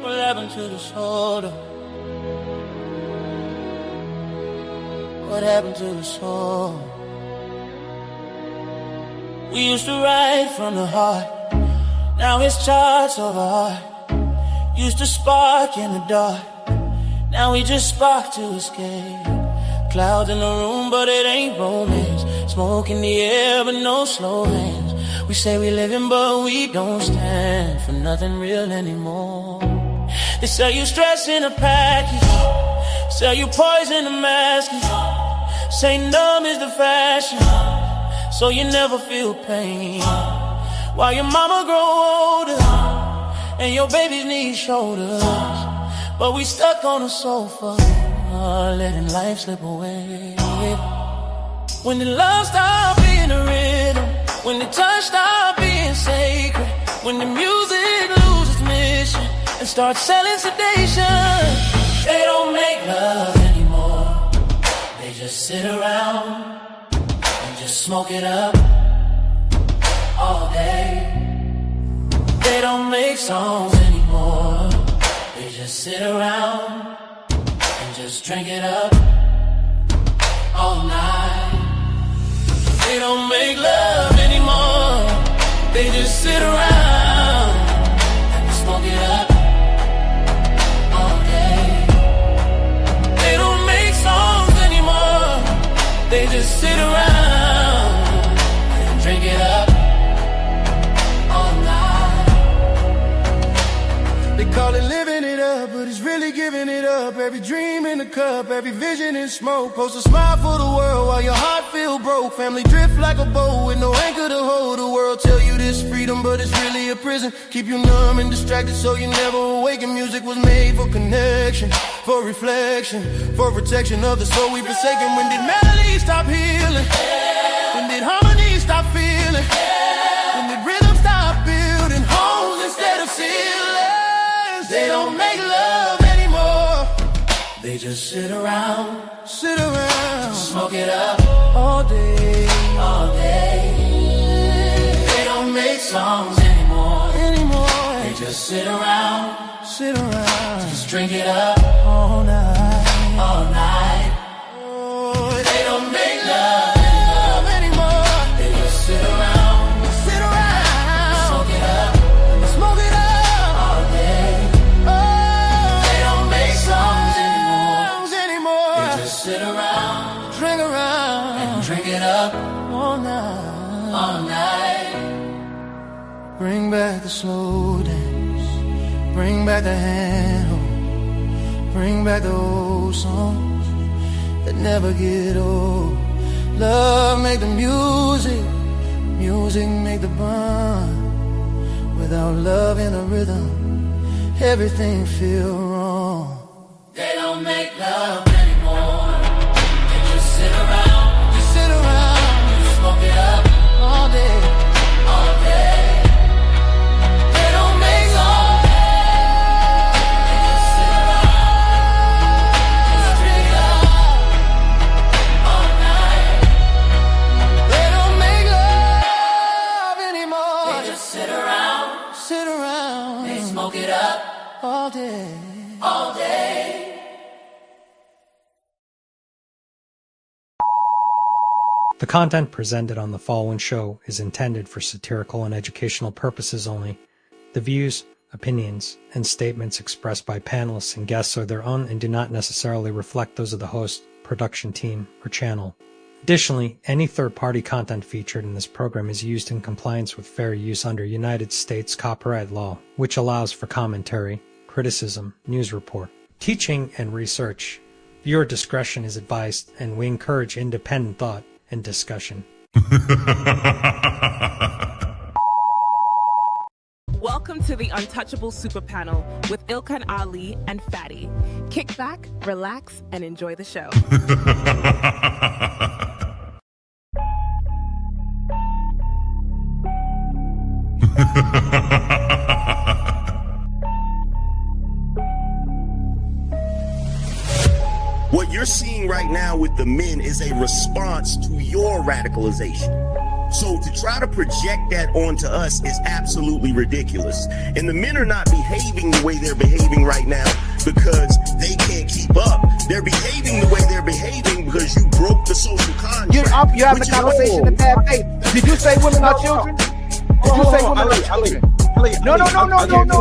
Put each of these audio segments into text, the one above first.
What happened to the shoulder? What happened to the soul? We used to ride from the heart. Now it's charts over heart. Used to spark in the dark. Now we just spark to escape. Clouds in the room, but it ain't romance. Smoke in the air, but no slow hands. We say we living, but we don't stand for nothing real anymore. They sell you stress in a package, sell you poison in a mask. Say numb is the fashion, so you never feel pain. While your mama grow older, and your babies need shoulders, but we stuck on the sofa, letting life slip away. When the love stopped being a rhythm, when the touch stopped being sacred, when the music loses mission and starts selling sedation, they don't make love anymore. They just sit around and just smoke it up all day. They don't make songs anymore. They just sit around and just drink it up all night. They don't make love anymore. They just sit around and smoke it up all day. They don't make songs anymore. They just sit around and drink it up all night. They call it living it up, but it's really giving it up. Every dream in the cup, every vision in smoke. Post a smile for the world while your heart feel broke. Family drift like a boat with no anchor to hold. The world tell you this freedom, but it's really a prison. Keep you numb and distracted so you never awaken. Music was made for connection, for reflection, for protection of the soul we forsaken. When did melody stop healing? When did harmony stop feeling? When did rhythm stop building homes instead of ceilings? They don't make love anymore. They just sit around, smoke it up all day, all day. They don't make songs anymore. They just sit around, just drink it up all night, all night. Oh, They don't make love anymore. They just sit around, smoke it up all day. They don't make songs anymore. They just sit around, and drink it up all night, all night. Bring back the slow dance, bring back the handhold, bring back the old songs that never get old. Love make the music, music make the bond. Without love in a rhythm, everything feel wrong. They don't make love anymore. They just sit around, smoke it up all day, all day. They don't make songs. They just sit around, just drink it up all night. They don't make love anymore. They just sit around, they smoke it up all day, all day. The content presented on the following show is intended for satirical and educational purposes only. The views, opinions, and statements expressed by panelists and guests are their own and do not necessarily reflect those of the host, production team, or channel. Additionally, any third-party content featured in this program is used in compliance with fair use under United States copyright law, which allows for commentary, criticism, news report, teaching, and research. Viewer discretion is advised, and we encourage independent thought and discussion. Welcome to the Untouchable Super Panel with Ilkan Ali and Fatty. Kick back, relax, and enjoy the show. What you're seeing right now with the men is a response to your radicalization. So to try to project that onto us is absolutely ridiculous. And the men are not behaving the way they're behaving right now because they can't keep up. They're behaving the way they're behaving because you broke the social contract. You're having a conversation in bad faith. Did you say women are children? Did you say women are children? No.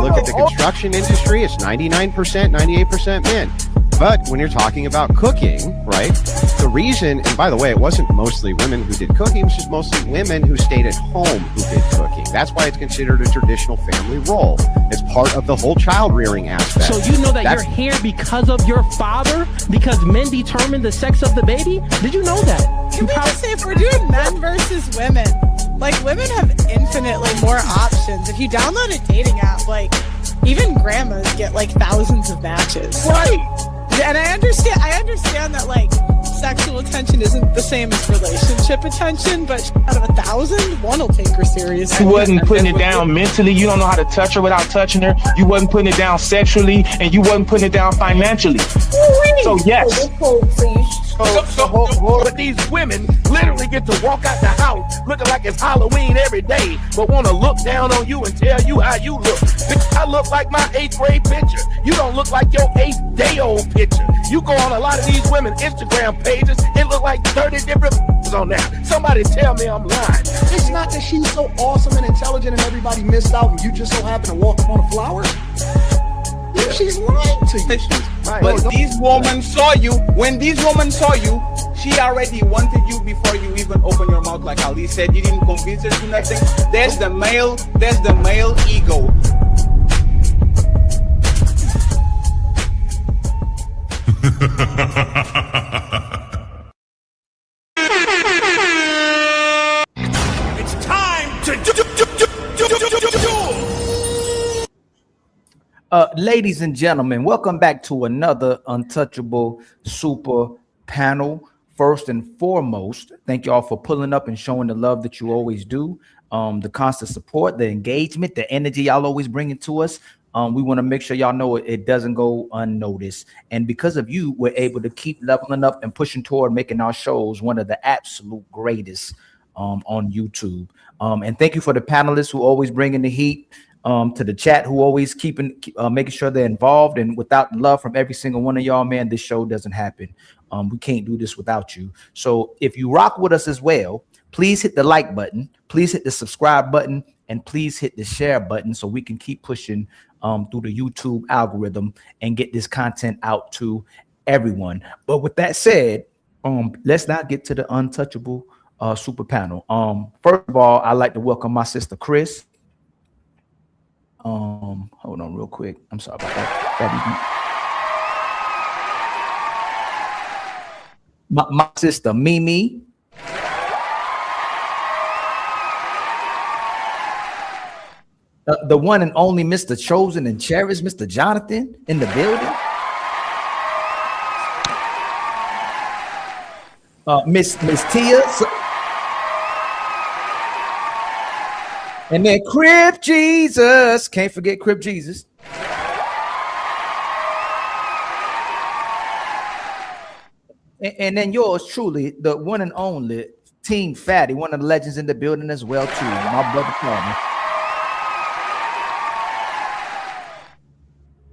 Look at the construction industry. It's 99%, 98% men. But when you're talking about cooking, right, the reason, and by the way, it wasn't mostly women who did cooking, it was just mostly women who stayed at home who did cooking. That's why it's considered a traditional family role. It's part of the whole child rearing aspect. So you know that you're here because of your father? Because men determine the sex of the baby? Did you know that? Can we just say, if we're doing men versus women, like, women have infinitely more options. If you download a dating app, like, even grandmas get like thousands of matches. Right. And I understand that, like, sexual attention isn't the same as relationship attention, but out of 1,000, one will take her seriously. You wasn't putting it down mentally. You don't know how to touch her without touching her. You wasn't putting it down sexually, and you wasn't putting it down financially. So yes. But these women literally get to walk out the house looking like it's Halloween every day, but want to look down on you and tell you how you look. I look like my 8th grade picture. You don't look like your 8th day old picture. You go on a lot of these women Instagram pages, it look like 30 different on there. Somebody tell me I'm lying. It's not that she's so awesome and intelligent and everybody missed out and you just so happen to walk up on a flower. Yeah. She's lying to you. Right. But these women saw you. When these women saw you, she already wanted you before you even open your mouth. Like Ali said, you didn't convince her to nothing. There's the male ego. It's time to do. Ladies and gentlemen, welcome back to another Untouchable Super Panel. First and foremost, thank you all for pulling up and showing the love that you always do. The constant support, the engagement, the energy y'all always bring it to us. We want to make sure y'all know it doesn't go unnoticed. And because of you, we're able to keep leveling up and pushing toward making our shows one of the absolute greatest on YouTube. And thank you for the panelists who always bring in the heat, to the chat who always making sure they're involved. And without love from every single one of y'all, man, this show doesn't happen. We can't do this without you. So if you rock with us as well, please hit the like button, please hit the subscribe button, and please hit the share button so we can keep pushing through the YouTube algorithm and get this content out to everyone. But with that said, let's not get to the Untouchable Super Panel. First of all, I'd like to welcome my sister Chris. Hold on real quick. I'm sorry about that. My sister Mimi. The one and only Mr. Chosen and Cherished, Mr. Jonathan in the building. Miss Tia. And then Crib Jesus. Can't forget Crib Jesus. And then yours truly, the one and only Team Fatty, one of the legends in the building as well too. My brother Farmer.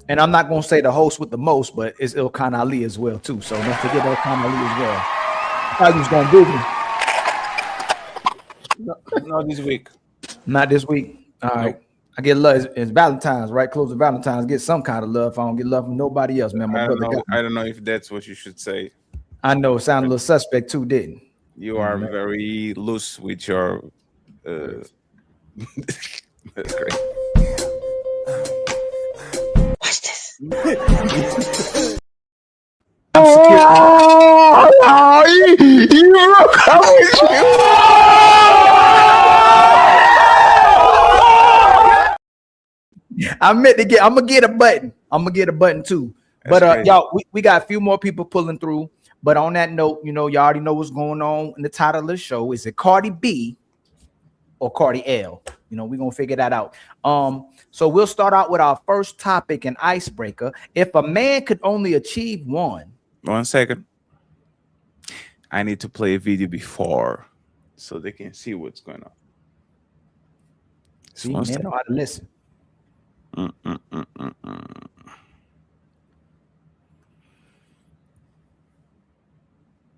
And I'm not going to say the host with the most, but it's Ilkan Ali as well, too. So don't forget Ilkan Ali as well. I thought he was going to do me. Not this week. Not this week. All right. I get love. It's Valentine's, right? Close to Valentine's. Get some kind of love. I don't get love from nobody else, man. I don't know if that's what you should say. I know. It sounded a little suspect, too, didn't it? You are very loose with your... That's great. I meant to get. I'm gonna get a button. I'm gonna get a button too. But y'all, we got a few more people pulling through. But on that note, you know, y'all already know what's going on in the title of the show. Is it Cardi B or Cardi L? You know, we're gonna figure that out. So we'll start out with our first topic and icebreaker. If a man could only achieve one, 1 second. I need to play a video before so they can see what's going on. See, man, know how to listen.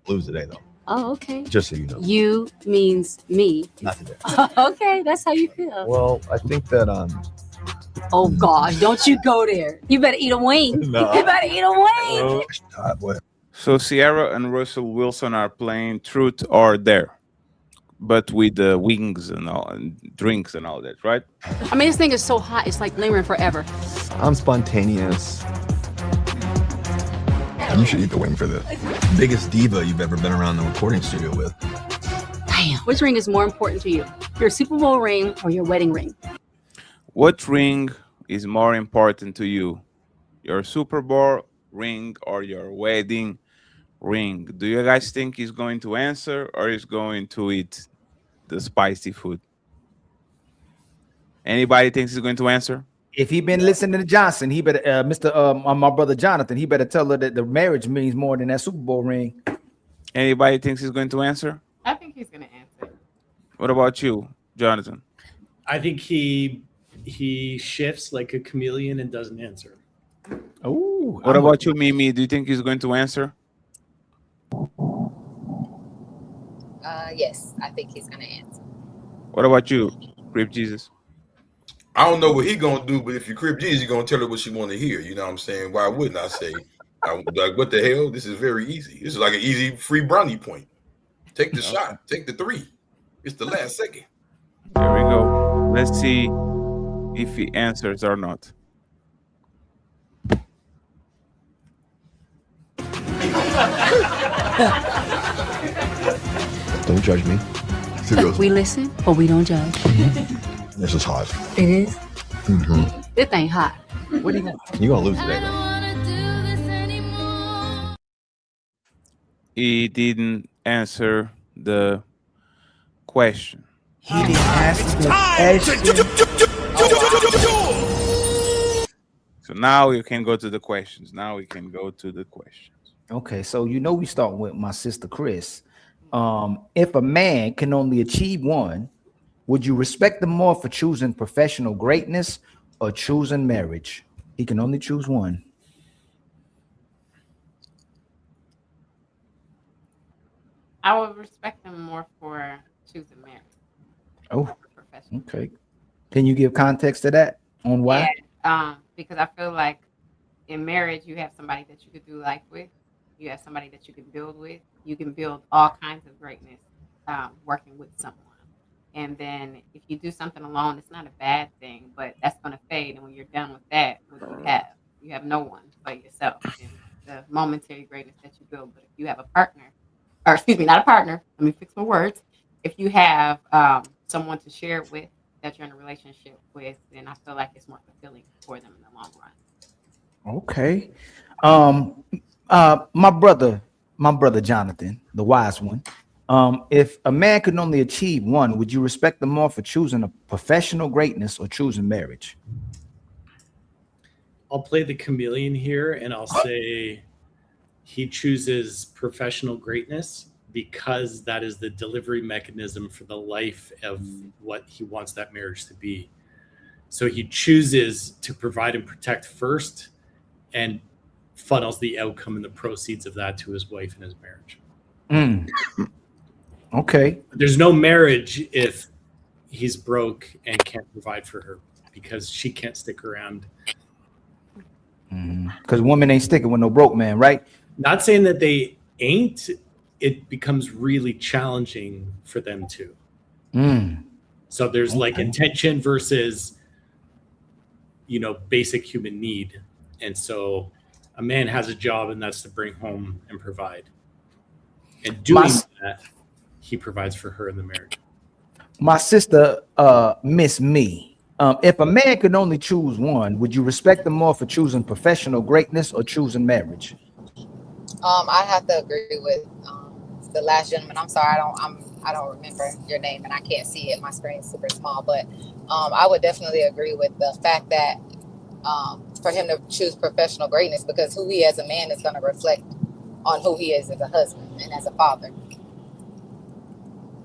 Lose today, though. Oh, okay. Just so you know. You means me. Not today. Okay, that's how you feel. Well, I think that Oh gosh, don't you go there. You better eat a wing. No. You better eat a wing. So Sierra and Russell Wilson are playing Truth or Dare, but with the wings and all and drinks and all that, right? I mean, this thing is so hot, it's like lingering forever. I'm spontaneous. You should eat the wing for this. Biggest diva you've ever been around the recording studio with. Damn. Which ring is more important to you? Your Super Bowl ring or your wedding ring? What ring is more important to you? Your Super Bowl ring or your wedding ring? Do you guys think he's going to answer or is going to eat the spicy food? Anybody thinks he's going to answer? If he been listening to Johnson, he better, my brother Jonathan, he better tell her that the marriage means more than that Super Bowl ring. Anybody thinks he's going to answer? I think he's going to answer. What about you, Jonathan? I think he shifts like a chameleon and doesn't answer. Oh, what about you, Mimi? Do you think he's going to answer? Yes, I think he's gonna answer. What about you, Crib Jesus? I don't know what he gonna do, but if you Crib Jesus, you're gonna tell her what she want to hear. You know what I'm saying? Why wouldn't I say? Like, what the hell? This is very easy. This is like an easy free brownie point. Take the shot. Take the 3. It's the last second. There we go. Let's see if he answers or not. Don't judge me. We listen, but we don't judge. This is hot. It is? Mm-hmm. This ain't hot. What do you want? You're gonna lose today, though. He didn't answer the question. He didn't answer the question. So now you can go to the questions. Okay, so you know we start with my sister Chris. If a man can only achieve one, would you respect him more for choosing professional greatness or choosing marriage? He can only choose one. I would respect him more for choosing marriage. Oh, okay. Can you give context to that on why? Yeah, because I feel like in marriage, you have somebody that you could do life with. You have somebody that you can build with. You can build all kinds of greatness working with someone. And then if you do something alone, it's not a bad thing, but that's going to fade. And when you're done with that, what do you have no one but yourself and the momentary greatness that you build. But if you have a partner, or excuse me, not a partner, let me fix my words. If you have someone to share it with that you're in a relationship with, then I feel like it's more fulfilling for them in the long run. Okay. My brother Jonathan, the wise one. If a man could only achieve one, would you respect him more for choosing a professional greatness or choosing marriage? I'll play the chameleon here and I'll say he chooses professional greatness because that is the delivery mechanism for the life of what he wants that marriage to be. So he chooses to provide and protect first and funnels the outcome and the proceeds of that to his wife and his marriage. Okay. There's no marriage if he's broke and can't provide for her because she can't stick around. Because women ain't sticking with no broke man, right? Not saying that they ain't. It becomes really challenging for them to. So there's like intention versus, basic human need. And so a man has a job and that's to bring home and provide. And doing that, he provides for her in the marriage. My sister, Miss Me. If a man could only choose one, would you respect him more for choosing professional greatness or choosing marriage? I have to agree with the last gentleman. I'm sorry, I don't remember your name and I can't see it. My screen is super small, but I would definitely agree with the fact that for him to choose professional greatness, because who he as a man is going to reflect on who he is as a husband and as a father.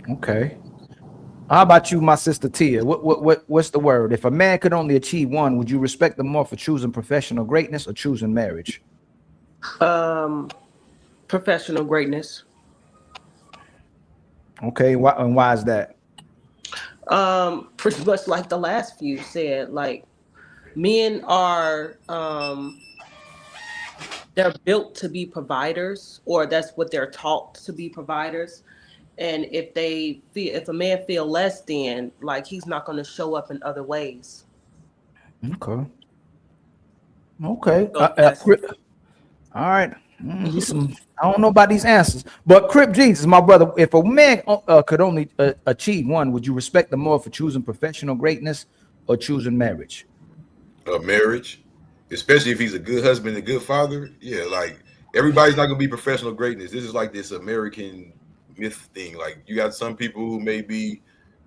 Okay. How about you, my sister Tia? What's the word? If a man could only achieve one, would you respect him more for choosing professional greatness or choosing marriage? Professional greatness. Okay, why is that? Pretty much like the last few said, like men are they're built to be providers, or that's what they're taught to be providers. And if a man feel less than, like, he's not going to show up in other ways. Okay. Okay. All right. I don't know about these answers, but Crip Jesus, my brother, if a man could only achieve one, would you respect them more for choosing professional greatness or choosing marriage? Marriage, especially if he's a good husband and good father. Yeah, like everybody's not gonna be professional greatness. This is like this American myth thing. Like you got some people who may be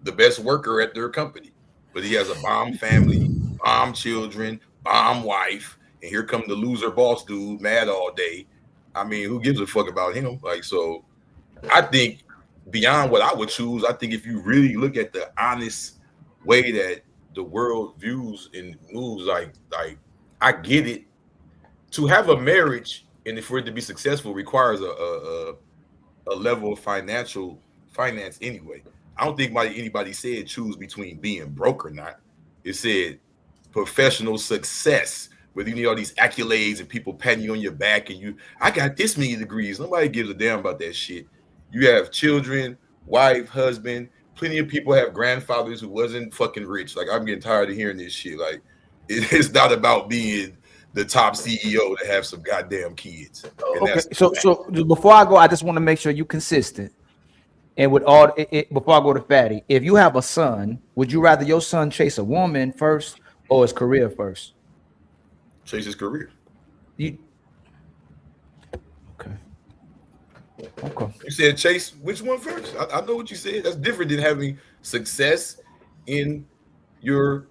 the best worker at their company, but he has a bomb family, bomb children, bomb wife, and here come the loser boss dude, mad all day. I mean, who gives a fuck about him? Like, so I think beyond what I would choose, I think if you really look at the honest way that the world views and moves, like I get it. To have a marriage and for it to be successful requires a level of finance anyway. I don't think anybody said choose between being broke or not. It said professional success, whether you need all these accolades and people patting you on your back and I got this many degrees. Nobody gives a damn about that shit. You have children, wife, husband. Plenty of people have grandfathers who wasn't fucking rich. Like, I'm getting tired of hearing this shit. Like, it's not about being the top CEO to have some goddamn kids. And Okay, so before I go, I just want to make sure you're consistent. And with all before I go to Fatty, if you have a son, would you rather your son chase a woman first or his career first? Chase his career. Okay. You said chase which one first? I know what you said. That's different than having success in your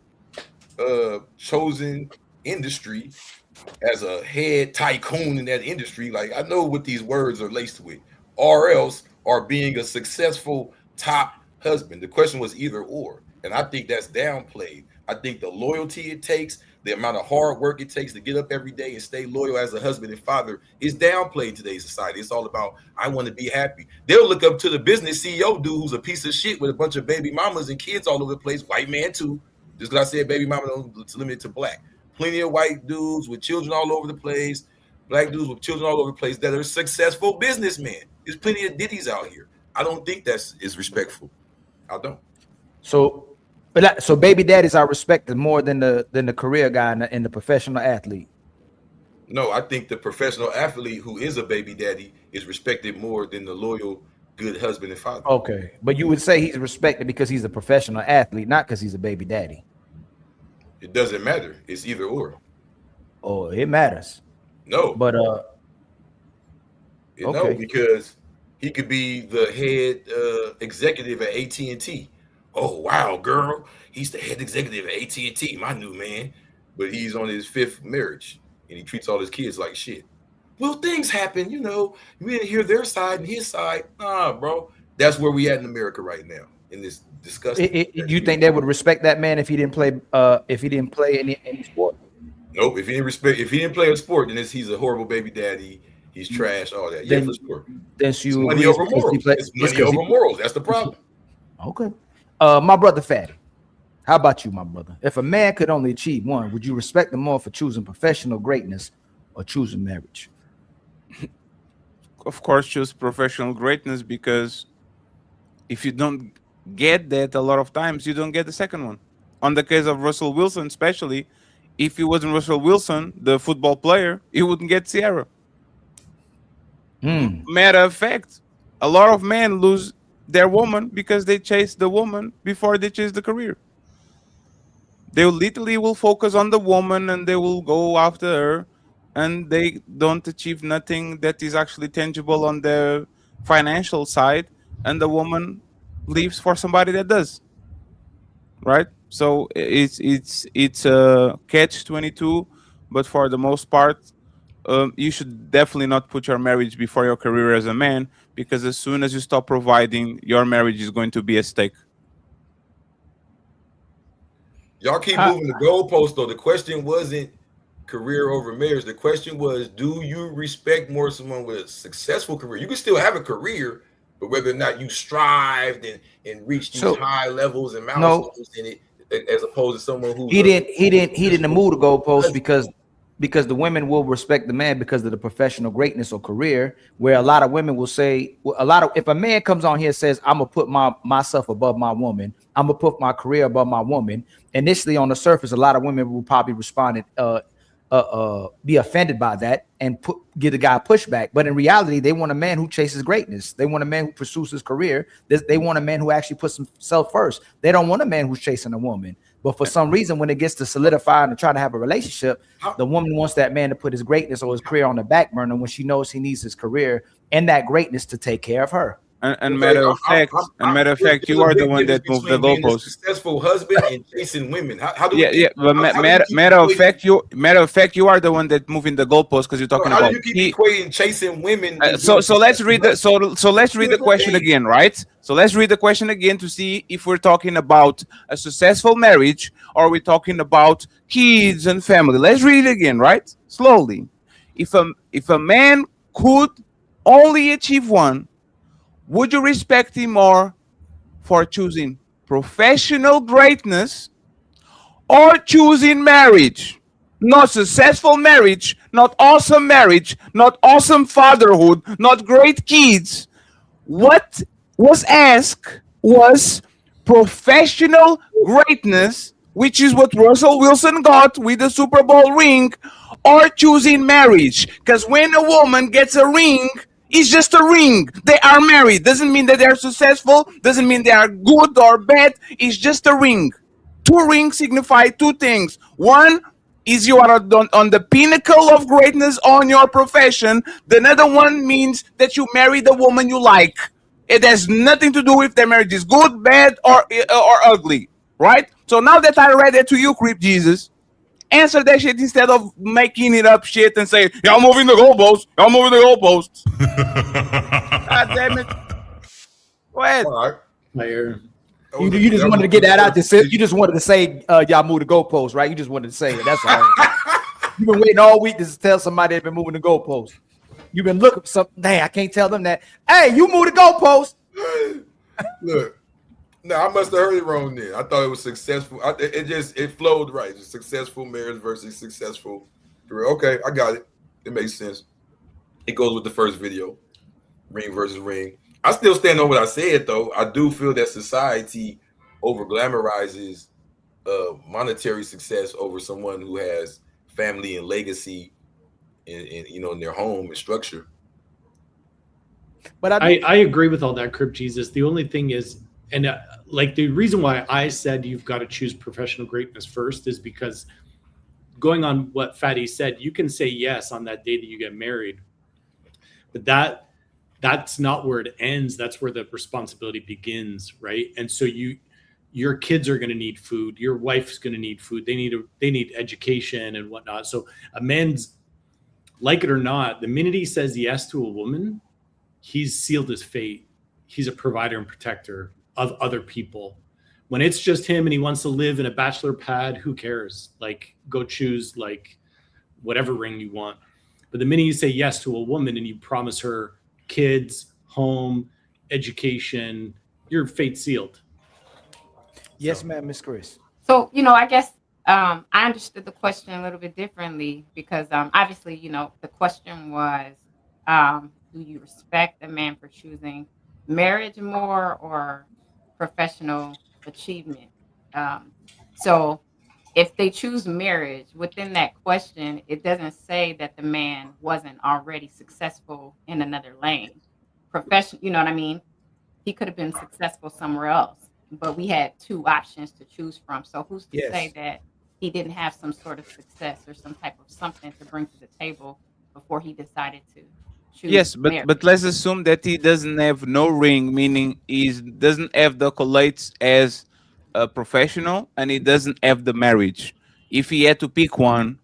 chosen industry as a head tycoon in that industry. Like, I know what these words are laced with, or else, or being a successful top husband. The question was either or, and I think that's downplayed. I think the loyalty it takes, the amount of hard work it takes to get up every day and stay loyal as a husband and father is downplayed in today's society. It's all about, I want to be happy. They'll look up to the business CEO dude who's a piece of shit with a bunch of baby mamas and kids all over the place, white man too. Just because I said baby mama, don't limit it to black. Plenty of white dudes with children all over the place, black dudes with children all over the place that are successful businessmen. There's plenty of ditties out here. I don't think is respectful. I don't. So baby daddies are respected more than the career guy and the professional athlete. No, I think the professional athlete who is a baby daddy is respected more than the loyal, good husband and father. Okay, but you would say he's respected because he's a professional athlete, not because he's a baby daddy. It doesn't matter. It's either or. Oh, it matters. No, but okay. No, because he could be the head executive at AT&T. Oh wow, girl, he's the head executive at AT&T, my new man. But he's on his 5th marriage and he treats all his kids like shit. Well, things happen, we didn't hear their side and his side. Nah, bro, that's where we at in America right now in this disgusting. You think they would respect that man if he didn't play any sport? Nope. If he didn't play a sport, then he's a horrible baby daddy. He's trash. All that. Yeah, for sure. Then it's money over morals. It's money over morals. That's the problem. Okay. My brother Fatty, how about you, my brother? If a man could only achieve one, would you respect him more for choosing professional greatness or choosing marriage? Of course, choose professional greatness, because if you don't get that, a lot of times you don't get the second one. On the case of Russell Wilson, especially, if he wasn't Russell Wilson, the football player, he wouldn't get Sierra. Matter of fact, a lot of men lose their woman because they chase the woman before they chase the career. They literally will focus on the woman and they will go after her, and they don't achieve nothing that is actually tangible on the financial side, and the woman leaves for somebody that does. Right? So it's a catch-22, but for the most part, you should definitely not put your marriage before your career as a man, because as soon as you stop providing, your marriage is going to be at stake. Y'all keep moving the goalpost though. The question wasn't career over marriage. The question was, do you respect more someone with a successful career? You can still have a career, but whether or not you strived and reached these high levels and milestones in it, as opposed to someone who he didn't move the goalpost because the women will respect the man because of the professional greatness or career, where a lot of women will say, if a man comes on here and says, I'm gonna put myself above my woman, I'm gonna put my career above my woman, initially on the surface, a lot of women will probably respond be offended by that and give the guy pushback. But in reality, they want a man who chases greatness. They want a man who pursues his career. They want a man who actually puts himself first. They don't want a man who's chasing a woman. But for some reason, when it gets to solidify and try to have a relationship, the woman wants that man to put his greatness or his career on the back burner when she knows he needs his career and that greatness to take care of her. And matter of fact, you are the one that moved the goalpost. Successful husband and chasing women. How do but matter of fact, you are the one that moving the goalpost because you're talking about. How do you keep equating chasing women? So let's read the question again, right? So let's read the question again to see if we're talking about a successful marriage or we're talking about kids and family. Let's read it again, right? Slowly. If a man could only achieve one, would you respect him more for choosing professional greatness or choosing marriage? Not successful marriage, not awesome marriage, not awesome fatherhood, not great kids. What was asked was professional greatness, which is what Russell Wilson got with the Super Bowl ring, or choosing marriage. Because when a woman gets a ring, it's just a ring. They are married. Doesn't mean that they are successful. Doesn't mean they are good or bad. It's just a ring. Two rings signify two things. One is you are on the pinnacle of greatness on your profession. The other one means that you marry the woman you like. It has nothing to do with their marriage is good, bad, or ugly. Right? So now that I read it to you, Creep Jesus, answer that shit instead of making it up shit and say, y'all moving the goalposts. Y'all moving the goalposts. God damn it. Go ahead. All right. You just wanted to get that out there. You just wanted to say y'all move the goalposts, right? You just wanted to say it. That's all. You've been waiting all week to tell somebody they've been moving the goalposts. You've been looking for something. Dang, I can't tell them that. Hey, you move the goalposts. Look. No, I must have heard it wrong then. I thought it was successful. It flowed right. It's successful marriage versus successful career. Okay, I got it. It makes sense. It goes with the first video, ring versus ring. I still stand on what I said though. I do feel that society over glamorizes monetary success over someone who has family and legacy in their home and structure. But I agree with all that, Crip Jesus. The only thing is, and like the reason why I said you've got to choose professional greatness first is because going on what Fatty said, you can say yes on that day that you get married, but that's not where it ends. That's where the responsibility begins, right? And so your kids are going to need food. Your wife's going to need food. They need education and whatnot. So a man's, like it or not, the minute he says yes to a woman, he's sealed his fate. He's a provider and protector of other people. When it's just him and he wants to live in a bachelor pad, who cares? Like, go choose like whatever ring you want. But the minute you say yes to a woman and you promise her kids, home, education, your fate's sealed. Yes, ma'am, Miss Chris. So, I guess I understood the question a little bit differently because obviously, the question was, do you respect a man for choosing marriage more or professional achievement? So if they choose marriage within that question, it doesn't say that the man wasn't already successful in another lane. You know what I mean? He could have been successful somewhere else, but we had two options to choose from. So who's to say that he didn't have some sort of success or some type of something to bring to the table before he decided to choose Yes, marriage? but let's assume that he doesn't have no ring, meaning he doesn't have the accolades as a professional and he doesn't have the marriage. If he had to pick one,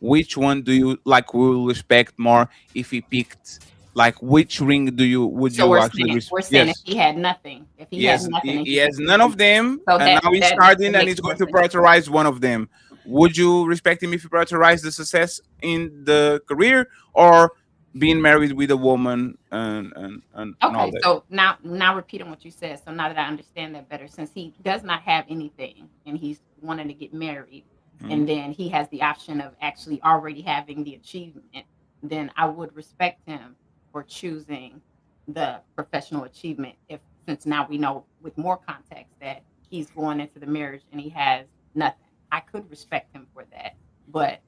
which one do you like will respect more if he picked? Like, which ring would So you actually we're saying if Yes. he had nothing, if he had Yes, nothing, and he he has picked none one, of them, so and now he's that starting and makes he's more going to sense. prioritize one of them. Would you respect him if he prioritized the success in the career or being married with a woman and all Okay, that? so now repeating what you said. So now that I understand that better, since he does not have anything and he's wanting to get married, and then he has the option of actually already having the achievement, then I would respect him for choosing the professional achievement. If since now we know with more context that he's going into the marriage and he has nothing, I could respect him for that. But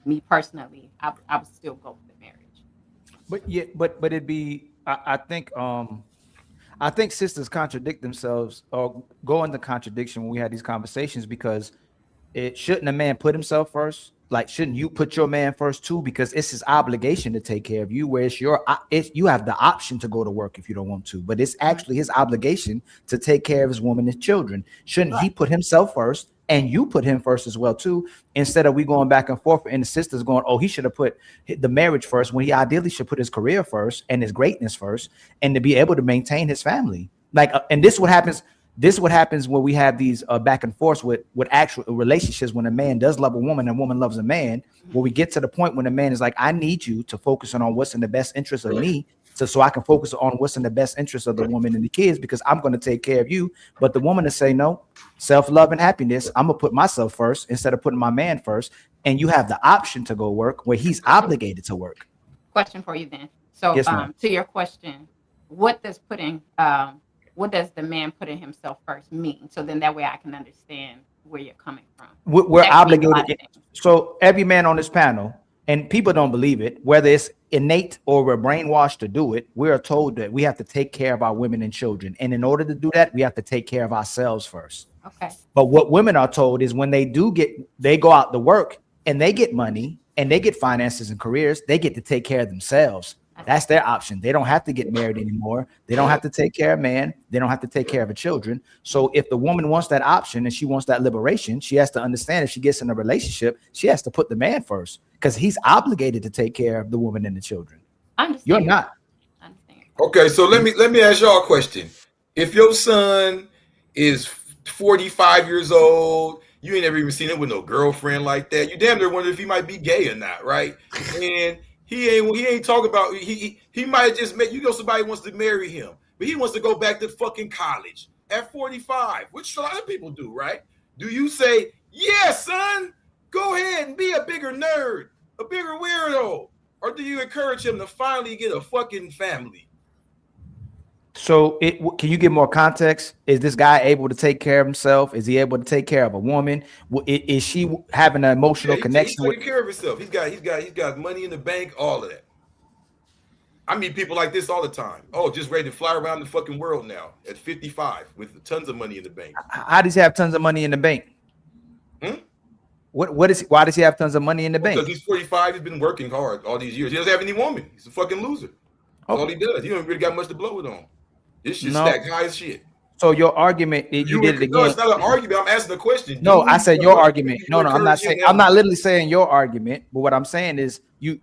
me personally, I would still go with the marriage. But yeah, but it'd be I think sisters contradict themselves or go into contradiction when we have these conversations because it shouldn't a man put himself first? Like, shouldn't you put your man first too? Because it's his obligation to take care of you, where you have the option to go to work if you don't want to, but it's actually his obligation to take care of his woman and children. Shouldn't he put himself first and you put him first as well too? Instead of we going back and forth and the sisters going, oh, he should have put the marriage first when he ideally should put his career first and his greatness first, and to be able to maintain his family. Like, and this is what happens. This is what happens when we have these back and forth with actual relationships. When a man does love a woman and a woman loves a man, where we get to the point when a man is like, I need you to focus on what's in the best interest of me, so I can focus on what's in the best interest of the woman and the kids, because I'm going to take care of you. But the woman to say no, self-love and happiness, I'm gonna put myself first instead of putting my man first. And you have the option to go work where he's obligated to work. Question for you then. So Yes, to your question, what does the man putting himself first mean? So then that way I can understand where you're coming from. We're obligated. So every man on this panel, and people don't believe it, whether it's innate or we're brainwashed to do it, we are told that we have to take care of our women and children. And in order to do that, we have to take care of ourselves first. Okay. But what women are told is when they go out to work and they get money and they get finances and careers, they get to take care of themselves. That's their option. They don't have to get married anymore. They don't have to take care of man. They don't have to take care of her children. So if the woman wants that option and she wants that liberation, she has to understand if she gets in a relationship, she has to put the man first because he's obligated to take care of the woman and the children. You're not. Okay, so let me ask y'all a question. If your son is 45 years old, you ain't never even seen him with no girlfriend like that, you damn near wonder if he might be gay or not, right? And he ain't talking about he might have just met somebody wants to marry him, but he wants to go back to fucking college at 45, which a lot of people do, right? Do you say, yeah, son, go ahead and be a bigger nerd, a bigger weirdo, or do you encourage him to finally get a fucking family? So can you give more context? Is this guy able to take care of himself? Is he able to take care of a woman? Is she having an emotional connection? He's taking care of himself. He's got money in the bank, all of that. I meet people like this all the time. Oh, just ready to fly around the fucking world now at 55 with tons of money in the bank. How does he have tons of money in the bank? Why does he have tons of money in the bank? Because he's 45. He's been working hard all these years. He doesn't have any woman. He's a fucking loser. That's all he does. He don't really got much to blow it on. This shit stacked high as shit. So your argument, you did it again. No, it's not an argument. I'm asking a question. No, I said your argument. No, I'm not saying. I'm not literally saying your argument. But what I'm saying is you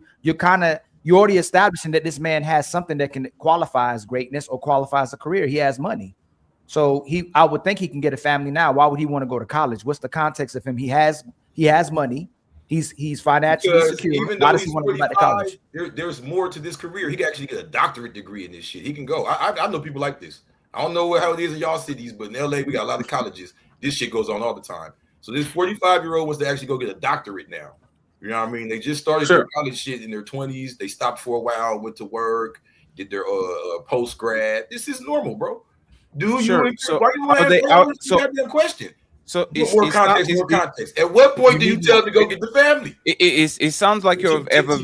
already establishing that this man has something that can qualify as greatness or qualify as a career. He has money. So I would think he can get a family now. Why would he want to go to college? What's the context of him? He has money. He's financially secure. Even though he's 45, there's more to this career. He can actually get a doctorate degree in this shit. He can go. I know people like this. I don't know how it is in y'all cities, but in LA, we got a lot of colleges. This shit goes on all the time. So this 45-year-old wants to actually go get a doctorate now. You know what I mean? They just started their college shit in their 20s. They stopped for a while, went to work, did their post grad. This is normal, bro. Why do you want to answer that question? So more context. At what point do you tell them to go get the family? It sounds like you have a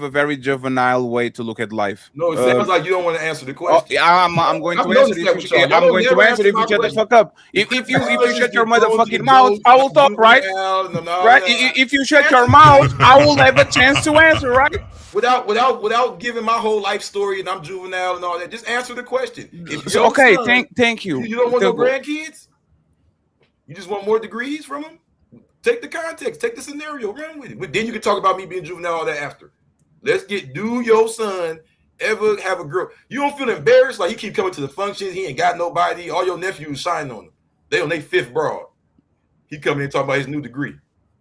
very juvenile way to look at life. No, it sounds like you don't want to answer the question. I'm going to answer it. I'm going to answer it if you shut the fuck up. If you shut your motherfucking mouth, I will talk, right? Right? If you shut your mouth, I will have a chance to answer, right? Without giving my whole life story and I'm juvenile and all that, just answer the question. Thank you. You don't want no grandkids? You just want more degrees from them? Take the context. Take the scenario. Run with it. But then you can talk about me being juvenile, all that after. Let's get, do your son ever have a girl? You don't feel embarrassed? Like he keep coming to the functions. He ain't got nobody. All your nephews shine on him. They on their 5th broad. He come in and talk about his new degree.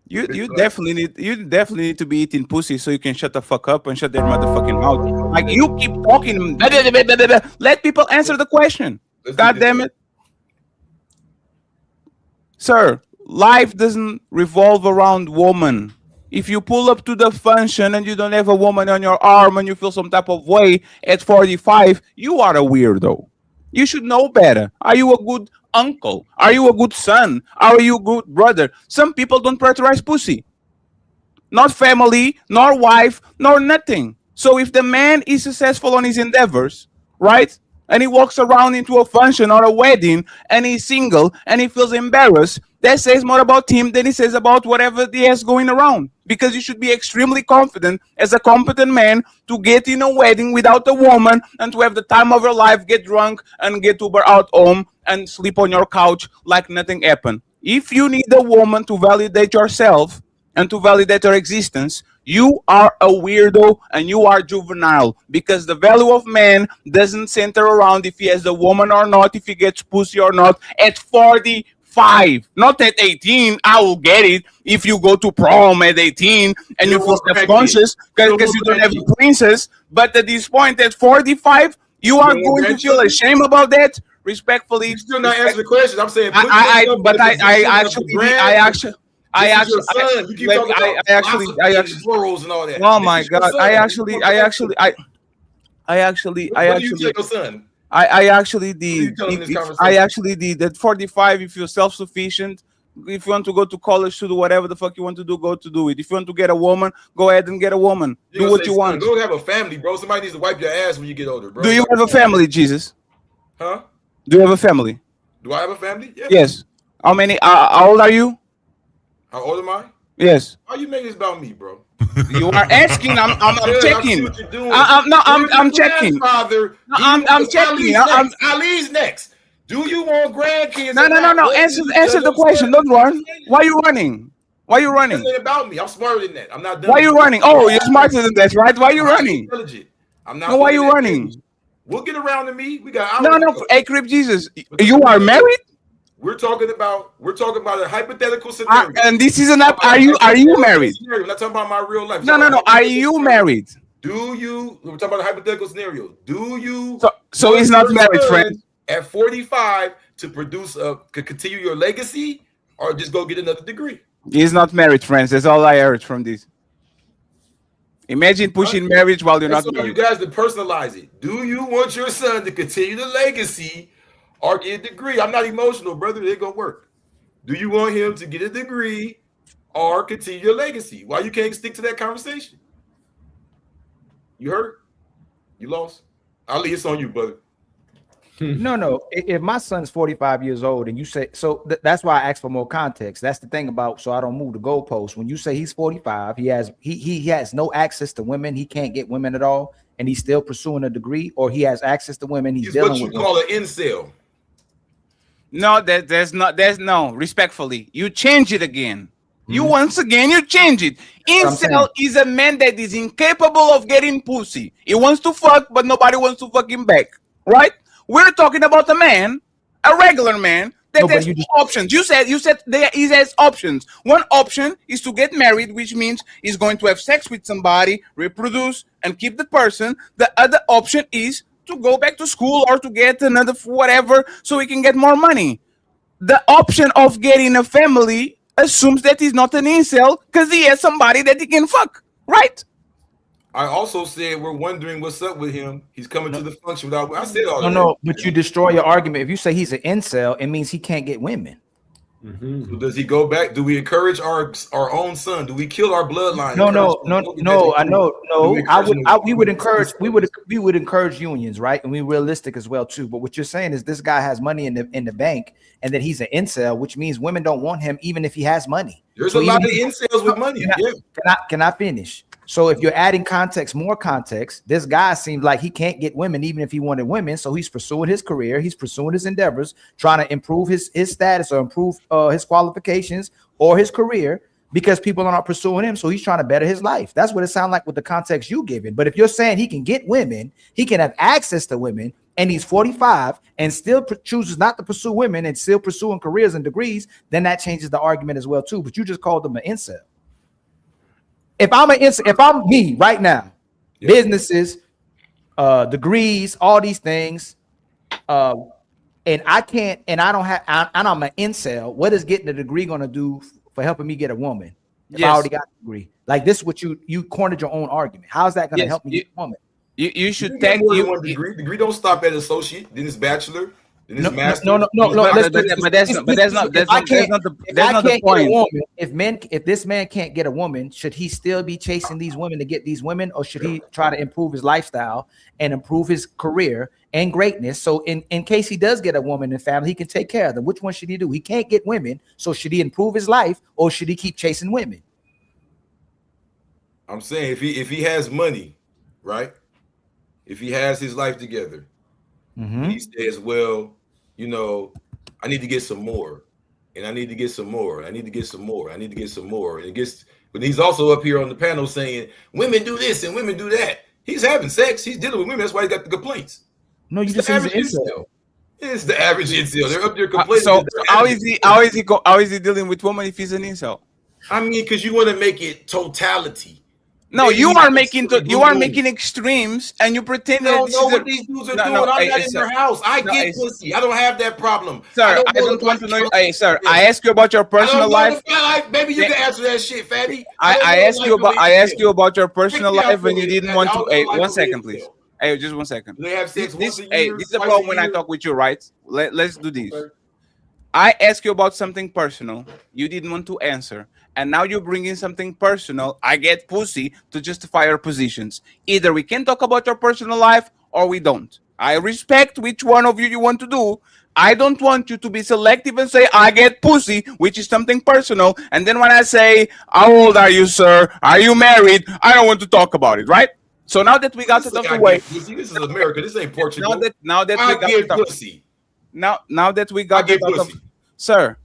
You definitely need to be eating pussy so you can shut the fuck up and shut their motherfucking mouth. Like you keep talking. Let people answer the question. God damn it. Sir, life doesn't revolve around woman. If you pull up to the function and you don't have a woman on your arm and you feel some type of way at 45, you are a weirdo. You should know better. Are you a good uncle? Are you a good son? Are you a good brother? Some people don't prioritize pussy. Not family, nor wife, nor nothing. So if the man is successful on his endeavors, right? And he walks around into a function or a wedding and he's single and he feels embarrassed, that says more about him than it says about whatever he has going around. Because you should be extremely confident as a competent man to get in a wedding without a woman and to have the time of your life, get drunk and get Uber out home and sleep on your couch like nothing happened. If you need a woman to validate yourself and to validate your existence, you are a weirdo and you are juvenile, because the value of man doesn't center around if he has a woman or not, if he gets pussy or not. At 45, not at 18. I will get it if you go to prom at 18 and you feel self-conscious because you don't have a princess. But at this point, at 45, you are going to feel ashamed about that. Respectfully, you're still not answering the question. I'm saying, plurals and all that. Oh my God! I actually did. At 45, if you're self-sufficient, if you want to go to college to do whatever the fuck you want to do, go to do it. If you want to get a woman, go ahead and get a woman. Do what you want. Go have a family, bro. Somebody needs to wipe your ass when you get older, bro. Do you have a family, Jesus? Huh? Do you have a family? Do I have a family? Yeah. Yes. How many? How old are you? How old am I? Yes. How you make this about me, bro? You are asking. I'm checking. I'm checking. I'm checking. Ali's next. Do you want grandkids? No. Answer the question. Don't run. Why are you running? Why are you running? It's about me. I'm smarter than that. I'm not done. Why are you running? Oh, you're smarter than that, right? Why are you running? Intelligent. I'm not. No, why are you running? We'll get around to me. We got. No. Hey, Crip Jesus, you are married? We're talking about a hypothetical scenario. And this is are you married? We're not talking about my real life. No. Are you married? Do you? We're talking about a hypothetical scenario. Do you? So he's not married, friend. At 45 to continue your legacy, or just go get another degree. He's not married, friends. That's all I heard from this. Imagine pushing marriage while you're not married. You guys to personalize it. Do you want your son to continue the legacy or get a degree? I'm not emotional, brother. It gonna work. Do you want him to get a degree or continue your legacy? Why you can't stick to that conversation? You heard? You lost? Ali, it's on you, brother. No. If my son's 45 years old and you say so, that's why I asked for more context. That's the thing about, so I don't move the goalposts. When you say he's 45, he has no access to women. He can't get women at all, and he's still pursuing a degree, or he has access to women. He's dealing with what you call an incel. No, there's no. Respectfully, you change it again. You change it. Incel is a man that is incapable of getting pussy. He wants to fuck, but nobody wants to fuck him back. Right? We're talking about a man, a regular man that has options. You said he has options. One option is to get married, which means he's going to have sex with somebody, reproduce, and keep the person. The other option is to go back to school or to get another whatever so he can get more money. The option of getting a family assumes that he's not an incel because he has somebody that he can fuck, right? I also said we're wondering what's up with him. He's coming to the function without. I said all that. No, but you destroy your argument. If you say he's an incel, it means he can't get women. So does he go back? Do we encourage our own son? Do we kill our bloodline? No. I know. We would encourage unions, right? And we realistic as well too. But what you're saying is this guy has money in the bank, and that he's an incel, which means women don't want him even if he has money. There's a lot of incels with money. Can I finish? So if you're adding context, more context, this guy seems like he can't get women, even if he wanted women. So he's pursuing his career, he's pursuing his endeavors, trying to improve his status or improve his qualifications or his career because people are not pursuing him. So he's trying to better his life. That's what it sounds like with the context you giving. But if you're saying he can get women, he can have access to women, and he's 45 and still chooses not to pursue women and still pursuing careers and degrees, then that changes the argument as well too. But you just called him an incel. If I'm me right now, businesses, degrees, all these things, and I can't, and I don't have, and I'm an incel. What is getting a degree going to do for helping me get a woman? If I already got a degree, like this, is what you cornered your own argument. How's that going to help me get a woman? You should take one degree. Degree don't stop at associate, then it's bachelor. But that's not the point. If this man can't get a woman, should he still be chasing these women to get these women, or should he try to improve his lifestyle and improve his career and greatness? So in case he does get a woman and family, he can take care of them. Which one should he do? He can't get women, so should he improve his life or should he keep chasing women? I'm saying if he has money, right? If he has his life together, he says, well, you know, I need to get some more, and I need to get some more. I need to get some more. I need to get some more. And it gets, but he's also up here on the panel saying women do this and women do that. He's having sex. He's dealing with women. That's why he got the complaints. No, you just said he's an incel. It's the average incel. They're up there complaining. So how is he dealing with women if he's an incel? I mean, because you want to make it totality. No, you are making extremes, and you pretend I don't know what these dudes are doing. I'm not in their house. I get pussy. I don't have that problem. Sir, I don't want to know. Hey, sir, I ask you about your personal life. Maybe you can answer that shit, fatty. I asked you about your personal life, and you didn't want to. Hey, 1 second, please. Hey, just 1 second. They have sex this is the problem when I talk with you, right? Let's do this. I asked you about something personal. You didn't want to answer. And now you bring in something personal. I get pussy to justify your positions. Either we can talk about your personal life or we don't. I respect which one of you want to do. I don't want you to be selective and say, I get pussy, which is something personal. And then when I say, how old are you, sir? Are you married? I don't want to talk about it, right? So now that we got it out of the way. This is America. This ain't Portugal. Now that we got it out of pussy. Now that we got it out of, sir,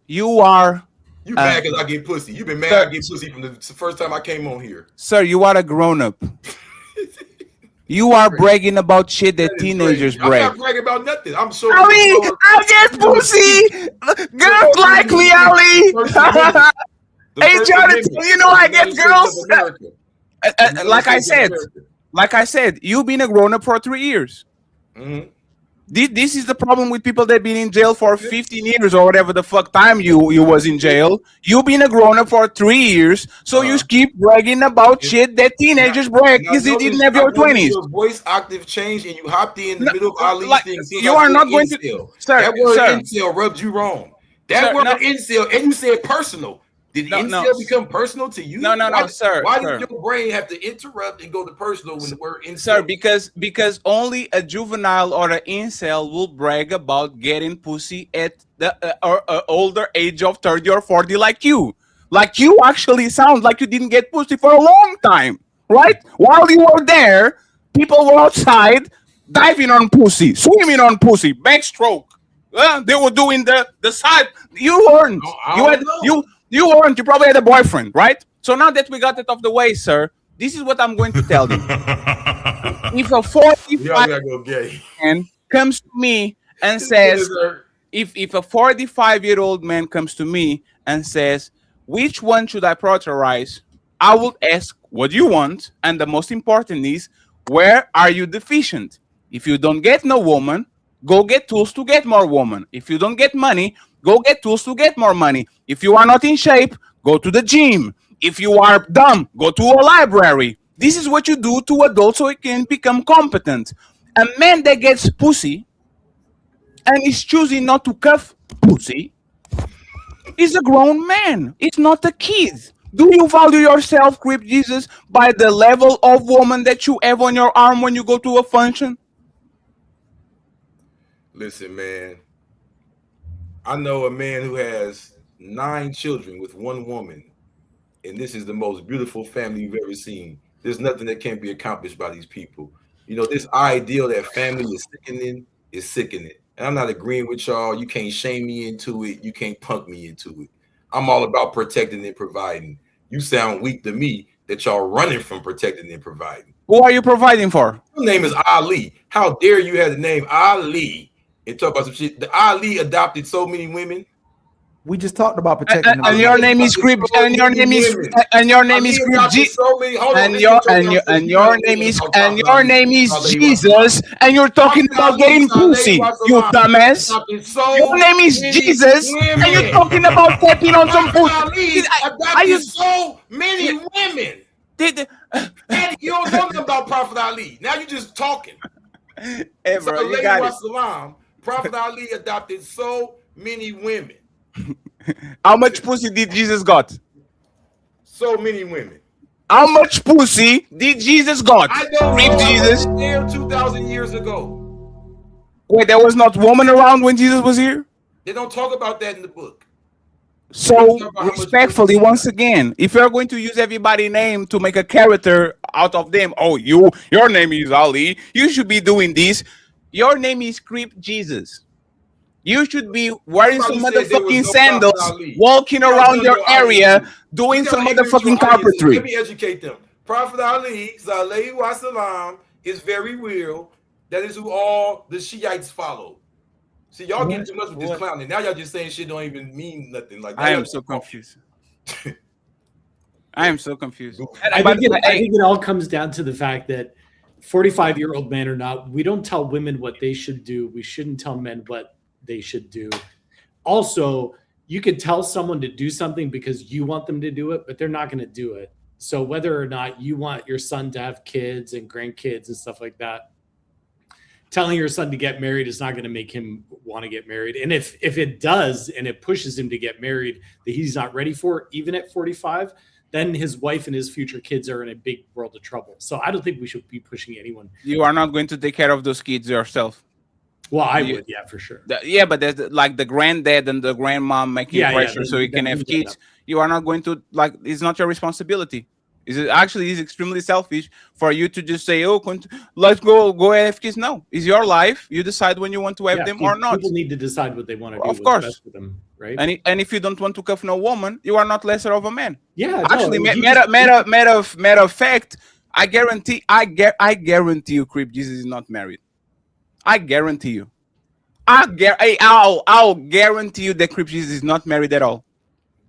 you are. You mad because I get pussy. You've been mad I get pussy from the first time I came on here. Sir, you are a grown-up. You are bragging about shit that teenagers brag. I'm not bragging about nothing. I'm so. Ali, I get pussy. Girls like me, Ali. Hey, Jonathan, you know I get girls. Like I said, you've been a grown-up for 3 years. Mm-hmm. This is the problem with people that been in jail for 15 years or whatever the fuck time you was in jail. You've been a grown-up for 3 years, so you keep bragging about shit that teenagers brag because they didn't have your 20s. Your voice octave changed and you hopped in the middle of Ali's thing. You are not going to. Sir, that word incel rubbed you wrong. That word incel, and you said personal. Did incel become personal to you? No, sir. Why did your brain have to interrupt and go to personal when the word incel? Sir, because only a juvenile or an incel will brag about getting pussy at the older age of 30 or 40 like you. Like you actually sound like you didn't get pussy for a long time, right? While you were there, people were outside diving on pussy, swimming on pussy, backstroke. They were doing the side. You weren't. You weren't. You probably had a boyfriend, right? So now that we got it off the way, sir, this is what I'm going to tell you. If a 45 man comes to me and says, if a 45-year-old man comes to me and says, which one should I prioritize? I will ask, what do you want? And the most important is, where are you deficient? If you don't get no woman, go get tools to get more woman. If you don't get money, go get tools to get more money. If you are not in shape, go to the gym. If you are dumb, go to a library. This is what you do to adults so you can become competent. A man that gets pussy and is choosing not to cuff pussy is a grown man. It's not a kid. Do you value yourself, Crip Jesus, by the level of woman that you have on your arm when you go to a function? Listen, man. I know a man who has 9 children with one woman, and this is the most beautiful family you've ever seen. There's nothing that can't be accomplished by these people. You know, this ideal that family is sickening. And I'm not agreeing with y'all. You can't shame me into it. You can't punk me into it. I'm all about protecting and providing. You sound weak to me that y'all running from protecting and providing. Who are you providing for? Your name is Ali. How dare you have the name Ali and talk about some shit? The Ali adopted so many women. We just talked about protecting And your name is Crip. And your name is Crip G. And your name is Jesus. And you're talking about getting pussy, you dumbass. Your name is Jesus, and you're talking about tapping on some pussy. Are you so many women? And you don't know nothing about Prophet Ali. Now you're just talking. Hey, bro, you got it. Salam, Prophet Ali adopted so many women. How much pussy did Jesus got? So many women. How much pussy did Jesus got? I don't know. Jesus. There 2,000 years ago. Wait, there was not woman around when Jesus was here? They don't talk about that in the book. So respectfully, once again, if you're going to use everybody's name to make a character out of them, your name is Ali, you should be doing this. Your name is Creep Jesus. You should be wearing some motherfucking sandals, walking around your area, doing some motherfucking carpentry. Let me educate them. Prophet Ali, Sallallahu Alaihi Wasallam, is very real. That is who all the Shiites follow. See, y'all getting too much with this clowning. Now y'all just saying shit don't even mean nothing. Like I am so confused. I am so confused. I think it all comes down to the fact that 45-year-old men or not, we don't tell women what they should do. We shouldn't tell men what they should do. Also, you could tell someone to do something because you want them to do it, but they're not going to do it. So whether or not you want your son to have kids and grandkids and stuff like that, telling your son to get married is not going to make him want to get married. And if it does, and it pushes him to get married that he's not ready for, even at 45, then his wife and his future kids are in a big world of trouble. So I don't think we should be pushing anyone. You are not going to take care of those kids yourself. Well, I would, yeah, for sure. But there's like the granddad and the grandmom making pressure so you can have kids. You are not going to, like, it's not your responsibility. Is extremely selfish for you to just say, let's go have kids. No, it's your life. You decide when you want to have them or not. People need to decide what they want to do. Of course. Best for them, right? And if you don't want to cuff no woman, you are not lesser of a man. Yeah. Actually, matter of fact, I guarantee you, Creep Jesus is not married. I guarantee you. I'll guarantee you that Creep Jesus is not married at all.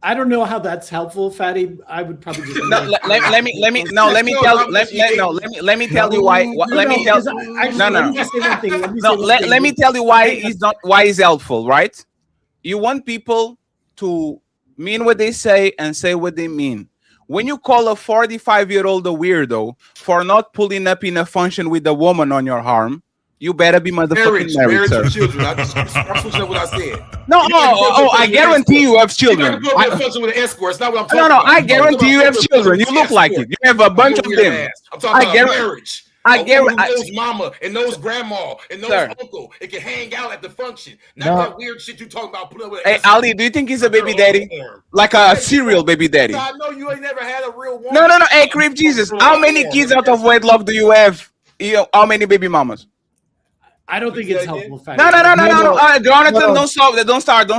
I don't know how that's helpful, Fatty. I would probably just let me tell you why. Let me tell you why it's helpful, right? You want people to mean what they say and say what they mean. When you call a 45-year-old a weirdo for not pulling up in a function with a woman on your arm, you better be motherfucking married, sir. Children. I'm switching up what I said. I guarantee you have children. With an escort. It's not what I'm talking about. I guarantee you have children. You look like it. You have a bunch of them. I'm talking about marriage. I guarantee knows mama and knows grandma and knows uncle. It can hang out at the function. Not that weird shit you talking about. Put up with Ali, do you think he's a baby daddy? Like a serial baby daddy? I know you ain't never had a real woman. No. Hey, Creep Jesus, how many kids out of wedlock do you have? How many baby mamas? I don't think it's helpful. No. Jonathan, don't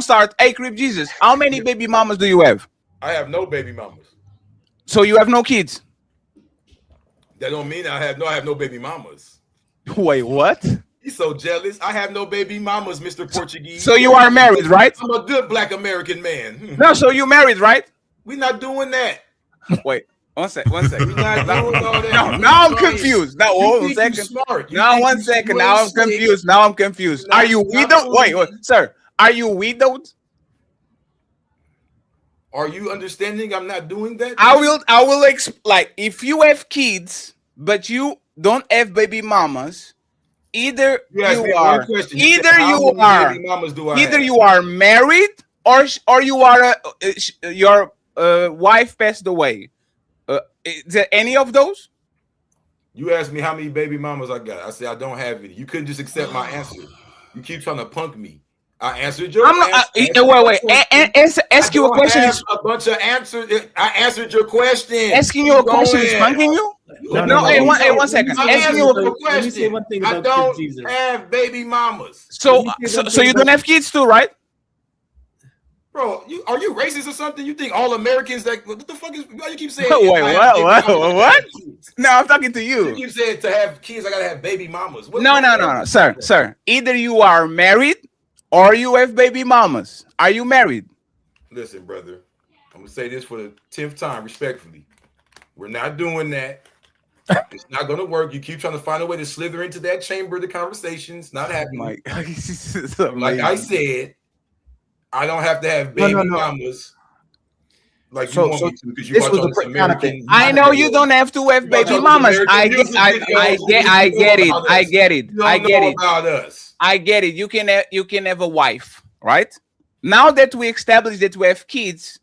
start. Hey, Creep Jesus, how many baby mamas do you have? I have no baby mamas. So you have no kids? That don't mean I have no baby mamas. Wait, what? He's so jealous. I have no baby mamas, Mr. Portuguese. So you are married, right? I'm a good black American man. No, so you married, right? We're not doing that. Wait. One second. Now I'm confused. Now, one second. Now I'm confused. Are you widowed? Wait, sir. Are you widowed? Are you understanding? I'm not doing that. I will explain. If you have kids, but you don't have baby mamas, either you are married or you are your wife passed away. Is there any of those? You asked me how many baby mamas I got. I said I don't have any. You couldn't just accept my answer. You keep trying to punk me. I answered your Ask you a question. A bunch of answers. I answered your question. Asking you a question is spanking you? No, hey, one second. Asking you a question. Let me say one thing about I don't Jesus. have baby mamas. So you don't have kids too, right? Bro, are you racist or something? You think all Americans that what the fuck is why you keep saying? Wait, what? No, I'm talking to you. You keep saying to have kids, I gotta have baby mamas. No, sir. Either you are married or you have baby mamas. Are you married? Listen, brother, I'm gonna say this for the 10th time, respectfully. We're not doing that. It's not gonna work. You keep trying to find a way to slither into that chamber of the conversation. It's not happening. Like I said, I don't have to have baby mamas like you want me to because you watch all this American. I know you don't have to have baby mamas. I get it. I get it. You can have a wife, right? Now that we established that we have kids,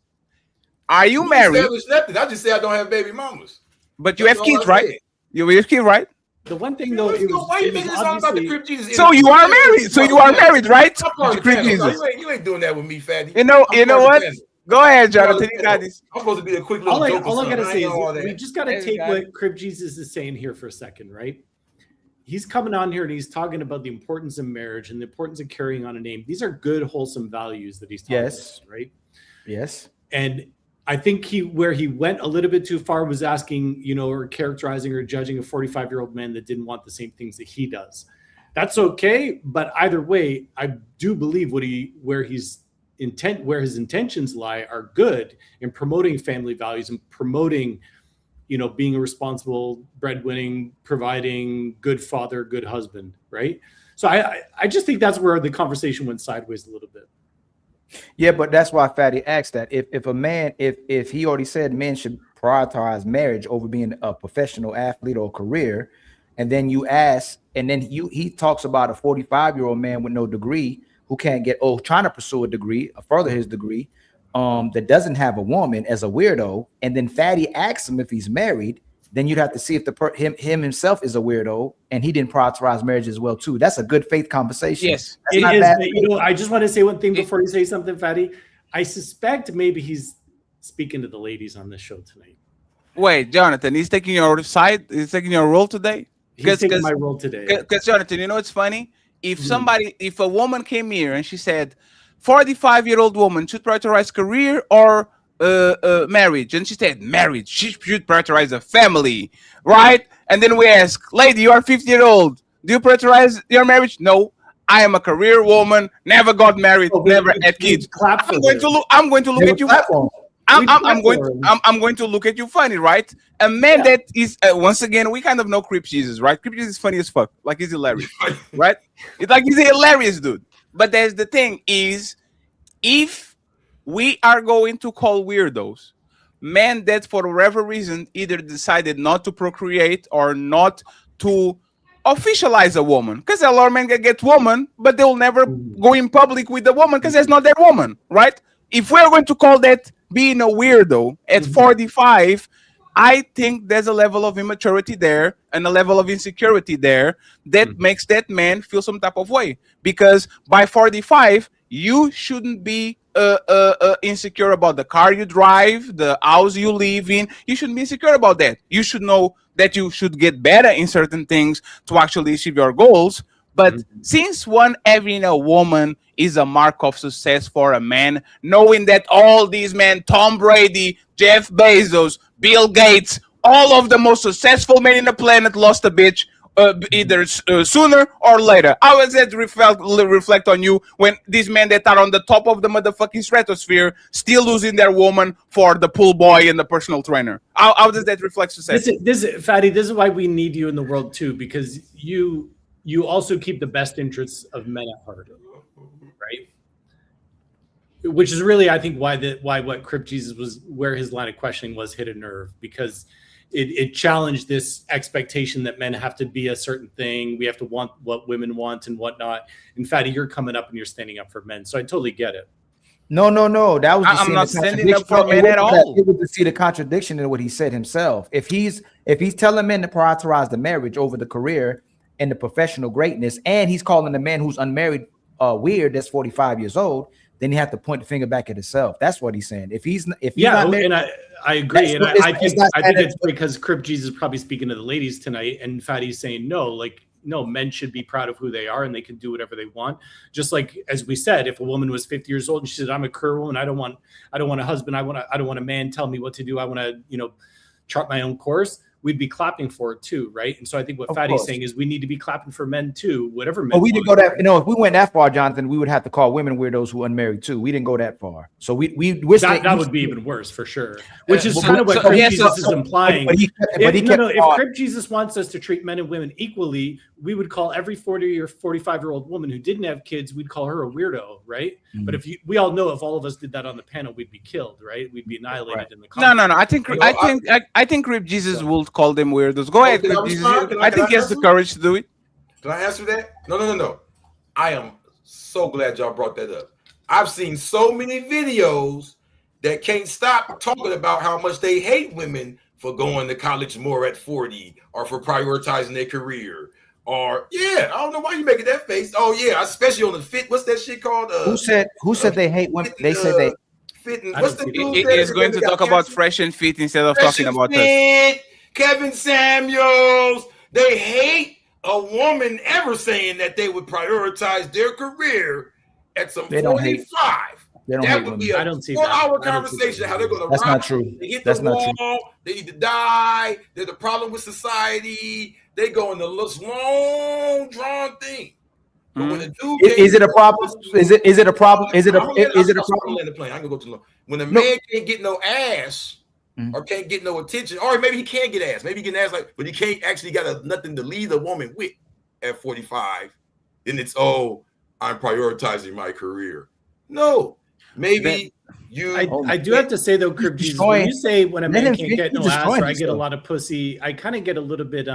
are you married? Established nothing. I just say I don't have baby mamas. But you have kids, right? You have kids, right? The one thing though, why you making this all about the Crip Jesus? So you are married. So you are married, right? Crip Jesus. You ain't doing that with me, fatty. You know what? Go ahead, Jonathan. You got this. I'm supposed to be a quick little joke. All I gotta say is we just gotta take what Crip Jesus is saying here for a second, right? He's coming on here and he's talking about the importance of marriage and the importance of carrying on a name. These are good, wholesome values that he's talking about, right? Yes. And I think where he went a little bit too far was asking, or characterizing or judging a 45-year-old man that didn't want the same things that he does. That's okay, but either way, I do believe where his intentions lie are good in promoting family values and promoting, being a responsible, breadwinning, providing, good father, good husband, right? So I just think that's where the conversation went sideways a little bit. Yeah, but that's why Fatty asked that. If a man, if he already said men should prioritize marriage over being a professional athlete or career, and then you ask, and then he talks about a 45-year-old man with no degree who can't trying to pursue a degree, further his degree, that doesn't have a woman as a weirdo, and then Fatty asks him if he's married, then you'd have to see if him himself is a weirdo and he didn't prioritize marriage as well too. That's a good faith conversation. Yes, it is. I just want to say one thing before you say something, Fatty. I suspect maybe he's speaking to the ladies on this show tonight. Wait, Jonathan, he's taking your side. He's taking your role today. He's taking my role today. Because Jonathan, it's funny. If a woman came here and she said, 45-year-old woman should prioritize career or marriage, and she said marriage, she should prioritize a family, right? And then we ask, lady, you are 50-year-old, do you prioritize your marriage? No, I am a career woman, never got married, never had kids. I'm going to look at you. I'm going to look at you funny, right? A man that is once again, we kind of know Crip Jesus, right? Crip Jesus is funny as fuck, like he's hilarious, right? It's like he's a hilarious dude. But there's the thing is, if we are going to call weirdos men that for whatever reason either decided not to procreate or not to officialize a woman, because a lot of men can get woman, but they'll never go in public with the woman because that's not their woman, right? If we're going to call that being a weirdo at 45, I think there's a level of immaturity there and a level of insecurity there that makes that man feel some type of way. Because by 45, you shouldn't be insecure about the car you drive, the house you live in. You shouldn't be insecure about that. You should know that you should get better in certain things to actually achieve your goals. But since having a woman is a mark of success for a man, knowing that all these men, Tom Brady, Jeff Bezos, Bill Gates, all of the most successful men in the planet lost a bitch either sooner or later. How does that reflect on you when these men that are on the top of the motherfucking stratosphere still losing their woman for the pool boy and the personal trainer? How does that reflect success? Fatty, this is why we need you in the world too, because you also keep the best interests of men at heart, right? Which is really, I think, why what Crip Jesus was, where his line of questioning was, hit a nerve, because it challenged this expectation that men have to be a certain thing. We have to want what women want and whatnot. In fact, you're coming up and you're standing up for men. So I totally get it. No. That was I'm not standing up for men at all. It was to see the contradiction in what he said himself. If he's telling men to prioritize the marriage over the career and the professional greatness, and he's calling the man who's unmarried weird that's 45 years old, then you have to point the finger back at himself. That's what he's saying. If he's not married, and I agree, and I think not it's because Crip Jesus is probably speaking to the ladies tonight, and Fatty's saying no, like no, men should be proud of who they are and they can do whatever they want. Just like as we said, if a woman was 50 years old and she said, "I'm a career woman, I don't want a husband, I don't want a man tell me what to do, I want to chart my own course," we'd be clapping for it too, right? And so I think what Fatty's saying is we need to be clapping for men too, whatever men. But we didn't go that. If we went that far, Jonathan, we would have to call women weirdos who are unmarried too. We didn't go that far, so we're that would be even worse for sure. Which is kind of what Crip Jesus is implying. If Crip Jesus wants us to treat men and women equally, we would call every 40 or 45-year-old woman who didn't have kids, we'd call her a weirdo, right? Mm-hmm. But we all know if all of us did that on the panel, we'd be killed, right? We'd be annihilated in the comments. No. I think Crip Jesus will call them weirdos. Go ahead, Crip Jesus. I think he has the courage to do it. Can I answer that? No. I am so glad y'all brought that up. I've seen so many videos that can't stop talking about how much they hate women for going to college more at 40 or for prioritizing their career. Or I don't know why you making that face. Oh yeah, especially on the fit. What's that shit called? Who said they hate women? They said they fitting. What's the dude? It's going to talk about fresh and fit instead of talking about us. Kevin Samuels. They hate a woman ever saying that they would prioritize their career at some 45. That would be a 4-hour conversation. How they're going to. That's not true. They hit That's the not wall. true. They need to die. They're the problem with society. They go in the long drawn thing. But when the dude is it a problem? Is it a problem? Is it a problem? I can go too long. When a man can't get no ass or can't get no attention, or maybe he can get ass. Maybe he can ass but he can't actually got nothing to lead a woman with at 45. Then it's I'm prioritizing my career. No, maybe. I do have to say though, Crip Jesus, when you say when a man can't get no ass or I get a lot of pussy, I kind of get a little bit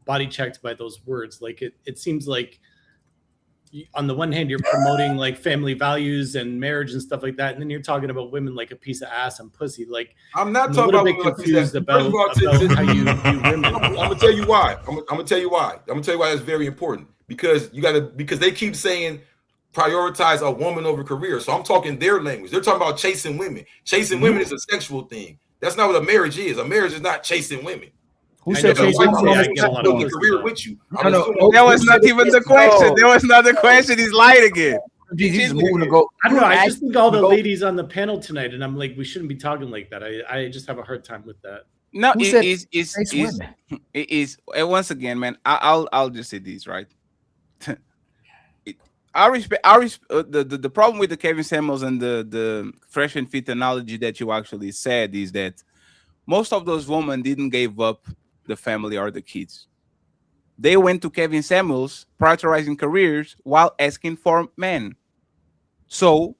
body checked by those words. Like it seems like on the one hand you're promoting like family values and marriage and stuff like that, and then you're talking about women like a piece of ass and pussy. Like I'm not talking about confused about how you view women. I'm gonna tell you why. I'm gonna tell you why that's very important, because they keep saying prioritize a woman over career. So I'm talking their language. They're talking about chasing women. Chasing women is a sexual thing. That's not what a marriage is. A marriage is not chasing women. Who said chasing women? Career with you? That was not even the question. That was not the question. He's lying again. He's moving to go. I don't know. I just think all the ladies on the panel tonight, and I'm like, we shouldn't be talking like that. I just have a hard time with that. No, it is. Once again, man. I'll just say this, right? I respect the problem with the Kevin Samuels and the fresh and fit analogy that you actually said is that most of those women didn't give up the family or the kids. They went to Kevin Samuels prioritizing careers while asking for men. So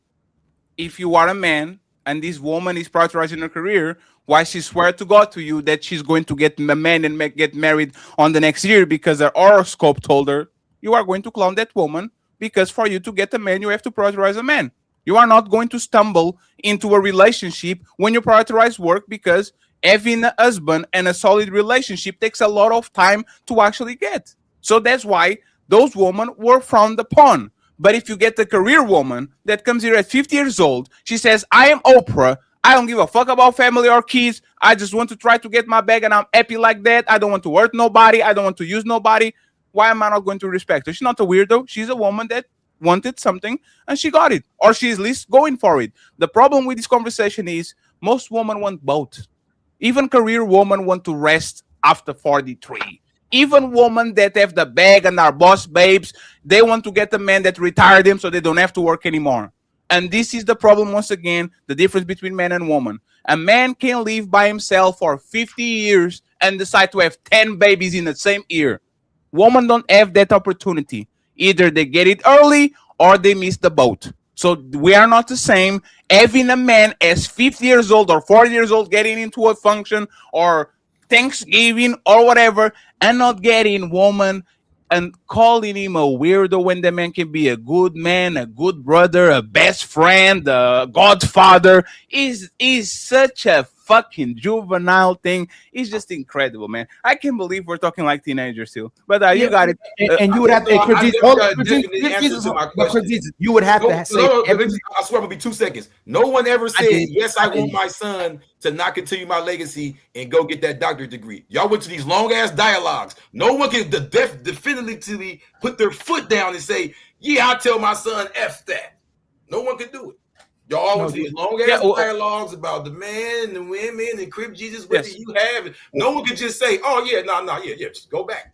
if you are a man and this woman is prioritizing her career, why she swear to God to you that she's going to get a man and get married on the next year because her horoscope told her, you are going to clown that woman. Because for you to get a man, you have to prioritize a man. You are not going to stumble into a relationship when you prioritize work, because having a husband and a solid relationship takes a lot of time to actually get. So that's why those women were frowned upon. But if you get a career woman that comes here at 50 years old, she says, I am Oprah. I don't give a fuck about family or kids. I just want to try to get my bag and I'm happy like that. I don't want to hurt nobody. I don't want to use nobody. Why am I not going to respect her? She's not a weirdo. She's a woman that wanted something and she got it, or she's at least going for it. The problem with this conversation is most women want both. Even career women want to rest after 43. Even women that have the bag and are boss babes, they want to get a man that retired them so they don't have to work anymore. And this is the problem, once again, the difference between man and woman. A man can live by himself for 50 years and decide to have 10 babies in the same year. Women don't have that opportunity. Either they get it early or they miss the boat. So we are not the same. Having a man as 50 years old or 40 years old getting into a function or Thanksgiving or whatever and not getting woman and calling him a weirdo when the man can be a good man, a good brother, a best friend, a godfather is such a fucking juvenile thing is just incredible, man. I can't believe we're talking like teenagers still. But you got it. And you would have to. I definitely got a definite answer to my question. You would have to say. I swear, it'll be 2 seconds. No one ever said, "Yes, I want did. my son to not continue my legacy and go get that doctorate degree." Y'all went to these long ass dialogues. No one can definitively put their foot down and say, "Yeah, I tell my son F that." No one can do it. Y'all always these long ass dialogues about the man and the women and crib Jesus. What do you have? No one can just say, "Oh yeah, yeah, just go back."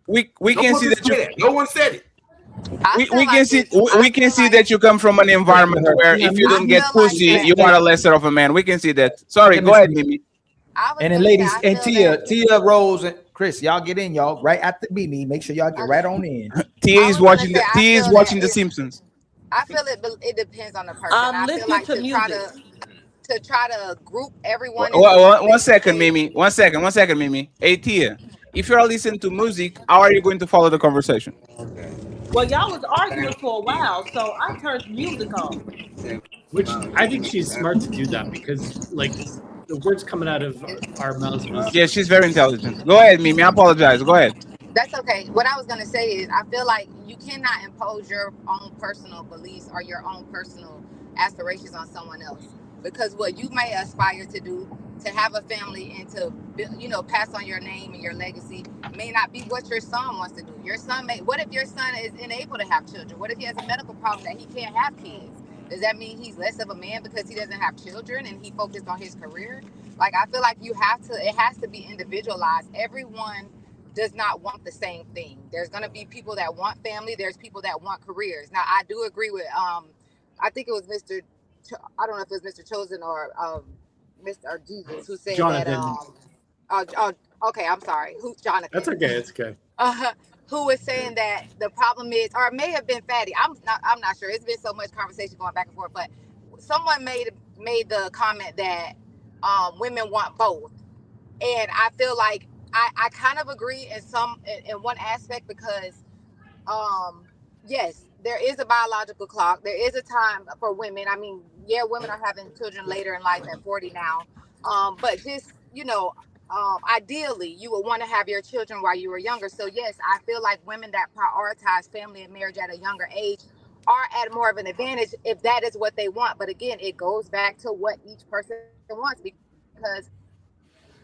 We can see that no one said it. We can see that you come from an environment where if you don't get pussy, you are a lesser of a man. We can see that. Sorry, go ahead, Mimi. And then ladies and Tia, Rose, and Chris, y'all get in, y'all right after Mimi. Make sure y'all get right on in. Tia is watching The Simpsons. I feel it depends on the person. I feel like to try to group everyone. One second, Mimi. One second, Mimi. Hey, Tia, if you're listening to music, how are you going to follow the conversation? Well, y'all was arguing for a while, so I turned music on. Which I think she's smart to do that because, like, the words coming out of our mouths. Yeah, she's very intelligent. Go ahead, Mimi. I apologize. Go ahead. That's okay. What I was going to say is I feel like you cannot impose your own personal beliefs or your own personal aspirations on someone else, because what you may aspire to do, to have a family and to, pass on your name and your legacy may not be what your son wants to do. What if your son is unable to have children? What if he has a medical problem that he can't have kids? Does that mean he's less of a man because he doesn't have children and he focused on his career? Like, I feel like it has to be individualized. Everyone does not want the same thing. There's going to be people that want family. There's people that want careers. Now, I do agree with, I think it was I don't know if it was Mr. Chosen or Mr. Jesus who said Jonathan. that, okay, I'm sorry. Jonathan? That's okay. It's okay. Who was saying that the problem is, or it may have been Fatty. I'm not sure. It's been so much conversation going back and forth, but someone made the comment that women want both. And I feel like I kind of agree in one aspect because, yes, there is a biological clock. There is a time for women. I mean, yeah, women are having children later in life at 40 now. But just, ideally, you would want to have your children while you were younger. So, yes, I feel like women that prioritize family and marriage at a younger age are at more of an advantage if that is what they want. But again, it goes back to what each person wants, because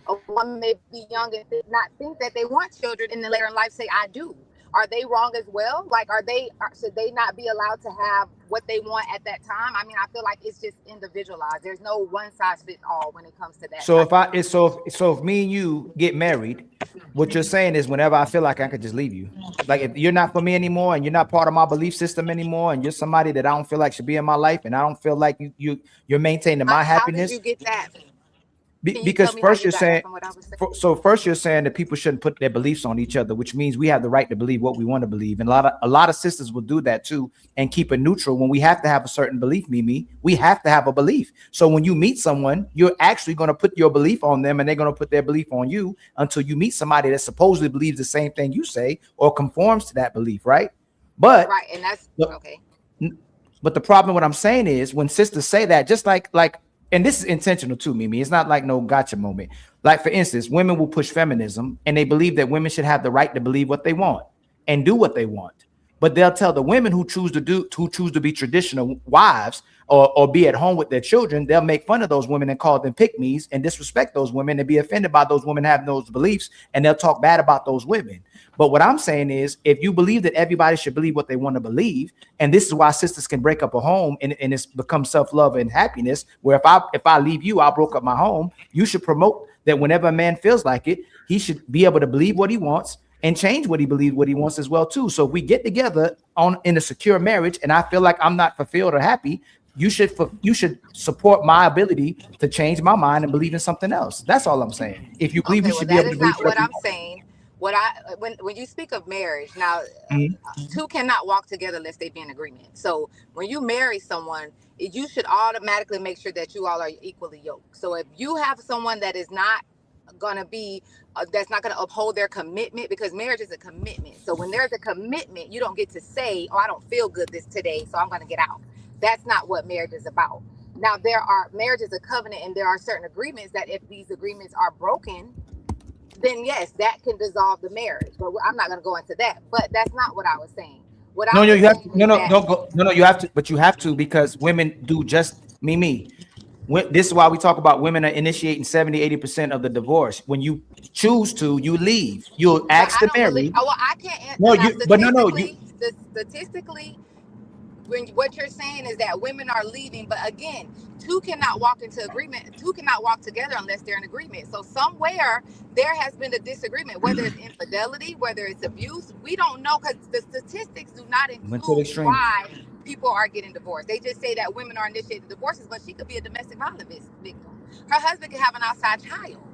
a woman may be young and not think that they want children, and then later in life say, I do. Are they wrong as well? Like, should they not be allowed to have what they want at that time? I mean, I feel like it's just individualized. There's no one size fits all when it comes to that. So if me and you get married, what you're saying is whenever I feel like I could just leave you. Like, if you're not for me anymore and you're not part of my belief system anymore, and you're somebody that I don't feel like should be in my life, and I don't feel like you're maintaining my happiness. How did you get that? Because first you're saying that people shouldn't put their beliefs on each other, which means we have the right to believe what we want to believe. And a lot of sisters will do that too and keep it neutral when we have to have a certain belief, Mimi. We have to have a belief. So when you meet someone, you're actually going to put your belief on them and they're going to put their belief on you until you meet somebody that supposedly believes the same thing you say or conforms to that belief, right? But right, and that's okay. But the problem, what I'm saying is when sisters say that, just like and this is intentional too, Mimi. It's not like no gotcha moment. Like, for instance, women will push feminism and they believe that women should have the right to believe what they want and do what they want. But they'll tell the women who choose to be traditional wives or be at home with their children, they'll make fun of those women and call them pick-me's and disrespect those women and be offended by those women having those beliefs, and they'll talk bad about those women. But what I'm saying is, if you believe that everybody should believe what they want to believe, and this is why sisters can break up a home and it's become self-love and happiness, where if I leave you, I broke up my home, you should promote that whenever a man feels like it, he should be able to believe what he wants and change what he believes, what he wants as well too. So if we get together in a secure marriage and I feel like I'm not fulfilled or happy, you should support my ability to change my mind and believe in something else. That's all I'm saying. If you believe, you should be able to believe. That is not what I'm saying. When you speak of marriage, now two cannot walk together unless they be in agreement. So when you marry someone, you should automatically make sure that you all are equally yoked. So if you have someone that is not going to be that's not going to uphold their commitment, because marriage is a commitment. So when there's a commitment, you don't get to say, oh, I don't feel good today, so I'm going to get out. That's not what marriage is about. Now, marriage is a covenant, and there are certain agreements that if these agreements are broken, then yes, that can dissolve the marriage. But I'm not going to go into that. But that's not what I was saying. What I was You have saying no, is no, that- don't go. No, you have to, but you have to because women do just me. This is why we talk about women are initiating 70-80% of the divorce. When you choose to, you leave. You'll ask to marry. I can't. No, Statistically, when what you're saying is that women are leaving, but again, two cannot walk into agreement. Two cannot walk together unless they're in agreement. So somewhere there has been a disagreement, whether it's infidelity, whether it's abuse. We don't know because the statistics do not include why people are getting divorced. They just say that women are initiating divorces, but she could be a domestic violence victim. Her husband could have an outside child.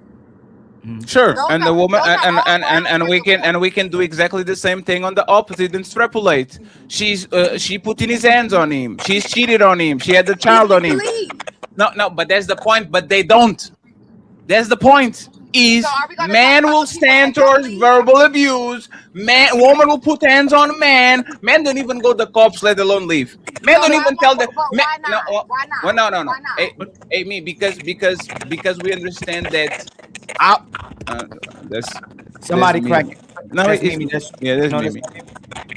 Sure, and the woman and we can do exactly the same thing on the opposite and extrapolate. She put in his hands on him. She's cheated on him. She had a child on him. No, but that's the point. But they don't. That's the point. Is man will stand towards verbal abuse. Woman will put hands on man. Men don't even go to the cops, let alone leave. Men don't even tell them. Why not? Why not? No. Hey, me, because we understand that. Somebody that's cracking. No, that's it's Mimi. that's Mimi.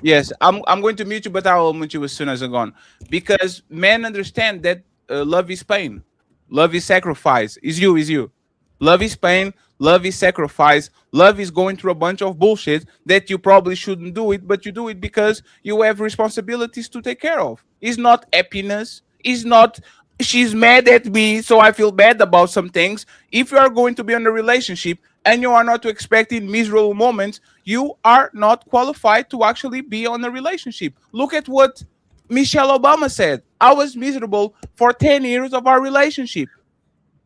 Yes, I'm going to mute you, but I will mute you as soon as I'm gone. Because men understand that love is pain, love is sacrifice. Is you. Love is pain, love is sacrifice, love is going through a bunch of bullshit that you probably shouldn't do it, but you do it because you have responsibilities to take care of. It's not happiness. It's not she's mad at me, so I feel bad about some things. If you are going to be in a relationship and you are not expecting miserable moments, you are not qualified to actually be on a relationship. Look at what Michelle Obama said. I was miserable for 10 years of our relationship.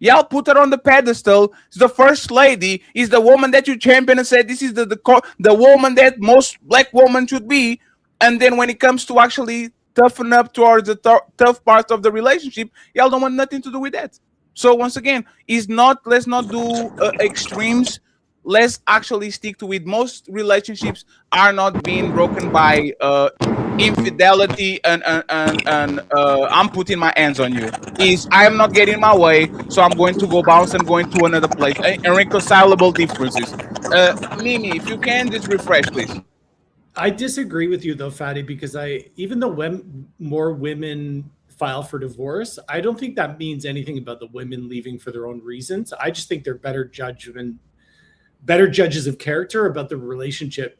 Y'all put her on the pedestal. It's the first lady. Is the woman that you champion and said this is the woman that most black women should be. And then when it comes to actually toughen up towards the tough part of the relationship, y'all don't want nothing to do with that. So once again, let's not do extremes. Let's actually stick to it. Most relationships are not being broken by infidelity and I'm putting my hands on you. Is I am not getting my way, so I'm going to go bounce and going to another place. Irreconcilable differences. Mimi, if you can, just refresh, please. I disagree with you though, Fatty, because even though more women file for divorce, I don't think that means anything about the women leaving for their own reasons. I just think they're better judges of character about the relationship.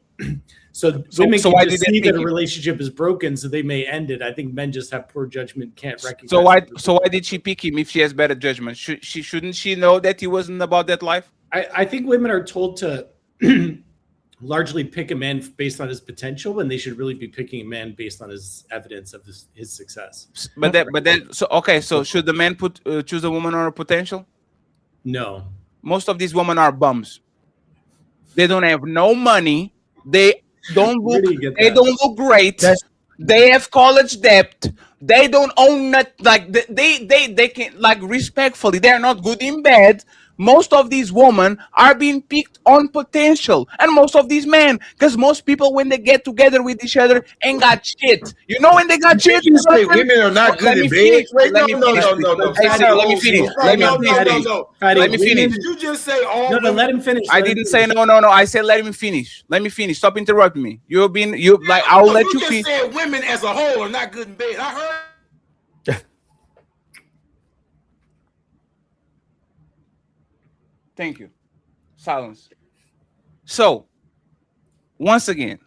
So women can just see that a relationship is broken, so they may end it. I think men just have poor judgment, can't recognize. So why did she pick him if she has better judgment? Shouldn't she know that he wasn't about that life? I think women are told to largely pick a man based on his potential, and they should really be picking a man based on his evidence of his success. So should the man choose a woman on her potential? No. Most of these women are bums. They don't have no money. They don't look great. They have college debt. They don't own that. Like they can, like, respectfully, they're not good in bed. Most of these women are being picked on potential, and most of these men, because most people, when they get together with each other, ain't got shit. You know, when they got shit, you say women are not good in bed. Wait, no. Let me finish. Let me finish. Did you just say all? No, let him finish. I didn't say no. I said let me finish. Let me finish. Stop interrupting me. I'll let you finish. You just said women as a whole are not good in bed. I heard. Thank you. Silence. So, once again,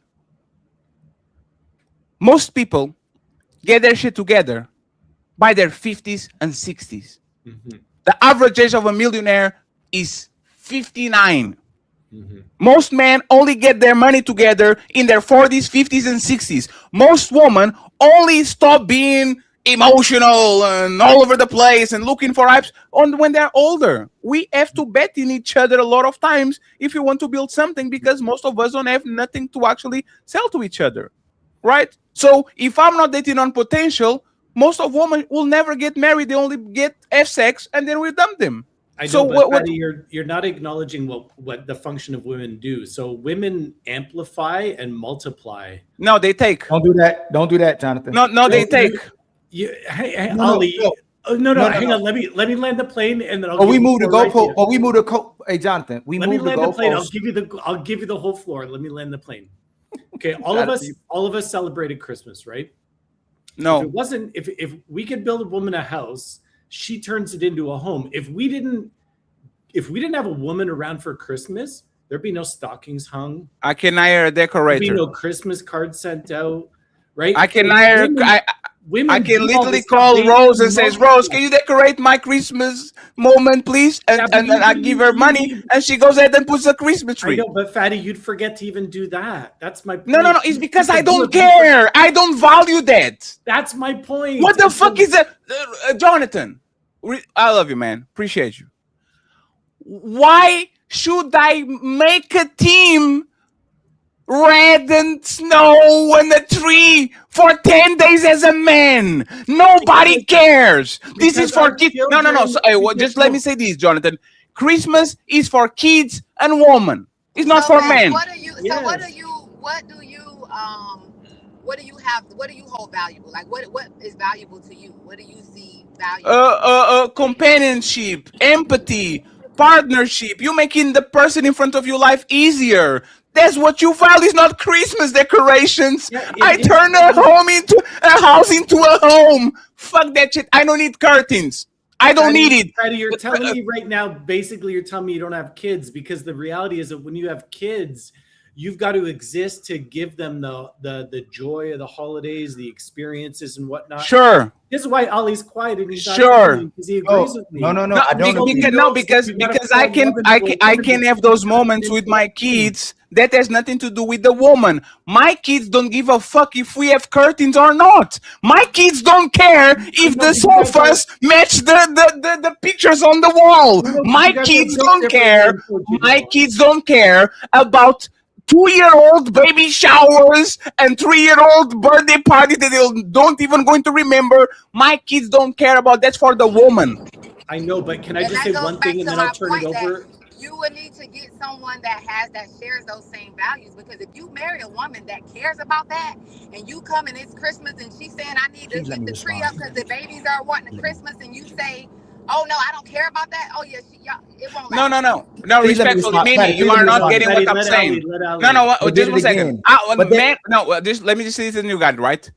most people get their shit together by their 50s and 60s. Mm-hmm. The average age of a millionaire is 59. Mm-hmm. Most men only get their money together in their 40s, 50s, and 60s. Most women only stop being emotional and all over the place and looking for hypes when they're older. We have to bet in each other a lot of times if you want to build something, because most of us don't have nothing to actually sell to each other, right? So if I'm not dating on potential, most of women will never get married. They only get sex and then we dump them. Patty, you're not acknowledging what the function of women do. So women amplify and multiply. No, they take. Don't do that, Jonathan. No, they take. Ali, Oh, no, hang on. Let me land the plane, and then I'll. We move the goalpost. We move the Hey, Jonathan, we let me move the land the plane. goalpost. I'll give you the whole floor. Let me land the plane. Okay, all of us celebrated Christmas, right? No. If it wasn't, if we could build a woman a house, she turns it into a home. If we didn't have a woman around for Christmas, there'd be no stockings hung. I can hire a decorator. There'd be no Christmas cards sent out, right? I can hire. Women I can do all literally this stuff. call They Rose and love says, it. Rose, can you decorate my Christmas moment, please? And then I give her money, and she goes ahead and puts a Christmas tree. I know, but Fatty, you'd forget to even do that. That's my point. No. It's because I don't care. I don't value that. That's my point. What the fuck is that? Jonathan, I love you, man. Appreciate you. Why should I make a team red and snow and a tree for 10 days as a man? Nobody cares. This is for kids. No. So, just let me say this, Jonathan. Christmas is for kids and women. It's not for men. What do you hold valuable? Like what is valuable to you? What do you see valuable? Companionship, empathy, partnership. You making the person in front of your life easier. That's what you value. Is not Christmas decorations. I turn a house into a home. Fuck that shit. I don't need curtains. I don't need it. Freddie, you're telling me right now, basically, you're telling me you don't have kids, because the reality is that when you have kids, you've got to exist to give them the joy of the holidays, the experiences and whatnot. Sure. This is why Ali's quiet and he's not because he agrees with me. No. I don't agree. Because I can have those moments with my kids. That has nothing to do with the woman. My kids don't give a fuck if we have curtains or not. My kids don't care if the sofas match the pictures on the wall. My kids don't care. My kids don't care about 2-year-old baby showers and 3-year-old birthday parties that they don't even going to remember. My kids don't care about that. For the woman. I know, but can I just say one thing and then I'll turn it over? You would need to get someone that shares those same values, because if you marry a woman that cares about that, and you come and it's Christmas and she's saying I need to get the tree up because the babies are wanting a Christmas, and you say, oh no, I don't care about that. Oh yeah, it won't last. No. Respectfully, Mimi, you are not getting what I'm saying. No. Just 1 second. Let me just say this to you guys, right?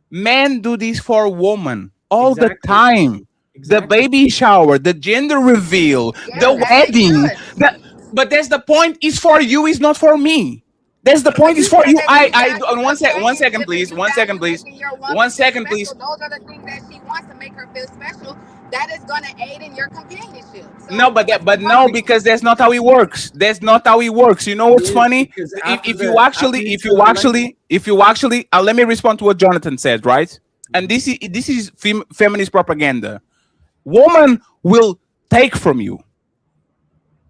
Men do this for women all the time. The baby shower, the gender reveal, the wedding. But that's the point. Is for you. Is not for me. That's the point. Is for you. One second, please. Those are the things that she wants to make her feel special. That is going to aid in your companionship. So because that's not how it works. That's not how it works. You know what's funny? If you actually, let me respond to what Jonathan said, right? And this is feminist propaganda. Woman will take from you.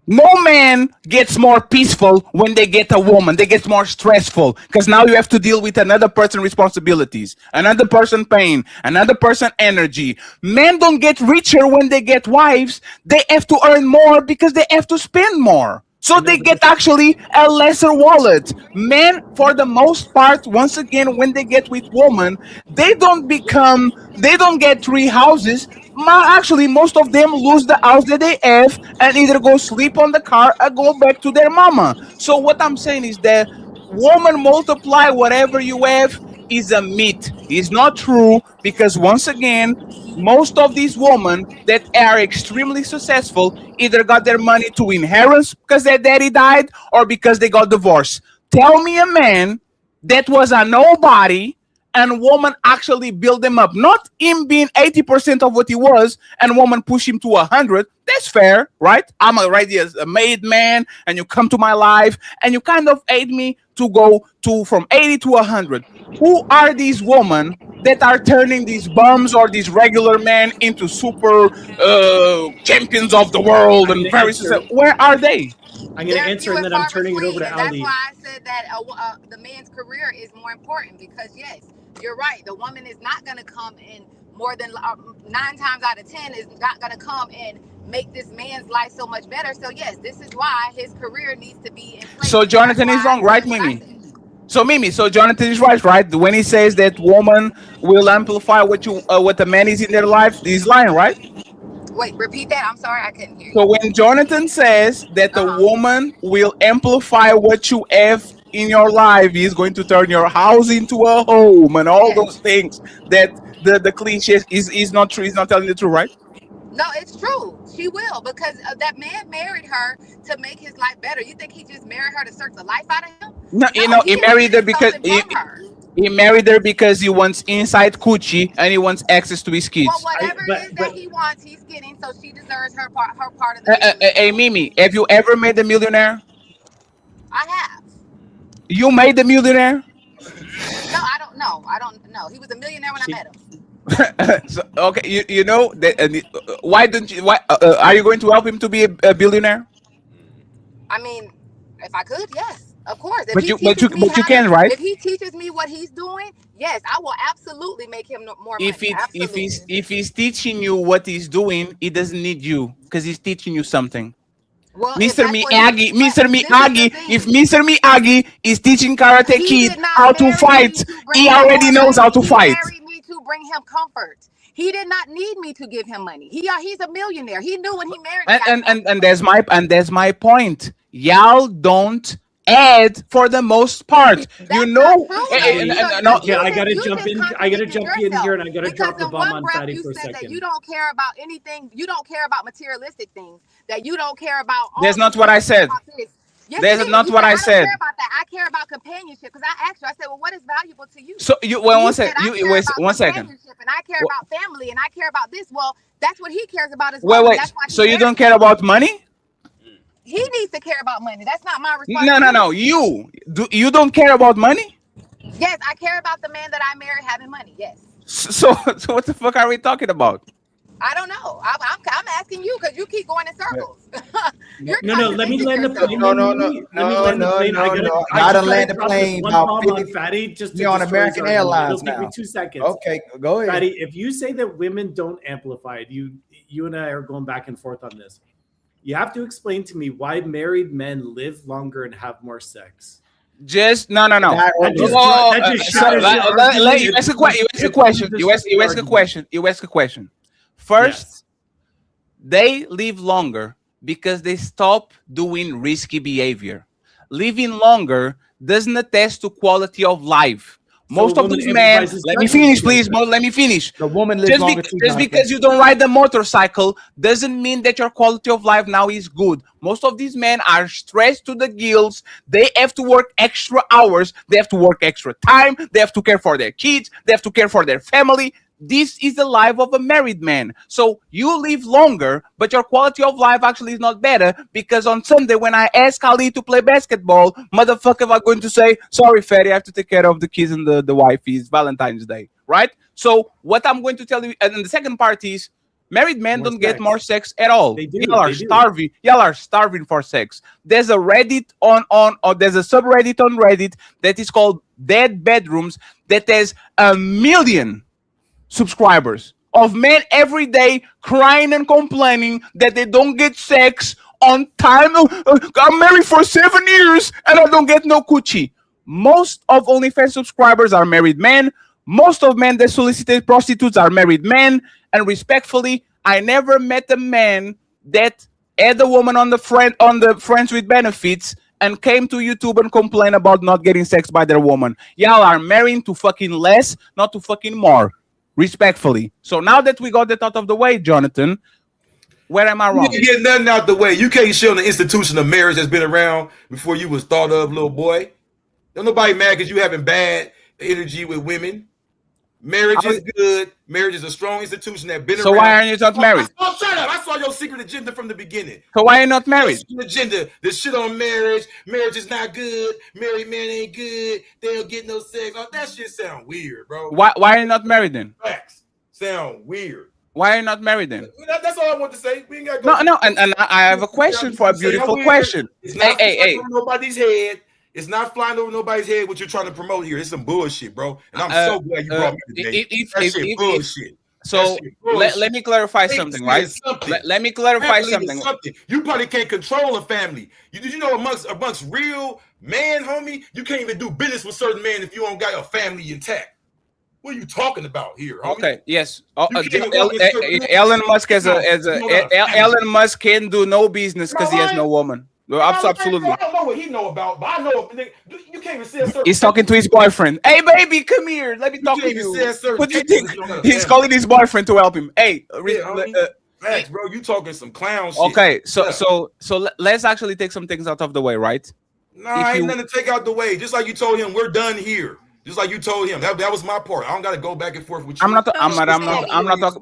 No man gets more peaceful when they get a woman. They get more stressful because now you have to deal with another person's responsibilities, another person pain, another person energy. Men don't get richer when they get wives. They have to earn more because they have to spend more. So they get actually a lesser wallet. Men, for the most part, once again, when they get with women, they don't get 3 houses. Actually, most of them lose the house that they have and either go sleep on the car or go back to their mama. So what I'm saying is that woman multiply whatever you have is a myth. It's not true, because once again, most of these women that are extremely successful either got their money to inheritance because their daddy died or because they got divorced. Tell me a man that was a nobody and woman actually build him up, not him being 80% of what he was and woman push him to 100. That's fair, right? I'm already a made man and you come to my life and you kind of aid me to go to from 80 to 100. Who are these women that are turning these bums or these regular men into super champions of the world and very successful? Where are they? I'm going to answer and then I'm turning it over to Ali. That's why I said that the man's career is more important, because yes, you're right. The woman is not going to come in more than 9 times out of 10 is not going to come and make this man's life so much better. So yes, this is why his career needs to be in place. So Jonathan is wrong, right, Mimi? So Mimi, so Jonathan is right? When he says that woman will amplify what the man is in their life, he's lying, right? Wait, repeat that. I'm sorry, I couldn't hear So you. when Jonathan says that the Uh-huh. woman will amplify what you have in your life, he's going to turn your house into a home and all Yes. those things that the cliches is not true. He's not telling the truth, right? No, it's true. She will because that man married her to make his life better. You think he just married her to suck the life out of him? No, No, he he married her wanted because something from her. he married her because he wants inside coochie and he wants access to his Well, kids. whatever it is that he wants, he's getting. So she deserves her part of the deal. Hey Mimi, have you ever made a millionaire? I have. You made the millionaire? No, I don't know. I don't know. He was a millionaire when I met him. So, okay, you know that. Why don't you? Why are you going to help him to be a billionaire? I mean, if I could, yes, of course. If But he you, teaches me but you how can, to, right? if he teaches me what he's doing, yes, I will absolutely make him more money. Absolutely. If he's teaching you what he's doing, he doesn't need you because he's teaching you something. Well, Mr. Miyagi, if Mr. Miyagi is teaching Karate Kid how to fight, he already knows how to fight. He married me to bring him comfort. He did not need me to give him money. He's a millionaire. He knew when he married me. And that's my point. Y'all don't add for the most part. You know, I gotta jump in. I gotta jump in here, and I gotta drop the bomb on Fatty for a second. That you don't care about anything. You don't care about materialistic things. That you don't care about. That's not what I said. Yes, that's not what I said. I don't care about that. I care about companionship because I asked you. I said, "Well, what is valuable to you?" So you one second. One second. And I care about family, and I care about this. Well, that's what he cares about as well. Wait. So you don't care about money? He needs to care about money. That's not my responsibility. No. You don't care about money? Yes, I care about the man that I married having money. Yes. So what the fuck are we talking about? I don't know. I'm asking you because you keep going in circles. No. Let me land the plane. No. I done land the plane about 50. Fatty, just you're on American Airlines now. Give me 2 seconds. Okay, go ahead. Fatty, if you say that women don't amplify it, you and I are going back and forth on this. You have to explain to me why married men live longer and have more sex. Just no. You ask a question. First, they live longer because they stop doing risky behavior. Living longer doesn't attest to quality of life. Most of these men, let me finish, please. Let me finish. The woman lives longer too. Just because you don't ride the motorcycle doesn't mean that your quality of life now is good. Most of these men are stressed to the gills. They have to work extra hours. They have to work extra time. They have to care for their kids. They have to care for their family. This is the life of a married man. So you live longer, but your quality of life actually is not better because on Sunday when I ask Ali to play basketball, motherfucker are going to say, sorry, Fatty, I have to take care of the kids and the wife. It's Valentine's Day, right? So what I'm going to tell you, and then the second part is, married men don't get more sex at all. Y'all are starving. Y'all are starving for sex. There's a Reddit there's a subreddit on Reddit that is called Dead Bedrooms that has 1 million subscribers of men every day crying and complaining that they don't get sex on time. I'm married for 7 years and I don't get no coochie. Most of OnlyFans subscribers are married men. Most of men that solicited prostitutes are married men. And respectfully, I never met a man that had a woman on the friends with benefits and came to YouTube and complained about not getting sex by their woman. Y'all are marrying to fucking less, not to fucking more. Respectfully. So now that we got that out of the way, Jonathan, where am I wrong? You get nothing out the way. You can't show the institution of marriage that's been around before you was thought of, little boy. Don't nobody mad because you having bad energy with women. Marriage is good. Marriage is a strong institution that's been around. So why aren't you not married? Oh, shut up. I saw your secret agenda from the beginning. So why are you not married? Agenda. This shit on marriage. Marriage is not good. Married man ain't good. They don't get no sex. Oh, that shit sound weird, bro. Why are you not married then? Facts. Sound weird. Why are you not married then? That's all I want to say. We ain't got to No, and I have a question for a beautiful question. It's not flying over nobody's head. It's not flying over nobody's head what you're trying to promote here. It's some bullshit, bro. And I'm so glad you brought me today. That shit bullshit. So let me clarify something, right? Let me clarify something. You probably can't control a family. You know amongst real Man, homie, you can't even do business with certain men if you don't got your family intact. What are you talking about here, homie? Okay. Yes. Elon Musk Elon Musk can do no business because he has no woman. Absolutely. I don't know what he know about, but I know you can't even say a certain. He's talking to his boyfriend. Hey, baby, come here. Let me talk to you. What do you think? He's calling his boyfriend to help him. Hey, Max, bro, you talking some clown shit. okay. So let's actually take some things out of the way, right? Nah, ain't nothing to take out the way. Just like you told him, we're done here. Just like you told him, that was my part. I don't got to go back and forth with you. I'm not talking.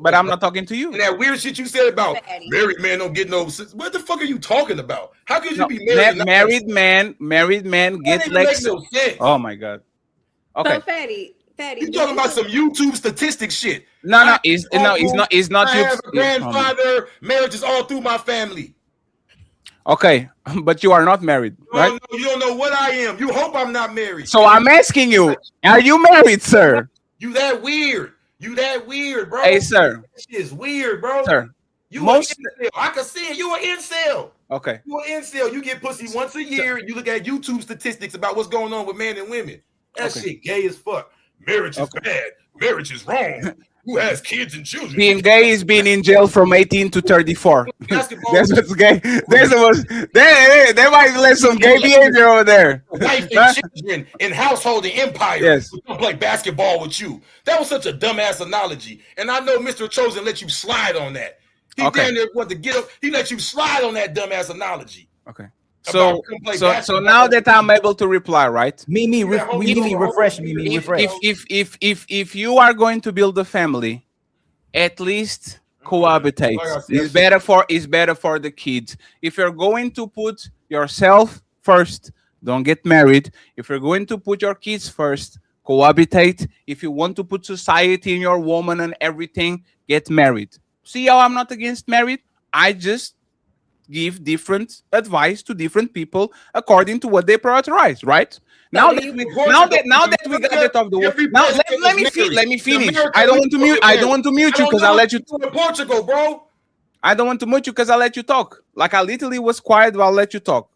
But I'm not talking to you. And that weird shit you said about married men don't get no. What the fuck are you talking about? How could you be married? Married man get like. No sense. Oh my god. Okay. So Fatty, you talking about some YouTube statistics shit? No, it's not. I have a grandfather. Marriage is all through my family. Okay, but you are not married, right? No, you don't know what I am. You hope I'm not married. So I'm asking you, are you married, sir? You that weird. You that weird, bro. Hey, sir. This shit is weird, bro. Sir. You an incel. I can see it. You an incel. Okay. You an incel. You get pussy once a year and you look at YouTube statistics about what's going on with men and women. That shit gay as fuck. Marriage is bad. Marriage is wrong. Who has kids and children? Being gay is being in jail from 18 to 34. That's what's gay. There might let some gay behavior over there. Wife and children and householding empire. Yes. Don't play basketball with you. That was such a dumbass analogy. And I know Mr. Chosen let you slide on that. He damn near wanted to get up. He let you slide on that dumbass analogy. Okay. So now that I'm able to reply, right? Mimi, refresh me. If you are going to build a family, at least cohabitate. It's better for the kids. If you're going to put yourself first, don't get married. If you're going to put your kids first, cohabitate. If you want to put society in your woman and everything, get married. See how I'm not against married? I just give different advice to different people according to what they prioritize, right? Now that we got it off the way. Now let me finish. I don't want to mute you because I let you talk. Portugal, bro. I don't want to mute you because I let you talk. Like I literally was quiet while I let you talk.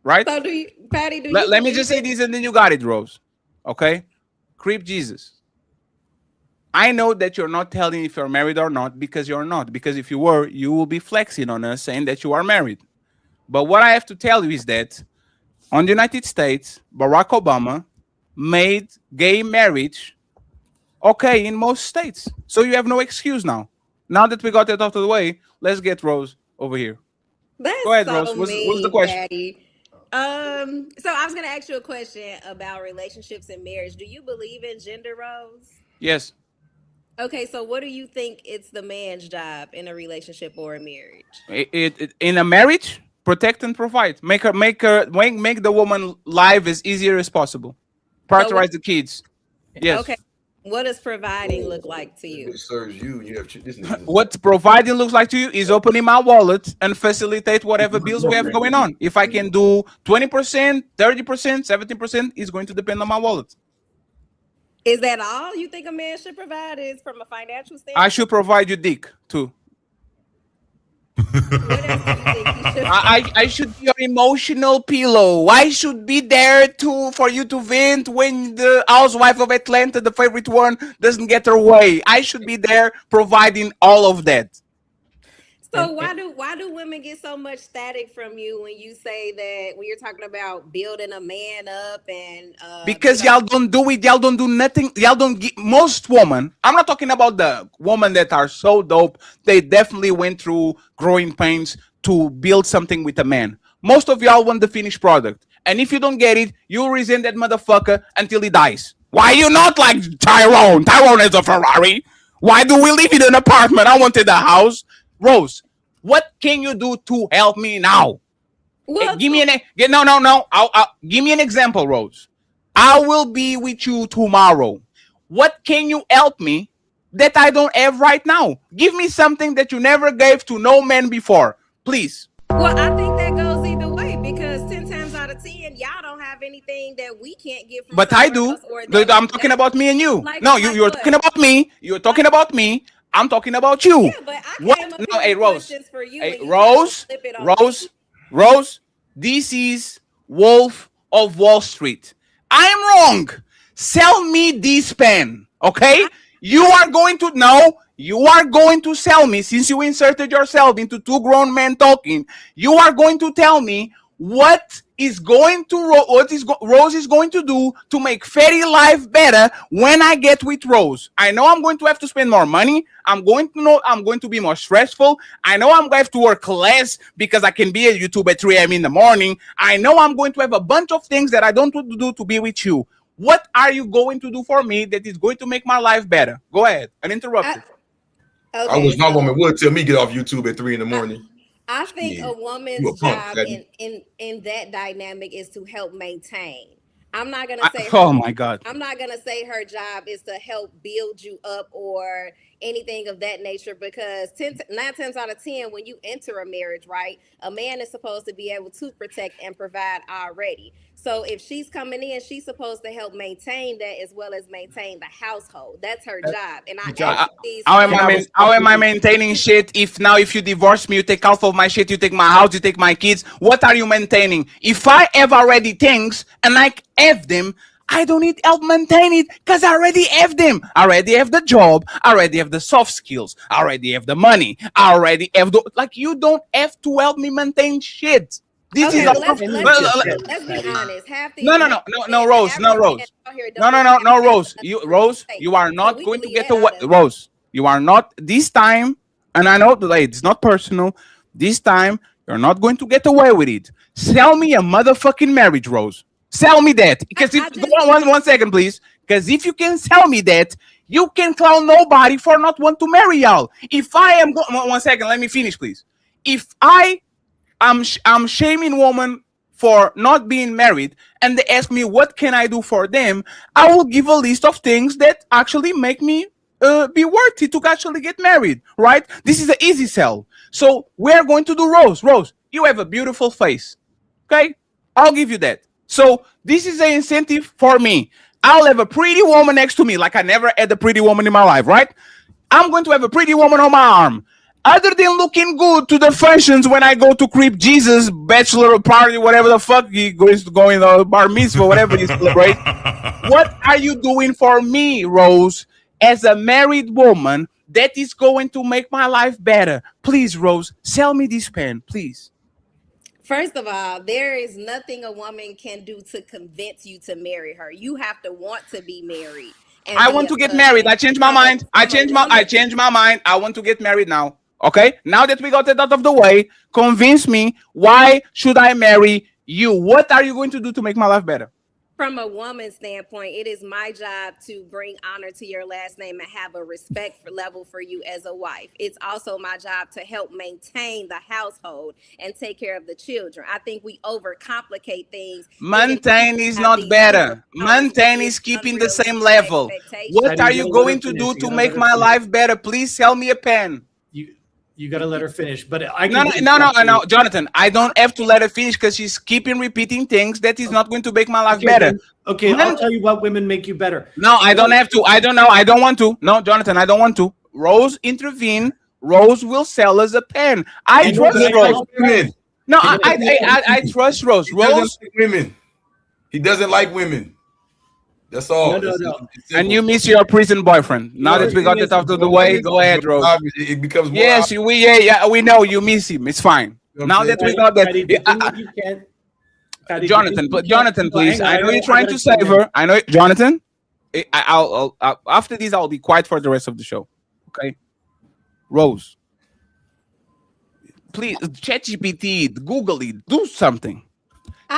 Right? So Patty, let me just say this and then you got it, Rose. Okay? Creep Jesus. I know that you're not telling if you're married or not because you're not. Because if you were, you will be flexing on us saying that you are married. But what I have to tell you is that on the United States, Barack Obama made gay marriage okay in most states. So you have no excuse now. Now that we got that out of the way, let's get Rose over here. That's Go ahead, so Rose. What's mean, the question? Patty. So I was gonna ask you a question about relationships and marriage. Do you believe in gender roles? Yes. Okay, so what do you think it's the man's job in a relationship or a marriage? In a marriage, protect and provide. Make the woman life as easier as possible. Prioritize the kids. Yes. Okay. What does providing look like to you? It serves you. You have this. What providing looks like to you is opening my wallet and facilitate whatever bills we have going on. If I can do 20%, 30%, 70%, it's going to depend on my wallet. Is that all you think a man should provide is from a financial standpoint? I should provide you dick too. I should be your emotional pillow. I should be there for you to vent when the housewife of Atlanta, the favorite one, doesn't get her way. I should be there providing all of that. So why do women get so much static from you when you say that when you're talking about building a man up and because y'all don't do it, y'all don't do nothing, y'all don't get most women. I'm not talking about the women that are so dope. They definitely went through growing pains to build something with a man. Most of y'all want the finished product. And if you don't get it, you'll resent that motherfucker until he dies. Why you not like Tyrone? Tyrone is a Ferrari. Why do we live in an apartment? I wanted a house. Rose, what can you do to help me now? Give me an give me an example, Rose. I will be with you tomorrow. What can you help me that I don't have right now? Give me something that you never gave to no man before, please. Well, I think that goes either way because 10 times out of 10, y'all don't have anything that we can't get from. But I do. I'm talking about me and you. You're talking about me. You're talking about me. I'm talking about you. Yeah, but I came up with Rose. For you Hey, Rose. This is Wolf of Wall Street. I am wrong. Sell me this pen, okay? You are going to sell me, since you inserted yourself into two grown men talking, you are going to tell me what Rose is going to do to make Fairy life better when I get with Rose. I know I'm going to have to spend more money. I'm going to be more stressful. I know I'm going to have to work less because I can be at YouTube at 3 a.m. in the morning. I know I'm going to have a bunch of things that I don't want to do to be with you. What are you going to do for me that is going to make my life better? Go ahead, uninterrupted. I wish my woman would tell me get off YouTube at 3 in the morning. I think a woman's job in that dynamic is to help maintain. I'm not gonna say. My God! I'm not gonna say her job is to help build you up or anything of that nature, because 9 times out of 10, when you enter a marriage, right, a man is supposed to be able to protect and provide already. So if she's coming in, she's supposed to help maintain that as well as maintain the household. That's her job. And how am I maintaining shit if you divorce me, you take half of my shit, you take my house, you take my kids? What are you maintaining? If I have already things and I have them, I don't need help maintain it because I already have them. I already have the job. I already have the soft skills. I already have the money. I already have you don't have to help me maintain shit. This is let's be honest. Rose. You are not going to get away. Rose, you are not this time, and I know it's not personal. This time, you're not going to get away with it. Sell me a motherfucking marriage, Rose. Sell me that. Because one second, please. Because if you can sell me that, you can clown nobody for not want to marry y'all. If I am 1 second, let me finish, please. If I'm shaming women for not being married, and they ask me what can I do for them, I will give a list of things that actually make me be worthy to actually get married, right? This is an easy sell. So we're going to do Rose. Rose, you have a beautiful face. Okay? I'll give you that. So this is an incentive for me. I'll have a pretty woman next to me, like I never had a pretty woman in my life, right? I'm going to have a pretty woman on my arm. Other than looking good to the functions when I go to Creep Jesus bachelor party, whatever the fuck he goes to go in the bar mitzvah, whatever you celebrate. What are you doing for me, Rose, as a married woman that is going to make my life better? Please, Rose, sell me this pen, please. First of all, there is nothing a woman can do to convince you to marry her. You have to want to be married. I want to get married. I changed my mind. I changed my mind. I want to get married now. Okay? Now that we got that out of the way, convince me, why should I marry you? What are you going to do to make my life better? From a woman's standpoint, it is my job to bring honor to your last name and have a respect level for you as a wife. It's also my job to help maintain the household and take care of the children. I think we overcomplicate things. Maintain is not better. Maintain is keeping the same level. What are you going to do to make my life better? Please sell me a pen. You got to let her finish. But no, Jonathan, I don't have to let her finish because she's keeping repeating things that is not going to make my life better. Okay, I'll tell you what women make you better. No, I don't have to. I don't know. I don't want to. No, Jonathan, I don't want to. Rose, intervene. Rose will sell us a pen. I trust Rose. No, I trust Rose. Rose, women. He doesn't like women. That's all. No. And you miss your prison boyfriend. Now that we got it out of the way, go ahead, Rose. It becomes more yes, we know you miss him. It's fine. Now that we got that, Jonathan, please. I know you're trying to save her. I know, Jonathan. I'll after this, I'll be quiet for the rest of the show. Okay, Rose. Please, ChatGPT, Google it, do something.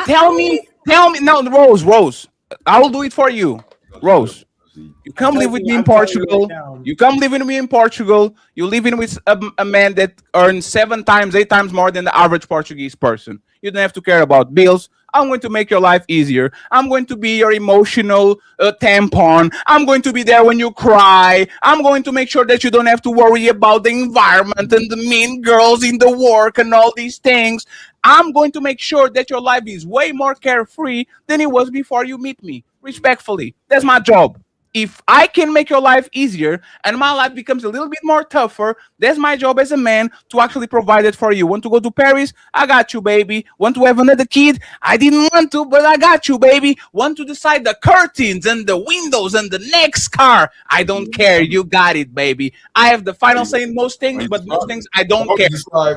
Tell me. No, Rose. I will do it for you, Rose. You come live with me in Portugal. You come living with me in Portugal. You living with a man that earns 7 times, 8 times more than the average Portuguese person. You don't have to care about bills. I'm going to make your life easier. I'm going to be your emotional tampon. I'm going to be there when you cry. I'm going to make sure that you don't have to worry about the environment and the mean girls in the work and all these things. I'm going to make sure that your life is way more carefree than it was before you meet me. Respectfully. That's my job. If I can make your life easier and my life becomes a little bit more tougher, that's my job as a man to actually provide it for you. Want to go to Paris? I got you, baby. Want to have another kid? I didn't want to, but I got you, baby. Want to decide the curtains and the windows and the next car? I don't care. You got it, baby. I have the final say in most things, but most things I don't care.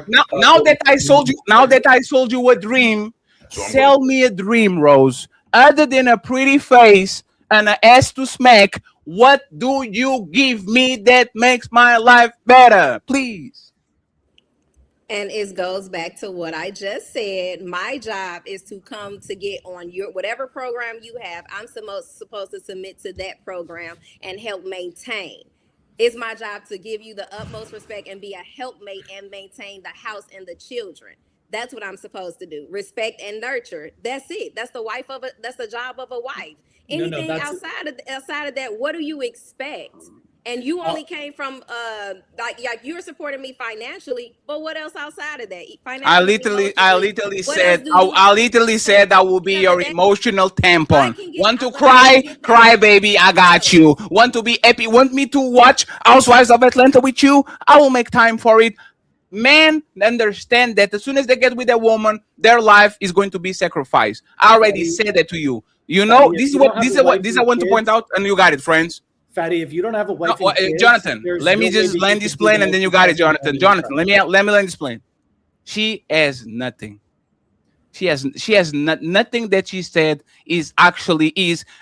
Now that I sold you a dream, sell me a dream, Rose. Other than a pretty face and an ass to smack, what do you give me that makes my life better? Please. And it goes back to what I just said. My job is to come to get on your whatever program you have. I'm supposed to submit to that program and help maintain. It's my job to give you the utmost respect and be a helpmate and maintain the house and the children. That's what I'm supposed to do. Respect and nurture. That's it. That's that's the job of a wife. Anything outside of that, what do you expect? And you only came from like you're supporting me financially, but what else outside of that? I literally said I will be your emotional tampon. Want to cry, baby? I got you. Want to be happy? Want me to watch Housewives of Atlanta with you? I will make time for it. Men understand that as soon as they get with a woman, their life is going to be sacrificed. I already said that to you. You know, this is what I want to point out, and you got it, friends. Fatty, if you don't have a wife, Jonathan, let me just land this plane, and then you got it, Jonathan. Jonathan, let me land this plane. She has nothing. She has nothing that she said is.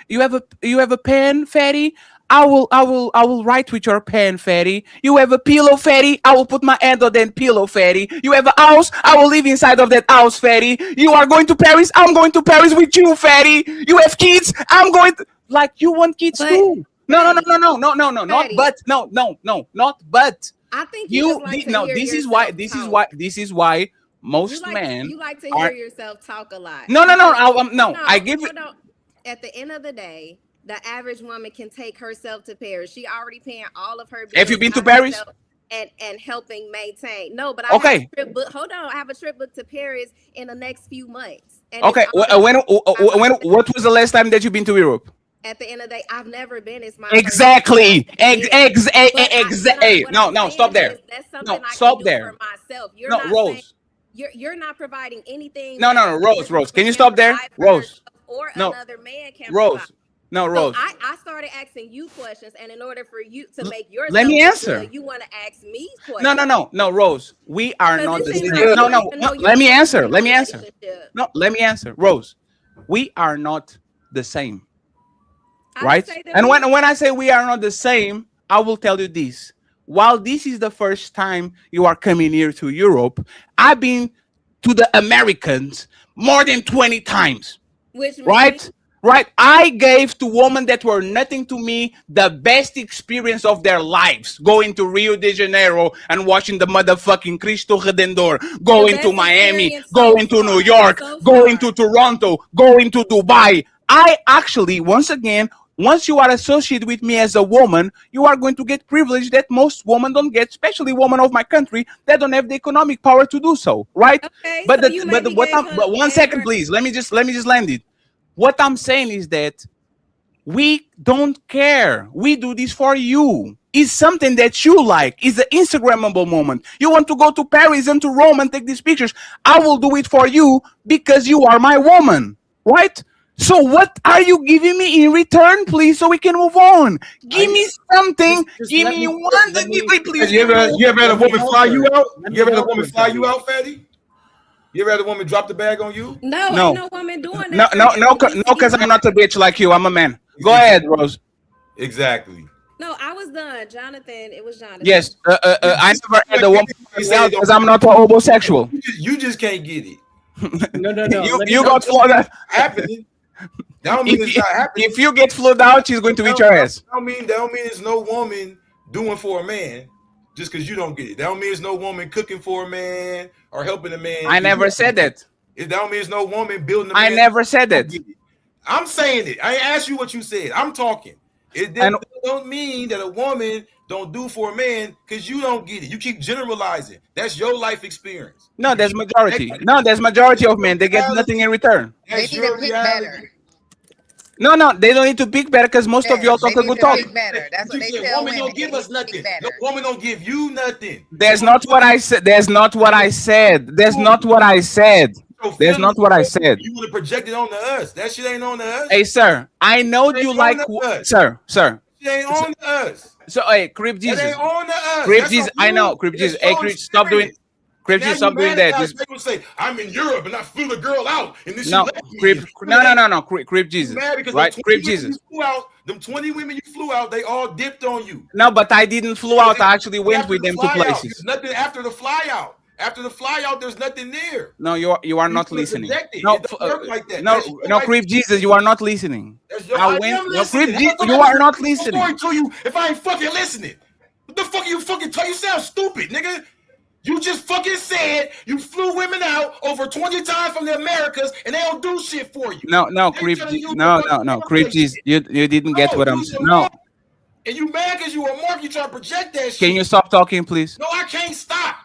You have a pen, Fatty. I will write with your pen, Fatty. You have a pillow, Fatty. I will put my hand on that pillow, Fatty. You have a house. I will live inside of that house, Fatty. You are going to Paris. I'm going to Paris with you, Fatty. You have kids. I'm going to you want kids too. No, not but. I think this is why most men you like to hear yourself talk a lot. No. I give it. At the end of the day, the average woman can take herself to Paris. She already paying all of her bills. Have you been to Paris? And helping maintain. No, but I have a trip book. Hold on, I have a trip booked to Paris in the next few months. And okay, what was the last time that you've been to Europe? At the end of the day, I've never been. It's my exactly. No, stop there. That's something I stop can there. do for myself. You're not Rose. You're not providing anything. No, Rose. Can you stop there, Rose? Or another man can Rose. Provide. No, Rose. So I started asking you questions, and in order for you to make yourself let me answer. Good, you want to ask me questions. No, Rose. We are not the same. No. Let me answer. No, let me answer, Rose. We are not the same. Right? And when I say we are not the same, I will tell you this. While this is the first time you are coming here to Europe, I've been to the Americans more than 20 times. Right? I gave to women that were nothing to me the best experience of their lives. Going to Rio de Janeiro and watching the motherfucking Cristo Redentor. Going to Miami. Going to New York. Going to Toronto. Going to Dubai. I actually, once you are associated with me as a woman, you are going to get privilege that most women don't get, especially women of my country that don't have the economic power to do so, right? Okay, but 1 second, please. Let me just land it. What I'm saying is that we don't care. We do this for you. It's something that you like. It's an Instagrammable moment. You want to go to Paris and to Rome and take these pictures. I will do it for you because you are my woman, right? So what are you giving me in return, please, so we can move on? Give me something. Give me one thing, please. You ever had a woman fly you out? You ever had a woman fly you out, Fatty? You ever had a woman drop the bag on you? No. Ain't no woman doing that. No, because I'm not a bitch like you. I'm a man. Go ahead, Rose. Exactly. No, I was done. Jonathan, it was Jonathan. Yes, I never had a woman because I'm not a homosexual. You just can't get it. No. You got flawed out. Happening. That don't mean it's not happening. If you get flawed out, she's going to eat your ass. That don't mean it's no woman doing for a man just because you don't get it. That don't mean it's no woman cooking for a man or helping a man. I never said that. That don't mean it's no woman building a man. I never said that. I'm saying it. I ain't asked you what you said. I'm talking. It don't mean that a woman don't do for a man because you don't get it. You keep generalizing. That's your life experience. No, there's majority. There's majority of men. They get nothing in return. That's your reality. No, they don't need to pick better because most of y'all talk a good talk. Better. That's what they tell Woman women. don't give us nothing. No woman don't give you nothing. That's not what I said. That's not what I said. That's not what I said. That's not what I said. You want to project it onto us? That shit ain't on to us. Hey, sir, I know you like, sir. It ain't on to us. So, hey, Crip Jesus. It ain't on to us. Crip That's Jesus, on I you. know. Crip It's Jesus. so Hey, Crip, stop doing. Crip Jesus, stop doing that. Just, People say I'm in Europe and I flew the girl out and then she no, left me. Crip. No. Crip Jesus. Mad because Right, them 20 Crip women Jesus. you flew out, them 20 women you flew out, they all dipped on you. No, but I didn't flew out. I actually went After with the them to fly out, places. there's nothing after the fly out. After the fly out, there's nothing there. No, you are not could've listening. projected. No, It don't work like that. no, That's your no, life. Crip Jesus, you are not listening. I am No, listening. Crip How Jesus, the fuck you I are just not tell a listening. story to you if I ain't fucking listening? What the fuck are you fucking talking? You sound stupid, nigga. You just fucking said you flew women out over 20 times from the Americas and they don't do shit for you. No, They Crip. telling you No, to fucking Crip translate Jesus, shit. you didn't get what I'm you's a saying. No, mark. And you mad because you a mark, you trying to project that shit. can you stop talking, please? No, I can't stop.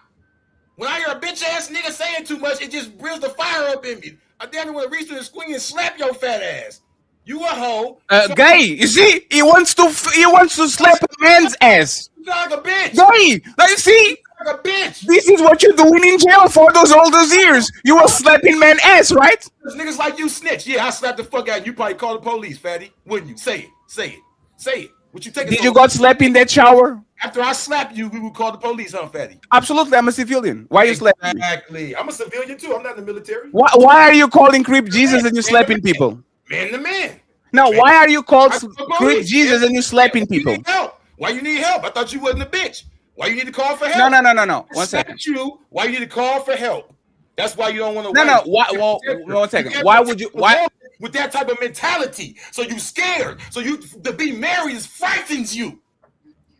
When I hear a bitch ass nigga saying too much, it just brings the fire up in me. I damn near want to reach to the screen and slap your fat ass. You a hoe. Gay. You see, he wants to slap a man's ass. You sound like a bitch. Gay. Like, you see, like a bitch. This is what you're doing in jail for all those years. You were slapping man's ass, right? There's niggas like you snitch. Yeah, I slapped the fuck out of you. You probably call the police, fatty. Wouldn't you? Say it. Say it. Say it. What you taking? Did you got slapped in that shower? After I slap you, we would call the police, huh, fatty? Absolutely, I'm a civilian. Why you slapping me? Exactly. I'm a civilian too. I'm not in the military. Why are you calling Crip Jesus and you slapping people? Man to man. Now, why are you called Crip police. Jesus and you slapping You people? need help. Why you need help? I thought you wasn't a bitch. Why you need to call for help? No. One second. You. Why you need to call for help? That's why you don't want to. No. Why? Well, 1 second. Why would you? Why? With that type of mentality, so you scared. So you to be married frightens you,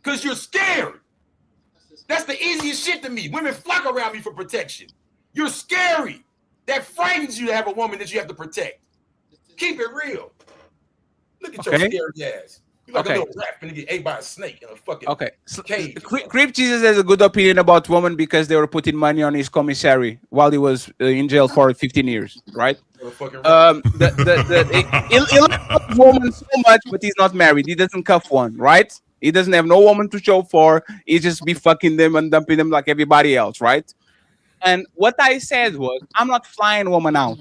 cause you're scared. That's the easiest shit to me. Women flock around me for protection. You're scary. That frightens you to have a woman that you have to protect. Keep it real. Look at your scary ass. You like a little rat finna get ate by a snake in a fucking cage. Crip Jesus has a good opinion about women because they were putting money on his commissary while he was in jail for 15 years, right? He loves woman so much, but he's not married. He doesn't cuff one, right? He doesn't have no woman to show for. He just be fucking them and dumping them like everybody else, right? And what I said was, I'm not flying woman out.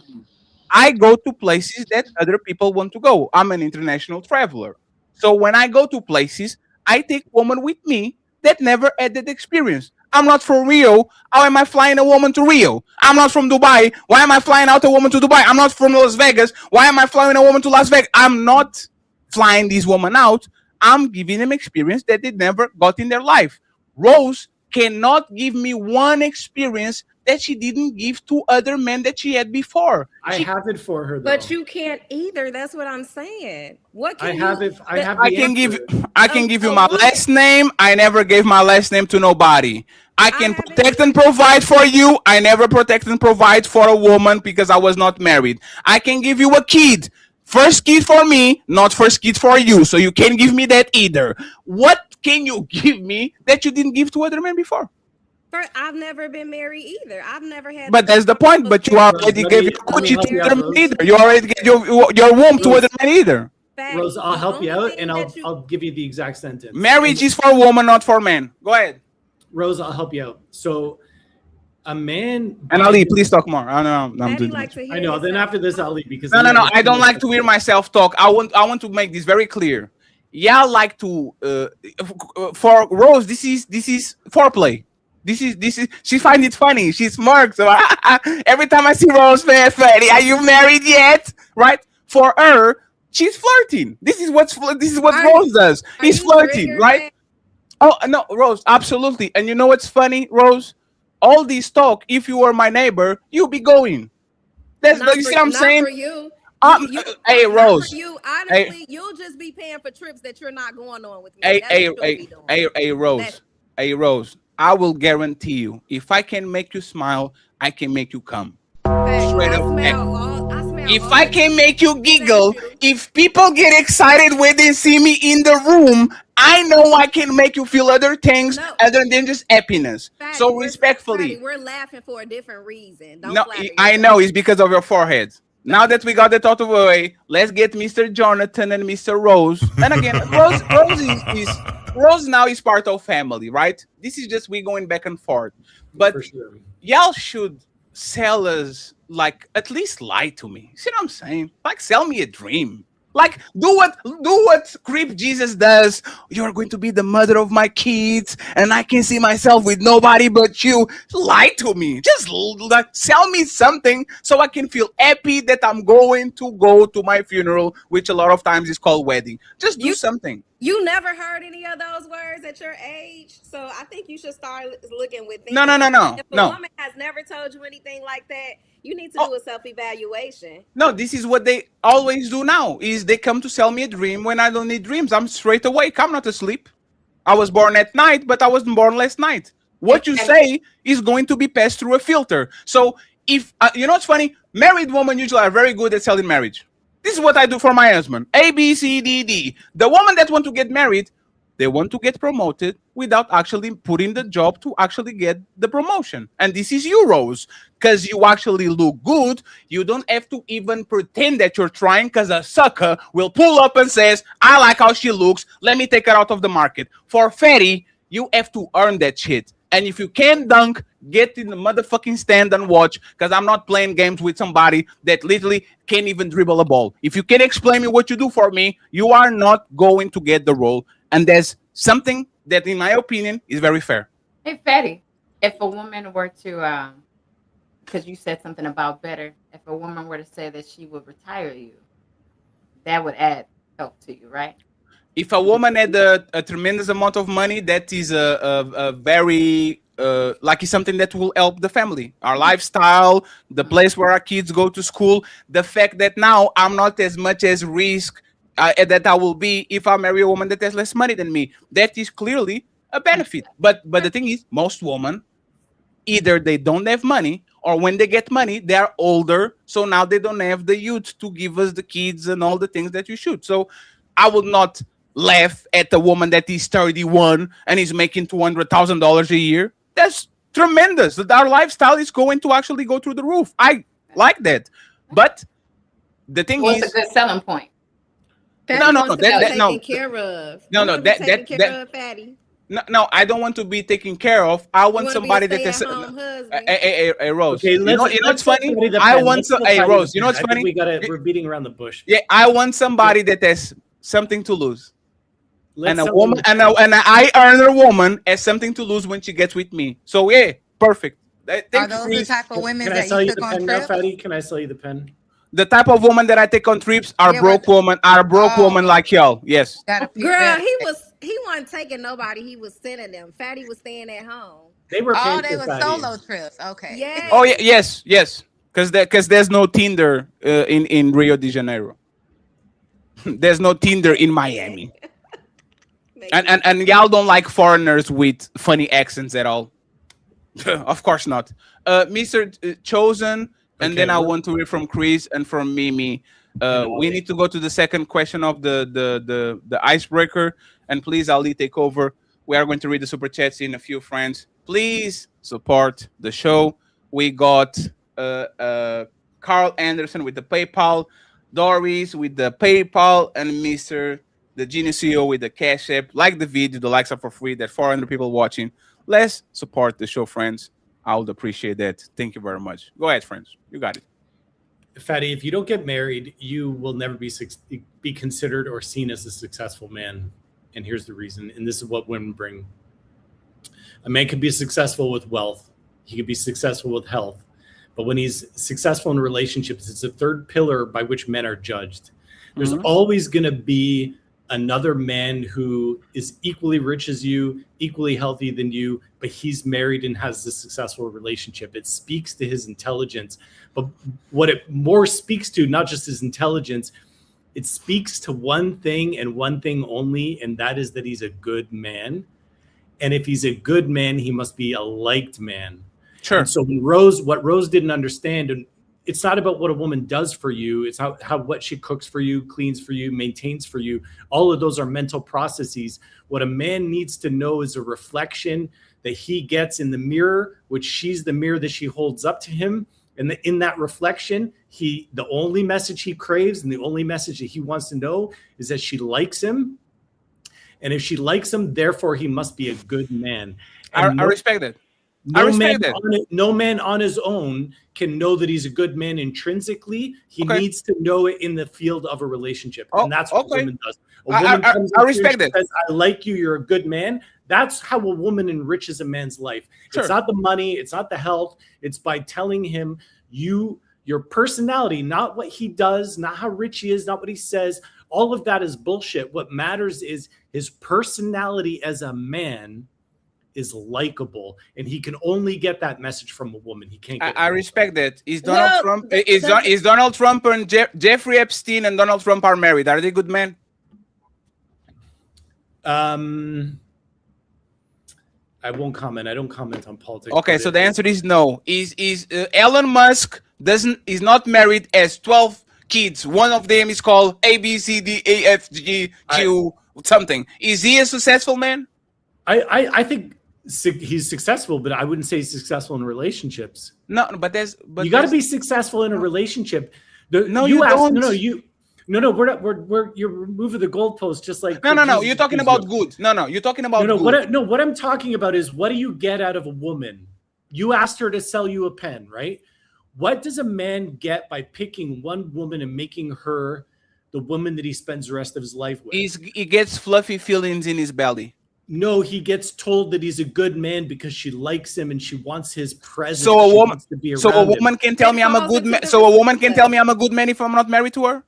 I go to places that other people want to go. I'm an international traveler. So when I go to places, I take women with me that never had that experience. I'm not from Rio. How am I flying a woman to Rio? I'm not from Dubai. Why am I flying out a woman to Dubai? I'm not from Las Vegas. Why am I flying a woman to Las Vegas? I'm not flying these women out. I'm giving them experience that they never got in their life. Rose cannot give me one experience that she didn't give to other men that she had before. I have it for her, though. But you can't either. That's what I'm saying. What can I can give you my last name. I never gave my last name to nobody. I can protect and provide for you. I never protect and provide for a woman because I was not married. I can give you a kid. First kid for me, not first kid for you. So you can't give me that either. What can you give me that you didn't give to other men before? I've never been married either. I've never had. But that's the point. But you already gave your coochie to other men either. You already gave your womb to other men either. Rose, I'll help you out, and I'll give you the exact sentence. Marriage is for women, not for men. Go ahead. Rose, I'll help you out. So, a man and Ali, please talk more. I know. I'm doing I know. Then after this, I'll leave because no. I don't like to hear myself talk. I want to make this very clear. Y'all like to for Rose. This is foreplay. This is she finds it funny. She smirks. So every time I see Rose, fatty, are you married yet? Right? For her, she's flirting. This is what Rose does. He's flirting, right? Oh no, Rose, absolutely. And you know what's funny, Rose? All this talk. If you were my neighbor, you'll be going. You see what I'm saying? For you. Hey, Rose. For you, honestly, you'll just be paying for trips that you're not going on with me. Hey, Rose. Hey, Rose. I will guarantee you, if I can make you smile, I can make you come. Straight up. If I can make you giggle, if people get excited when they see me in the room, I know I can make you feel other things other than just happiness. So respectfully. We're laughing for a different reason. No, I know it's because of your forehead. Now that we got that out of the way, let's get Mr. Jonathan and Mr. Rose. And again, Rose now is part of family, right? This is just we going back and forth. But For sure. y'all should sell us, like, at least lie to me. See what I'm saying? Like, sell me a dream. Like, do what Creep Jesus does. You're going to be the mother of my kids, and I can see myself with nobody but you. Lie to me. Just like sell me something so I can feel happy that I'm going to go to my funeral, which a lot of times is called wedding. Just do something. You never heard any of those words at your age, so I think you should start looking within. No. If a woman has never told you anything like that, you need to do a self-evaluation. No, this is what they always do now, is they come to sell me a dream when I don't need dreams. I'm straight awake. I'm not asleep. I was born at night, but I wasn't born last night. What you say is going to be passed through a filter. So if, you know what's funny? Married women usually are very good at selling marriage. This is what I do for my husband. A, B, C, D, D. The woman that want to get married, they want to get promoted without actually putting the job to actually get the promotion. And this is you, Rose, because you actually look good. You don't have to even pretend that you're trying, because a sucker will pull up and says, I like how she looks. Let me take her out of the market. For Fatty, you have to earn that shit. And if you can't dunk, get in the motherfucking stand and watch, because I'm not playing games with somebody that literally can't even dribble a ball. If you can explain me what you do for me, you are not going to get the role. And there's something that, in my opinion, is very fair. Hey, Fatty, if a woman were to, because you said something about better, if a woman were to say that she would retire you, that would add help to you, right? If a woman had a tremendous amount of money, that is a very like it's something that will help the family, our lifestyle, the place where our kids go to school. The fact that now I'm not as much as risk that I will be if I marry a woman that has less money than me. That is clearly a benefit. But the thing is, most women, either they don't have money, or when they get money, they are older. So now they don't have the youth to give us the kids and all the things that you should. So I would not laugh at a woman that is 31 and is making $200,000 a year. That's tremendous. That our lifestyle is going to actually go through the roof. I like that. But the thing What's is, a good selling point? No, Taken care of. Taken care of, Fatty. No, I don't want to be taken care of. I want somebody that is a Rose. Okay, you know what's funny? I want Rose. You know what's funny? We're beating around the bush. Yeah, I want somebody that has something to lose. And a woman, and I earn a woman has something to lose when she gets with me. So yeah, perfect. Are those the type of women that you took on trips? Fatty? Can I sell you the pen? The type of woman that I take on trips are broke woman, like y'all. Yes. Girl, he wasn't taking nobody. He was sending them. Fatty was staying at home. They were they were solo trips. Okay. Yeah. Oh yeah, yes. Because there's no Tinder in Rio de Janeiro. There's no Tinder in Miami. And y'all don't like foreigners with funny accents at all. Of course not. Mr. Chosen, and then I want to hear from Chris and from Mimi. We need to go to the second question of the icebreaker. And please, Ali, take over. We are going to read the super chats in a few, friends. Please support the show. We got Carl Anderson with the PayPal, Doris with the PayPal, and Mr. the Genius CEO with the Cash App. Like the video, the likes are for free. There's 400 people watching. Let's support the show, friends. I would appreciate that. Thank you very much. Go ahead, friends. You got it. Fatty, if you don't get married, you will never be considered or seen as a successful man. And here's the reason. And this is what women bring. A man can be successful with wealth. He can be successful with health. But when he's successful in relationships, it's the third pillar by which men are judged. There's always going to be another man who is equally rich as you, equally healthy than you, but he's married and has a successful relationship. It speaks to his intelligence. But what it more speaks to, not just his intelligence, it speaks to one thing and one thing only, and that is that he's a good man. And if he's a good man, he must be a liked man. Sure. And so what Rose didn't understand, and it's not about what a woman does for you. It's how what she cooks for you, cleans for you, maintains for you. All of those are mental processes. What a man needs to know is a reflection that he gets in the mirror, which she's the mirror that she holds up to him. And in that reflection, the only message he craves and the only message that he wants to know is that she likes him. And if she likes him, therefore he must be a good man. I respect that. No man on his own can know that he's a good man intrinsically. He needs to know it in the field of a relationship. And that's what a woman does. A woman comes I respect that. Says, I like you, you're a good man. That's how a woman enriches a man's life. Sure. It's not the money, it's not the health. It's by telling him your personality, not what he does, not how rich he is, not what he says. All of that is bullshit. What matters is his personality as a man is likable, and he can only get that message from a woman. He can't get I respect that. Is Donald Trump is Donald Trump and Jeffrey Epstein and Donald Trump are married? Are they good men? I won't comment. I don't comment on politics. Okay, so the answer is no. Is Elon Musk is not married, as 12 kids. One of them is called A B C D E F G Q something. Is he a successful man? I think he's successful, but I wouldn't say he's successful in relationships. No, but you got to be successful in a relationship. You don't. No, we're not. You're moving the goalpost just like. No. You're talking about good. No. You're talking about good. What I'm talking about is, what do you get out of a woman? You asked her to sell you a pen, right? What does a man get by picking one woman and making her the woman that he spends the rest of his life with? He gets fluffy feelings in his belly. No, he gets told that he's a good man because she likes him and she wants his presence. So a woman can tell me I'm a good man. So a woman can tell me I'm a good man if I'm not married to her.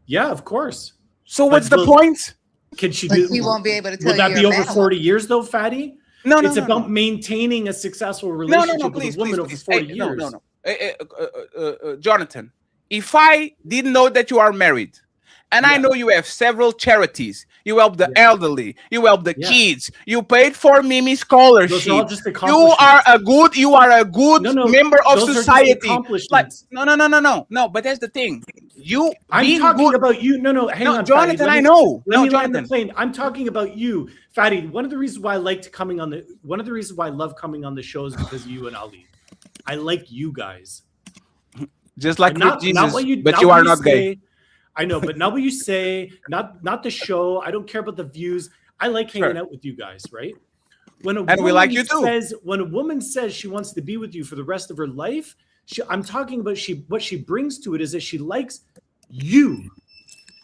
Yeah, of course. So what's the point? Can she do? He won't be able to tell you. Will that be over 40 years though, Fatty? No. It's about maintaining a successful relationship with a woman over 40 years. No. Jonathan, if I didn't know that you are married, and I know you have several charities, you help the elderly, you help the kids, you paid for Mimi scholarship, you are a good member of society. Like no, but that's the thing. I'm talking about you. Hang on, Jonathan. Fatty. I know. Jonathan. I'm talking about you, Fatty. One of the reasons why I love coming on the show is because of you and Ali. I like you guys. Just like Jesus, but you are not gay. I know, but not what you say, not the show. I don't care about the views. I like hanging out with you guys, right? When we like you too. When a woman says she wants to be with you for the rest of her life, I'm talking about what she brings to it is that she likes you.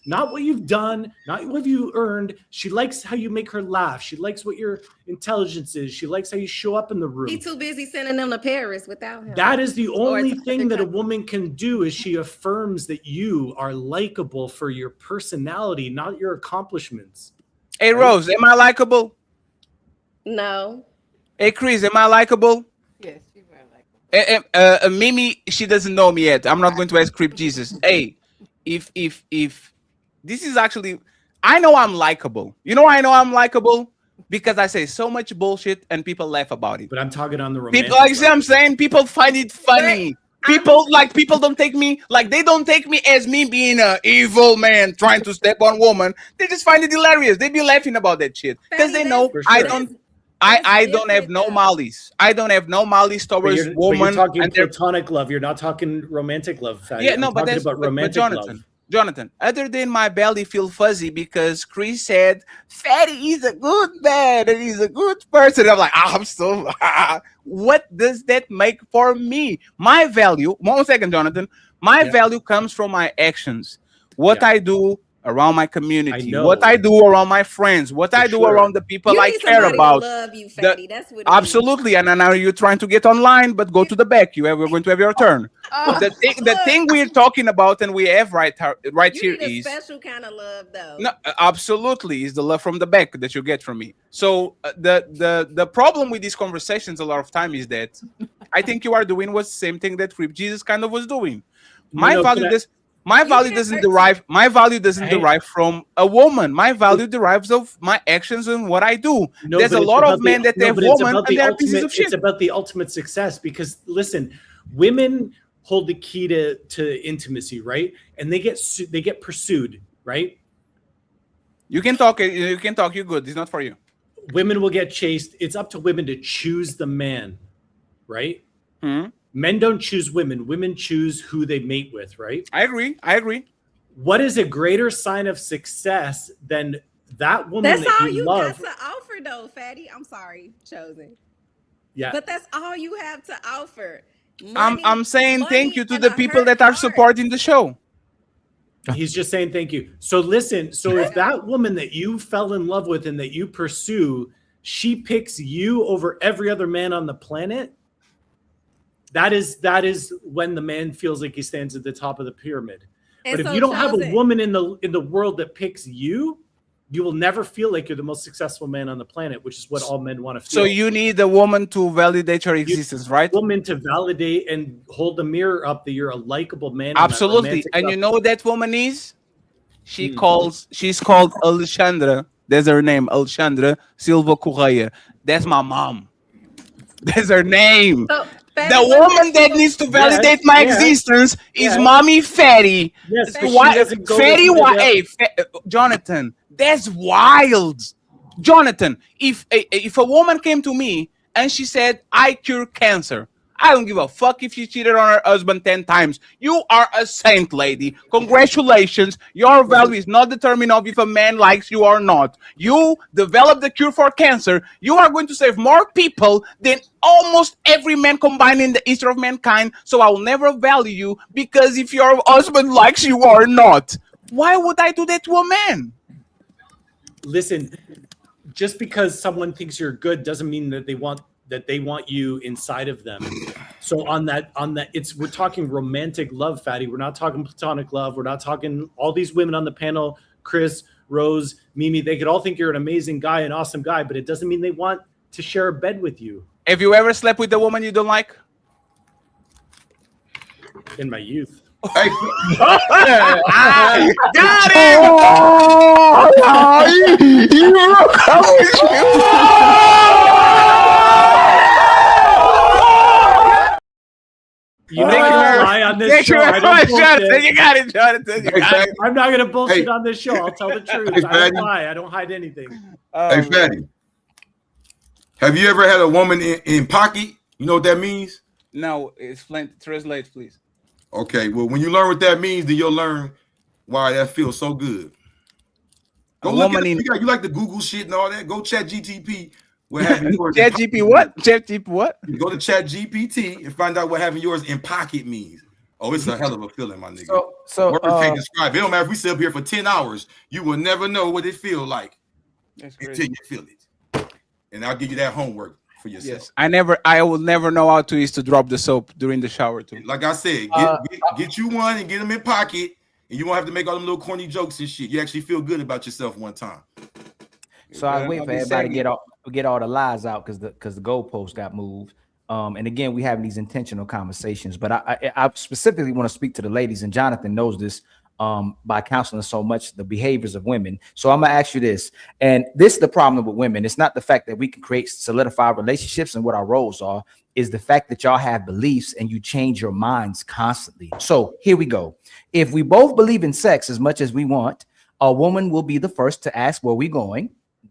Not what you've done, not what you earned. She likes how you make her laugh. She likes what your intelligence is. She likes how you show up in the room. He's too busy sending them to Paris without him. That is the only thing that a woman can do, is she affirms that you are likable for your personality, not your accomplishments. Hey, Rose, am I likable? No. Hey, Chris, am I likable? Yes, you're very likable. Mimi, she doesn't know me yet. I'm not going to ask Crip Jesus. Hey, if this is actually, I know I'm likable. You know why I know I'm likable? Because I say so much bullshit and people laugh about it. But I'm talking on the romantic. People, like I'm saying, people find it funny. People don't take me, like they don't take me as me being an evil man trying to step on woman. They just find it hilarious. They be laughing about that shit because they know I don't have no malice. I don't have no malice towards woman. But you're talking platonic love. You're not talking romantic love. Fatty. Yeah, no, but that's about romantic love. Jonathan, other than my belly feel fuzzy because Chris said Fatty is a good man and he's a good person. I'm like, I'm so. What does that make for me? My value. 1 second, Jonathan. My value comes from my actions. What I do around my community, what I do around my friends, what I do around the people I care about. Love you, Fatty. That's what absolutely. And now you're trying to get online, but go to the back. We're going to have your turn. The thing we're talking about and we have right here is special kind of love, though. No, absolutely, is the love from the back that you get from me. So the problem with these conversations a lot of time is that I think you are doing was the same thing that Crip Jesus kind of was doing. My value doesn't derive from a woman. My value derives of my actions and what I do. There's a lot of men that have women and they're pieces of shit. It's about the ultimate success because listen, women hold the key to intimacy, right? And they get pursued, right? You can talk. You're good. It's not for you. Women will get chased. It's up to women to choose the man, right? Mm-hmm. Men don't choose women. Women choose who they mate with, right? I agree. What is a greater sign of success than that woman That's that all you you love? got to offer, though, Fatty. I'm sorry, Chosen. Yeah. But that's all you have to offer. I'm saying thank you to and the a people hurt that are heart. supporting the show. He's just saying thank you. So listen, so if that woman that you fell in love with and that you pursue, she picks you over every other man on the planet, that is when the man feels like he stands at the top of the pyramid. And But if so, you don't have a Chosen, woman in the world that picks you, you will never feel like you're the most successful man on the planet, which is what all men want to feel. So you need a woman to validate your existence, right? A woman to validate and hold the mirror up that you're a likable man. Absolutely. And you know what that woman is? She's called Alexandra. There's her name, Alexandra Silva Correia. That's my mom. That's her name. So, Fatty, the woman that needs to validate my existence is Mommy Fatty. Yes, Fatty, hey, Jonathan, that's wild. Jonathan, if a woman came to me and she said, I cure cancer, I don't give a fuck if she cheated on her husband 10 times. You are a saint, lady. Congratulations. Your value is not determined of if a man likes you or not. You developed the cure for cancer. You are going to save more people than almost every man combined in the history of mankind. So I will never value you because if your husband likes you or not. Why would I do that to a man? Listen, just because someone thinks you're good doesn't mean that they want you inside of them. So on that, we're talking romantic love, Fatty. We're not talking platonic love. We're not talking all these women on the panel, Chris, Rose, Mimi. They could all think you're an amazing guy, an awesome guy, but it doesn't mean they want to share a bed with you. Have you ever slept with a woman you don't like? In my youth. Hey. Got You know I don't lie on this show. I don't bullshit. You got it, Jonathan. You got it. I'm not going to bullshit on this show. I'll tell the truth. I don't lie. I don't hide anything. Hey, Fatty. Have you ever had a woman in pocket? You know what that means? No, explain. Translate, please. Okay, well, when you learn what that means, then you'll learn why that feels so good. Go look at it. You like the Google shit and all that. Go chat GTP. Chat GP what? Chat GP what? Go to Chat GPT and find out what having yours in pocket means. Oh, it's a hell of a feeling, my nigga. So words can't describe it. It don't matter if we sit up here for 10 hours, you will never know what it feels like until you feel it. And I'll give you that homework for yourself. Yes, I will never know how to use to drop the soap during the shower too. Like I said, get you one and get them in pocket, and you won't have to make all them little corny jokes and shit. You actually feel good about yourself one time. So I wait for everybody to get all the lies out because the goalpost got moved. And again, we having these intentional conversations, but I specifically want to speak to the ladies, and Jonathan knows this by counseling so much the behaviors of women. So I'm gonna ask you this, and this is the problem with women. It's not the fact that we can create solidified relationships and what our roles are, is the fact that y'all have beliefs and you change your minds constantly. So here we go. If we both believe in sex as much as we want, a woman will be the first to ask where we going,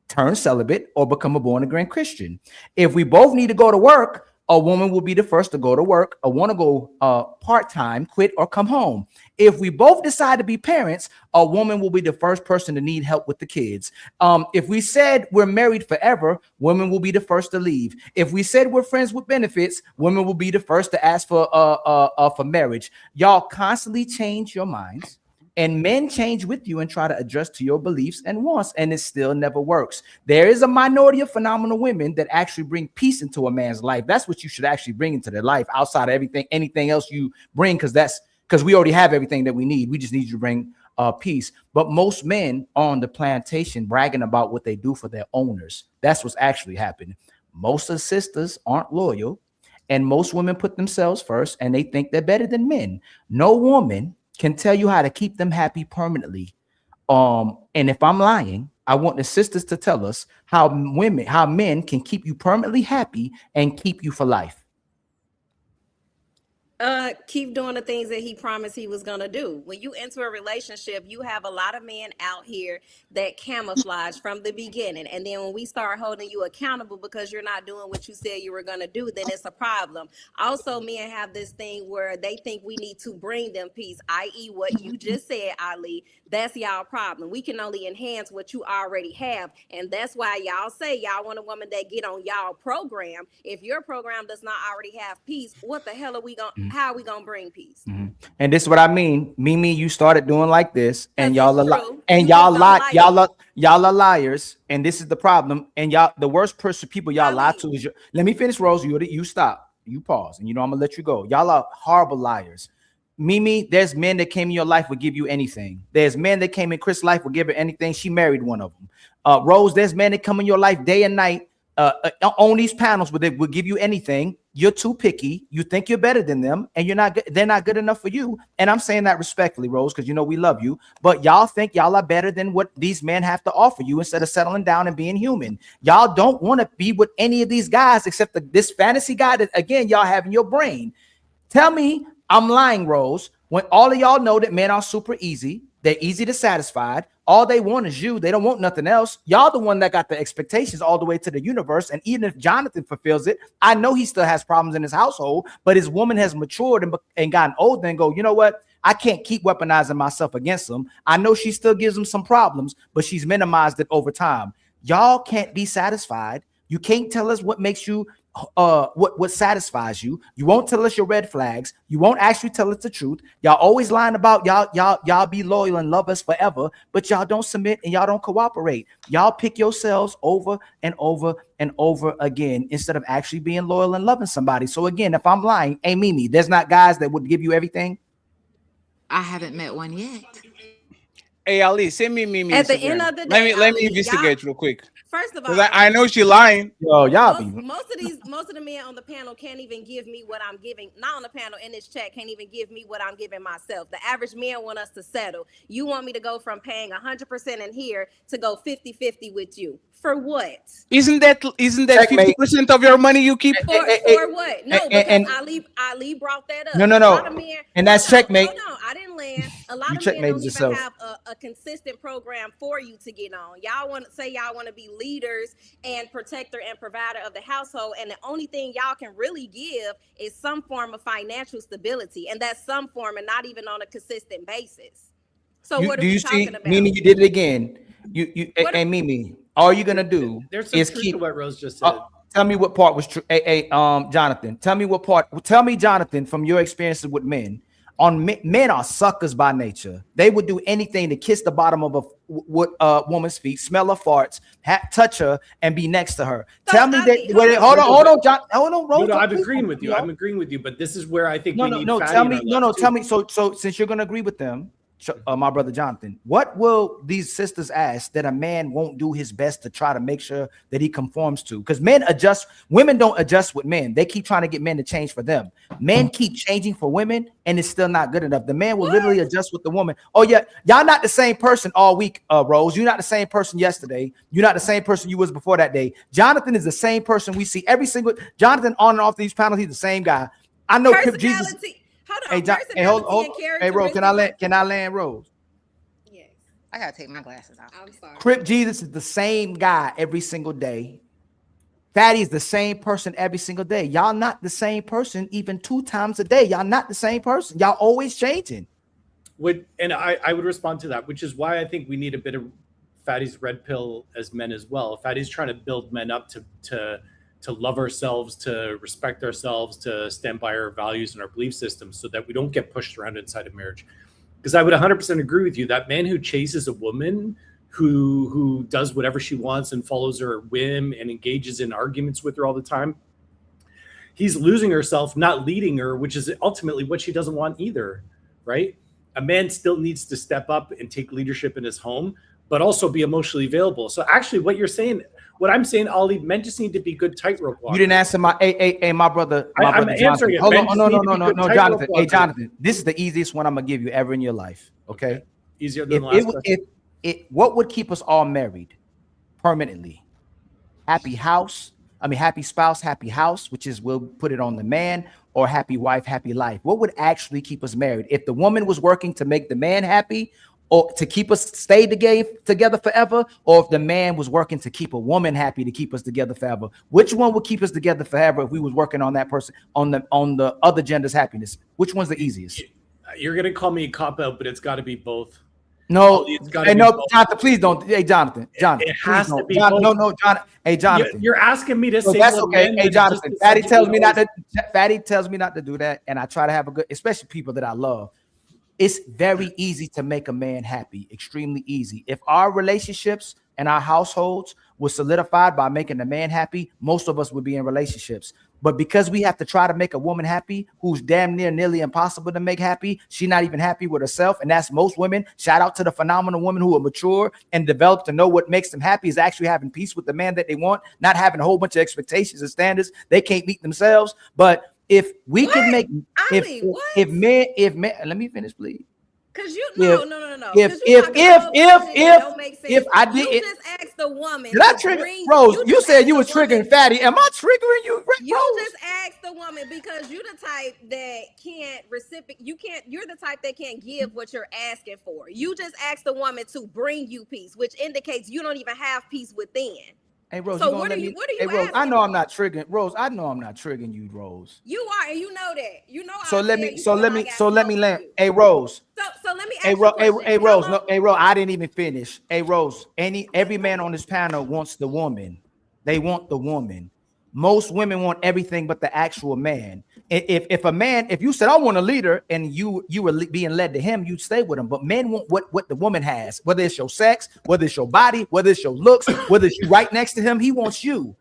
turn celibate, or become a born-again Christian. If we both need to go to work, a woman will be the first to go to work or want to go part-time, quit, or come home. If we both decide to be parents, a woman will be the first person to need help with the kids. If we said we're married forever, women will be the first to leave. If we said we're friends with benefits, women will be the first to ask for marriage. Y'all constantly change your minds. And men change with you and try to adjust to your beliefs and wants, and it still never works. There is a minority of phenomenal women that actually bring peace into a man's life. That's what you should actually bring into their life outside of anything else you bring, because we already have everything that we need. We just need you to bring peace. But most men on the plantation bragging about what they do for their owners. That's what's actually happening. Most of the sisters aren't loyal, and most women put themselves first, and they think they're better than men. No woman can tell you how to keep them happy permanently. And if I'm lying, I want the sisters to tell us how men can keep you permanently happy and keep you for life. Keep doing the things that he promised he was gonna do. When you enter a relationship, you have a lot of men out here that camouflage from the beginning, and then when we start holding you accountable because you're not doing what you said you were gonna do, then it's a problem. Also, men have this thing where they think we need to bring them peace, i.e., what you just said, Ali. That's y'all problem. We can only enhance what you already have, and that's why y'all say y'all want a woman that get on y'all program. If your program does not already have peace, what the hell are we gonna? How are we gonna bring peace? And this is what I mean. Mimi, you started doing like this, and y'all are and You y'all just don't lie, like y'all are liars, and this is the problem. And y'all, the worst person people y'all lie to is your. Let me finish, Rose. You stop. You pause, and you know I'm gonna let you go. Y'all are horrible liars. Mimi, there's men that came in your life would give you anything. There's men that came in Chris' life would give her anything. She married one of them. Rose, there's men that come in your life day and night on these panels where they will give you anything. You're too picky. You think you're better than them, and you're not. They're not good enough for you. And I'm saying that respectfully, Rose, because you know we love you. But y'all think y'all are better than what these men have to offer you instead of settling down and being human. Y'all don't want to be with any of these guys except this fantasy guy that again y'all have in your brain. Tell me I'm lying, Rose, when all of y'all know that men are super easy. They're easy to satisfy. All they want is you. They don't want nothing else. Y'all the one that got the expectations all the way to the universe. And even if Jonathan fulfills it, I know he still has problems in his household, but his woman has matured and gotten older and go, you know what? I can't keep weaponizing myself against him. I know she still gives him some problems, but she's minimized it over time. Y'all can't be satisfied. You can't tell us what makes you what satisfies you. You won't tell us your red flags. You won't actually tell us the truth. Y'all always lying about y'all be loyal and love us forever, but y'all don't submit and y'all don't cooperate. Y'all pick yourselves over and over and over again instead of actually being loyal and loving somebody. So again, if I'm lying, hey Mimi, there's not guys that would give you everything. I haven't met one yet. Hey Ali, send me Mimi At the Instagram. end of the day, let me Ali, investigate real quick. First of all, I know she lying. Yo, y'all most of the men on the panel can't even give me what I'm giving. Not on the panel in this chat can't even give me what I'm giving myself. The average man want us to settle. You want me to go from paying 100% in here to go 50-50 with you. For what? Isn't that 50% of your money you keep? For what? No, because Ali brought that up. No. A lot of men, and that's checkmate. Hold on, I didn't land. A lot of men don't even have a consistent program for you to get on. Y'all want to say y'all want to be leaders and protector and provider of the household, and the only thing y'all can really give is some form of financial stability, and that's some form and not even on a consistent basis. So what are we talking about? Mimi, you did it again. And Mimi, all you're gonna do is keep what Rose just said. Tell me what part was true. Jonathan, tell me what part. Tell me, Jonathan, from your experiences with men. Men are suckers by nature. They would do anything to kiss the bottom of a woman's feet, smell her farts, touch her, and be next to her. So tell me that. Hold on, John. Hold on, Rose. No, I'm agreeing with you. I'm agreeing with you, but this is where I think we need. Tell me. So since you're gonna agree with them, my brother Jonathan, what will these sisters ask that a man won't do his best to try to make sure that he conforms to? Because men adjust, women don't adjust with men. They keep trying to get men to change for them. Men keep changing for women, and it's still not good enough. The man will literally adjust with the woman. Oh yeah, y'all not the same person all week, Rose. You're not the same person yesterday. You're not the same person you was before that day. Jonathan is the same person we see every single. Jonathan on and off these panels, he's the same guy. I know Crip Jesus. Hold on. Hold. Hey, Rose, can I land, Rose? Yes. I gotta take my glasses off. I'm sorry. Crip Jesus is the same guy every single day. Fatty is the same person every single day. Y'all not the same person even 2 times a day. Y'all not the same person. Y'all always changing. I would respond to that, which is why I think we need a bit of Fatty's red pill as men as well. Fatty's trying to build men up to love ourselves, to respect ourselves, to stand by our values and our belief systems so that we don't get pushed around inside of marriage. Because I would 100% agree with you, that man who chases a woman, who does whatever she wants and follows her whim and engages in arguments with her all the time, he's losing herself, not leading her, which is ultimately what she doesn't want either, right? A man still needs to step up and take leadership in his home, but also be emotionally available. So actually what I'm saying, Ali, men just need to be good tightrope walkers. You didn't answer my my brother. I'm answering it. Hold on, no, Jonathan. Hey, Jonathan, this is the easiest one I'm gonna give you ever in your life. Okay? Easier than last question. What would keep us all married permanently? Happy house, happy spouse, happy house, which is we'll put it on the man, or happy wife, happy life? What would actually keep us married? If the woman was working to make the man happy, or to keep us stay together forever, or if the man was working to keep a woman happy to keep us together forever? Which one would keep us together forever if we was working on that person, on the other gender's happiness? Which one's the easiest? You're gonna call me a cop out, but it's got to be both. No, hey, no, Jonathan, please don't. Hey, Jonathan, it has to be both. No, Jonathan. Hey, Jonathan, you're asking me to say that's okay. Hey, Jonathan, Fatty tells me not to do that, and I try to have a good, especially people that I love. It's very easy to make a man happy, extremely easy. If our relationships and our households were solidified by making the man happy, most of us would be in relationships. But because we have to try to make a woman happy who's damn nearly impossible to make happy, she's not even happy with herself. And that's most women. Shout out to the phenomenal women who are mature and developed to know what makes them happy is actually having peace with the man that they want, not having a whole bunch of expectations and standards they can't meet themselves. But if we can make, if men, let me finish, please. Cause no. If I did, you just asked the woman. Did I trigger Rose? You said you were triggering Fatty. Am I triggering you? Rose? You just asked the woman because you're the type that can't reciprocate. You're the type that can't give what you're asking for. You just asked the woman to bring you peace, which indicates you don't even have peace within. Hey Rose, so what are you hey, Rose, I know I'm not triggering Rose. I know I'm not triggering you, Rose. You are, and you know that. You know. So let me land. Hey Rose. So let me. Hey Rose. No, hey Rose. I didn't even finish. Hey Rose. Every man on this panel wants the woman. They want the woman. Most women want everything but the actual man. If you said I want a leader and you were being led to him, you'd stay with him. But men want what the woman has, whether it's your sex, whether it's your body, whether it's your looks, whether it's you right next to him. He wants you.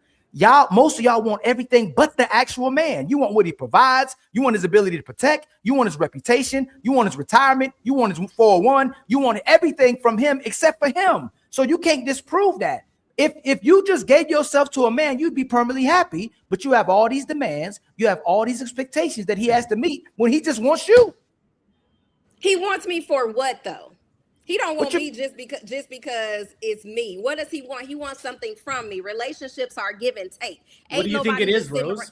Most of y'all want everything but the actual man. You want what he provides. You want his ability to protect. You want his reputation. You want his retirement. You want his 401. You want everything from him except for him. So you can't disprove that. If you just gave yourself to a man, you'd be permanently happy, but you have all these demands, you have all these expectations that he has to meet when he just wants you. He wants me for what though? He don't want me just because it's me. What does he want? He wants something from me. Relationships are give and take. What do you think it is, Rose?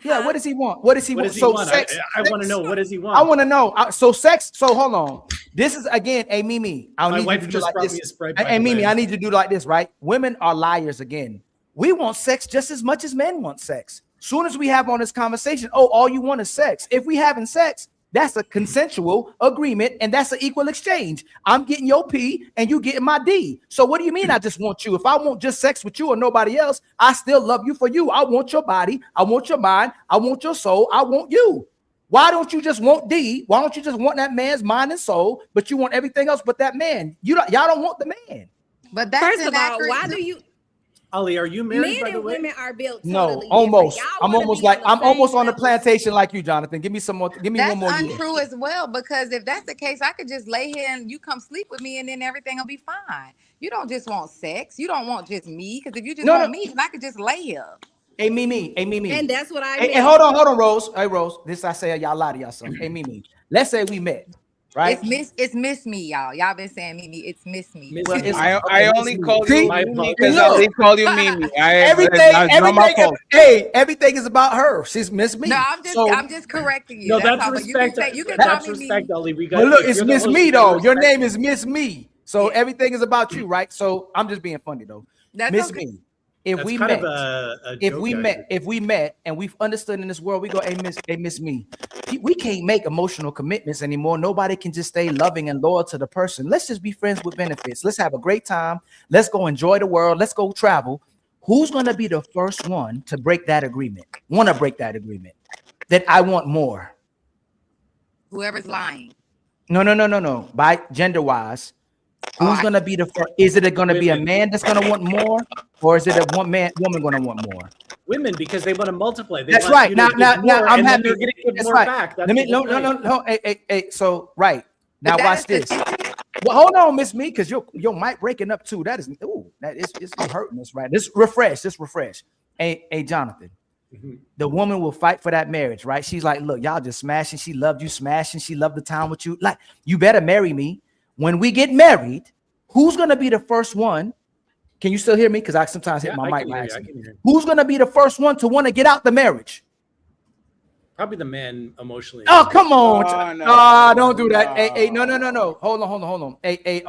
Yeah, what does he want? What does he want? So sex. I want to know. What does he want? I want to know. So sex. So hold on. This is again, hey Mimi. My wife just brought me a Sprite. Hey Mimi, I need you to do like this, right? Women are liars again. We want sex just as much as men want sex. Soon as we have on this conversation, all you want is sex. If we having sex, that's a consensual agreement, and that's an equal exchange. I'm getting your P, and you getting my D. So what do you mean? I just want you. If I want just sex with you or nobody else, I still love you for you. I want your body. I want your mind. I want your soul. I want you. Why don't you just want D? Why don't you just want that man's mind and soul, but you want everything else but that man? Y'all don't want the man. But that's first of all, why do you? Ali, are you married? Men and women are built. No, almost. I'm almost on the plantation like you, Jonathan. Give me some more. Give me one more. That's untrue as well, because if that's the case, I could just lay here and you come sleep with me, and then everything will be fine. You don't just want sex. You don't want just me, because if you just want me, then I could just lay here. Hey Mimi. And that's what I mean. Hey, hold on, Rose. Hey, Rose. This I say y'all lie to yourself. Hey Mimi. Let's say we met. Right? It's Miss Me, y'all. Y'all been saying Mimi. It's Miss Me. I only call you Mimi because I only call you Mimi. Everything is about her. She's Miss Me. No, I'm just correcting you. No, that's respect. You can that's call me respect, Ali. Look, it's Miss Me though. Your name is Miss Me, so everything is about you, right? So I'm just being funny though. Miss Me. If we met and we've understood in this world, we go, hey, Miss Me. We can't make emotional commitments anymore. Nobody can just stay loving and loyal to the person. Let's just be friends with benefits. Let's have a great time. Let's go enjoy the world. Let's go travel. Who's going to be the first one to break that agreement? Want to break that agreement? That I want more. Whoever's lying. No. By gender wise. Who's gonna be the first? Is it gonna be a man that's gonna want more, or is it a woman gonna want more? Women, because they want to multiply. That's right. Now I'm happy. They're gonna give more back. Let me no. Hey. So right now, watch this. Well, hold on, Miss Me, because your mic breaking up too. That is it's hurting us right. Just refresh. Hey, Jonathan. The woman will fight for that marriage, right? She's like, look, y'all just smashing. She loved you, smashing. She loved the time with you. Like, you better marry me. When we get married, who's going to be the first one Can you still hear me? Because I sometimes hit Yeah, my I mic can by hear you. I accident. can hear you. Who's gonna be the first one to want to get out the marriage? Probably the man emotionally. Oh, come on. Don't do that. no. Hey, no. Hold on. Hey,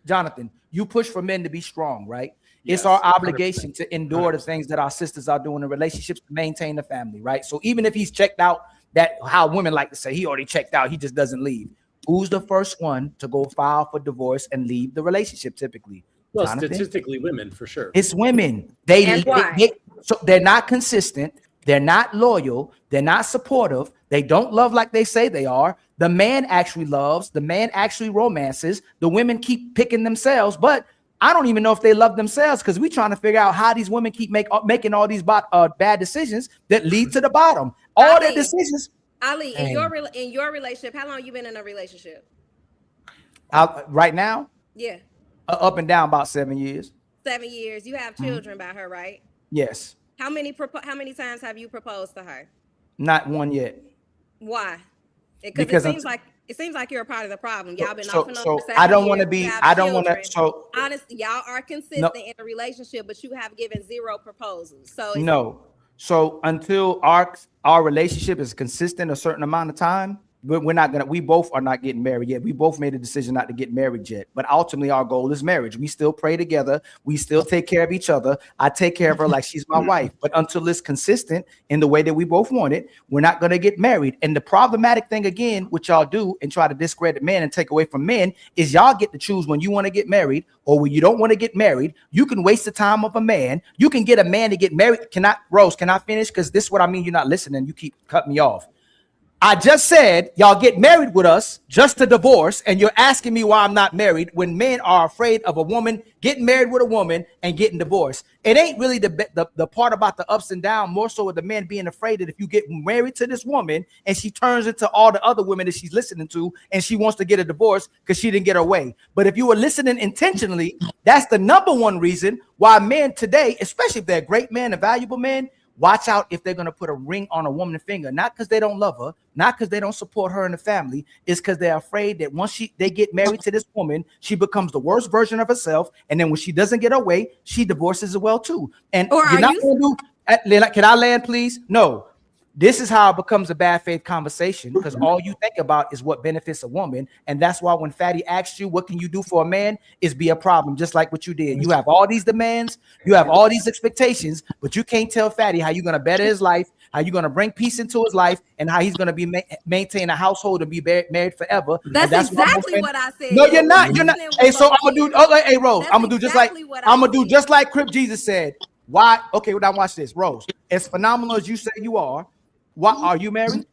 Jonathan, you push for men to be strong, right? Yes, it's our 100%. obligation to endure the things that our sisters are doing in relationships to maintain the family, right? So even if he's checked out, that how women like to say he already checked out, he just doesn't leave. Who's the first one to go file for divorce and leave the relationship typically? Well, Jonathan? statistically, women for sure. It's women. So they're not consistent. They're not loyal. They're not supportive. They don't love like they say they are. The man actually loves. The man actually romances. The women keep picking themselves, but I don't even know if they love themselves because we're trying to figure out how these women keep making all these bad decisions that lead to the bottom. All their decisions. Ali, in your relationship, how long you been in a relationship? Right now? Yeah. Up and down about 7 years. 7 years. You have children by her, right? Yes. How many times have you proposed to her? Not one yet. Why? Because it seems like you're a part of the problem. Y'all been so- off and on so for 7 I don't years. wanna be- You have I don't wanna- children. so- honestly, y'all are consistent in a relationship, but you have given 0 proposals. So No. So until our relationship is consistent a certain amount of time, we both are not getting married yet. We both made a decision not to get married yet. But ultimately our goal is marriage. We still pray together. We still take care of each other. I take care of her like she's my wife. But until it's consistent in the way that we both want it, we're not going to get married. And the problematic thing again, which y'all do and try to discredit men and take away from men, is y'all get to choose when you want to get married or when you don't want to get married. You can waste the time of a man. You can get a man to get married. Rose, can I finish? Because this is what I mean. You're not listening. You keep cutting me off. I just said y'all get married with us just to divorce, and you're asking me why I'm not married when men are afraid of a woman getting married with a woman and getting divorced. It ain't really the part about the ups and downs, more so with the men being afraid that if you get married to this woman and she turns into all the other women that she's listening to and she wants to get a divorce because she didn't get her way. But if you were listening intentionally, that's the number one reason why men today, especially if they're great men and valuable men, watch out if they're going to put a ring on a woman's finger, not because they don't love her, not because they don't support her and the family, is because they're afraid that once they get married to this woman, she becomes the worst version of herself. And then when she doesn't get her way, she divorces as well too. And you're not going to do, can I land, please? No. This is how it becomes a bad faith conversation because all you think about is what benefits a woman. And that's why when Fatty asked you, what can you do for a man, is be a problem, just like what you did. You have all these demands, you have all these expectations, but you can't tell Fatty how you're going to better his life, how you're going to bring peace into his life, and how he's going to be maintain a household and be married forever. That's exactly what I said. No, you're not. You're not. Hey, so I'm gonna do. Oh, hey, Rose, I'm gonna do just like Crip Jesus said. Why? Okay, well, now watch this, Rose. As phenomenal as you say you are, why are you married?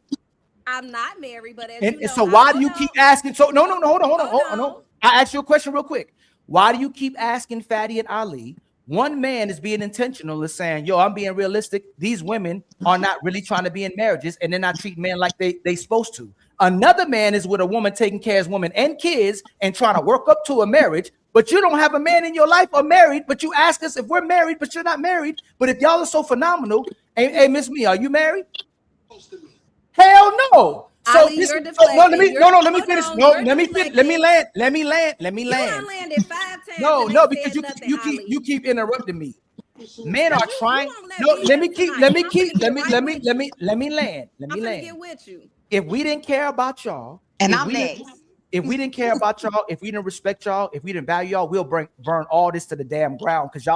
I'm not married, but so why do you keep asking? So no, hold on. I asked you a question real quick. Why do you keep asking Fatty and Ali? One man is being intentional, is saying, yo, I'm being realistic. These women are not really trying to be in marriages, and they're not treating men like they supposed to. Another man is with a woman taking care of his woman and kids and trying to work up to a marriage, but you don't have a man in your life or married, but you ask us if we're married, but you're not married. But if y'all are so phenomenal, hey, Miss Me, are you married? Hell no. So Ali, let me finish. Let me land. You done landed 5 times. No, because you keep interrupting me. Men are trying. No, let me land. Let me land. Get with you. If we didn't care about y'all, and I'm next. If we didn't care about y'all, if we didn't respect y'all, if we didn't value y'all, we'll burn all this to the damn ground because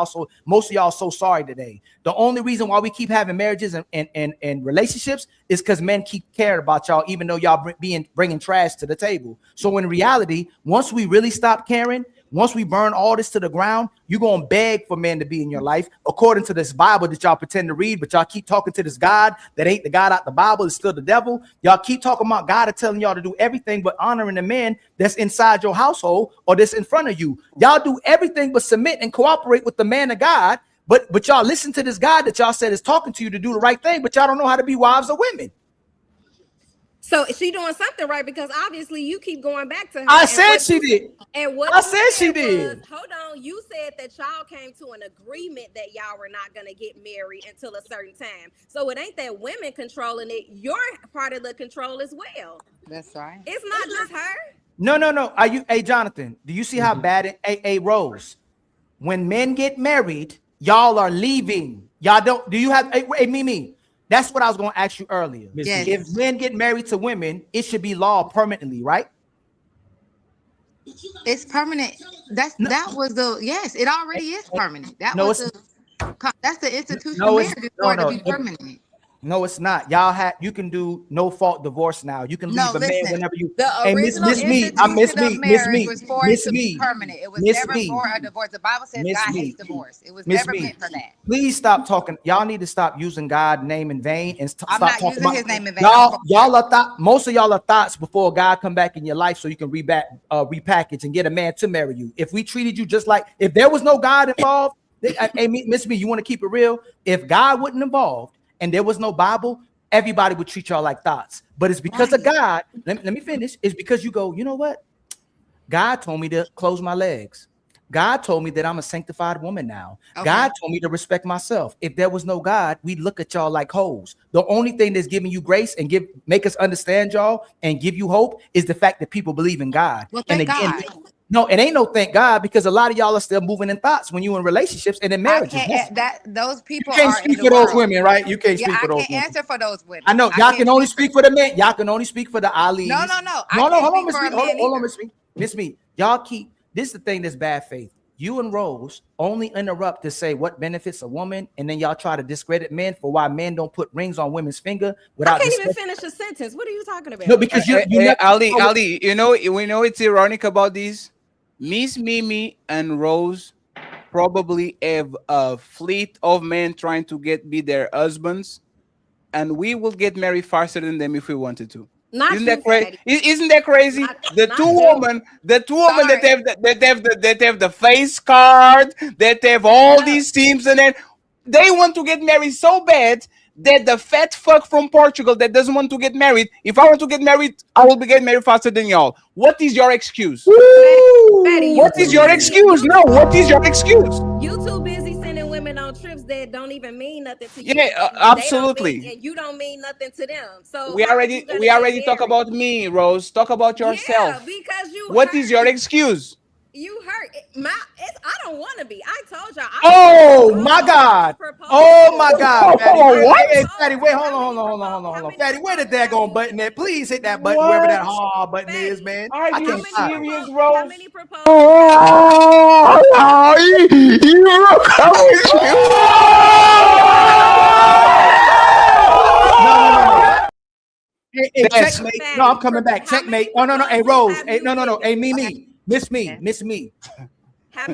most of y'all so sorry today. The only reason why we keep having marriages and relationships is because men keep caring about y'all, even though y'all bringing trash to the table. So in reality, once we really stop caring, once we burn all this to the ground, you're going to beg for men to be in your life according to this Bible that y'all pretend to read, but y'all keep talking to this God that ain't the God out the Bible, it's still the devil. Y'all keep talking about God and telling y'all to do everything but honoring the men that's inside your household or that's in front of you. Y'all do everything but submit and cooperate with the man of God, but y'all listen to this God that y'all said is talking to you to do the right thing, but y'all don't know how to be wives of women. So she doing something right because obviously you keep going back to her. I said she did. And what I said she did. Hold on. You said that y'all came to an agreement that y'all were not going to get married until a certain time. So it ain't that women controlling it. You're part of the control as well. That's right. It's not just her. No. Hey, Jonathan, do you see how bad it? Hey, Rose. when men get married, y'all are leaving. Y'all don't. Do you have? Hey, Mimi. That's what I was going to ask you earlier. Yes. If men get married to women, it should be law permanently, right? It's permanent. That was the yes. It already is permanent. That's the institution of marriage for it to be permanent. No, it's not. You can do no fault divorce now. You can leave a man whenever you. The original institution of marriage was for it to be permanent. It was never for a divorce. The Bible says God hates divorce. It was never meant for that. Please stop talking. Y'all need to stop using God's name in vain and stop talking using about his name in vain. Y'all are thought. Most of y'all are thoughts before God come back in your life, so you can repackage and get a man to marry you. If we treated you just like if there was no God involved, hey, Miss Me, you want to keep it real? If God wasn't involved and there was no Bible, everybody would treat y'all like thoughts. But it's because of God. Let me finish. It's because you go, you know what? God told me to close my legs. God told me that I'm a sanctified woman now. Okay. God told me to respect myself. If there was no God, we'd look at y'all like hoes. The only thing that's giving you grace and make us understand y'all and give you hope is the fact that people believe in God. Well, thank God. No, it ain't no thank God, because a lot of y'all are still moving in thoughts when you're in relationships and in marriages. Those people you can't are speak for those women, right? You can't speak for those women. I can't answer for those women. I know y'all can only speak for the men. Y'all can only speak for the Alis. No. Hold on, Miss Me. Y'all keep this is the thing that's bad faith. You and Rose only interrupt to say what benefits a woman, and then y'all try to discredit men for why men don't put rings on women's finger without. I can't even finish a sentence. What are you talking about? No, because Ali, we know it's ironic about this. Miss Mimi and Rose probably have a fleet of men trying to be their husbands, and we will get married faster than them if we wanted to. Isn't that crazy? Isn't that crazy? The two women that have the face card, that have all these teams, and then they want to get married so bad that the fat fuck from Portugal that doesn't want to get married. If I want to get married, I will be getting married faster than y'all. What is your excuse? What is your excuse? No, what is your excuse? You too busy sending women on trips that don't even mean nothing to you. Yeah, absolutely. And you don't mean nothing to them. So we already talk about me, Rose. Talk about yourself. Yeah, because what is your excuse? You hurt I don't want to be. I told y'all. Oh my God! Oh my God! What? Hey, Fatty, wait, hold on. Fatty, where the daggone button at? Please hit that button, wherever that hard button is, man. Are you serious, bro? How many proposals? Hey, checkmate. No, I'm coming back. Checkmate. Oh no. Hey, Rose. Hey, no. Hey, Mimi. Miss Me.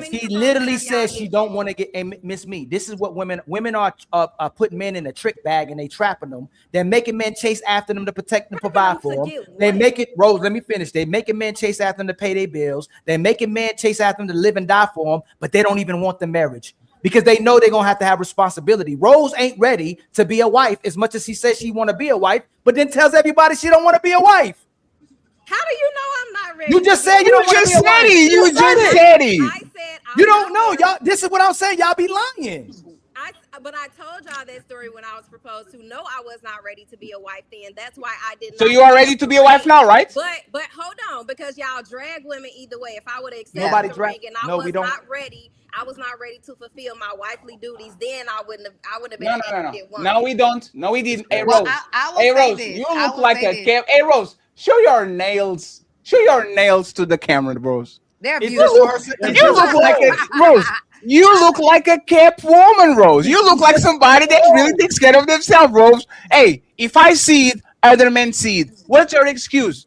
He literally says she don't want to get Miss Me. This is what women are putting men in a trick bag, and they trapping them. They're making men chase after them to protect and provide for them. They make it, Rose, let me finish. They making men chase after them to pay their bills. They're making men chase after them to live and die for them, but they don't even want the marriage because they know they're going to have responsibility. Rose ain't ready to be a wife as much as she says she want to be a wife, but then tells everybody she don't want to be a wife. How do you know I'm not ready? You just said you don't want to be a wife. You just said it. I said you don't know, y'all. This is what I'm saying. Y'all be lying. But I told y'all that story when I was proposed to. No, I was not ready to be a wife then. That's why I didn't. So you are ready to be a wife now, right? But hold on, because y'all drag women either way. If I would have accepted the ring and I was not ready, I was not ready to fulfill my wifely duties. Then I would have been. No. No, we don't. No, we didn't. Hey, Rose. Hey, Rose, you look like a cap. Hey, Rose, show your nails. Show your nails to the camera, Rose. They're beautiful. You look like a Rose. You look like a kept woman, Rose. You look like somebody that really takes care of themselves, Rose. Hey, if I see it, other men see it. What's your excuse?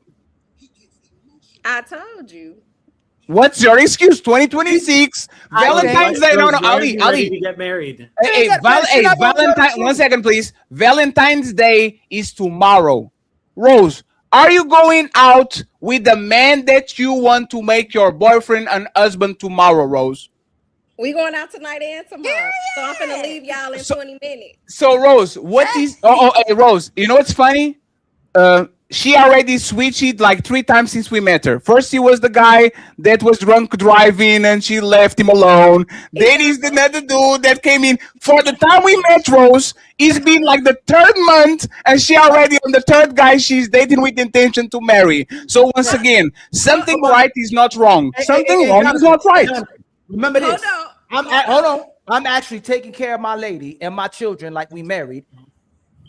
I told you. What's your excuse? 2026, Valentine's Day. No, Ali. To get married. Hey, Valentine. 1 second, please. Valentine's Day is tomorrow. Rose, are you going out with the man that you want to make your boyfriend and husband tomorrow, Rose? We going out tonight and tomorrow. So I'm gonna leave y'all in 20 minutes. So Rose, what is hey Rose, you know what's funny? She already switched it like 3 times since we met her. First, he was the guy that was drunk driving and she left him alone. Then he's another dude that came in. For the time we met Rose, it's been like the 3rd month and she already on the 3rd guy she's dating with intention to marry. So once again, something right is not wrong. Something wrong is not right. Remember this. Hold on. I'm actually taking care of my lady and my children like we married.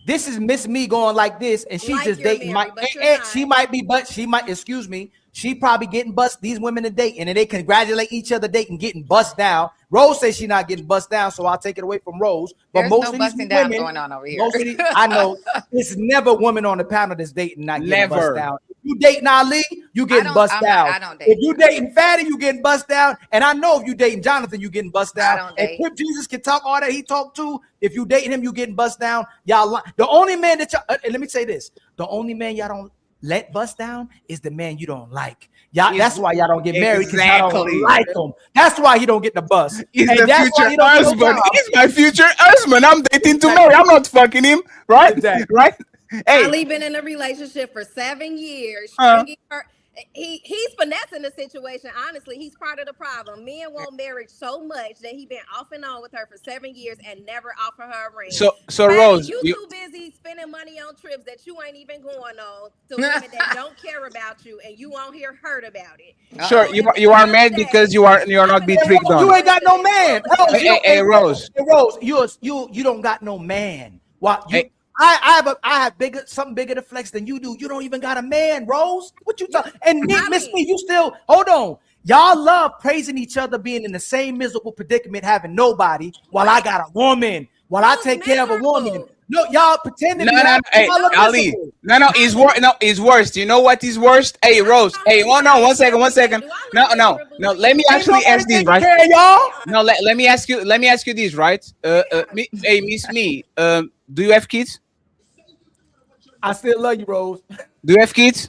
This is Miss Me going like this, and she's Like just you're dating married, my. but you're And not. she might be, but she might. Excuse me. She probably getting bust. These women to date, and then they congratulate each other dating, getting bust down. Rose says she's not getting bust down, so I'll take it away from Rose. But There's most no of these busting down women, going on over here. most of these, I know it's never women on the panel that's dating not getting bust Never. down. If you dating Ali, you getting bust I down. don't date. If you dating Fatty, you getting bust down. And I know if you dating Jonathan, you getting bust down. don't And date. Crip Jesus can talk all that he talked to. If you dating him, you getting bust down. Y'all, the only man that y'all, and let me say this: the only man y'all don't let bust down is the man you don't like. Y'all, that's why y'all don't get married, because y'all don't like him. That's why he don't get the bus. He's And the that's why future he don't get no husband. job. He's my future husband. I'm dating to marry. I'm not fucking him, right? Exactly. Right? Hey, Ali been in a relationship for 7 years. Uh-huh. Stringing her. He's finessing the situation. Honestly, he's part of the problem. Men want marriage so much that he been off and on with her for 7 years and never offer her a ring. So Baby, Rose, you too busy spending money on trips that you ain't even going on to women that don't care about you, and you won't hear heard about it. sure, you are mad because you're not being tricked on. You ain't got no man. Rose, Hey, Rose. Hey, Rose, you don't got no man. What you? Hey. I have something bigger to flex than you do. You don't even got a man, Rose. What you talking? And Nick, Miss Me, you still hold on. Y'all love praising each other, being in the same miserable predicament, having nobody, while I got a woman, while I take care of a woman. No, y'all pretend to No, be no, happy. hey, Y'all look Ali. miserable. No, it's worse. No, it's worse. You know what is worse? Hey, Rose. Hey, oh no, 1 second, 1 second. No. Let me actually ask this, right? Y'all. No, let me ask you. Let me ask you this, right? Hey, Miss Me. Do you have kids? I still love you, Rose. Do you have kids?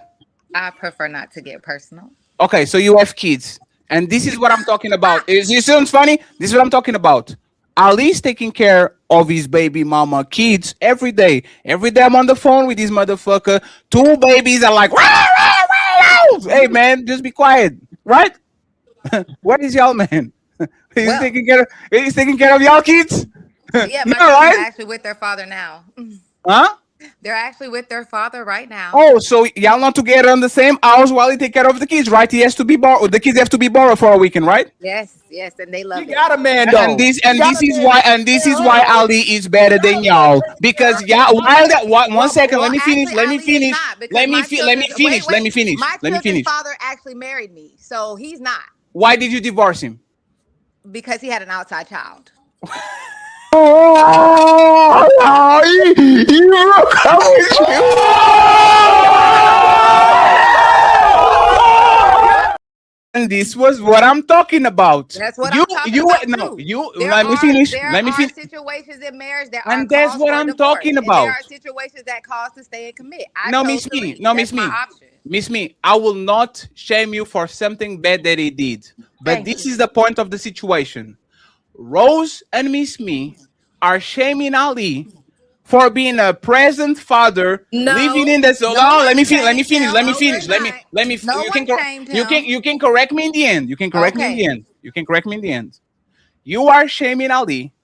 I prefer not to get personal. Okay, so you have kids, and this is what I'm talking about. Is this sounds funny? This is what I'm talking about. Ali's taking care of his baby mama kids every day. Every day I'm on the phone with this motherfucker. 2 babies are like, "Wow, wow, wow, wow." Hey man, just be quiet, right? Where is y'all man? He's taking care of y'all kids. Yeah, my Yeah, kids are right? actually with their father now. Huh? They're actually with their father right now. Oh, so y'all not together in the same house while he take care of the kids, right? He has to be borrowed. The kids have to be borrowed for a weekend, right? Yes, and they love it. Got a man though. And this is why Ali is better than y'all, because one second, let me finish. Let me finish. Let me finish. Let me finish. My Let me children's finish. father actually married me, so he's not, Why did you divorce him? because he had an outside child. And this was what I'm talking about. That's what I'm talking about. No, too. let me finish. There Let me are finish. situations in marriage that And are that's cause what for I'm divorce, talking and about. there are situations that cause to stay and commit. I No, chose Miss to Me. leave. No, That's Miss Me. my option. Miss Me, I will not shame you for something bad that he did. But Thank this you. is the point of the situation. Rose and Miss Me are shaming Ali for being a present father, living in the so. No, let me finish. Let me finish. Let me finish. Let me. No You one can. shamed You can. him. You can correct me in the end. You can correct me in the Okay. end. You can correct me in the end. You are shaming Ali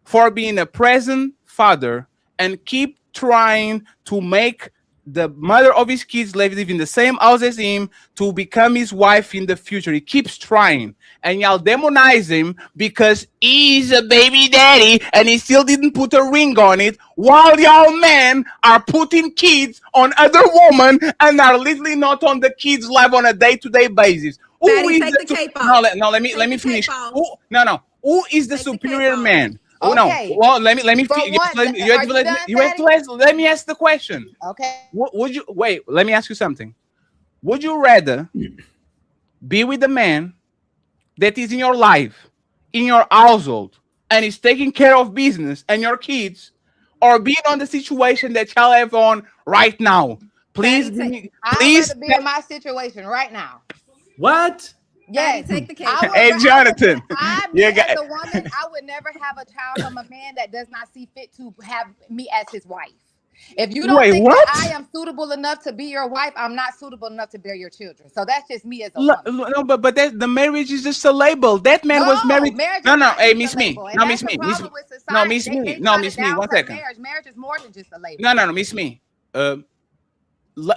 for being a present father and keep trying to make the mother of his kids live in the same house as him to become his wife in the future. He keeps trying, and y'all demonize him because he's a baby daddy and he still didn't put a ring on it, while y'all men are putting kids on other women and are literally not on the kids' life on a day-to-day basis. Who Fatty, is take the cape no, off. let me finish. Who is the superior man? Oh no. Okay. Well, let me. For You have to one, let me. You have are to you let done, me. You have to let me ask the question. Okay. Would you wait? Let me ask you something. Would you rather be with a man that is in your life, in your household, and is taking care of business and your kids, or being on the situation that y'all have on right now? Please, give me, I'd please. rather be in my situation right now. What? Yes. Take the cape I off. would, Hey, Jonathan. me You as got- a woman, I would never have a child from a man that does not see fit to have me as his wife. If you don't Wait, think what? that I am suitable enough to be your wife, I'm not suitable enough to bear your children. So that's just me as a woman. No, but the marriage is just a label. That man was married. Marriage No, is no. not Hey, just Miss a Me. label. And No, that's Miss the Me. Miss problem with society. No, Miss Me. They No, try Miss to Me. 1 downplay second. marriage. Marriage is more than just a label. No, Miss Me.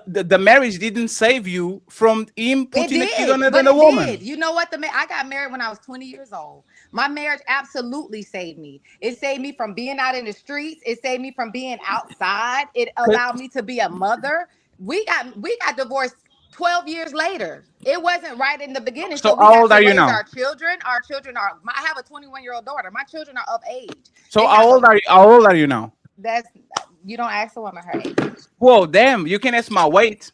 The marriage didn't save you from him putting a kid on but another it woman. did. You know what? I got married when I was 20 years old. My marriage absolutely saved me. It saved me from being out in the streets. It saved me from being outside. It allowed me to be a mother. We got divorced 12 years later. It wasn't right in the beginning. So So we how got old to are you raise now? our children. Our children are, I have a 21-year-old daughter. My children are of age. So They how have old a, are you? How old are you now? that's, you don't ask a woman her age. Whoa, damn! You can ask my weight.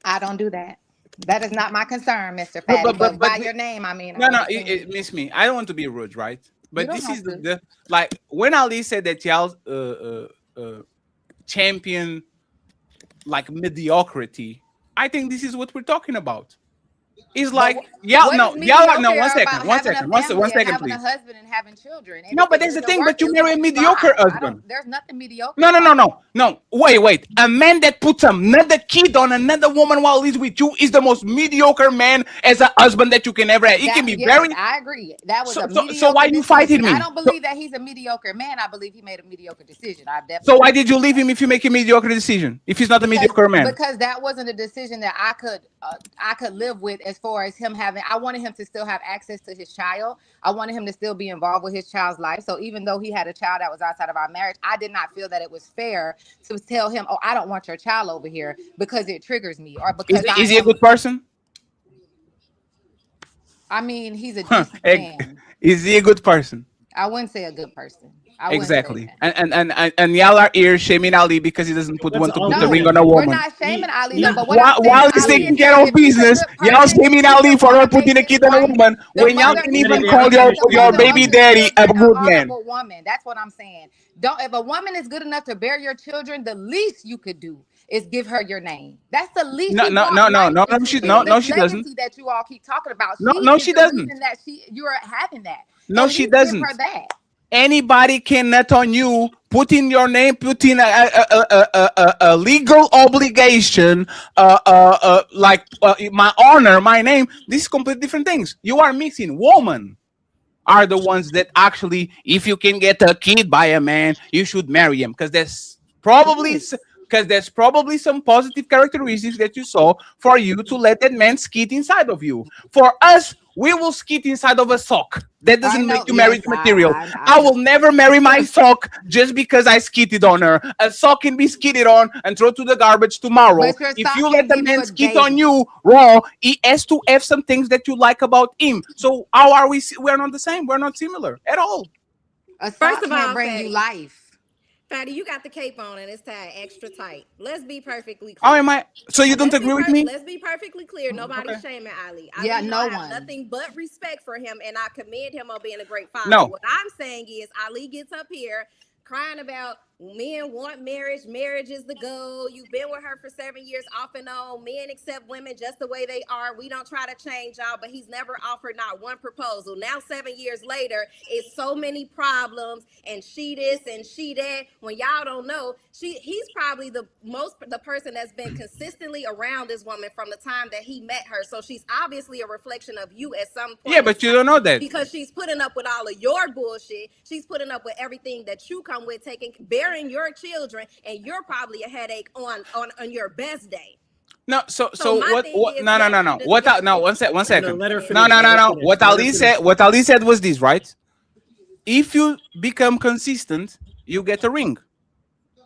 I don't do that. That is not my concern, Mr. But Fatty. but but, But by but your name, I mean, no, I no, understand. miss me. I don't want to be rude, right? You But don't this is have to. the like when Ali said that y'all champion like mediocrity. I think this is what we're talking about. It's like What is y'all are no mediocre about one having a second, family and having please. a husband and having children? And No, if but it that's the doesn't thing. work, But you at marry least a you mediocre tried. husband. There's nothing mediocre. No, no, about no, it. no, no. Wait. A man that puts another kid on another woman while he's with you is the most mediocre man as a husband that you can ever have. He can be Yes, very. I agree. That was a So why mediocre you fighting decision. I me? don't believe that he's a mediocre man. I believe he made a mediocre decision. I So definitely why did you leave him if you make a mediocre decision? If he's not a because mediocre man? because that wasn't a decision that I could live with as far as him having. I wanted him to still have access to his child. I wanted him to still be involved with his child's life. So even though he had a child that was outside of our marriage, I did not feel that it was fair to tell him, "Oh, I don't want your child over here because it triggers me or because Is he a good person? I mean, he's a decent Huh. man. Is he a good person? I wouldn't say a good person. I wouldn't say Exactly. that. And y'all are here shaming Ali because he doesn't want to put the ring on a We're woman. not shaming Ali though, but what I'm saying While to he's Ali taking is care that of if he's a business, good y'all person, shaming he Ali should for her want to putting a make his kid on a wife woman the when y'all mother. can He even should call want to make the your mother baby of his daddy a children an good man. honorable woman. That's what I'm saying. Don't if a woman is good enough to bear your children, the least you could do is give her your name. That's the least No, you no, brought no, no, life no, into she this doesn't. legacy that you all keep talking about. No, She no, is she the doesn't. reason that you're having that. No, At she least give her doesn't. that. Anybody can net on you, put in your name, put in a legal obligation, like my honor, my name. This is completely different things. You are mixing. Women are the ones that actually, if you can get a kid by a man, you should marry him because there's probably some positive characteristics that you saw for you to let that man skit inside of you. For us, we will skit inside of a sock. That I doesn't know. make you Yes, marriage material. I I know. will never marry my sock just because I skitted on her. A sock can be skitted on and thrown to the garbage tomorrow. But your If sock you let can the give you man a skit on baby. you raw, he has to have some things that you like about him. So how are we? We're not the same. We're not similar at all. A sock First of can't all, bring you Fatty, life. Fatty, you got the cape on and it's tied extra tight. Let's be perfectly How clear. am I? So you don't agree with me? Let's be perfectly clear. Nobody's shaming Ali. Yeah, Ali, no I have one. nothing but respect for him, and I commend him on being a great father. No. What I'm saying is, Ali gets up here crying about men want marriage. Marriage is the goal. You've been with her for 7 years off and on. Men accept women just the way they are. We don't try to change y'all, but he's never offered not one proposal. Now, 7 years later, it's so many problems and she this and she that. When y'all don't know, he's probably the person that's been consistently around this woman from the time that he met her. So she's obviously a reflection of you at some point. Yeah, but you don't know that. Because she's putting up with all of your bullshit. She's putting up with everything that you come with, bearing your children, and you're probably a headache on your best day. No, so my what? thing is, No. What? No, one second. let her No. finish. What Ali said was this, right? If you become consistent, you get a ring.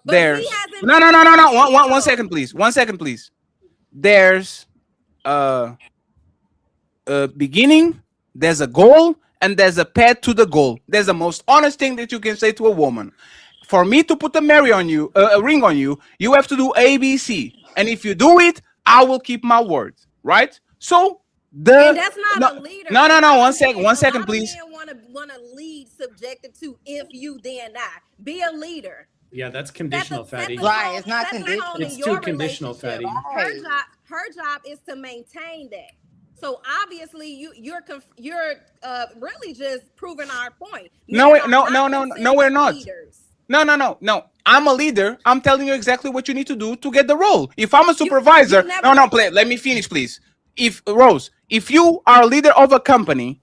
There's no. One second, please. 1 second, please. There's a beginning. There's a goal, and there's a path to the goal. There's the most honest thing that you can say to a woman. For me to put a ring on you, you have to do ABC. And if you do it, I will keep my word, right? So and that's not a leader. No. 1 second, please. Want to lead subjective to if you then not be a leader. Yeah, that's conditional, Fatty. Right, it's not conditional. It's too conditional, Fatty. Her job is to maintain that. So obviously, you're really just proving our point. No, we're not. Leaders. No. I'm a leader. I'm telling you exactly what you need to do to get the role. If I'm a supervisor, let me finish, please. If you are a leader of a company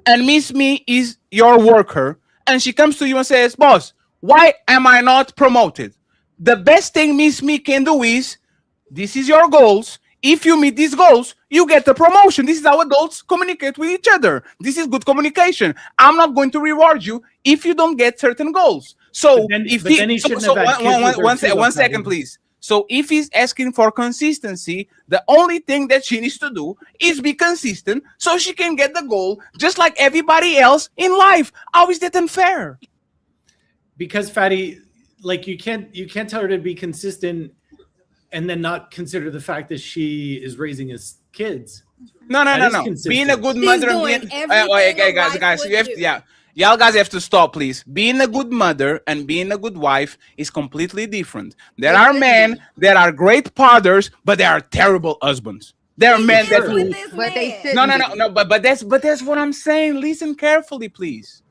and Miss Me is your worker and she comes to you and says, boss, why am I not promoted? The best thing Miss Me can do is, this is your goals. If you meet these goals, you get the promotion. This is how adults communicate with each other. This is good communication. I'm not going to reward you if you don't get certain goals. So if but then he shouldn't have had kids with her too, one second, please. So if he's asking for consistency, the only thing that she needs to do is be consistent so she can get the goal just like everybody else in life. How is that unfair? Because Fatty, like you can't tell her to be consistent and then not consider the fact that she is raising his kids. No. Being a good mother and being guys, you have to, y'all guys have to stop, please. Being a good mother and being a good wife is completely different. There are men that are great fathers, but they are terrible husbands. There are men that but they should no. But that's what I'm saying. Listen carefully, please.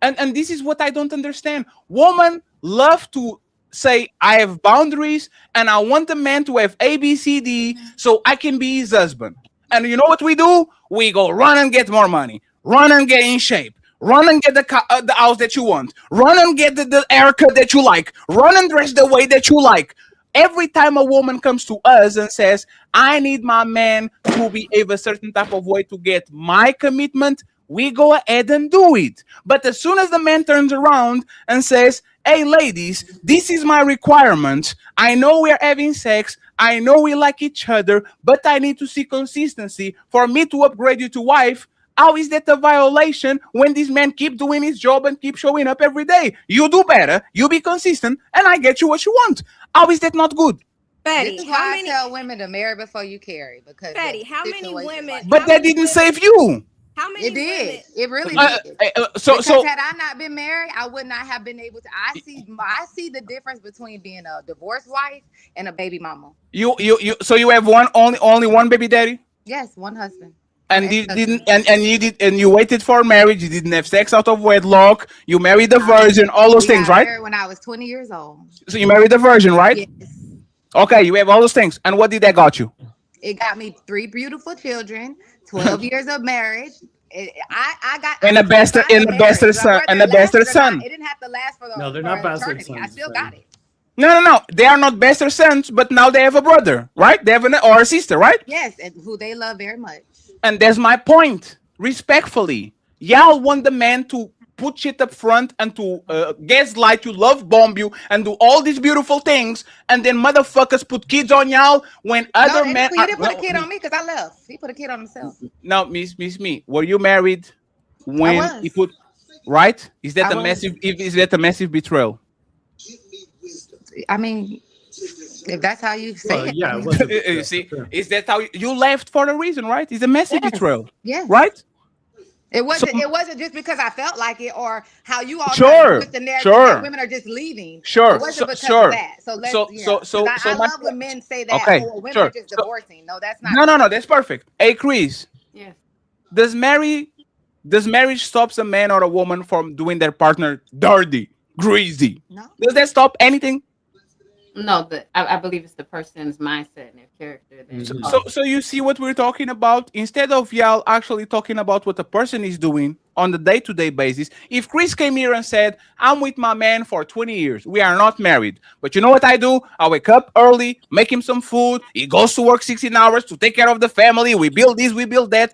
And this is what I don't understand. Women love to say, I have boundaries and I want a man to have A, B, C, D so I can be his husband. And you know what we do? We go run and get more money, run and get in shape, run and get the house that you want, run and get the haircut that you like, run and dress the way that you like. Every time a woman comes to us and says, I need my man to behave a certain type of way to get my commitment, we go ahead and do it. But as soon as the man turns around and says, hey, ladies, this is my requirement. I know we're having sex. I know we like each other, but I need to see consistency for me to upgrade you to wife. How is that a violation when this man keep doing his job and keep showing up every day? You do better. You be consistent, and I get you what you want. How is that not good? Fatty, this is why I tell women to marry before you carry. Because Fatty, how many women? But that didn't save you. How many? It did. It really did. So had I not been married, I would not have been able to. I see the difference between being a divorced wife and a baby mama. So you have only one baby daddy? Yes, one husband. And you waited for marriage. You didn't have sex out of wedlock. You married the virgin. All those things, right? When I was 20 years old. So you married the virgin, right? Yes. Okay, you have all those things. And what did that got you? It got me 3 beautiful children, 12 years of marriage. I got and a bastard son. It didn't have to last for the. No, they're not bastard sons. I still got it. No. They are not bastard sons, but now they have a brother, right? They have or a sister, right? Yes, and who they love very much. And that's my point. Respectfully, y'all want the man to put shit up front and to gaslight you, love bomb you, and do all these beautiful things, and then motherfuckers put kids on y'all when other men. He didn't put a kid on me because I left. He put a kid on himself. No, miss me. Were you married when he put? Right? Is that a massive? Is that a massive betrayal? I mean, if that's how you say it. Yeah. You see, is that how you left for a reason, right? It's a massive betrayal. Yes. Right? It wasn't just because I felt like it or how you all twist the narrative that women are just leaving. It wasn't because of that. So I love when men say that women are just divorcing. No, that's not. No, that's perfect. Hey, Chris. Yes. Does marriage stops a man or a woman from doing their partner dirty, greasy? No. Does that stop anything? No, I believe it's the person's mindset and their character. So you see what we're talking about? Instead of y'all actually talking about what the person is doing on the day-to-day basis. If Chris came here and said, I'm with my man for 20 years. We are not married. But you know what I do? I wake up early, make him some food. He goes to work 16 hours to take care of the family. We build this, we build that.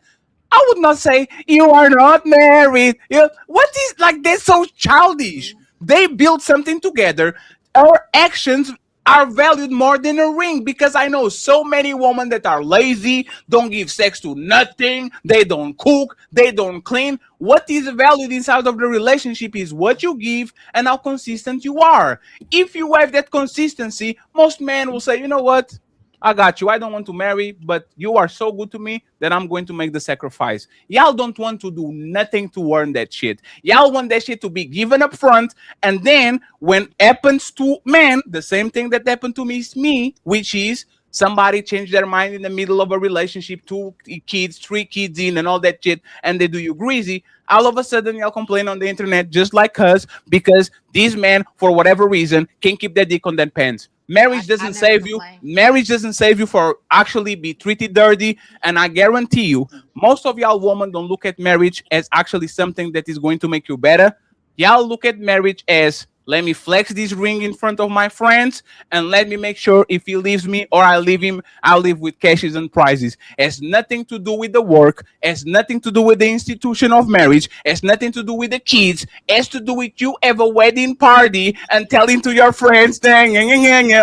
I would not say, you are not married. What is like that's so childish. They build something together. Our actions are valued more than a ring because I know so many women that are lazy, don't give sex to nothing, they don't cook, they don't clean. What is valued inside of the relationship is what you give and how consistent you are. If you have that consistency, most men will say, you know what? I got you. I don't want to marry, but you are so good to me that I'm going to make the sacrifice. Y'all don't want to do nothing to earn that shit. Y'all want that shit to be given up front. And then when it happens to men, the same thing that happened to me, which is somebody changed their mind in the middle of a relationship, 2 kids, 3 kids in and all that shit, and they do you greasy. All of a sudden, y'all complain on the internet just like us because these men, for whatever reason, can't keep their dick on their pants. Marriage doesn't save you. Marriage doesn't save you for actually be treated dirty. And I guarantee you, most of y'all women don't look at marriage as actually something that is going to make you better. Y'all look at marriage as Let me flex this ring in front of my friends, and let me make sure if he leaves me or I leave him, I'll leave with cashes and prizes. Has nothing to do with the work, has nothing to do with the institution of marriage, has nothing to do with the kids, has to do with you have a wedding party and telling to your friends, "Dang,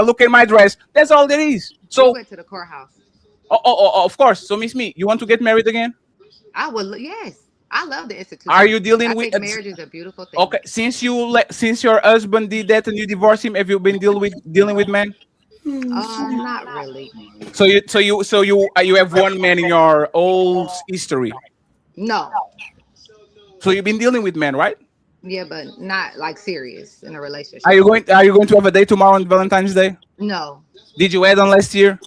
look at my dress." That's all there is. We So, went to the courthouse. of course. So, Miss Me, you want to get married again? I would, yes. I love the institution. Are you dealing I with? think marriage is a beautiful thing. Okay, since your husband did that and you divorced him, have you been dealing with men? Not really. So you have one man in your whole history. No. So you've been dealing with men, right? Yeah, but not like serious in a relationship. Are you going to have a day tomorrow on Valentine's Day? No. Did you add on last year?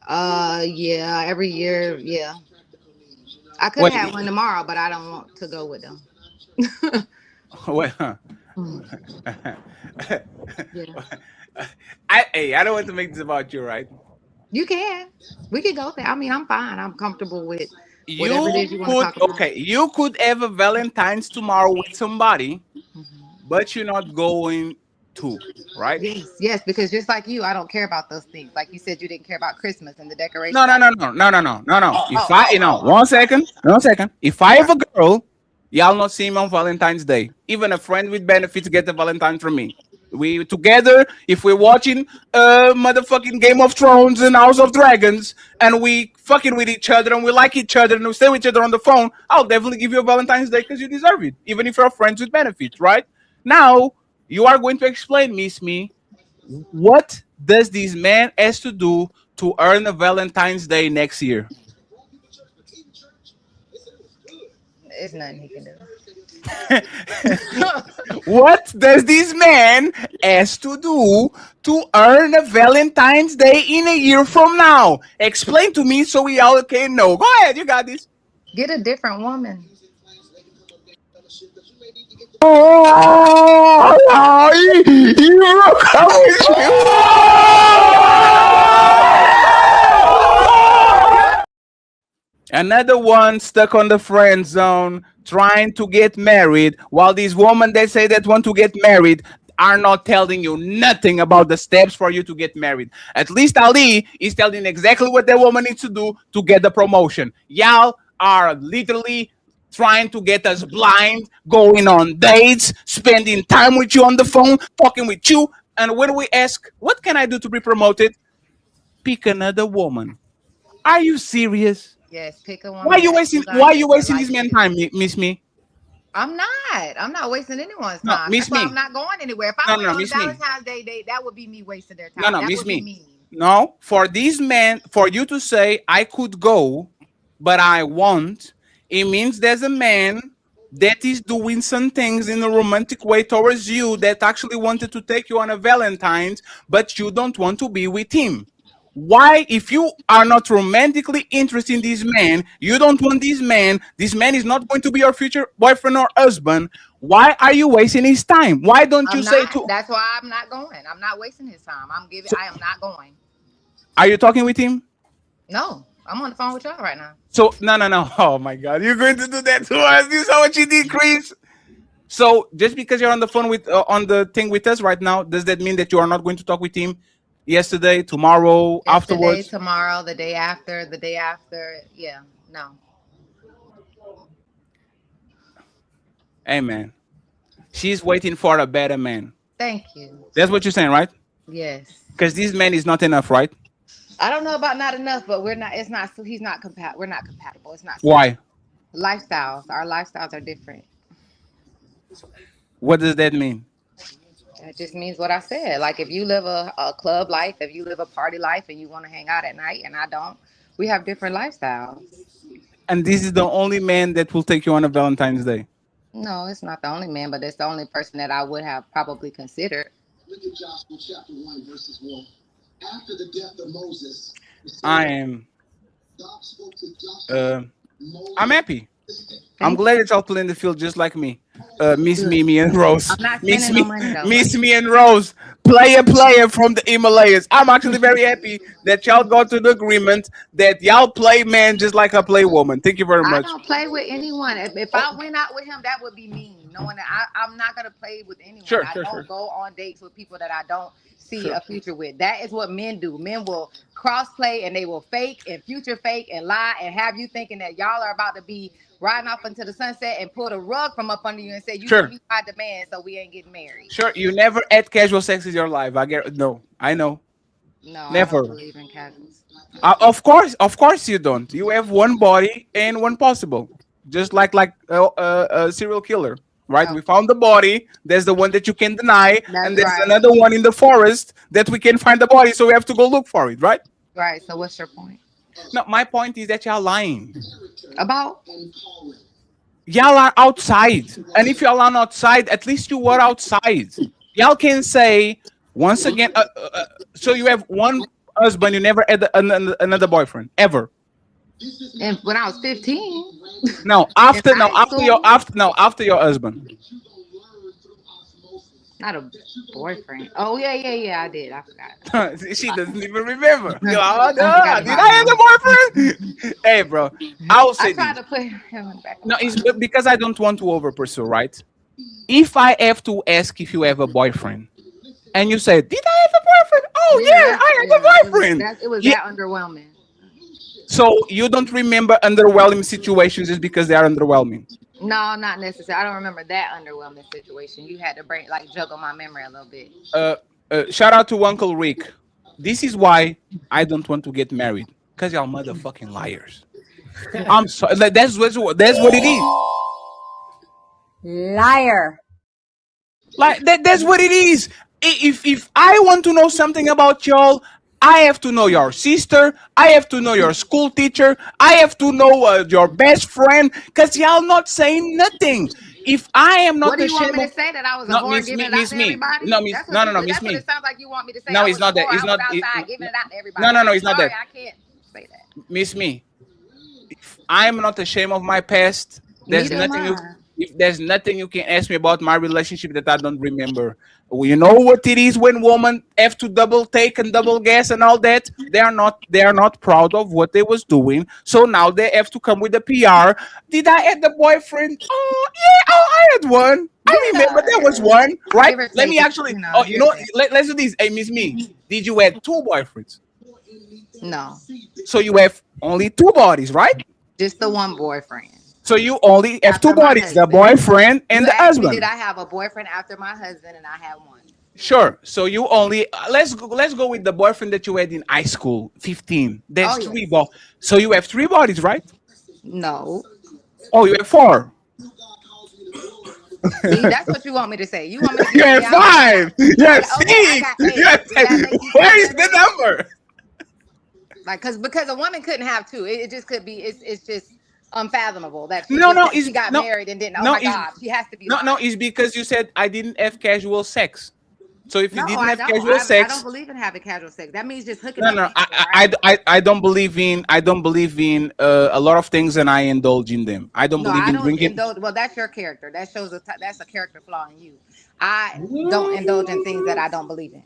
Yeah, every year, yeah. I could What? have one tomorrow, but I don't want to go with them. Well, Yeah. I don't want to make this about you, right? You can. We can go there. I mean, I'm fine. I'm comfortable with whatever it You is you want to talk about. you could have a Valentine's tomorrow with somebody, but you're not going to, right? Yes, because just like you, I don't care about those things. Like you said, you didn't care about Christmas and the decorations. No. If I, one second. If I have a girl, y'all not see me on Valentine's Day. Even a friend with benefits get a Valentine from me. We together, if we're watching motherfucking Game of Thrones and House of Dragons, and we fucking with each other and we like each other and we stay with each other on the phone, I'll definitely give you a Valentine's Day because you deserve it, even if you're friends with benefits, right? Now, you are going to explain, Miss Me, what does this man has to do to earn a Valentine's Day next year? It's nothing he can do. What does this man has to do to earn a Valentine's Day in a year from now? Explain to me so we all can know. Go ahead, you got this. Get a different woman. Another one stuck on the friend zone, trying to get married, while these women that say that want to get married are not telling you nothing about the steps for you to get married. At least Ali is telling exactly what that woman needs to do to get the promotion. Y'all are literally trying to get us blind, going on dates, spending time with you on the phone, talking with you. And when we ask, what can I do to be promoted? Pick another woman. Are you serious? Yes, pick a woman. Why you wasting this man time, Miss Me? I'm not wasting anyone's No, time. Miss That's why Me. I'm not going anywhere. If I went on Miss Me. Valentine's Day, that would be me wasting their time. No, That Miss would be Me. mean. No, for these men, for you to say I could go, but I won't, it means there's a man that is doing some things in a romantic way towards you that actually wanted to take you on a Valentine's, but you don't want to be with him. Why, if you are not romantically interested in this man, you don't want this man is not going to be your future boyfriend or husband, why are you wasting his time? Why don't you say to... That's why I'm not going. I'm not wasting his time. I am not going. Are you talking with him? No, I'm on the phone with y'all right now. So, no. Oh my God, you're going to do that to us? This is how much you did, Chris. So, just because you're on the phone with, on the thing with us right now, does that mean that you are not going to talk with him yesterday, tomorrow, afterwards? Tomorrow, the day after, yeah, no. Hey, man. She's waiting for a better man. Thank you. That's what you're saying, right? Yes. Because this man is not enough, right? I don't know about not enough, but we're not. It's not. He's not compatible. We're not compatible. It's not. Why? Lifestyles. Our lifestyles are different. What does that mean? That just means what I said. Like if you live a club life, if you live a party life, and you want to hang out at night, and I don't, we have different lifestyles. And this is the only man that will take you on a Valentine's Day. No, it's not the only man, but it's the only person that I would have probably considered. Look at Joshua chapter 1, verses 1. After the death of Moses, I'm happy. I'm glad it's all playing the field just like me. Miss Mimi and Rose. Miss Me and Rose. Player from the Himalayas. I'm actually very happy that y'all got to the agreement that y'all play man just like I play woman. Thank you very much. I don't play with anyone. If I went out with him, that would be mean. knowing that I'm not gonna play with anyone. Sure, I sure, don't sure. go on dates with people that I don't see Sure. a future with. That is what men do. Men will cross play and they will fake and future fake and lie and have you thinking that y'all are about to be riding off into the sunset and pull the rug from up under you and say you Sure. can be my demand, so we ain't getting married. Sure, you never had casual sex in your life. I get no. I know. No, I Never. don't believe in casuals. Of course, you don't. You have one body and one possible, just like a serial killer, right? We found the body. There's the one that you can deny, That's and there's right. another one in the forest that we can find the body. So we have to go look for it, right? Right. So what's your point? No, my point is that y'all lying. About? Y'all are outside, and if y'all are not outside, at least you were outside. Y'all can say once again. So you have one husband. You never had another boyfriend ever. And when I was 15. No, after your husband. Not a boyfriend. Oh yeah. I did. I forgot. She doesn't even remember. You're like, oh, forgot did about I have a boyfriend? Hey, bro, I'll say I tried this. to put him in the back. No, it's because I don't want to over pursue, right? If I have to ask if you have a boyfriend, and you say, "Did I have a boyfriend?" Oh yeah, I have a boyfriend. It was Yeah. that underwhelming. So you don't remember underwhelming situations just because they are underwhelming. No, not necessarily. I don't remember that underwhelming situation. You had to juggle my memory a little bit. Shout out to Uncle Rick. This is why I don't want to get married, because y'all motherfucking liars. I'm sorry. That's what it is. Liar. Like that's what it is. If I want to know something about y'all, I have to know your sister. I have to know your school teacher. I have to know your best friend, because y'all not saying nothing. If I am not What do you want ashamed me of, to say, that I was a no, whore giving it out miss to me. everybody? No, miss, That's no, what no, no, you, miss that's what me. it sounds like you want me to say. No, I it's was not a that. whore. It's I not. was outside giving it out to everybody. No, I'm it's not sorry, that. I can't say that. Miss me. If I'm not ashamed of my past, there's Neither am nothing you. I. If there's nothing you can ask me about my relationship that I don't remember. Well, you know what it is when women have to double take and double guess and all that. They are not proud of what they was doing. So now they have to come with a PR. Did I have the boyfriend? Oh yeah, I had one. I remember there was one, right? Give or Let me take, actually. you know, Oh, you here know, or there. let's do this. Hey, Miss Me, did you have two boyfriends? No, So you have only two bodies, right? just the one boyfriend. So you only have two After my bodies, the husband. boyfriend and You the asked me, did husband. I have a boyfriend after my husband, and I had one. Sure. So you only let's go with the boyfriend that you had in high school, 15. There's Oh, three yes. bodies. So you have three bodies, right? No. Oh, you have four. See, that's what you want me to say. You want me to You say have five. You have okay, I six. got eight. You have Does that seven. make you Where feel is the better? number? Like, because a woman couldn't have two. It just could be. It's just unfathomable that she No, just no, said she got no, married and didn't. Oh no, my God, she has to be no, lying. it's because you said I didn't have casual sex. So if you No, didn't I have don't. casual I don't sex, believe in having casual sex. That means just hooking no, up no, with people, right? I don't believe in a lot of things, and I indulge in them. I don't No, believe I in don't drinking. indulge. Well, that's your character. That shows that's a character flaw in you. I don't indulge in things that I don't believe in.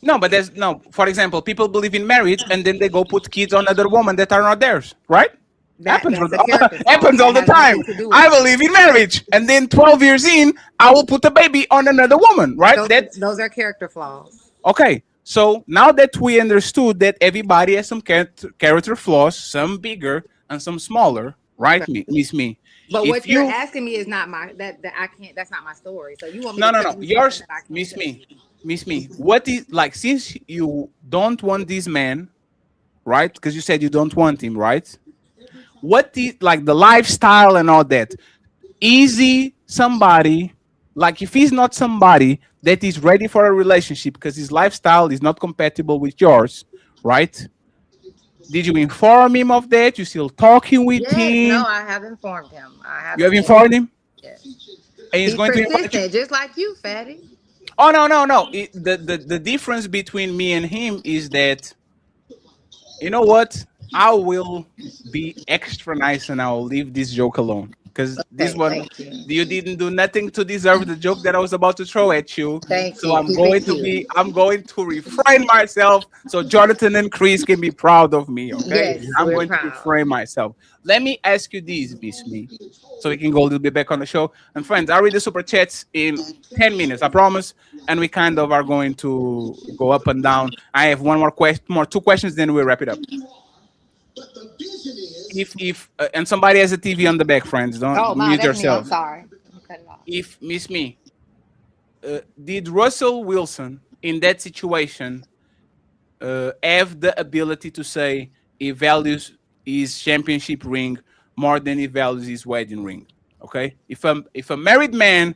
No, but there's no. For example, people believe in marriage, and then they go put kids on other women that are not theirs, right? Happens That's a character flaw. happens That all the has time. nothing to do with I me. believe in marriage, and then 12 years in, I will put a baby on another woman, right? Those are character flaws. Okay. So now that we understood that everybody has some character flaws, some bigger and some smaller, right, Miss Me? But If what you're you asking me is not my that I can't. That's not my story. So you want me no, to no, tell no, you something yours, that I can't Miss tell Me, you. Miss Me. What is like since you don't want this man, right? Because you said you don't want him, right? What is like the lifestyle and all that? Easy somebody, like if he's not somebody that is ready for a relationship because his lifestyle is not compatible with yours, right? Did you inform him of that? You still talking with Yes, no, him? I have informed him. I have You have informed informed him? Yes. And he's He's going to invite you. persistent, just like you, fatty. Oh no, no, no. The difference between me and him is that you know what? I will be extra nice and I will leave this joke alone. because this Okay, one thank you. you didn't do nothing to deserve the joke that I was about to throw at you. Thank So you. I'm going to refrain myself so Jonathan and Chris can be proud of me. Okay, Yes, I'm we're going to proud. refrain myself. Let me ask you this, Miss Me, so we can go a little bit back on the show. And friends, I'll read the super chats in 10 minutes, I promise. And we kind of are going to go up and down. I have one more question, two questions, then we'll wrap it up. If and somebody has a TV on the back, friends, don't Oh, my, mute that's me. I'm yourself. sorry. Cut it off. If Miss Me, did Russell Wilson in that situation have the ability to say he values his championship ring more than he values his wedding ring? Okay, if a married man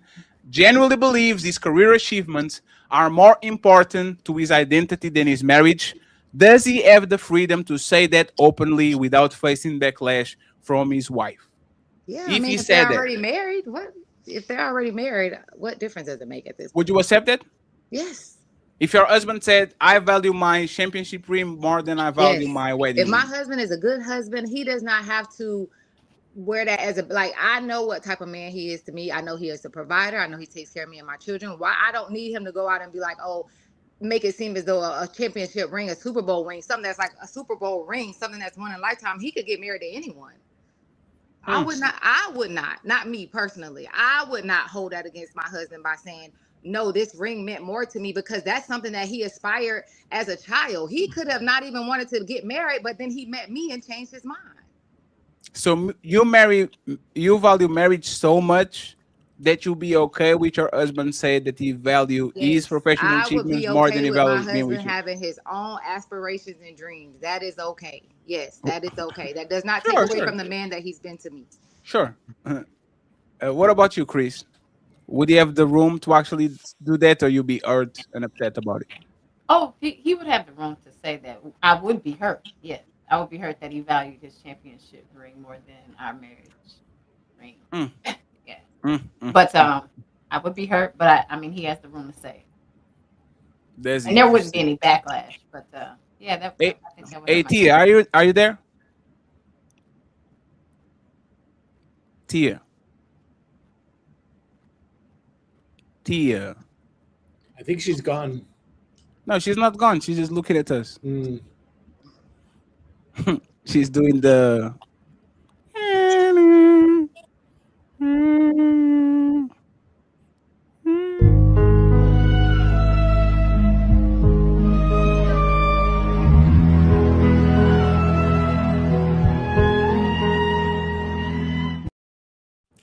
genuinely believes his career achievements are more important to his identity than his marriage, does he have the freedom to say that openly without facing backlash from his wife? Yeah, If he if they're said that, already married, what? If they're already married, what difference does it make at this would point? you accept it? Yes. If your husband said, "I value my championship ring more than I value Yes. my wedding If my ring," husband is a good husband, he does not have to wear that as a like. I know what type of man he is to me. I know he is a provider. I know he takes care of me and my children. Why I don't need him to go out and be like, oh, make it seem as though a championship ring, a Super Bowl ring, something that's like a Super Bowl ring, something that's one in a lifetime. He could get married to anyone. I would not me personally. I would not hold that against my husband by saying, no, this ring meant more to me, because that's something that he aspired as a child. He could have not even wanted to get married, but then he met me and changed his mind. So you value marriage so much that you'll be okay with your husband saying that he value his professional I would achievements be more than okay he with my values being with husband you. having his own aspirations and dreams. That is okay. Yes, that is okay. That does not take Sure, away sure. from the man that he's been to me. Sure. What about you, Chris? Would he have the room to actually do that, or you be hurt and upset about it? Oh, he would have the room to say that. I would be hurt. Yes, I would be hurt that he valued his championship ring more than our marriage ring. Yeah. But I would be hurt. But I mean, he has the room to say it. And there wouldn't be any backlash. But yeah, that. I think that would Hey, have my Tia, are you there? Tia. I think she's gone. No, she's not gone. She's just looking at us. She's doing the.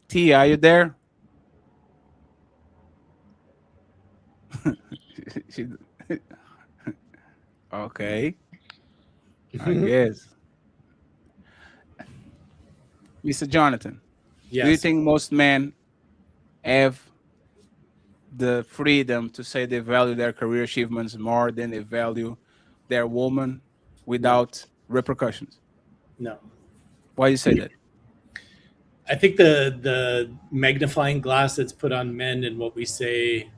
Tia, are you there? She- okay. I guess. Mr. Jonathan, do you Yes. think most men have the freedom to say they value their career achievements more than they value their woman without repercussions? No. Why do you say that? I think the magnifying glass that's put on men and what we say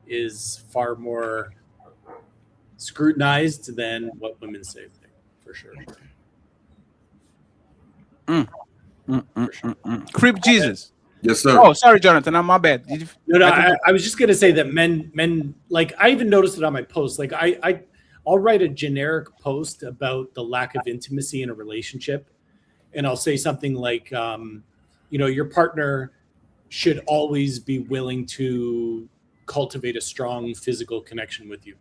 is far more scrutinized than what women say, for sure. Crib Jesus. Yes, sir. Oh, sorry, Jonathan. I'm my bad. Did you, No, I think- I was just gonna say that men like I even noticed it on my post. Like I'll write a generic post about the lack of intimacy in a relationship, and I'll say something like, your partner should always be willing to cultivate a strong physical connection with you.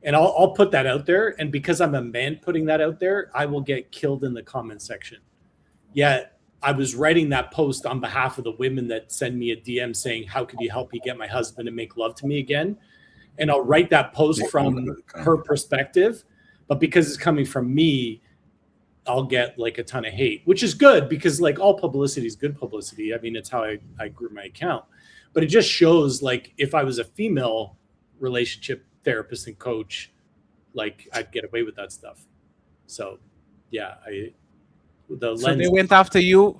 And I'll put that out there, and because I'm a man putting that out there, I will get killed in the comment section. Yet I was writing that post on behalf of the women that send me a DM saying, how could you help me get my husband to make love to me again? And I'll write that post from her perspective, but because it's coming from me, I'll get like a ton of hate, which is good because like all publicity is good publicity. I mean, it's how I grew my account, but it just shows like if I was a female relationship therapist and coach, like I'd get away with that stuff. So yeah, So they went after you.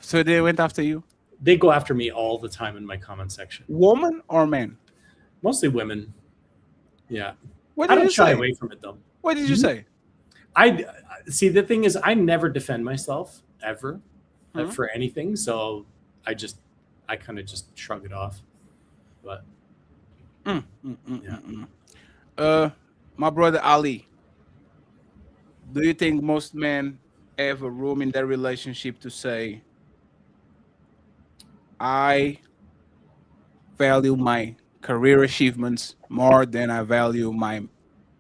They go after me all the time in my comment section. Woman or man? Mostly women. Yeah. What I did don't you shy say? away from it though. What did you say? I see. The thing is, I never defend myself ever Mhm. for anything. So I kind of just shrug it off. But My brother Ali, do you think most men have a room in their relationship to say, I value my career achievements more than I value my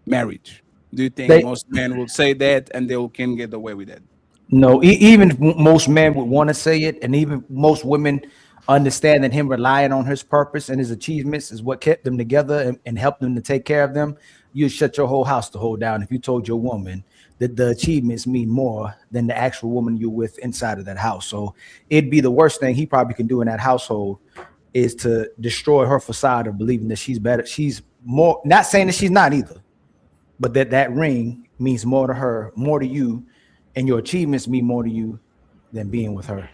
marriage? Do you think They most men will say that and they can get away with that? No, even if most men would want to say it, and even most women understand that him relying on his purpose and his achievements is what kept them together and helped them to take care of them. You'd shut your whole house to hold down if you told your woman that the achievements mean more than the actual woman you're with inside of that house. So it'd be the worst thing he probably can do in that household is to destroy her facade of believing that she's better. She's more, not saying that she's not either, but that ring means more to her, more to you, and your achievements mean more to you than being with her.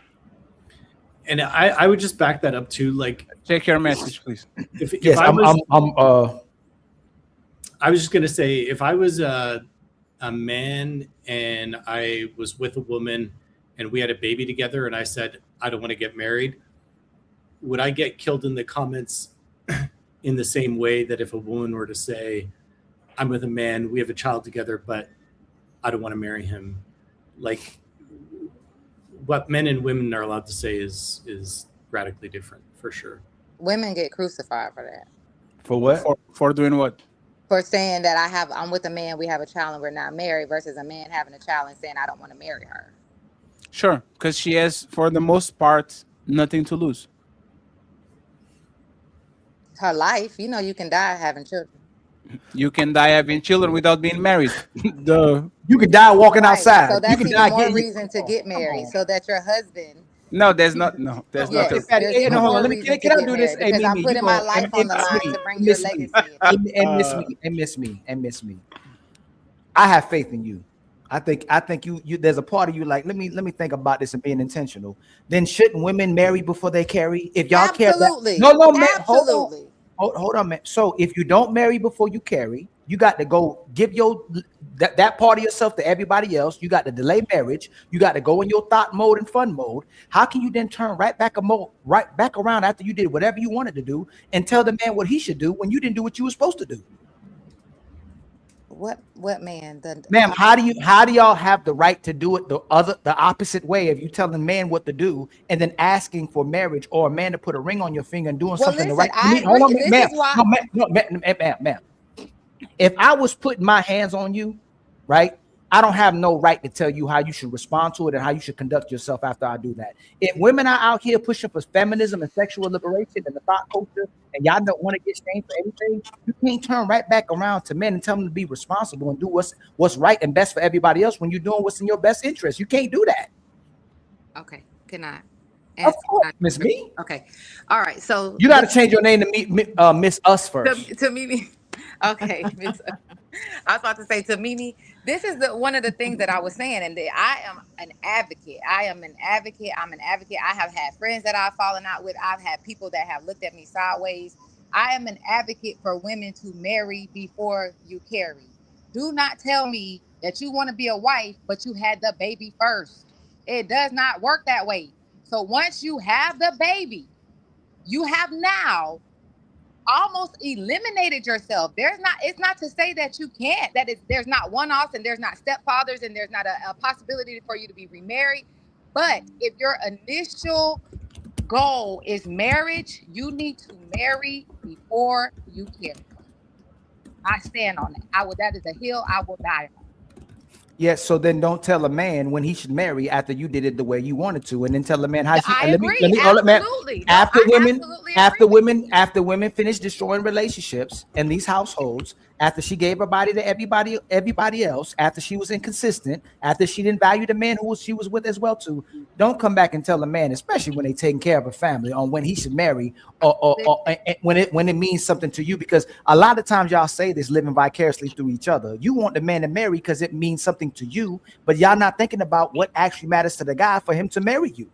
And I would just back that up too. Like, take your message, please. If I was just gonna say, if I was a man and I was with a woman and we had a baby together, and I said I don't want to get married, would I get killed in the comments in the same way that if a woman were to say, I'm with a man, we have a child together, but I don't want to marry him? Like, what men and women are allowed to say is radically different, for sure. Women get crucified for that. For what? For doing what? For saying that I'm with a man, we have a child, and we're not married, versus a man having a child and saying I don't want to marry her. Sure, because she has, for the most part, nothing to lose. Her life, you can die having children. You can die having children without being married. You can die walking outside. So that's even more reason to get married, so that your husband. No, there's not. No, there's not. Yes, there's even more reason to get married, because I'm putting my life on the line to bring your legacy. And miss me. I have faith in you. I think you there's a part of you like, let me think about this and being intentional. Then shouldn't women marry before they carry? If y'all Absolutely. care that, no, man, Absolutely. Hold on, man. So if you don't marry before you carry, you got to go give that part of yourself to everybody else. You got to delay marriage. You got to go in your thought mode and fun mode. How can you then turn right back around after you did whatever you wanted to do and tell the man what he should do when you didn't do what you were supposed to do? What man? Ma'am, how do y'all have the right to do it the opposite way of you telling man what to do and then asking for marriage or a man to put a ring on your finger and doing something the right? Ma'am. If I was putting my hands on you, right, I don't have no right to tell you how you should respond to it and how you should conduct yourself after I do that. If women are out here pushing for feminism and sexual liberation and the thought culture, and y'all don't want to get shamed for anything, you can't turn right back around to men and tell them to be responsible and do what's right and best for everybody else when you're doing what's in your best interest. You can't do that. Okay, can I? Of course, Miss Me. Okay, all right. So you got to change your name to Miss Us first. To Mimi. Okay, I was about to say to Mimi. This is one of the things that I was saying, and I am an advocate. I'm an advocate. I have had friends that I've fallen out with. I've had people that have looked at me sideways. I am an advocate for women to marry before you carry. Do not tell me that you want to be a wife, but you had the baby first. It does not work that way. So once you have the baby, you have now almost eliminated yourself. It's not to say that you can't, there's not one-offs and there's not stepfathers and there's not a possibility for you to be remarried. But if your initial goal is marriage, you need to marry before you carry. I stand on that. That is a hill I will die on. Yes, so then don't tell a man when he should marry after you did it the way you wanted to, and then tell a man how she. Let me absolutely. After women finish destroying relationships in these households, after she gave her body to everybody else, after she was inconsistent, after she didn't value the man who she was with as well too, don't come back and tell a man, especially when they taking care of a family, on when he should marry or when it means something to you. Because a lot of times y'all say this living vicariously through each other. You want the man to marry because it means something to you, but y'all not thinking about what actually matters to the guy for him to marry you.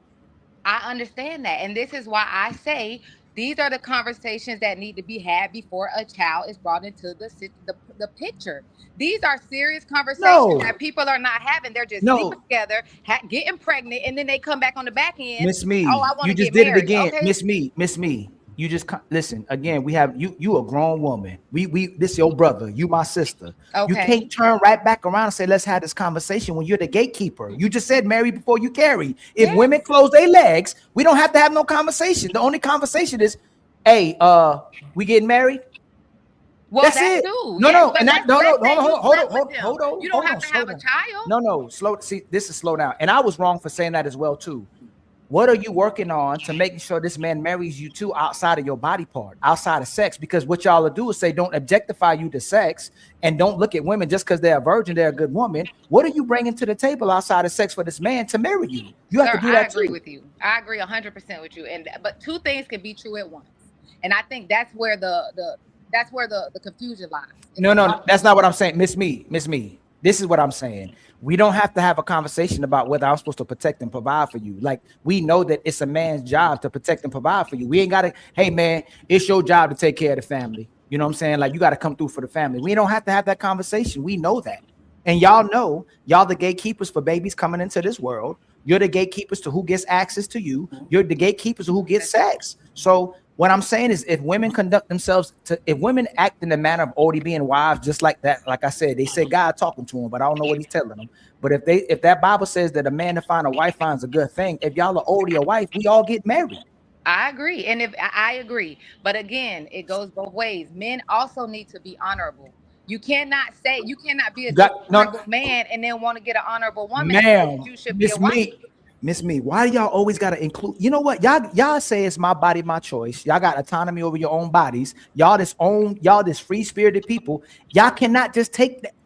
I understand that, and this is why I say these are the conversations that need to be had before a child is brought into the picture. These are serious conversations No. that people are not having. They're just No. sleeping together, getting pregnant, and then they come back on the back end. Miss Me, Oh, I want you to just get did it married. again. Okay. Miss Me. You just listen again. We have you a grown woman. We this your brother. You my sister. You Okay. can't turn right back around and say let's have this conversation when you're the gatekeeper. You just said marry before you carry. If women close their legs, we don't have to have no conversation. The only conversation is, hey, we getting married. Well, That's that it. too. No, Yes, no, but and that let's no, say you hold slept with them. on. You don't have to slow have a down. child. No, slow. See, this is slow down. And I was wrong for saying that as well too. What are you working on to making sure this man marries you too outside of your body part, outside of sex? Because what y'all will do is say, don't objectify you to sex and don't look at women just because they're a virgin, they're a good woman. What are you bringing to the table outside of sex for this man to marry you? You have Sir, to do I that agree too. with you. I agree 100% with you. But two things can be true at once, and I think that's where the confusion lies. No, that's not what I'm saying. Miss Me. This is what I'm saying. We don't have to have a conversation about whether I'm supposed to protect and provide for you. Like, we know that it's a man's job to protect and provide for you. We ain't got to, hey man, it's your job to take care of the family. You know what I'm saying? Like, you got to come through for the family. We don't have to have that conversation. We know that. And y'all know, y'all the gatekeepers for babies coming into this world. You're the gatekeepers to who gets access to you. You're the gatekeepers to who gets sex. So what I'm saying is, if women if women act in the manner of already being wives, just like that, like I said, they say God talking to them, but I don't know what he's telling them. But if that Bible says that a man to find a wife finds a good thing, if y'all are already a wife, we all get married. I agree, and if I agree, but again, it goes both ways. Men also need to be honorable. You cannot be a dishonorable man and then want to get an honorable woman. Ma'am, You should be a wife. Miss Me, why do y'all always gotta include? You know what? Y'all say it's my body, my choice. Y'all got autonomy over your own bodies. Y'all this free-spirited people. Y'all cannot just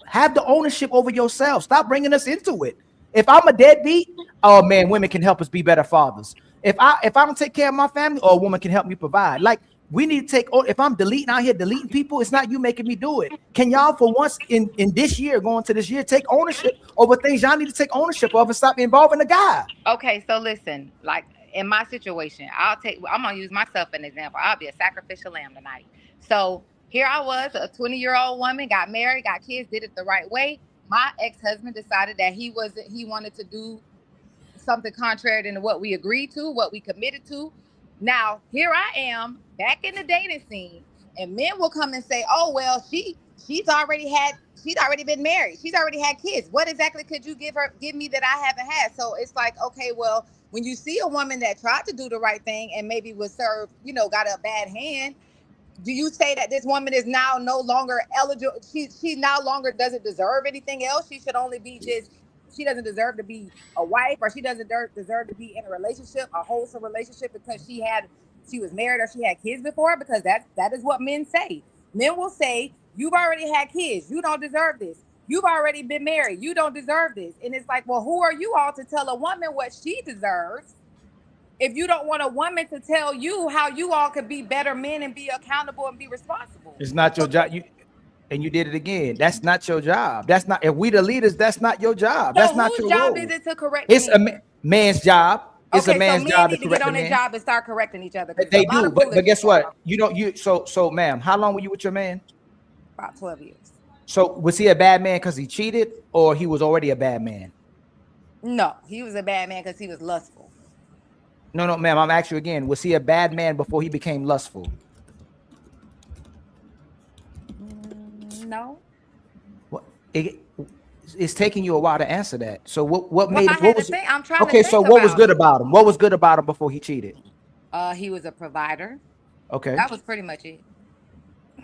have the ownership over yourself. Stop bringing us into it. If I'm a deadbeat, oh man, women can help us be better fathers. If I don't take care of my family, a woman can help me provide. Like, we need to if I'm deleting people, it's not you making me do it. Can y'all for once in this year, going to this year, take ownership over things y'all need to take ownership of and stop involving the guy? Okay, so listen, like in my situation, I'm gonna use myself as an example. I'll be a sacrificial lamb tonight. So here I was, a 20-year-old woman, got married, got kids, did it the right way. My ex-husband decided that he wanted to do something contrary to what we agreed to, what we committed to. Now, here I am back in the dating scene, and men will come and say, oh, well, she's already been married. She's already had kids. What exactly could you give me that I haven't had? So it's like, okay, well, when you see a woman that tried to do the right thing and maybe was served, got a bad hand, do you say that this woman is now no longer eligible? She no longer doesn't deserve anything else. She should only be she doesn't deserve to be a wife, or she doesn't deserve to be in a relationship, a wholesome relationship, because she was married or she had kids before, because that is what men say. Men will say, you've already had kids. You don't deserve this. You've already been married. You don't deserve this. And it's like, well, who are you all to tell a woman what she deserves if you don't want a woman to tell you how you all could be better men and be accountable and be responsible? It's not your job. You did it again. That's not your job. That's not, if we the leaders, that's not your job. That's not your job role. is it to correct It's men? a man's job. It's a man's job need to get on their job and start correcting each other. They do, but guess what? So ma'am, how long were you with your man? About 12 years. So was he a bad man because he cheated, or he was already a bad man? No, he was a bad man because he was lustful. No, ma'am, I'm asking you again. Was he a bad man before he became lustful? No. It's taking you a while to answer that. So what made I'm trying to think what was good it. about him? What was good about him before he cheated? He was a provider. Okay. That was pretty much it.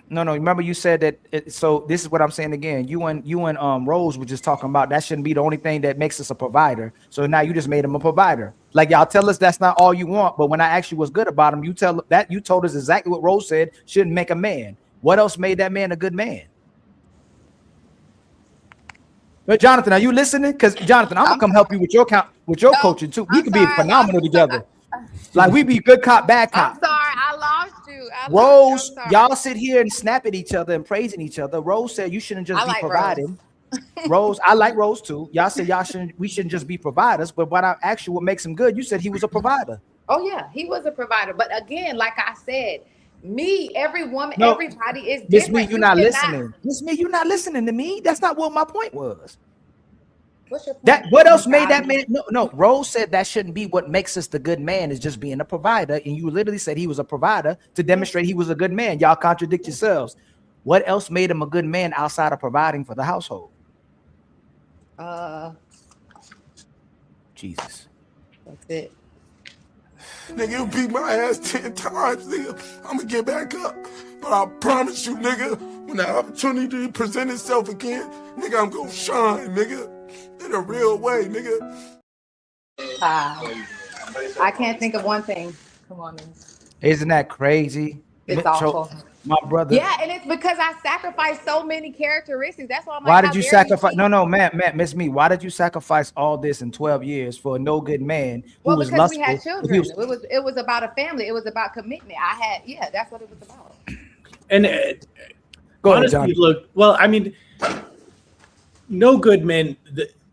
No, remember you said that. So this is what I'm saying again. You and Rose were just talking about that shouldn't be the only thing that makes us a provider. So now you just made him a provider. Like, y'all tell us that's not all you want, but when I asked you what's good about him, you told us exactly what Rose said shouldn't make a man. What else made that man a good man? But Jonathan, are you listening? Because Jonathan, I'm gonna come help you with your coaching too. We could be phenomenal together. Like, we be good cop, bad cop. I'm sorry, I lost you. Rose, y'all sit here and snap at each other and praising each other. Rose said you shouldn't just be providing. Rose, I like Rose too. Y'all said we shouldn't just be providers. But when I asked you what makes him good, you said he was a provider. Oh yeah, he was a provider. But again, like I said, Me, every woman, No, everybody is Miss Me, different. you're You not cannot- listening. Miss Me, you're not listening to me. That's not what my point was. What's your point? That what else made that man? No. Rose said that shouldn't be what makes us the good man is just being a provider, and you literally said he was a provider to demonstrate he was a good man. Y'all contradict yourselves. What else made him a good man outside of providing for the household? Jesus. That's it. Nigga, you beat my ass 10 times, nigga. I'ma get back up. But I promise you, nigga, when the opportunity present itself again, nigga, I'm gonna shine, nigga. In a real way, nigga. I can't think of one thing. Come on, man. Isn't that crazy? It's awful. My brother. Yeah, and it's because I sacrificed so many characteristics. That's why I'm like, Why how did you dare sacrifice? cheat? No, man, Miss Me. Why did you sacrifice all this in 12 years for a no good man who Well, was because we lustful? had children. It was about a family. It was about commitment. That's what it was about. And Go ahead, honestly, John. look, well, I mean, no good man.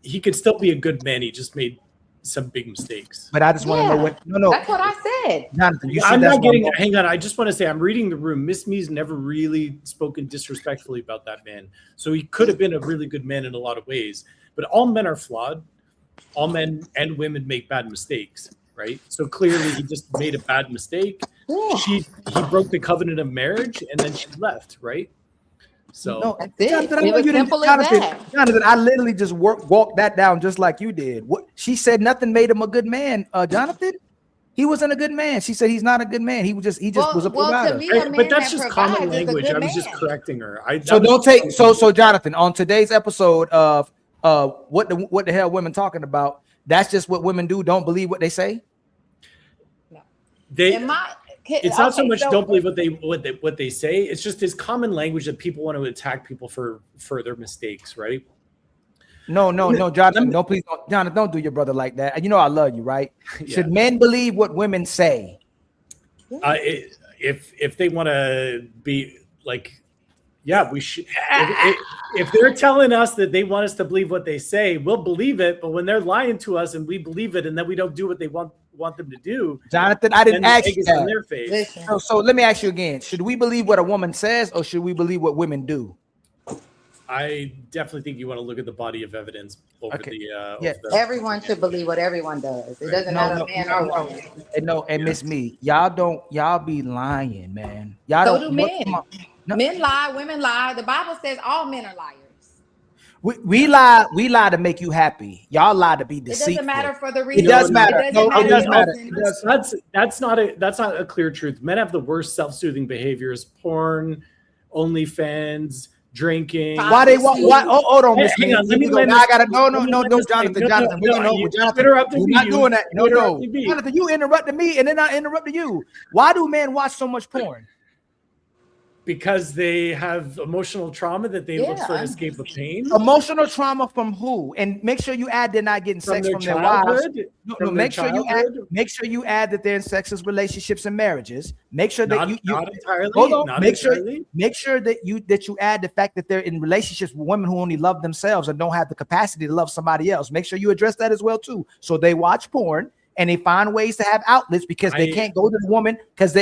He could still be a good man. He just made some big mistakes. But I just want to know what. No. That's what I said. Jonathan, you I'm said not getting. Hang on. I just want to say I'm reading the room. Miss Me's never really spoken disrespectfully about that man. So he could have been a really good man in a lot of ways. But all men are flawed. All men and women make bad mistakes, right? So clearly he just made a bad mistake. He broke the covenant of marriage and then she left, right? So No, that's it. Jonathan, It was simple as that. Jonathan, I literally just walked that down just like you did. What she said, nothing made him a good man. Jonathan, he wasn't a good man. She said he's not a good man. He was a provider. to me, a man but that's that just common provides is a language. good I was just man. correcting her. So Jonathan, on today's episode of what the hell women talking about? That's just what women do. Don't believe what they say. It's not so much don't believe what they say. It's just this common language that people want to attack people for their mistakes, right? No, Jonathan. No, please, don't, Jonathan. Don't do your brother like that. You know I love you, right? Yeah. Should men believe what women say? If they want to be like, yeah, we should. If they're telling us that they want us to believe what they say, we'll believe it. But when they're lying to us and we believe it, and then we don't do what they want them to do, Jonathan, I didn't ask you on their face. that. So let me ask you again: should we believe what a woman says, or should we believe what women do? I definitely think you want to look at the body of evidence over Everyone should believe what everyone does. It doesn't matter man or woman. And Miss Me, y'all be lying, man. Y'all So don't. do men. Men lie, women lie. The Bible says all men are liars. We lie to make you happy. Y'all lie to be It deceitful. doesn't matter for the reason. It does matter. It doesn't matter. That's not a clear truth. Men have the worst self-soothing behaviors: porn, OnlyFans, drinking. Why they want? Why? Oh, hold on, Miss Hang Me. on, let me Now land I gotta this no, plane. Jonathan. No, Jonathan, we're gonna you Jonathan. interrupted We're me. not doing that. No. interrupted me. Jonathan, you interrupted me, and then I interrupted you. Why do men watch so much porn? Because they have emotional trauma that they look for an escape of pain. Emotional trauma from who? And make sure you add they're not getting From sex their from their wives. childhood? No, From their make sure you add. childhood? Make sure you add that they're in sexless relationships and marriages. Make sure that Not you entirely. hold on. Not Make entirely. sure that you add the fact that they're in relationships with women who only love themselves and don't have the capacity to love somebody else. Make sure you address that as well too. So they watch porn and they find ways to have outlets because they can't go to the woman because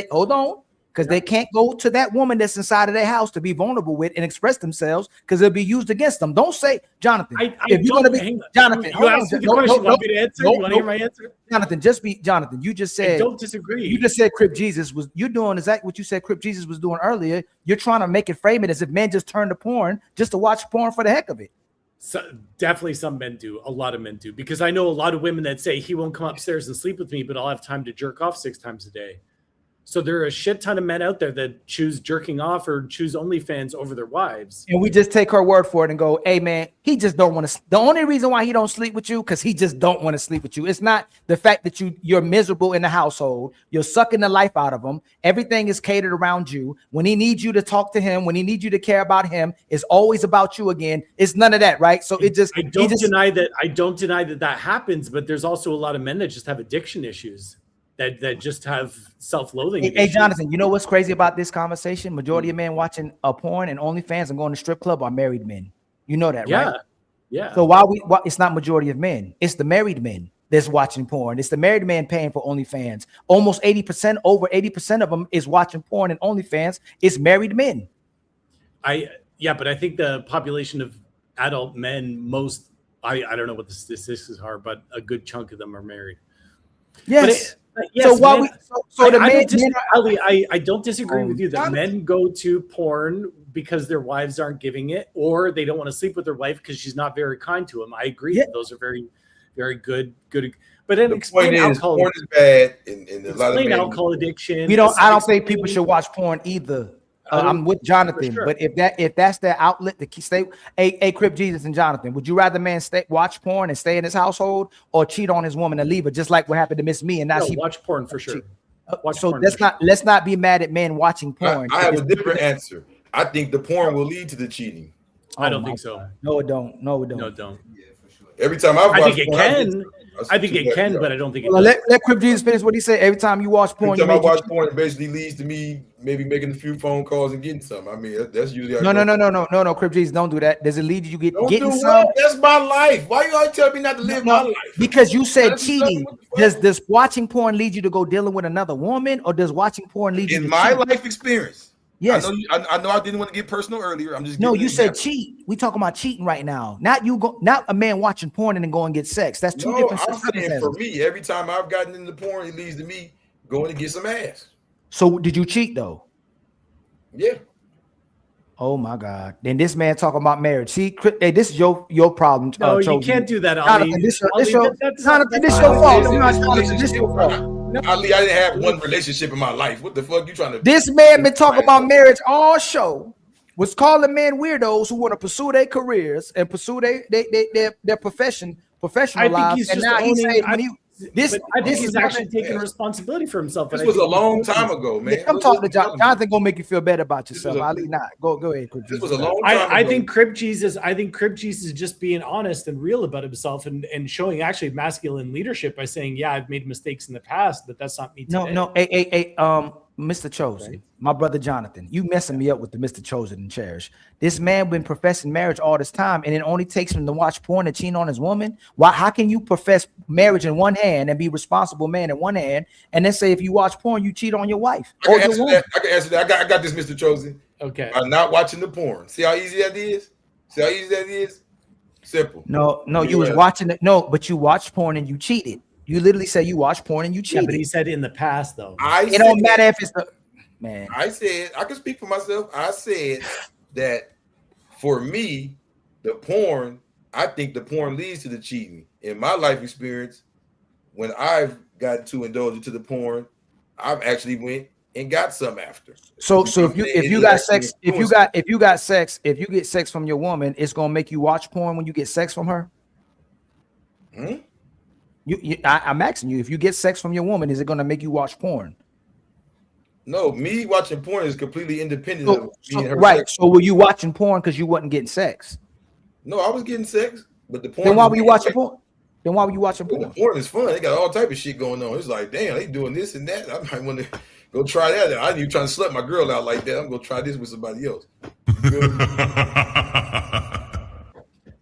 they can't go to that woman that's inside of their house to be vulnerable with and express themselves because it'll be used against them. Don't say, Jonathan. If you're gonna be Jonathan, you asked me the question. You want me to answer? You want to hear my answer? Jonathan, Jonathan. You just said. I don't disagree. You just said Crip Jesus was. You're doing exactly what you said Crip Jesus was doing earlier. You're trying to make it frame it as if men just turn to porn just to watch porn for the heck of it. So, definitely some men do. A lot of men do. Because I know a lot of women that say he won't come upstairs and sleep with me, but I'll have time to jerk off 6 times a day. So there are a shit ton of men out there that choose jerking off or choose OnlyFans over their wives. And we just take her word for it and go, hey man, he just don't want to. The only reason why he don't sleep with you, because he just don't want to sleep with you. It's not the fact that you're miserable in the household. You're sucking the life out of him. Everything is catered around you. When he needs you to talk to him, when he needs you to care about him, it's always about you again. It's none of that, right? So it just I don't deny that happens, but there's also a lot of men that just have addiction issues. That just have self-loathing. Hey, Jonathan, you know what's crazy about this conversation? Majority of men watching porn and OnlyFans and going to strip club are married men. You know that, right? Yeah. So why it's not majority of men, it's the married men. that's watching porn. It's the married man paying for OnlyFans. Almost 80%, over 80% of them is watching porn and OnlyFans. It's married men. But I think the population of adult men, I don't know what the statistics are, but a good chunk of them are married. Yes. Yes, so while men, I don't disagree with you that men go to porn because their wives aren't giving it, or they don't want to sleep with their wife because she's not very kind to them. I agree. Yeah. Those are very, very good. But then explain alcohol. Porn is bad, and a lot of men, alcohol addiction. I don't think people should watch porn either. I'm with Jonathan, but if that's their outlet to stay, hey, Crip Jesus and Jonathan, would you rather man watch porn and stay in his household, or cheat on his woman and leave her, just like what happened to Miss Me? And now she watch porn for sure. Let's not be mad at men watching porn. I have a different answer. I think the porn will lead to the cheating. I don't think so. No, it don't. No, it don't. No, it don't. Every time I've watched I think it porn, can. I think it can, but I don't think it does. Let Crip Jesus finish what he said. Every time you watch porn, every time I watch porn, it basically leads to me maybe making a few phone calls and getting some. I mean, that's usually no, Crip Jesus, don't do that. Does it lead you getting some? That's my life. Why you always tell me not to live my life? Because you said cheating. Does watching porn lead you to go dealing with another woman, or does wating porn lead you to my cheat? life experience? Yes, I know I didn't want to get personal earlier. I'm just you said cheat. We talking about cheating right now. Not a man watching porn and then go and get sex. That's two different things. For me, every time I've gotten into porn, it leads to me going to get some ass. So did you cheat though? Yeah. Oh my God! Then this man talking about marriage. See, hey, this is your problem. No, you can't do that, Ali. This your fault. Ali, I didn't have one relationship in my life. What the fuck you trying to? This man been talking about marriage all show. Was calling men weirdos who want to pursue their careers and pursue their professional lives. And now he's saying he's actually taking responsibility for himself. This was a long time ago, man. I'm talking to Jonathan. Gonna make you feel better about yourself. Ali, not go ahead. This was a long time ago. I think Crip Jesus is just being honest and real about himself and showing actually masculine leadership by saying, yeah, I've made mistakes in the past, but that's not me today. No, hey, Mr. Chosen, my brother Jonathan, you messing me up with the Mr. Chosen and Cherish. This man been professing marriage all this time, and it only takes him to watch porn and cheat on his woman. Why? How can you profess marriage in one hand and be responsible man in one hand, and then say if you watch porn, you cheat on your wife? I can answer that. I got this, Mr. Chosen. Okay. I'm not watching the porn. See how easy that is? Simple. No, you was watching it. No, but you watched porn and you cheated. You literally said you watched porn and you cheated. Yeah, but he said in the past, though. It don't matter if it's the man. I said, I can speak for myself. I said that for me, I think the porn leads to the cheating. In my life experience, when I've gotten too indulged into the porn, I've actually went and got some after. So if you get sex from your woman, it's gonna make you watch porn when you get sex from her. I'm asking you, if you get sex from your woman, is it going to make you watch porn? No, me watching porn is completely independent of me and her. Right. Sex. So were you watching porn because you wasn't getting sex? No, I was getting sex, but the porn. Then why were you watching porn? The porn is fun. They got all type of shit going on. It's like, damn, they doing this and that. I might want to go try that. I ain't even trying to slut my girl out like that. I'm gonna try this with somebody else.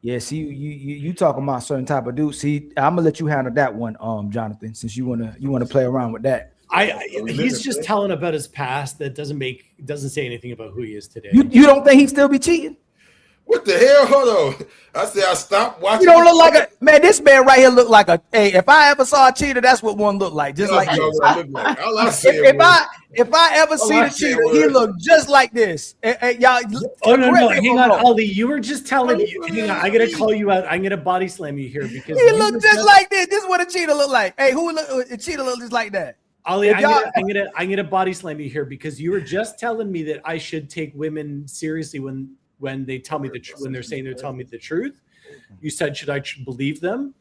Yeah, see, you talking about certain type of dude. See, I'm gonna let you handle that one, Jonathan, since you wanna play around with that. He's just telling about his past that doesn't say anything about who he is today. You don't think he still be cheating? What the hell? Hold on. I said I stopped watching. You don't look like this man right here look like a. Hey, if I ever saw a cheater, that's what one looked like. Just like this. If I ever see the cheater, he look just like this. Y'all. Oh no! Hang on, Ali. You were just telling me. Hang on, I gotta call you out. I'm gonna body slam you here because he look just like this. This is what a cheater look like. Hey, a cheater look just like that? Ali, I'm gonna body slam you here because you were just telling me that I should take women seriously when they tell me when they're saying they're telling me the truth. You said, should I believe them?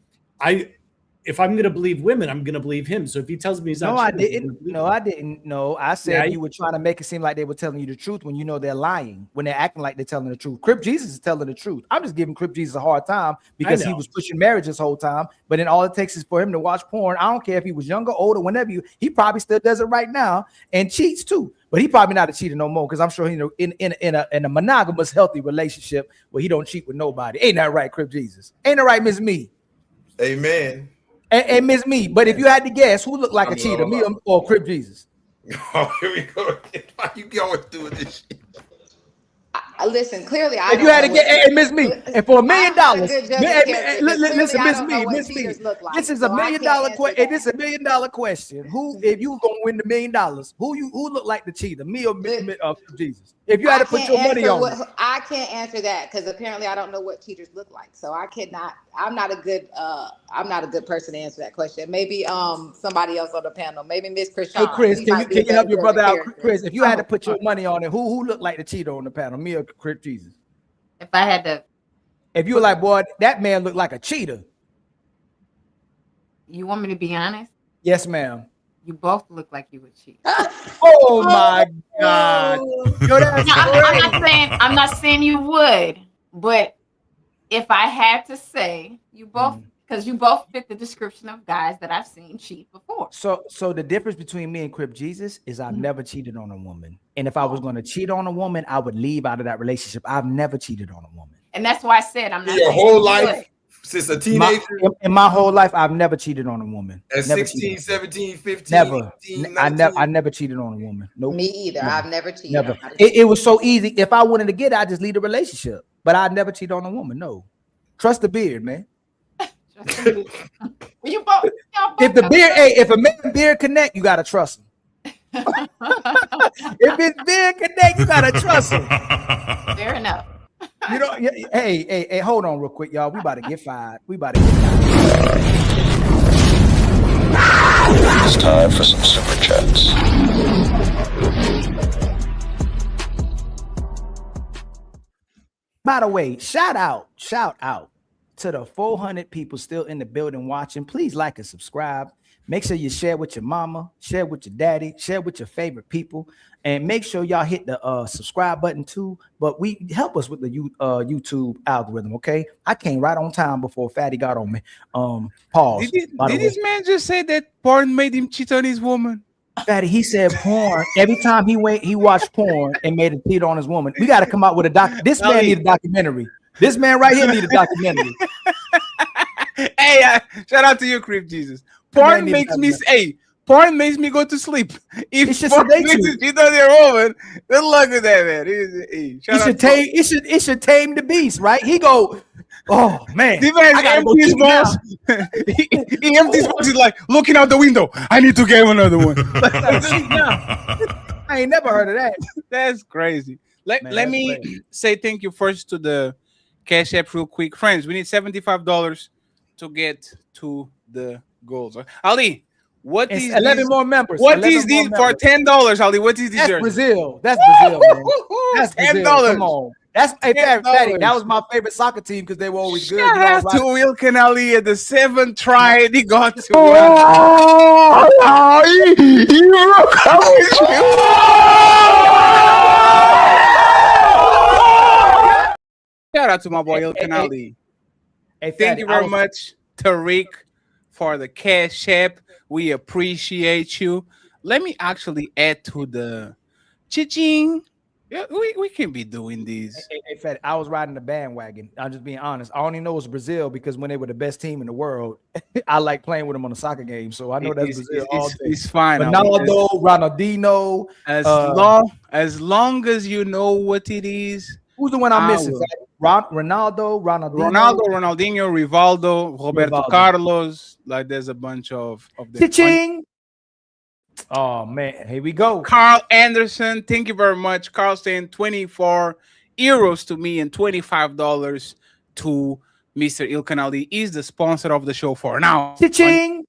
If I'm going to believe women, I'm going to believe him. So if he tells me he's not, I didn't. No, I said you were trying to make it seem like they were telling you the truth when you know they're lying, when they're acting like they're telling the truth. Crip Jesus is telling the truth. I'm just giving Crip Jesus a hard time because he was pushing marriage this whole time. But then all it takes is for him to watch porn. I don't care if he was younger, older, whenever he probably still does it right now and cheats too. But he probably not a cheater no more because I'm sure in a monogamous, healthy relationship where he don't cheat with nobody. Ain't that right, Crip Jesus? Ain't that right, Miss Me? Amen. And Miss Me. But if you had to guess, who looked like a cheater, me or Crip Jesus? Oh, here we go. Why you going through this shit? Listen, clearly I If don't you had to know get, what- and Miss Me, and for $1 million, I'm not a good judge of character, because clearly listen, I Miss don't know Me, what Miss Me, cheaters look like, this is so $1 I million can't answer question. This is $1 million question. If you was gonna win the $1 million, who looked like the cheater, me or Jesus? If you had to put your money on it. I can't answer that because apparently I don't know what cheaters look like. So I cannot. I'm not a good person to answer that question. Maybe somebody else on the panel. Maybe Miss Krishan. Hey Chris, She can might you be a help better your judge brother of out, character. Chris? If you had to put your money on it, who looked like the cheater on the panel, me or Crip Jesus? If I had to, if you were like, boy, that man looked like a cheater. You want me to be honest? Yes, ma'am. You both look like you would cheat. Oh my God! Yo, that's I'm not saying you would, but if I had to say, you both, because you both fit the description of guys that I've seen cheat before. So the difference between me and Crip Jesus is I've never cheated on a woman, and if I was going to cheat on a woman, I would leave out of that relationship. I've never cheated on a woman. And that's why I said I'm not. Your whole life since a teenager? In my whole life, I've never cheated on a woman. At Never 16, 17, 15, Never. 18, I never cheated on a woman. Nope. Me either. I've never cheated. Never. It was so easy. If I wanted to get it, I just leave the relationship. But I never cheat on a woman. No. Trust the beard, man. You both, if the beard, if a man beard connect, you gotta trust him. If his beard connect, you gotta trust him. Fair enough. You know, hey, hold on real quick, y'all. We about to get fired. It's time for some super chats. By the way, shout out to the 400 people still in the building watching. Please like and subscribe. Make sure you share with your mama, share with your daddy, share with your favorite people, and make sure y'all hit the subscribe button too. But we help us with the YouTube algorithm, okay? I came right on time before Fatty got on me. Pause. Did this man just say that porn made him cheat on his woman? Fatty, he said porn. Every time he watched porn and made a cheat on his woman. We got to come out with a doc. This man need a documentary. This man right here need a documentary. Hey, shout out to you, Crip Jesus. Porn makes me porn makes me go to sleep. If porn makes you cheat on your woman, good luck with that, man. It should tame the beast, right? He go, oh man. This man empties balls. He empties balls. He's like looking out the window. I need to get another one. I ain't never heard of that. That's crazy. Let me say thank you first to the Cash App real quick. Friends, we need $75 to get to the goals. Ali, what is 11 more members? What is this for $10, Ali? What is this? That's jersey? Brazil. That's Brazil, man. That's $10. Come on. That's Fatty, that was my favorite soccer team because they were always good. Shout out to Ilkan Ali at the 7th try. He got to Shout out to my boy Ilkan Ali. Thank you very much, Tariq, for the Cash App. We appreciate you. Let me actually add to the cha-ching. Yeah, we can be doing these. Hey, Fatty, I was riding the bandwagon. I'm just being honest. I only know it's Brazil because when they were the best team in the world, I like playing with them on a soccer game. So I know that's Brazil all day. It's fine. Ronaldo, Ronaldinho. As long as you know what it is. Who's the one I'm missing? Ronaldo, Ronaldinho, Rivaldo, Roberto Carlos. Like there's a bunch of them. Cha-ching! Oh man, here we go. Carl Anderson, thank you very much. Carl saying 24 euros to me and $25 to Mr. Ilkan Ali. Is the sponsor of the show for now. Cha-ching!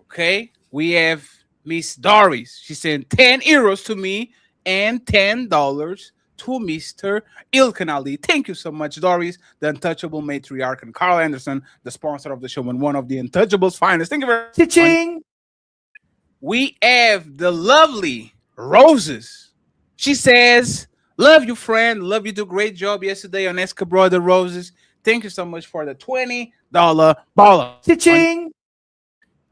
Okay, we have Miss Doris. She's saying 10 euros to me and $10 to Mr. Ilkan Ali. Thank you so much, Doris, the untouchable matriarch, and Carl Anderson, the sponsor of the show and one of the Untouchables' finest. Thank you very much. Cha-ching! We have the lovely Roses. She says, love you, friend. Love you. Do great job yesterday on Escabro the Roses. Thank you so much for the $20 baller. Cha-ching!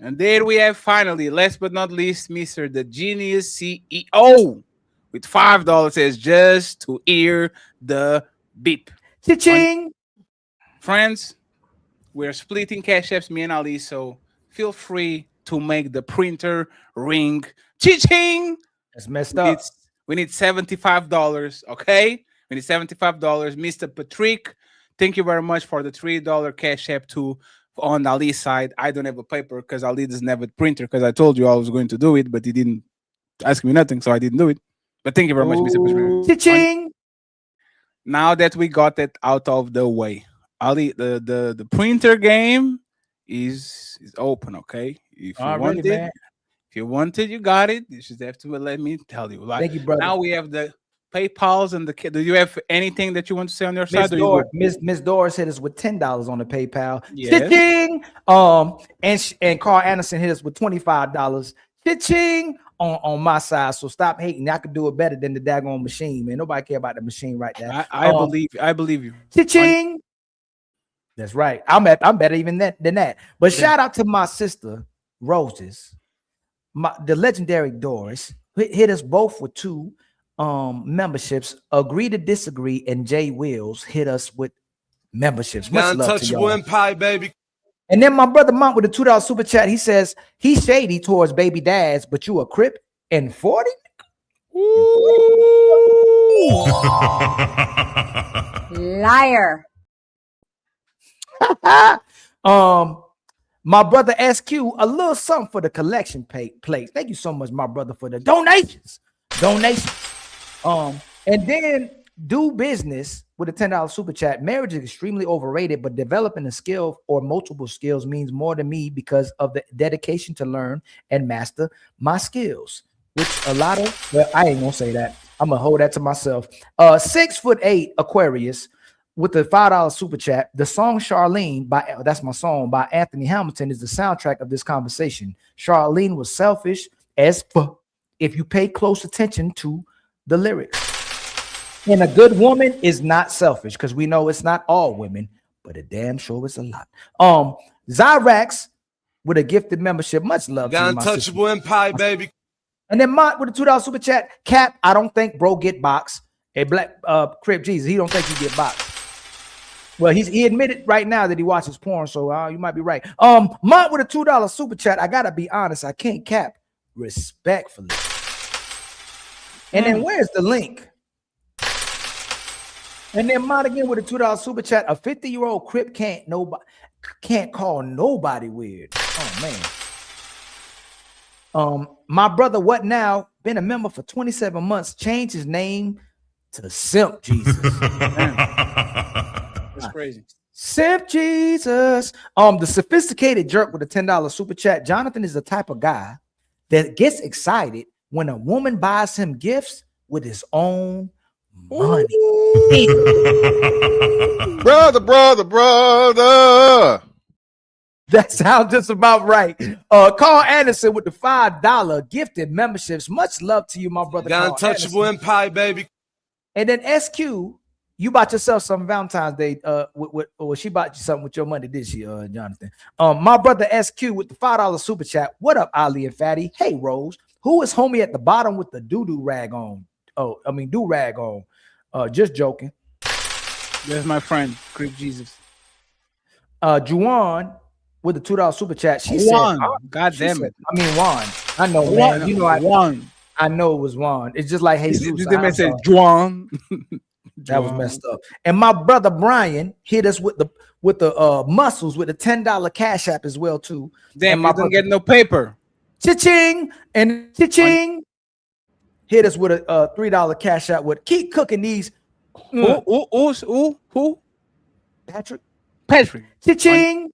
And there we have finally, last but not least, Mr. The Genius CEO with $5 says just to hear the beep. Cha-ching! Friends, We're splitting cash apps, me and Ali. So feel free to make the printer ring. Ching! That's messed We need, up. we need $75. Okay, we need $75. Mr. Patrick, thank you very much for the $3 cash app to on Ali's side. I don't have a paper because Ali doesn't have a printer because I told you I was going to do it, but he didn't ask me nothing, so I didn't do it. But thank you very much, Mr. Patrick. Cha-ching! Now that we got it out of the way, Ali, the printer game is open. Okay, if you Already, want it, man. if you want it, you got it. You just have to let me tell you. Like, Thank you, brother. now we have the PayPal's and the. Do you have anything that you want to say on your Miss side? Or you good? Miss Doris hit us with $10 on the PayPal. Yes. Cha-ching! And Carl Anderson hit us with $25. Cha-ching! On my side. So stop hating. I could do it better than the daggone machine, man. Nobody care about the machine right there. I believe you. Cha-ching! That's right. I'm better even than that. But shout out to my sister Roses, the legendary Doris hit us both with 2 memberships. Agree to Disagree and Jay Wills hit us with memberships. Much love to y'all. Empire, baby. And then my brother Mont with the $2 super chat. He says he's shady towards baby dads, but you a Crip and 40. Liar. My brother SQ, a little something for the collection plate. Thank you so much, my brother, for the donations. And then do business with a $10 super chat. Marriage is extremely overrated, but developing a skill or multiple skills means more to me because of the dedication to learn and master my skills. Which a lot of, well, I ain't gonna say that. I'm gonna hold that to myself. 6'8" Aquarius with the $5 super chat. The song Charlene that's my song by Anthony Hamilton is the soundtrack of this conversation. Charlene was selfish as fuck if you pay close attention to the lyrics. And a good woman is not selfish because we know it's not all women, but a damn sure it's a lot. Zyrax with a gifted membership. Much love. Got untouchable empire, baby. And then Mott with a $2 super chat. Cap, I don't think bro get boxed. A black Crip Jesus, he don't think he get boxed. Well, he admitted right now that he watches porn, so you might be right. Mott with a $2 super chat. I gotta be honest, I can't cap respectfully. And then where's the link? And then Mott again with a $2 super chat. A 50-year-old Crip can't call nobody weird. Oh man. My brother, what now? Been a member for 27 months. Changed his name to Simp Jesus. That's crazy. Simp Jesus. The sophisticated jerk with a $10 super chat. Jonathan is the type of guy that gets excited when a woman buys him gifts with his own money. brother. That sounds just about right. Carl Anderson with the $5 gifted memberships. Much love to you, my brother. Got untouchable empire, baby. And then SQ, you bought yourself some Valentine's Day. Or she bought you something with your money, did she, Jonathan? My brother SQ with the $5 super chat. What up, Ali and Fatty? Hey, Rose. Who is homie at the bottom with the doo-doo rag on? Do-rag on. Just joking. That's my friend, Crip Jesus. Juwan with the $2 super chat. She Juan. said, God damn it. I mean, Juan. I know, Juan. man. You know, Juan. I know it was Juan. It's just like Jesus. This man said Juan. That was messed up. And my brother Brian hit us with the muscles with the $10 cash app as well too. Damn, you don't get no paper. Cha-ching and cha-ching. Hit us with a $3 cash app with keep cooking these. Who? Patrick. Cha-ching.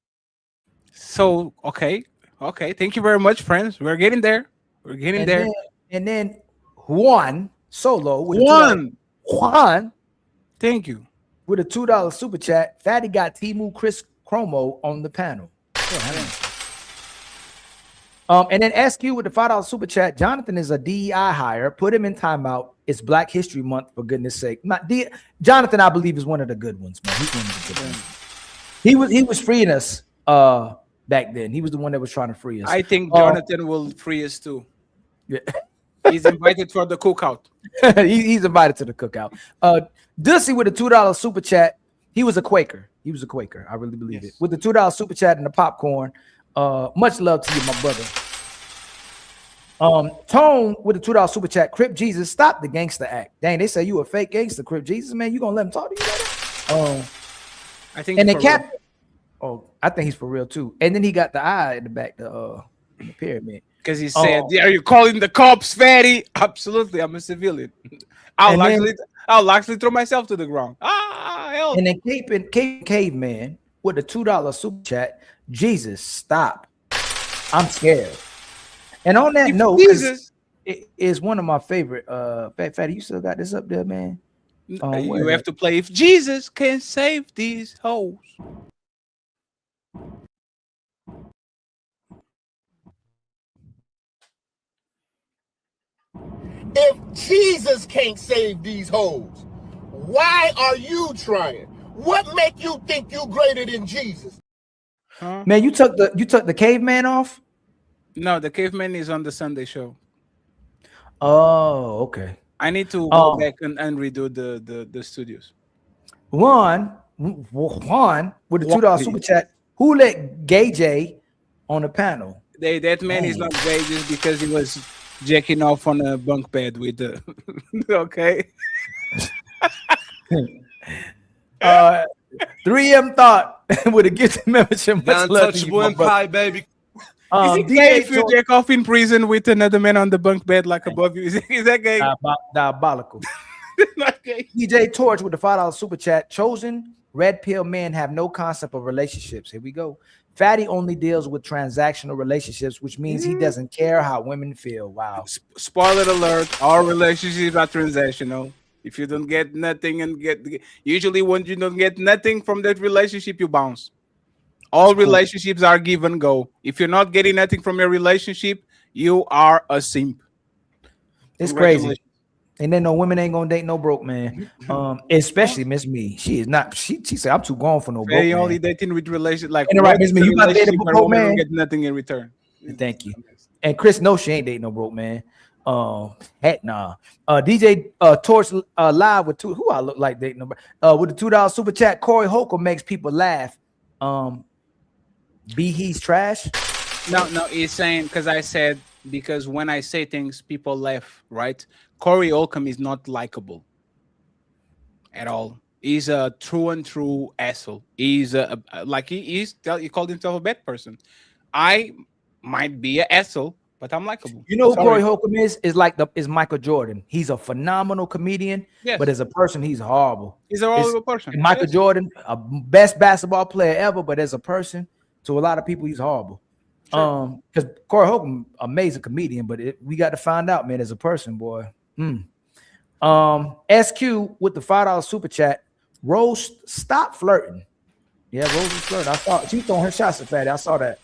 So okay. Thank you very much, friends. We're getting there. And then Juan Solo with Juan. Thank you. With a $2 super chat. Fatty got Timu Chris Chromo on the panel. And then SQ with the $5 super chat. Jonathan is a DEI hire. Put him in timeout. It's Black History Month, for goodness sake. Jonathan, I believe, is one of the good ones, man. He's one of the good ones. He was freeing us back then. He was the one that was trying to free us. I think Jonathan will free us too. Yeah. He's invited for the cookout. He's invited to the cookout. Dussy with a $2 super chat. He was a Quaker. I really believe it. With the $2 super chat and the popcorn. Much love to you, my brother. Tone with the $2 super chat. Crip Jesus, stop the gangster act. Dang, they say you a fake gangster, Crip Jesus. Man, you gonna let him talk to you like that? I think. And the cap. Oh, I think he's for real too. And then he got the eye in the back, the pyramid. Because he said, "Are you calling the cops, fatty?" Absolutely, I'm a civilian. I'll actually throw myself to the ground. Help. And then Caveman with the $2 super chat. Jesus, stop. I'm scared. And on that note, Jesus it is one of my favorite. Fatty, you still got this up there, man? You have to play If Jesus Can Save These Hoes. If Jesus can't save these hoes, why are you trying? What make you think you greater than Jesus? Man, you took the caveman off? No, the caveman is on the Sunday show. Oh, okay. I need to go back and redo the studios. Juan with the $2 super chat. Who let Gay J on the panel? That man is not gay just because he was jacking off on a bunk bed with the okay. 3M thought with a gift membership. Untouchable Empire, baby. Is it gay if you jack off in prison with another man on the bunk bed like above you? Is that gay? Diabolical. Not gay. DJ Torch with the $5 super chat. Chosen red pill men have no concept of relationships. Here we go. Fatty only deals with transactional relationships, which means he doesn't care how women feel. Wow. Spoiler alert, all relationships are transactional. If you don't get nothing usually when you don't get nothing from that relationship, you bounce. All relationships are give and go. If you're not getting nothing from your relationship, you are a simp. It's crazy. And then no women ain't gonna date no broke man. Especially Miss Me. She is not. She said I'm too gone for no broke man. Only dating with relationship like right, Miss Me. You about to date a broke man? Get nothing in return. Thank you. And Chris knows she ain't dating no broke man. Heck nah. DJ Torch live with who I look like dating with the $2 super chat. Corey Holcomb makes people laugh. He's trash. No, he's saying because I said because when I say things, people laugh, right? Corey Holcomb is not likable at all. He's a true and true asshole. He's he called himself a bad person. I might be an asshole, but I'm likable. You know who Corey Holcomb is? Is Michael Jordan. He's a phenomenal comedian, but as a person, he's horrible. He's a horrible person. Michael Jordan, a best basketball player ever, but as a person, to a lot of people, he's horrible. Sure. Because Corey Holcomb, amazing comedian, but we got to find out, man, as a person, boy. SQ with the $5 super chat. Rose, stop flirting. Yeah, Rose is flirting. I saw she throwing her shots at Fatty. I saw that.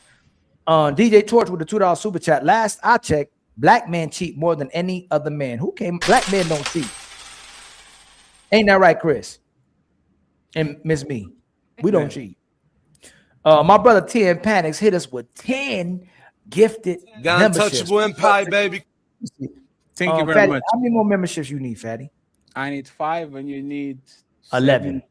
DJ Torch with the $2 super chat. Last I checked, black men cheat more than any other man. Black men don't cheat. Ain't that right, Chris? And Miss Me. We don't cheat. My brother 10 Panics hit us with 10 gifted Untouchable Empire, baby. Thank you very Fatty, much. How many more memberships you need, Fatty? I need 5 and you need 11.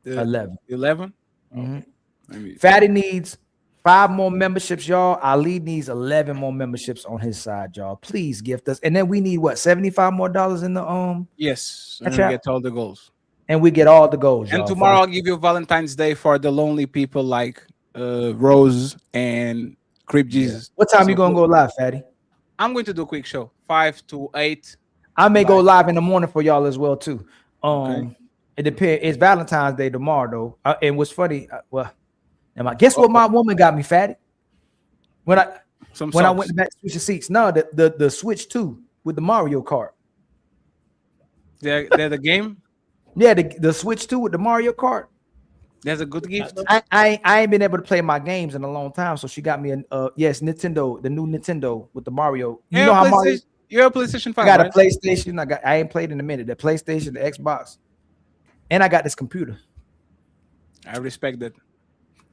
11. 11? Mm-hmm. Fatty needs 5 more memberships, y'all. Ali needs 11 more memberships on his side, y'all. Please gift us. And then we need what? $75 more in the Yes. And we get all the goals. And we get all the goals. And tomorrow I'll give you Valentine's Day for the lonely people like Rose and Crip Jesus. What time you gonna go live, Fatty? I'm going to do a quick show, 5 to 8. I may go live in the morning for y'all as well too. It depends. It's Valentine's Day tomorrow though. And what's funny? Guess what my woman got me, Fatty? When I went back to switch the seats. No, the Switch 2 with the Mario Kart. They're the game. Yeah, the Switch 2 with the Mario Kart. That's a good gift. I ain't been able to play my games in a long time, so she got me Nintendo, the new Nintendo with the Mario. You know how Mario? You're a PlayStation 5. I got a PlayStation. I ain't played in a minute. The PlayStation, the Xbox, and I got this computer. I respect that.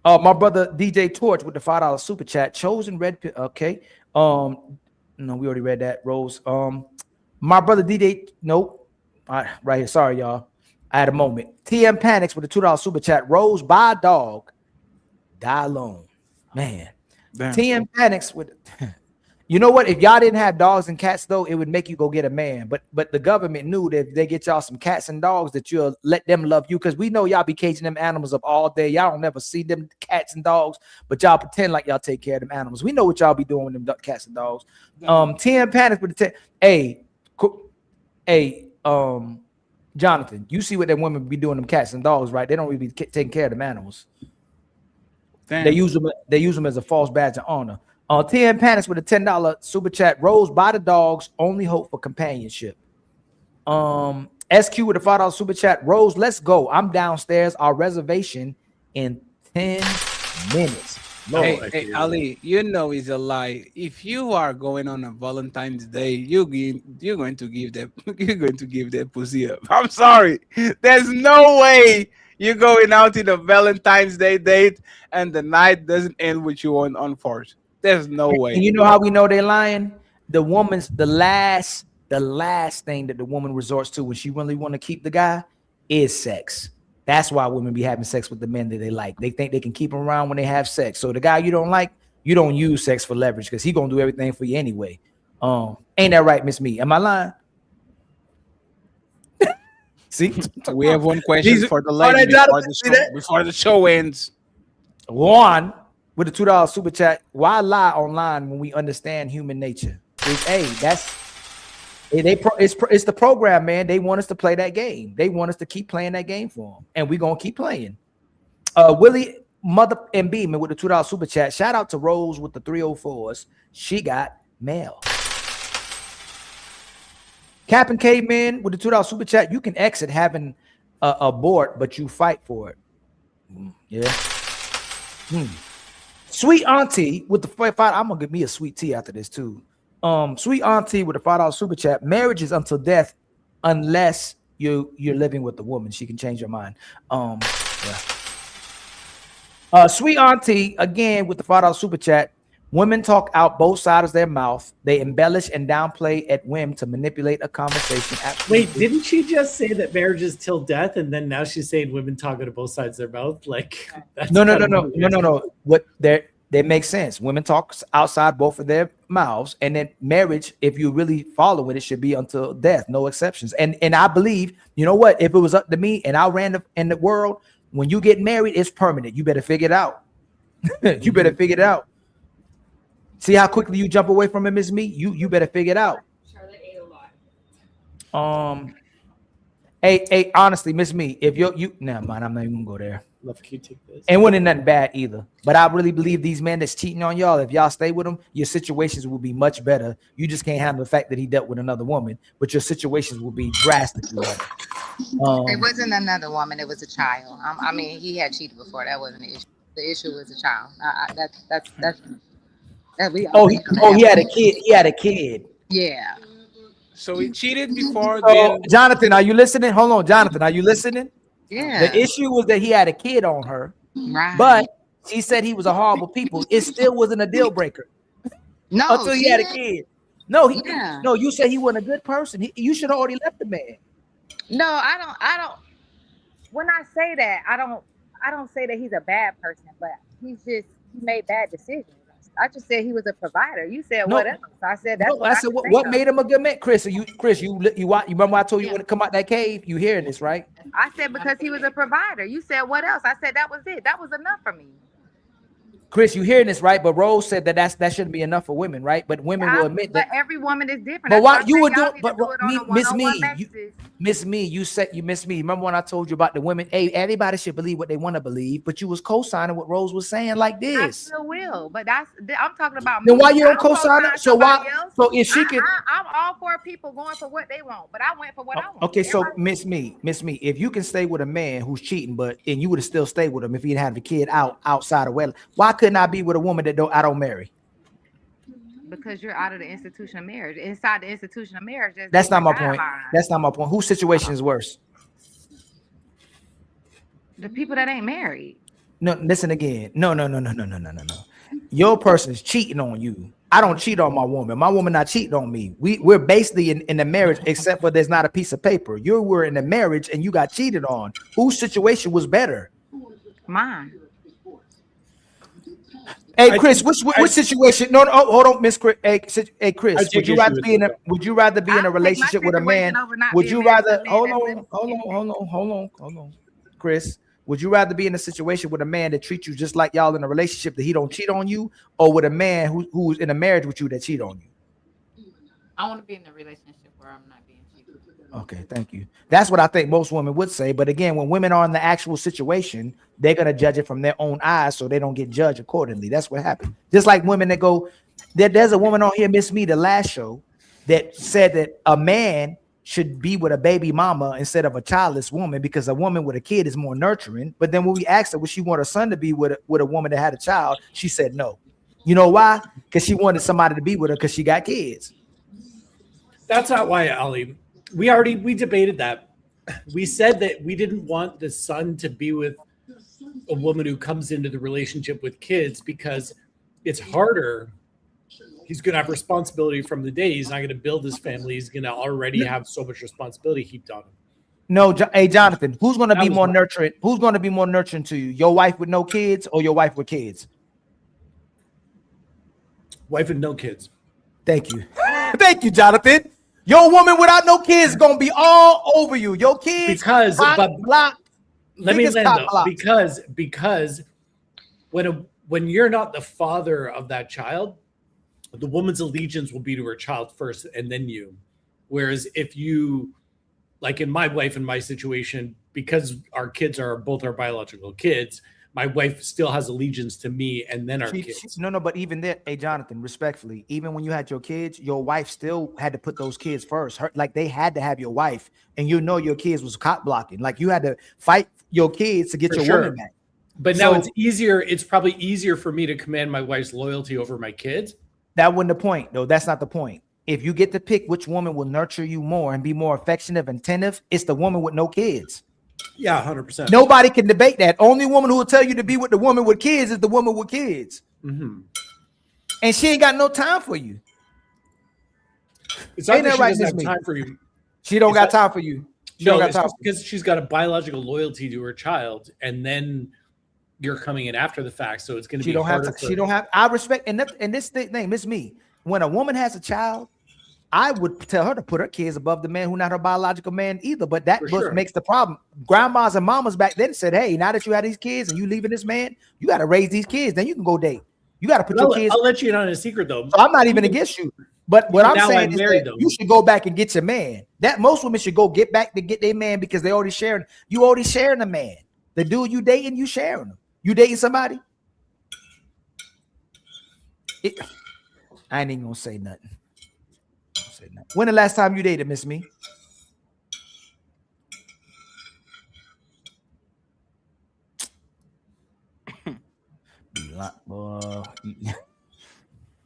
My brother DJ Torch with the $5 super chat. Chosen red. Okay. No, we already read that. Rose. My brother DJ. Nope. Right here. Sorry, y'all. I had a moment. TM Panics with a $2 super chat. Rose, buy a dog, die alone. Man. Damn. TM Panics with you know what? If y'all didn't have dogs and cats, though, it would make you go get a man. But the government knew that if they get y'all some cats and dogs, that you'll let them love you. Because we know y'all be caging them animals up all day. Y'all don't never see them cats and dogs, but y'all pretend like y'all take care of them animals. We know what y'all be doing with them cats and dogs. TM Panics with the Jonathan, you see what them women be doing them cats and dogs, right? They don't really be taking care of them animals. Damn. They use them as a false badge of honor. TN Panics with a $10 super chat. Rose, buy the dogs, only hope for companionship. SQ with a $5 super chat. Rose, let's go. I'm downstairs. Our reservation in 10 minutes. Hey, Ali, you know it's a lie. If you are going on a Valentine's Day, you're going to give that pussy up. I'm sorry. There's no way you're going out in a Valentine's Day date and the night doesn't end with you on force. There's no way. And you know how we know they're lying? The last thing that the woman resorts to when she really want to keep the guy is sex. That's why women be having sex with the men that they like. They think they can keep them around when they have sex. So the guy you don't like, you don't use sex for leverage because he gonna do everything for you anyway. Ain't that right, Miss Me? Am I lying? See, we have one question for the lady before the show ends. Juan with a $2 super chat. Why lie online when we understand human nature? It's the program, man. They want us to play that game. They want us to keep playing that game for them, and we're gonna keep playing. Willie Mother and Beeman with the $2 super chat. Shout out to Rose with the 304s. She got mail. Captain Caveman with the $2 super chat. You can exit having abort, but you fight for it. Yeah. Sweet Auntie with the 5. I'm gonna give me a sweet tea after this too. Sweet Auntie with a $5 super chat. Marriage is until death, unless you're living with the woman. She can change your mind. Sweet Auntie again with the $5 super chat. Women talk out both sides of their mouth. They embellish and downplay at whim to manipulate a conversation. Absolutely. Wait, didn't she just say that marriage is till death, and then now she's saying women talk out of both sides of their mouth? Like, that's no. What they make sense. Women talk outside both of their mouths, and then marriage, if you really follow it, it should be until death, no exceptions. And I believe, you know what? If it was up to me and I ran in the world, when you get married, it's permanent. You better figure it out. You better figure it out. See how quickly you jump away from him, Miss Me? You better figure it out. Charlotte ate a lot. Hey, honestly, Miss Me, if you never mind, I'm not even gonna go there. Love you take this. And wasn't nothing bad either. But I really believe these men that's cheating on y'all, if y'all stay with them, your situations will be much better. You just can't handle the fact that he dealt with another woman, but your situations will be drastically better. It wasn't another woman; it was a child. I mean, he had cheated before. That wasn't the issue. The issue was a child. That's. He had a kid. He had a kid. Yeah. So he cheated before. Jonathan, are you listening? Hold on, Jonathan, are you listening? Yeah. The issue was that he had a kid on her, right? But he said he was a horrible people. It still wasn't a deal breaker. No, until he had a kid. No, no. You said he wasn't a good person. You should have already left the man. No, I don't. When I say that, I don't say that he's a bad person, but he made bad decisions. I just said he was a provider. You said what else? I said that's I said what made him a good man, Chris? You remember I told you when to come out that cave? You hearing this, right? I said because he was a provider. You said what else? I said that was it. That was enough for me. Chris, you hearing this, right? But Rose said that shouldn't be enough for women, right? But women will admit that. But every woman is different. But why you would do it? But Miss Me, you said you Miss Me. Remember when I told you about the women? Hey, everybody should believe what they want to believe, but you was co-signing what Rose was saying like this. I still will, but I'm talking about. Then why you don't co-sign it? So why? So if she can, I'm all for people going for what they want, but I went for what I want. Okay, so Miss Me, if you can stay with a man who's cheating, and you would have still stayed with him if he didn't have the kid outside of wedlock, why couldn't I be with a woman that I don't marry? Because you're out of the institution of marriage. Inside the institution of marriage, that's not my point. That's not my point. Whose situation is worse? The people that ain't married. No, listen again. No. Your person is cheating on you. I don't cheat on my woman. My woman not cheating on me. We're basically in the marriage, except for there's not a piece of paper. You were in a marriage and you got cheated on. Whose situation was better? Mine. Hey Chris, which situation? No, hold on, Miss Chris. Hey Chris, would you rather be in a relationship with a man? Would you rather hold on, Chris? Would you rather be in a situation with a man that treats you just like y'all in a relationship that he don't cheat on you, or with a man who's in a marriage with you that cheat on you? I want to be in a relationship where I'm not being cheated. Okay, thank you. That's what I think most women would say. But again, when women are in the actual situation, they're gonna judge it from their own eyes, so they don't get judged accordingly. That's what happened. Just like women that go, there's a woman on here, Miss Me, the last show, that said that a man should be with a baby mama instead of a childless woman because a woman with a kid is more nurturing. But then when we asked her, would she want her son to be with a woman that had a child, she said no. You know why? Because she wanted somebody to be with her because she got kids. That's not why, Ali. We debated that. We said that we didn't want the son to be with a woman who comes into the relationship with kids because it's harder. He's going to have responsibility from the day. He's not going to build his family. He's going to already have so much responsibility heaped on him. No, hey Jonathan, who's going to be more nurturing? Who's going to be more nurturing to you? Your wife with no kids or your wife with kids? Wife with no kids. Thank you. Thank you, Jonathan. Your woman without no kids is going to be all over you. Your kids because block. Let me land though, because when you're not the father of that child, the woman's allegiance will be to her child first and then you. Whereas if you, like in my wife and my situation, because our kids are both our biological kids, my wife still has allegiance to me and then our kids. No, but even there, hey, Jonathan, respectfully, even when you had your kids, your wife still had to put those kids first. Like they had to have your wife, and your kids was cop blocking. Like you had to fight your kids to get your woman back. But now it's easier. It's probably easier for me to command my wife's loyalty over my kids. That wasn't the point, though. That's not the point. If you get to pick which woman will nurture you more and be more affectionate and attentive, it's the woman with no kids. Yeah, 100%. Nobody can debate that. Only woman who will tell you to be with the woman with kids is the woman with kids. Mm-hmm. And she ain't got no time for you. It's not that she doesn't have time for you. She don't got time for you. Because she's got a biological loyalty to her child, and then you're coming in after the fact, so it's going to be harder. She don't have. I respect and this thing, Miss Me. When a woman has a child, I would tell her to put her kids above the man who not her biological man either. But that makes the problem. Grandmas and mamas back then said, "Hey, now that you have these kids and you leaving this man, you got to raise these kids. Then you can go date. You got to put your kids." I'll let you in on a secret though. So I'm not even against you. But what I'm saying is that you should go back and get your man. That most women should go get back to get their man because they already sharing. You already sharing a man. The dude you dating, you sharing them. You dating somebody? I ain't even gonna say nothing. When the last time you dated, Miss Me?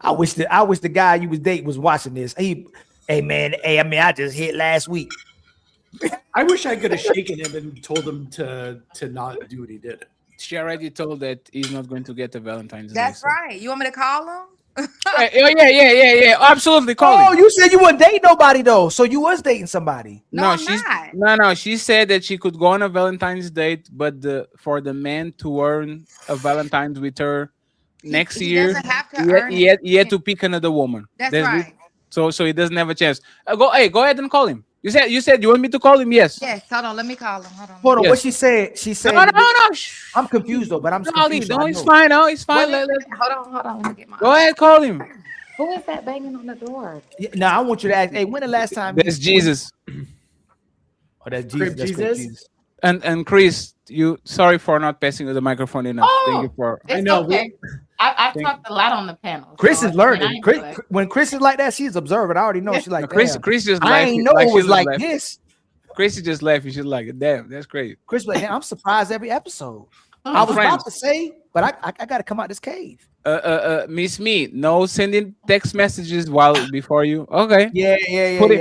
I wish the guy you was dating was watching this. Hey man, I just hit last week. I wish I could have shaken him and told him to not do what he did. She already told that he's not going to get a Valentine's Day. That's right. You want me to call him? Yeah. Absolutely, call him. Oh, you said you wouldn't date nobody though, so you was dating somebody. No, she said that she could go on a Valentine's date, but for the man to earn a Valentine's with her next year, he had to pick another woman. That's right. So he doesn't have a chance. Go ahead and call him. You said you want me to call him? Yes. Yes. Hold on. Let me call him. Hold on. Yes. What she said? She said. No. I'm confused though, but I'm confused. No, it's fine. No, it's fine. Hold on. Let me get my. Go ahead, call him. Who is that banging on the door? Now I want you to ask. Hey, when the last time? That's Jesus. Oh, that's Jesus. That's Jesus. And Chris, sorry for not passing you the microphone enough. Thank you for. I know. Okay. I've talked a lot on the panel. Chris is learning. When Chris is like that, she's observing. I already know. She's like, Chris just. I ain't know it was like this. Chris is just laughing. She's like, damn, that's great. Chris, like, I'm surprised every episode. I was about to say, but I got to come out this cave. Miss Me, no sending text messages before you. Okay. Yeah. Put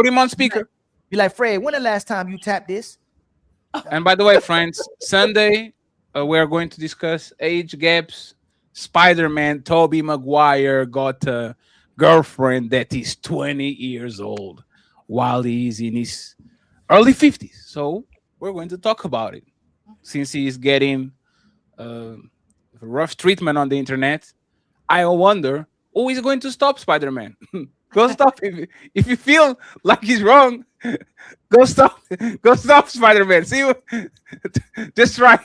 him on speaker. Be like, Fred, when the last time you tapped this? And by the way, friends, Sunday we are going to discuss age gaps, Spider-Man Tobey Maguire got a girlfriend that is 20 years old while he's in his early 50s. So we're going to talk about it. Since he is getting rough treatment on the internet, I wonder who is going to stop Spider-Man. Go stop him. If you feel like he's wrong, go stop. Go stop Spider-Man. See, just try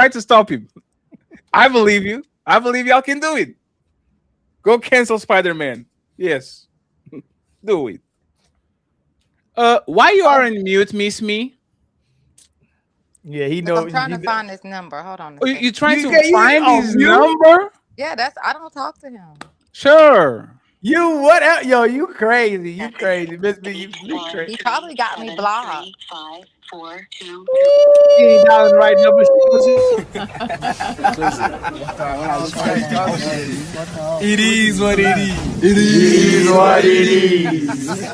to stop him. I believe you. I believe y'all can do it. Go cancel Spider-Man. Yes, do it. Why you are on mute, Miss Me? Yeah, he knows. I'm trying to find this number. Hold on. You trying to find his number? Yeah, I don't talk to him. Sure. You what? Yo, you crazy. You crazy. Miss Me, you crazy. He probably got me blocked. 5, 4, 2. He ain't dialing the right number. It is what it is. It is what it is.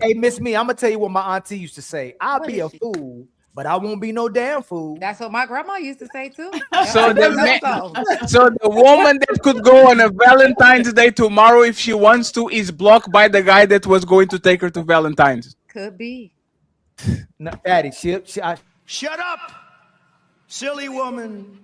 Hey, Miss Me, I'm gonna tell you what my auntie used to say. I'll be a fool, but I won't be no damn fool. That's what my grandma used to say too. So the woman that could go on a Valentine's Day tomorrow if she wants to is blocked by the guy that was going to take her to Valentine's. Could be. No, Daddy, Shut up, silly woman.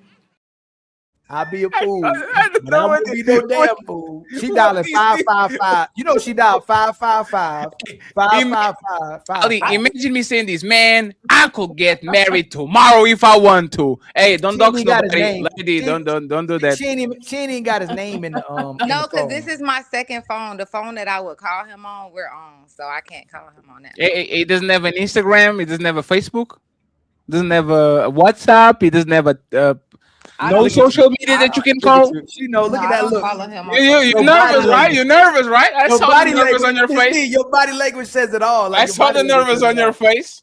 I'll be a fool, but I won't be no damn fool. She dialing 555. You know she dialed 555. 555. Ali, imagine me saying this, man. I could get married tomorrow if I want to. Hey, don't dox nobody, lady. Don't do that. She ain't even got his name in the No, because this is my second phone. The phone that I would call him on, we're on, so I can't call him on that. It doesn't have an Instagram. It doesn't have a Facebook. It doesn't have a WhatsApp. It doesn't have a no social media that you can call. You know, look at that look. You're nervous, right? You're nervous, right? I saw the nervous on your face. Your body language says it all. I saw the nervous on your face.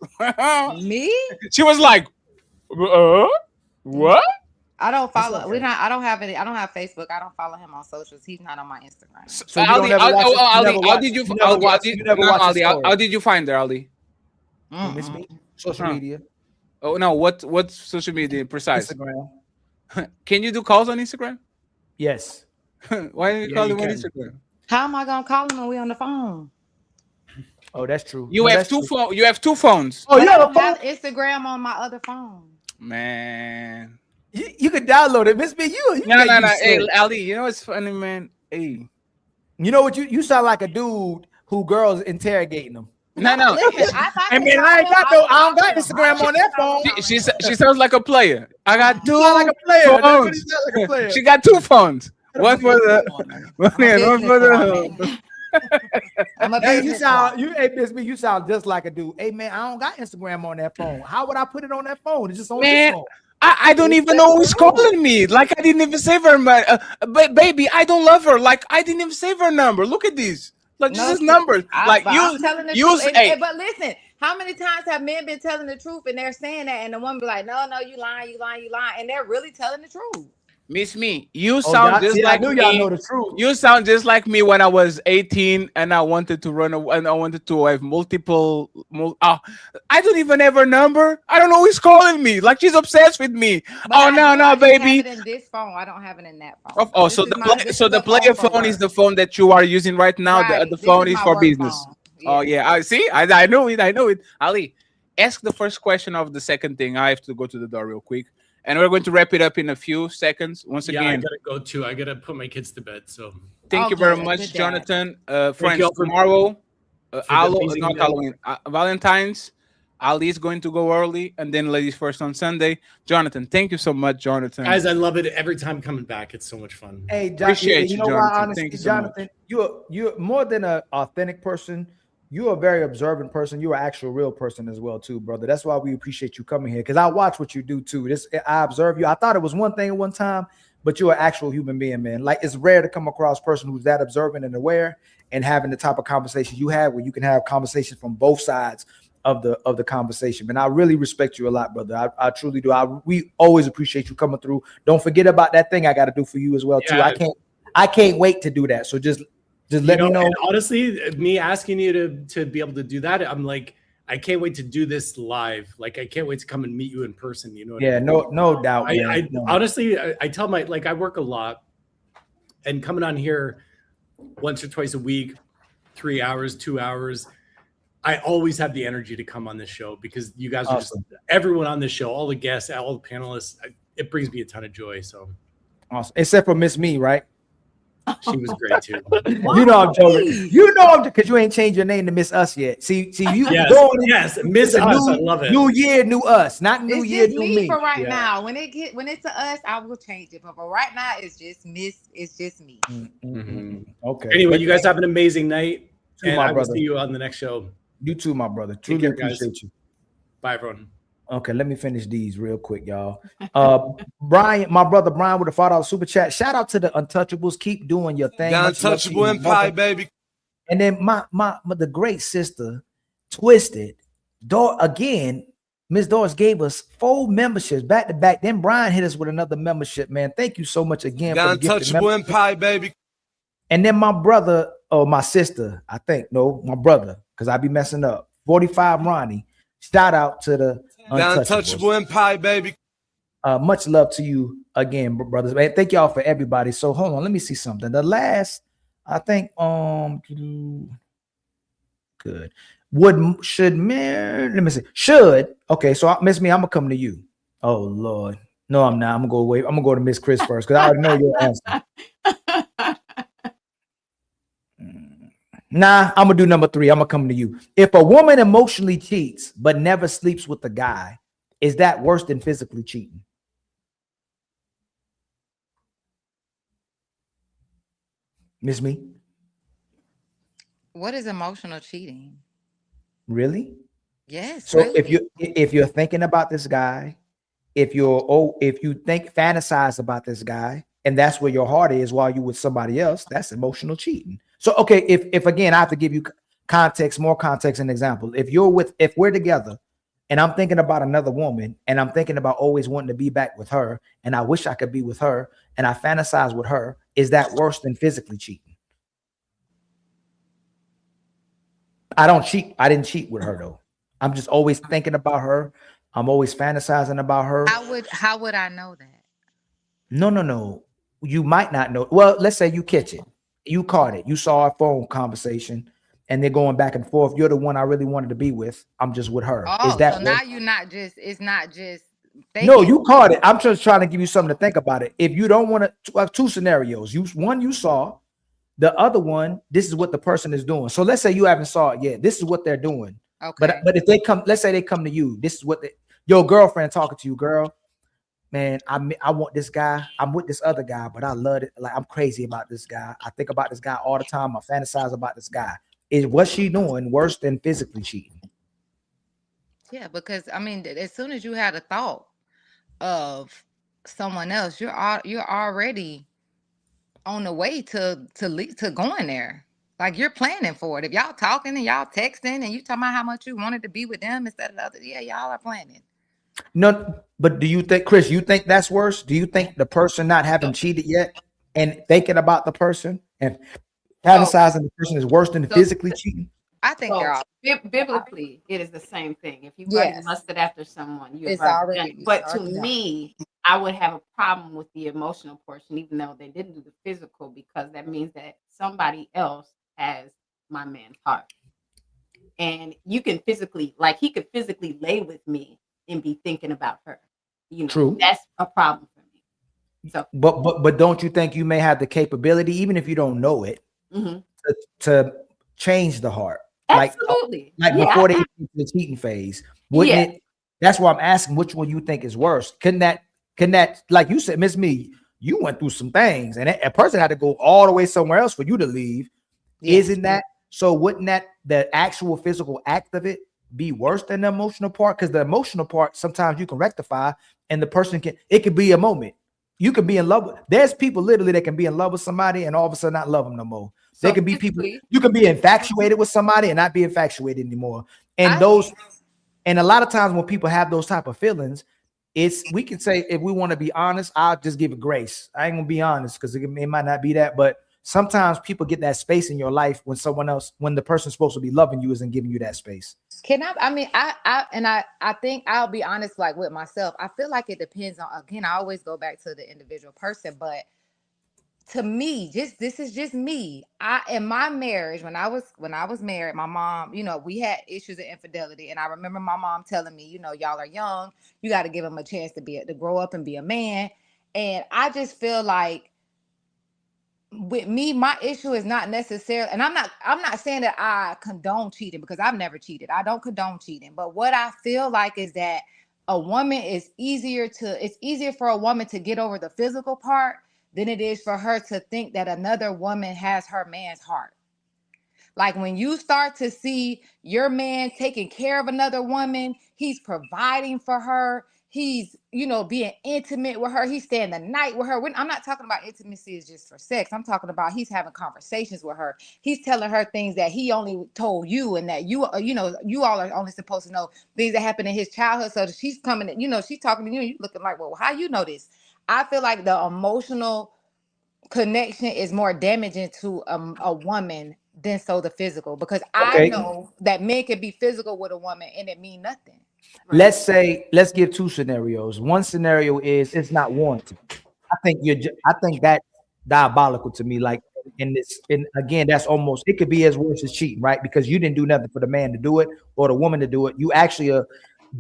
Me? She was like, what? I don't follow. I don't have any. I don't have Facebook. I don't follow him on socials. He's not on my Instagram. So Ali, how did you find her, Ali? Miss Me? Social media. Oh no, what social media precise? Instagram. Can you do calls on Instagram? Yes. Why didn't you call him on Instagram? How am I gonna call him when we on the phone? Oh, that's true. You have two phones. You have two phones. Oh, you don't have Instagram on my other phone. Man, you can download it, Miss Me. You no. Hey, Ali, you know what's funny, man? Hey, you know what? You sound like a dude who girls interrogating them. No. Listen, I don't got Instagram on that phone. She sounds like a player. I got two phones. She got two phones. One for the one for the. Hey, Miss Me, you sound just like a dude. Hey man, I don't got Instagram on that phone. How would I put it on that phone? It's just on this phone. I don't even know who's calling me. Like I didn't even save her, but baby, I don't love her. Like I didn't even save her number. Look at these. Like this is numbers. Like I'm telling the truth. But listen, how many times have men been telling the truth and they're saying that, and the woman be like, "No, you lying, and they're really telling the truth. Miss Me, you sound just like me. Know the truth. You sound just like me when I was 18 and I wanted to run and I wanted to have multiple. I don't even have her number. I don't know who's calling me. Like she's obsessed with me. But no, baby. I have it in this phone. I don't have it in that phone. So the player phone is the phone that you are using right now. Right. The phone is for business. Phone. Yeah. Oh yeah, I see. I know it. Ali, ask the first question of the second thing. I have to go to the door real quick. And we're going to wrap it up in a few seconds. Once again, I gotta go too. I gotta put my kids to bed. So thank you very much, Jonathan. Friends, tomorrow, not Halloween, Valentine's. Ali is going to go early, and then ladies first on Sunday. Jonathan, thank you so much, Jonathan. Guys, I love it every time coming back. It's so much fun. Hey, appreciate you, know Jonathan. why, honestly, Jonathan, you're more than an authentic person. You're a very observant person. You're an actual real person as well, too, brother. That's why we appreciate you coming here, because I watch what you do, too. I observe you. I thought it was one thing at one time, but you're an actual human being, man. Like, it's rare to come across a person who's that observant and aware and having the type of conversation you have where you can have conversations from both sides of the conversation. And I really respect you a lot, brother. I truly do. We always appreciate you coming through. Don't forget about that thing I got to do for you as well, too. I can't wait to do that. So just let me know. Honestly, me asking you to be able to do that, I'm like, I can't wait to do this live. Like I can't wait to come and meet you in person. You know what Yeah, I mean? no doubt, man. I honestly, I tell my, like, I work a lot, and coming on here once or twice a week, 3 hours, 2 hours, I always have the energy to come on this show because you guys are just, everyone on this show, all the guests, all the panelists, it brings me a ton of joy. So awesome. Except for Miss Me, right? She was great too. You know I'm joking. You know I'm, because you ain't changed your name to Miss Us yet. See you. Yes, Miss Us. I love it. New year, new us, not new It's year, just new me me. for right now. When it's to us, I will change it. But for right now, it's just me. Okay. Anyway, you guys have an amazing night, Too, and my I will brother. see you on the next show. You too, my brother. Take Truly care, guys. appreciate you. Bye, everyone. Okay, let me finish these real quick, y'all. Brian, my brother Brian with a $5 super chat. Shout out to the Untouchables. Keep doing your thing. The Much love to Untouchable you, Empire, baby. And then my the great sister, Twisted. Again, Miss Doris gave us 4 memberships back to back. Then Brian hit us with another membership, man. Thank you so much again The for the gifted Untouchable membership. Empire, baby. And then my brother, or my sister, I think, no, my brother, because I be messing up. 45 Ronnie. Shout out to the Untouchable Empire, baby. Much love to you again, brothers. Man, thank y'all for everybody. So hold on, let me see something. The last, I think, good. Let me see. Should, okay, so Miss Me, I'm gonna come to you. Oh Lord. No, I'm not. I'm gonna go away. I'm gonna go to Miss Chris first because I already know your answer. Nah, I'm gonna do number 3. I'm gonna come to you. If a woman emotionally cheats but never sleeps with the guy, is that worse than physically cheating? Miss Me? What is emotional cheating? Really? Yes. So really. if you're thinking about this guy, if you fantasize about this guy, and that's where your heart is while you with somebody else, that's emotional cheating. So okay, if again I have to give you more context and example. If we're together and I'm thinking about another woman and I'm thinking about always wanting to be back with her, and I wish I could be with her, and I fantasize with her, is that worse than physically cheating? I don't cheat. I didn't cheat with her though. I'm just always thinking about her. I'm always fantasizing about her. How would I know that? No. You might not know. Well, let's say you catch it. You caught it. You saw a phone conversation and they're going back and forth. You're the one I really wanted to be with. I'm just with her. Oh, is that so now you're not just, it's not just. No, you caught it. I'm just trying to give you something to think about it. If you don't want to, 2 scenarios. One you saw, the other one, this is what the person is doing. So let's say you haven't saw it yet. This is what they're doing. Okay. But if they come, let's say they come to you. This is what your girlfriend talking to you, girl. Man, I want this guy. I'm with this other guy, but I love it. Like I'm crazy about this guy. I think about this guy all the time. I fantasize about this guy. Is what she doing worse than physically cheating? Yeah, because I mean, as soon as you had a thought of someone else, you're already on the way to going there. Like you're planning for it. If y'all talking and y'all texting and you talking about how much you wanted to be with them instead of the other, yeah, y'all are planning. No, but do you think, Chris, you think that's worse? Do you think the person not having cheated yet and thinking about the person and fantasizing the person is worse than physically cheating? I think they're all biblically, it is the same thing. If you've Yes. already lusted after someone, you It's have already done it. But it's to already done. me, I would have a problem with the emotional portion, even though they didn't do the physical, because that means that somebody else has my man's heart. And you can physically, like he could physically lay with me and be thinking about her. You know, True. That's a problem for me. So, But don't you think you may have the capability, even if you don't know it, to change the heart? Absolutely. Like Yeah, before they get to the cheating phase, wouldn't Yeah. it? That's why I'm asking which one you think is worse. Can that, like you said, Miss Me, you went through some things, and a person had to go all the way somewhere else for you to leave. Yeah. Isn't that so? Wouldn't that the actual physical act of it be worse than the emotional part? Because the emotional part sometimes you can rectify, and the person it could be a moment. You can be in love with. There's people literally that can be in love with somebody and all of a sudden not love them no more. There can be people. You can be infatuated with somebody and not be infatuated anymore. And and a lot of times when people have those type of feelings, we can say, if we want to be honest, I'll just give it grace. I ain't gonna be honest because it might not be that, but sometimes people get that space in your life when someone else, when the person supposed to be loving you isn't giving you that space. Can I mean, I think I'll be honest, like with myself. I feel like it depends on, again, I always go back to the individual person, but to me, this is just me. In my marriage, when I was married, my mom, we had issues of infidelity, and I remember my mom telling me, y'all are young, you got to give them a chance to grow up and be a man. And I just feel like with me, my issue is not necessarily, and I'm not saying that I condone cheating, because I've never cheated. I don't condone cheating. But what I feel like is that it's easier for a woman to get over the physical part than it is for her to think that another woman has her man's heart. Like when you start to see your man taking care of another woman, he's providing for her, he's, being intimate with her, he's staying the night with her. I'm not talking about intimacy is just for sex. I'm talking about he's having conversations with her. He's telling her things that he only told you, and that you all are only supposed to know things that happened in his childhood. So she's coming, she's talking to you, and you looking like, well, how you know this? I feel like the emotional connection is more damaging to a woman than so the physical, because I know that men can be physical with a woman and it mean nothing. Let's give two scenarios. One scenario is it's not warranted. I think that's diabolical to me. Like and again, that's almost, it could be as worse as cheating, right? Because you didn't do nothing for the man to do it or the woman to do it. You actually are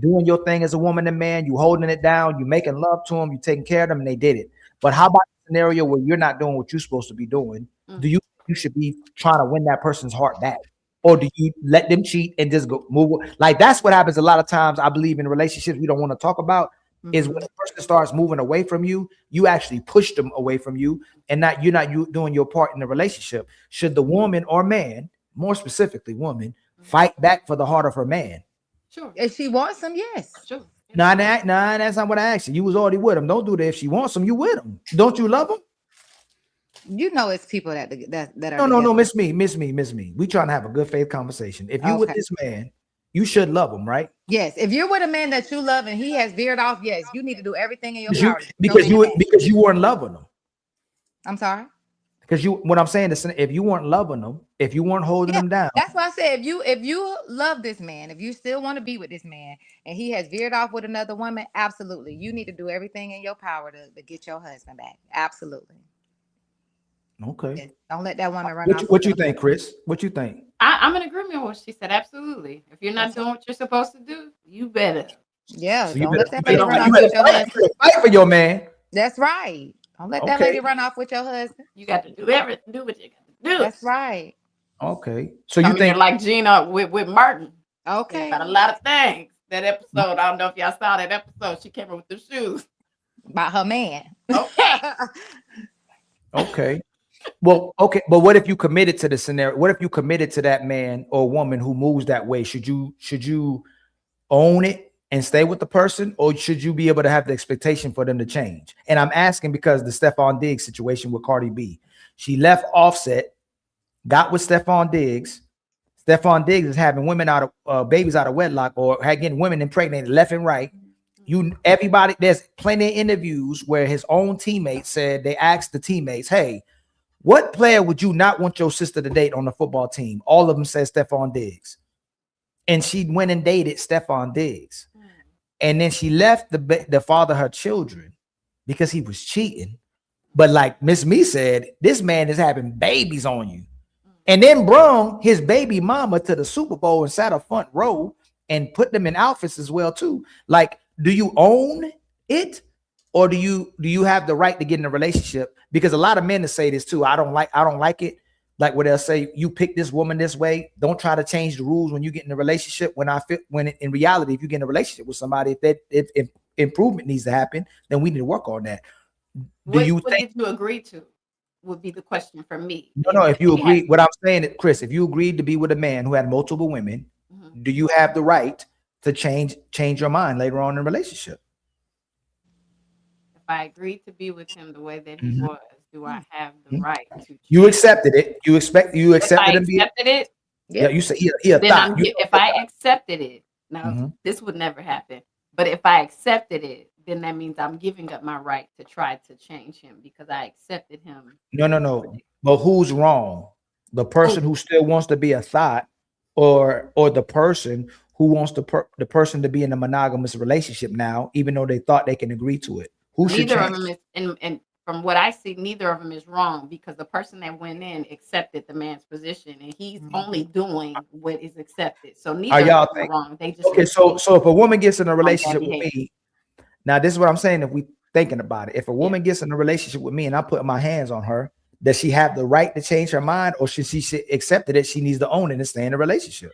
doing your thing as a woman and man. You holding it down. You making love to them. You taking care of them, and they did it. But how about a scenario where you're not doing what you're supposed to be doing? Do you should be trying to win that person's heart back? Or do you let them cheat and just go move? Like that's what happens a lot of times. I believe in relationships we don't want to talk about is when a person starts moving away from you, you actually push them away from you, and you're not doing your part in the relationship. Should the woman or man, more specifically woman, fight back for the heart of her man? Sure. If she wants him, yes. Sure. Nah, that's not what I asked you. You was already with him. Don't do that. If she wants him, you with him. Don't you love him? It's people that are no, miss me. We trying to have a good faith conversation. If you with this man, you should love him, right? Yes. If you're with a man that you love and he has veered off, yes, you need to do everything in your power. Because you weren't loving him. I'm sorry. Because what I'm saying is, if you weren't loving them, if you weren't holding them down, that's why I said if you love this man, if you still want to be with this man, and he has veered off with another woman, absolutely, you need to do everything in your power to get your husband back. Absolutely. Okay. Yes. Don't let that woman run off. What you think, Chris? What you think? I'm in agreement with what she said. Absolutely. If you're not doing what you're supposed to do, you better. Yeah. So don't let that lady run off with your husband. Fight for your man. That's right. Don't let that lady run off with your husband. You got to do everything. Do what you got to do. That's right. Okay. So you think like Gina with Martin? Okay. About a lot of things. That episode. I don't know if y'all saw that episode. She came up with the shoes about her man. Okay. Okay. Well, okay, but what if you committed to the scenario? What if you committed to that man or woman who moves that way? Should you own it and stay with the person, or should you be able to have the expectation for them to change? And I'm asking because the Stephon Diggs situation with Cardi B, she left Offset, got with Stephon Diggs. Stephon Diggs is having women out of babies out of wedlock, or getting women impregnated left and right. Everybody, there's plenty of interviews where his own teammates said, they asked the teammates, hey, what player would you not want your sister to date on the football team? All of them said Stephon Diggs. And she went and dated Stephon Diggs. And then she left the father of her children because he was cheating. But like Miss Me said, this man is having babies on you. And then brung his baby mama to the Super Bowl and sat a front row and put them in outfits as well too. Like, do you own it? Or do you have the right to get in a relationship? Because a lot of men that say this too, I don't like it. Like where they'll say, you pick this woman this way. Don't try to change the rules when you get in a relationship. When in reality, if you get in a relationship with somebody, if improvement needs to happen, then we need to work on that. What did you agree to? Would be the question for me. No. If you agree, what I'm saying, Chris, if you agreed to be with a man who had multiple women, do you have the right to change your mind later on in a relationship? If I agreed to be with him the way that he was, do I have the right to change? You accepted it. You accepted him. Accepted it. Yeah, you say if I accepted it, now this would never happen. But if I accepted it, then that means I'm giving up my right to try to change him because I accepted him. No. But who's wrong? The person who still wants to be a thought, or the person who wants the person to be in a monogamous relationship now, even though they thought they can agree to it? Who should Neither of change? them is, and from what I see, neither of them is wrong because the person that went in accepted the man's position, and he's only doing what is accepted. So Are neither of y'all them are think? wrong. They just Okay, so if a woman gets in a on bad relationship with behavior. me, now this is what I'm saying. If we thinking about it, if a Yeah. woman gets in a relationship with me and I put my hands on her, does she have the right to change her mind, or should she accept it? She needs to own it and stay in a relationship.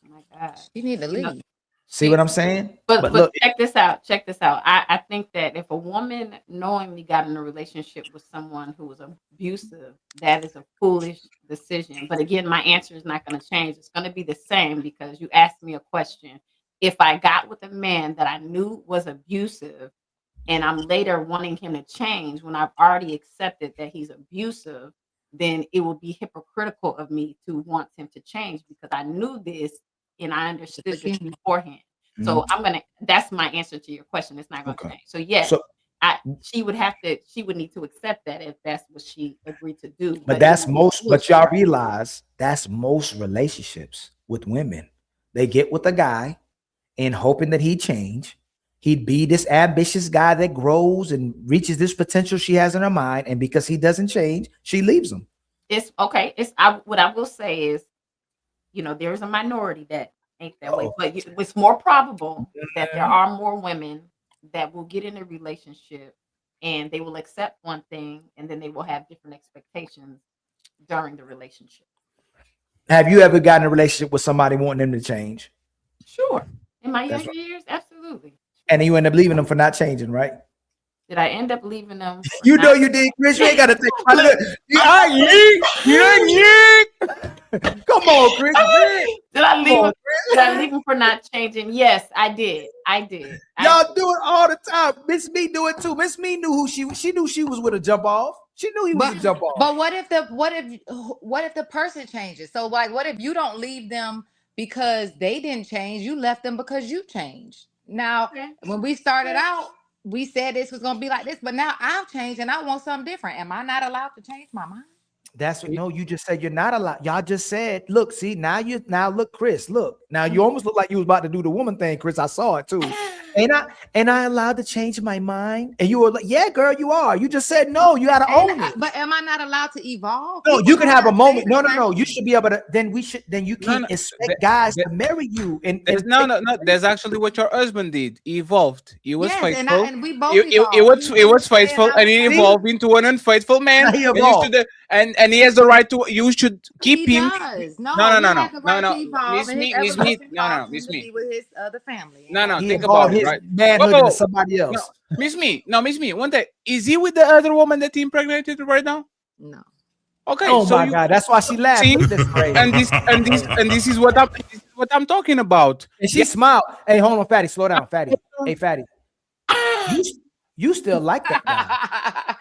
Oh my God. You need to leave. See what I'm saying? But look, check this out. Check this out. I think that if a woman knowingly got in a relationship with someone who was abusive, that is a foolish decision. But again, my answer is not going to change. It's going to be the same because you asked me a question. If I got with a man that I knew was abusive and I'm later wanting him to change when I've already accepted that he's abusive, then it would be hypocritical of me to want him to change because I knew this and I understood this beforehand. So that's my answer to your question. It's not going to change. So yes, she would need to accept that if that's what she agreed to do. but that's most, but y'all realize that's most relationships with women. They get with a guy and hoping that he'd change. He'd be this ambitious guy that grows and reaches this potential she has in her mind. And because he doesn't change, she leaves him. It's okay. What I will say is, there's a minority that ain't that way, but it's more probable that there are more women that will get in a relationship and they will accept one thing and then they will have different expectations during the relationship. Have you ever gotten in a relationship with somebody wanting them to change? Sure. In my younger years, absolutely. And you end up leaving them for not changing, right? Did I end up leaving them? You know you did, Chris. You ain't got to think. Come on, Chris. Did I leave him for not changing? Yes, I did. Y'all do it all the time. Miss Me do it too. Miss Me knew who she knew she was with a jump off. She knew he was a jump off. But what if the person changes? So like, what if you don't leave them because they didn't change? You left them because you changed. Now, when we started out, we said this was gonna be like this, but now I've changed and I want something different. Am I not allowed to change my mind? That's what you just said you're not allowed. Y'all just said, look, see, now look, Chris, look. Now you almost look like you was about to do the woman thing, Chris. I saw it too. Ain't I allowed to change my mind? And you were like, yeah, girl, you are. You just said no, you gotta own it. But am I not allowed to evolve? No, you can have a moment. No. You should be able to. Then you can't expect guys to marry you. And no. There's actually what your husband did. He evolved. He was faithful. And we both he was faithful, and he evolved into an unfaithful man. He evolved. And he has the right to. You should keep him. Does. No. Miss Me. Miss Me. With his other family. No. He Think about it. his Right? manhood into somebody else. Miss Me. One day, is he with the other woman that he impregnated right now? No. Okay. Oh my God, that's why she laughed. See? This This is what I'm talking about. And she smiled. Hey, hold on, Fatty. Slow down, Fatty. Hey, Fatty. You still like that guy?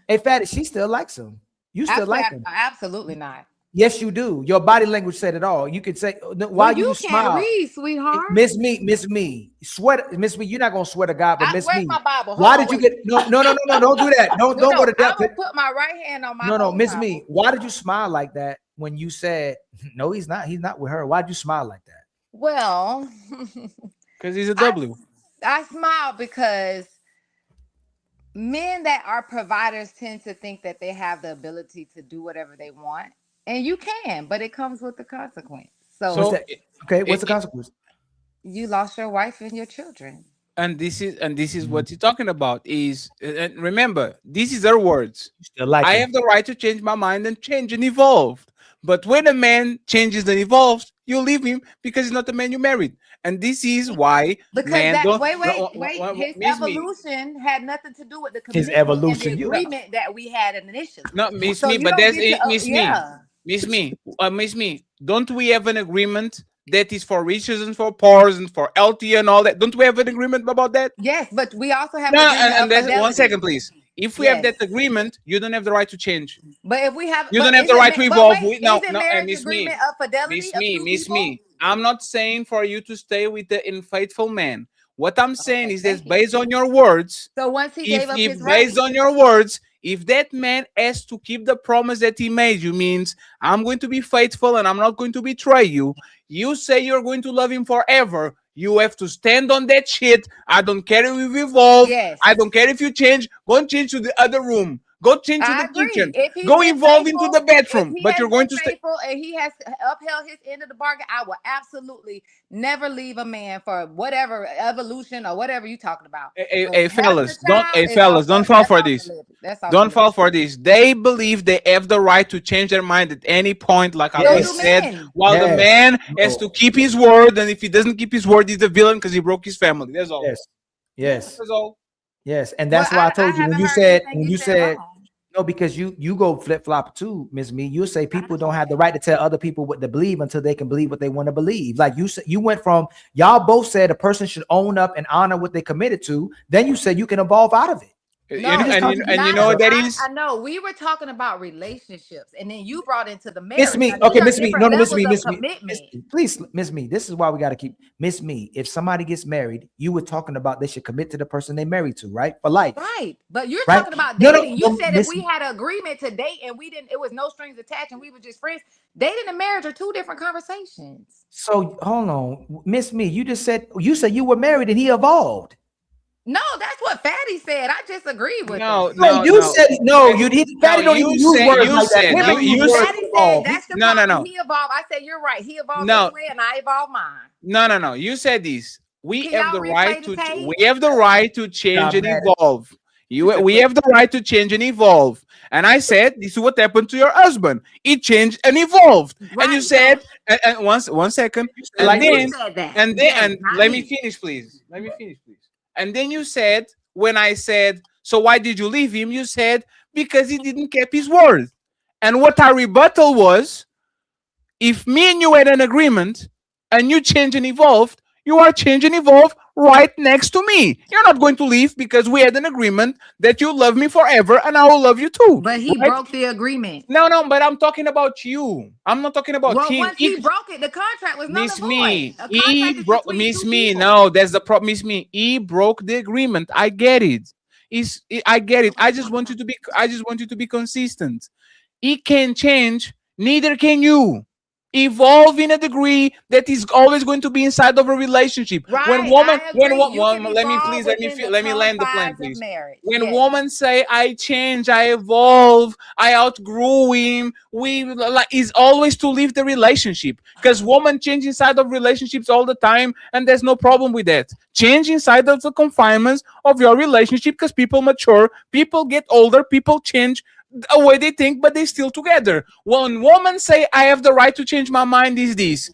Hey, Fatty. She still likes him. You still like him? Absolutely not. Yes, you do. Your body language said it all. You could say why you smile. Can't read, sweetheart. Miss Me. Sweat, Miss Me. You're not gonna sweat a God, but Miss Me. My Bible. Why did you get no? Don't do that. Don't go to depth. I will put my right hand on my. No, Miss Me. Why did you smile like that when you said no? He's not with her. Why did you smile like that? Well, because he's a W. I smile because men that are providers tend to think that they have the ability to do whatever they want. And you can, but it comes with the consequence. So what's the consequence? You lost your wife and your children. And this is what he's talking about. Is and remember, this is her words. I have the right to change my mind and change and evolve. But when a man changes and evolves, you leave him because he's not the man you married. And this is why his evolution had nothing to do with the commitment and the agreement that we had initially. No, Miss Me, but there's Miss Me. Don't we have an agreement that is for riches and for poor and for LT and all that? Don't we have an agreement about that? Yes, but we also have. One second, please. If we have that agreement, you don't have the right to change. But if we have, you don't have the right to evolve. Miss Me. I'm not saying for you to stay with the unfaithful man. What I'm saying is that based on your words. So once he gave up his based on your words, If that man has to keep the promise that he made you, means I'm going to be faithful and I'm not going to betray you. You say you're going to love him forever. You have to stand on that shit. I don't care if you evolve. Yes. I don't care if you change. Go and change to the other room. Go change to I the agree. kitchen. If he's Go been evolve faithful, into the bedroom. if he But has you're going been to stay. faithful and he has upheld his end of the bargain, I will absolutely never leave a man for whatever evolution or whatever you talking about. Hey, But hey, having a fellas, don't. child Hey, is fellas, don't fall for this. That's off the Don't list. fall for this. They believe they have the right to change their mind at any point, like So Ali do said. men. While the Yes. man has to keep his word, and if he doesn't keep his word, he's a villain because he broke his family. That's all. Yes. Yes. That's all. Yes. And that's Well, why I I told you when haven't you heard said anything you said wrong. no, because you go flip flop too, Miss Me. You say people don't have the right to tell other people what to believe until they can believe what they want to believe. Like you said, you went from y'all both said a person should own up and honor what they committed to. Then you said you can evolve out of it. No, And you know what that is? I know we were talking about relationships, and then you brought into the marriage. Miss Me, Now, these okay, are Miss Me, different no, Miss levels Me, of Miss Me, commitment. please, Miss Me. This is why we got to keep Miss Me. If somebody gets married, you were talking about they should commit to the person they married to, right? For life, Right, but you're right? talking about No, dating. You said if Miss we had an agreement to date and we didn't, it was no strings attached, and we were just friends. Dating and marriage are two different conversations. So hold on, Miss Me. You said you were married and he evolved. No, that's what Fatty said. I just agreed with No, him. no, you no. said no. You did. Fatty don't you even use said- words you like that. said- Women you use words Fatty to said evolve. that's the No, no, problem. no. He evolved. I said you're right. He evolved No. his way, and I evolved mine. No. You said this. We Can have y'all the replay right the to. tape? We have the right to change and man. evolve. We have the right to change and evolve. And I said, this is what happened to your husband. He changed and evolved. And you Right, said, and one second, and Like you then, said that. and then, Yes, and not let me. me finish, please. Let me finish, please. And then you said, when I said, so why did you leave him? You said, because he didn't keep his word. And what our rebuttal was, if me and you had an agreement and you change and evolved, you are change and evolve right next to me. You're not going to leave because we had an agreement that you love me forever and I will love you too. But he right? broke the agreement. No, but I'm talking about you. I'm not talking about Well, him. once he broke it, the contract was null and Miss void. Me, A he contract is broke. between Miss two Me, people. no, that's the problem. Miss Me, he broke the agreement. I get it. I get it. I just want you to be. I just want you to be consistent. He can change. Neither can you. Evolve in a degree that is always going to be inside of a relationship. Right, When woman, I agree. You can let me evolve please, within let me the land the plane, confines of please. marriage. When Yes. women say I change, I evolve, I outgrew him, we like is always to leave the relationship because women change inside of relationships all the time, and there's no problem with that. Change inside of the confinements of your relationship because people mature, people get older, people change the way they think, but they still together. When women say I have the right to change my mind, is this: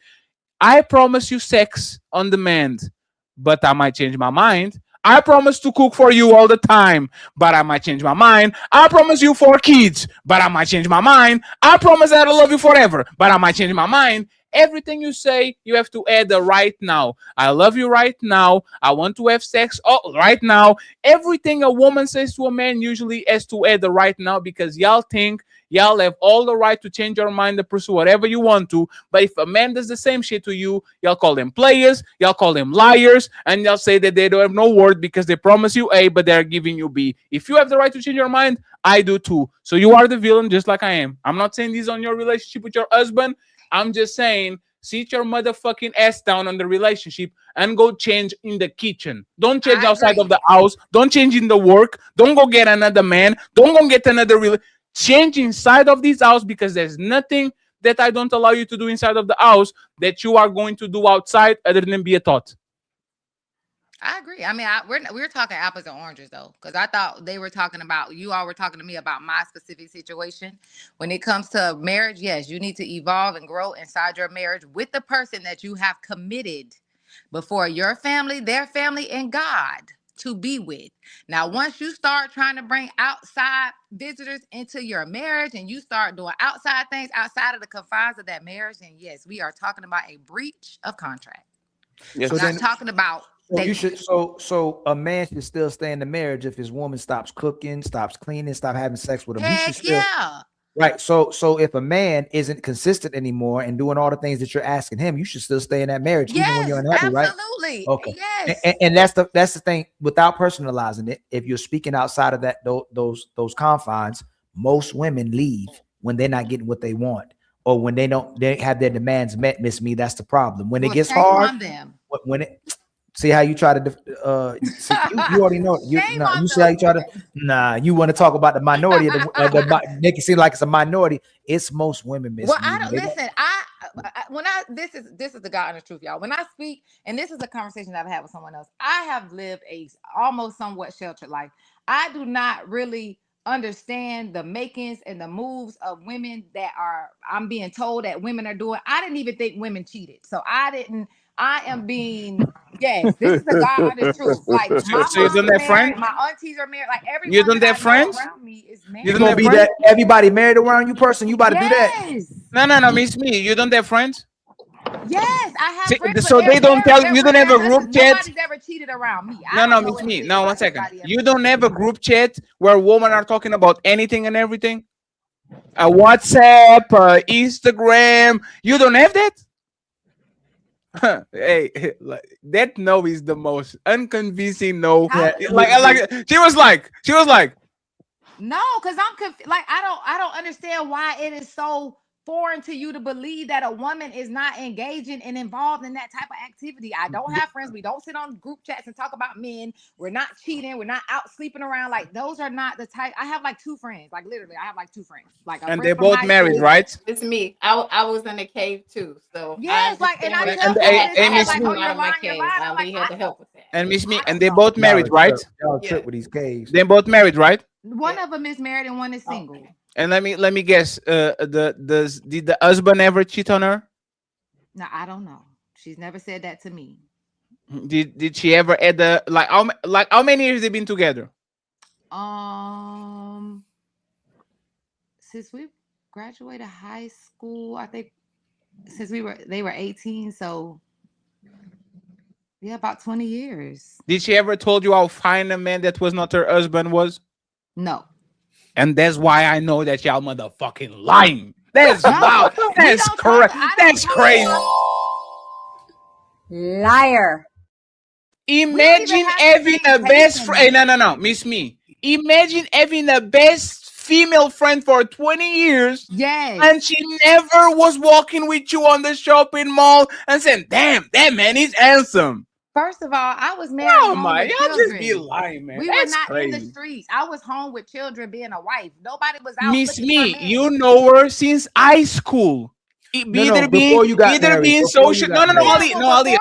I promise you sex on demand, but I might change my mind. I promise to cook for you all the time, but I might change my mind. I promise you 4 kids, but I might change my mind. I promise that I'll love you forever, but I might change my mind. Everything you say, you have to add the right now. I love you right now. I want to have sex right now. Everything a woman says to a man usually has to add the right now because y'all think y'all have all the right to change your mind to pursue whatever you want to. But if a man does the same shit to you, y'all call them players, y'all call them liars, and y'all say that they don't have no word because they promise you A, but they're giving you B. If you have the right to change your mind, I do too. So you are the villain just like I am. I'm not saying this on your relationship with your husband. I'm just saying, sit your motherfucking ass down on the relationship and go change in the kitchen. Don't change outside of the house. Don't change in the work. Don't go get another man. Don't go get another change inside of this house because there's nothing that I don't allow you to do inside of the house that you are going to do outside other than be a thought. I agree. I mean, we're talking apples and oranges though, because I thought they were talking about you all were talking to me about my specific situation. When it comes to marriage, yes, you need to evolve and grow inside your marriage with the person that you have committed before your family, their family, and God to be with. Now, once you start trying to bring outside visitors into your marriage and you start doing outside things outside of the confines of that marriage, then yes, we are talking about a breach of contract. Yes. We're not talking about. So you should. So a man should still stay in the marriage if his woman stops cooking, stops cleaning, stop having sex with him. He should still. Yeah. Right. So if a man isn't consistent anymore and doing all the things that you're asking him, you should still stay in that marriage even when you're Yes, unhappy, right? absolutely. Okay. Yes. And that's the thing without personalizing it. If you're speaking outside of that those confines, most women leave when they're not getting what they want or when they have their demands met. Miss Me, that's the problem. When it gets shame hard, on them. when it see how you try to see you already know you Shame nah, on you see how you try to you want to talk about the minority of make it seem like it's a minority. It's most women, Miss Well, Me. I don't listen. This is the God honest truth, y'all. When I speak, and this is a conversation that I've had with someone else, I have lived a almost somewhat sheltered life. I do not really understand the makings and the moves of women that I'm being told that women are doing. I didn't even think women cheated, so I am being. Yes, this is the God honest truth. Like my So you mom don't is have friends? married, my aunties are married. Like You everyone don't that have I know friends? around me is You married. You don't gonna have be friends? that everybody married around you person? You about to do that? Yes. No, Miss Me. You don't have friends? Yes, I have friends, but So they don't tell you don't have a group listen, chat? nobody's ever cheated around me. I No, don't know Miss Me. anything No, one about second. anybody else. You don't have a group chat where women are talking about anything and everything? A WhatsApp, Instagram. You don't have that? Hey, like, that no is the most unconvincing no. She was like, No, because I'm confused. Like I don't understand why it is so foreign to you to believe that a woman is not engaging and involved in that type of activity. I don't have friends. We don't sit on group chats and talk about men. We're not cheating. We're not out sleeping around. Like those are not the type. I have like two friends. Like literally, I have like two friends. Like a and friend they're from both high married, school. right? It's me. I was in the cave too, so Yes, like, and I what tell And people this, I and they're had to Miss like, Me, "Oh, come out you're of my lying, you're cave. lying." I'm like, Ali had to help with that. and Miss Me, I and don't they know. both married, right? Y'all trip with these caves. They both married, right? One of them is married and one is single. And let me guess. Did the husband ever cheat on her? Now I don't know. She's never said that to me. Did she ever had the like how many years they been together? Since we graduated high school, I think since they were 18, so yeah, about 20 years. Did she ever told you how fine a man that was not her husband was? No. And that's why I know that y'all motherfucking lying. That's No, wild. That's correct. That's crazy. Liar. Imagine having a best friend. No, Miss Me. Imagine having a best female friend for 20 years. Yes. And she never was walking with you on the shopping mall and saying, damn, that man is handsome. First of all, I was married Oh home my, with y'all children. just be lying, man. We That's were not in the crazy. streets. I was home with children being a wife. Nobody was out Miss looking for Me, men. you know her since high school. Before you got married. Social. No, Ali.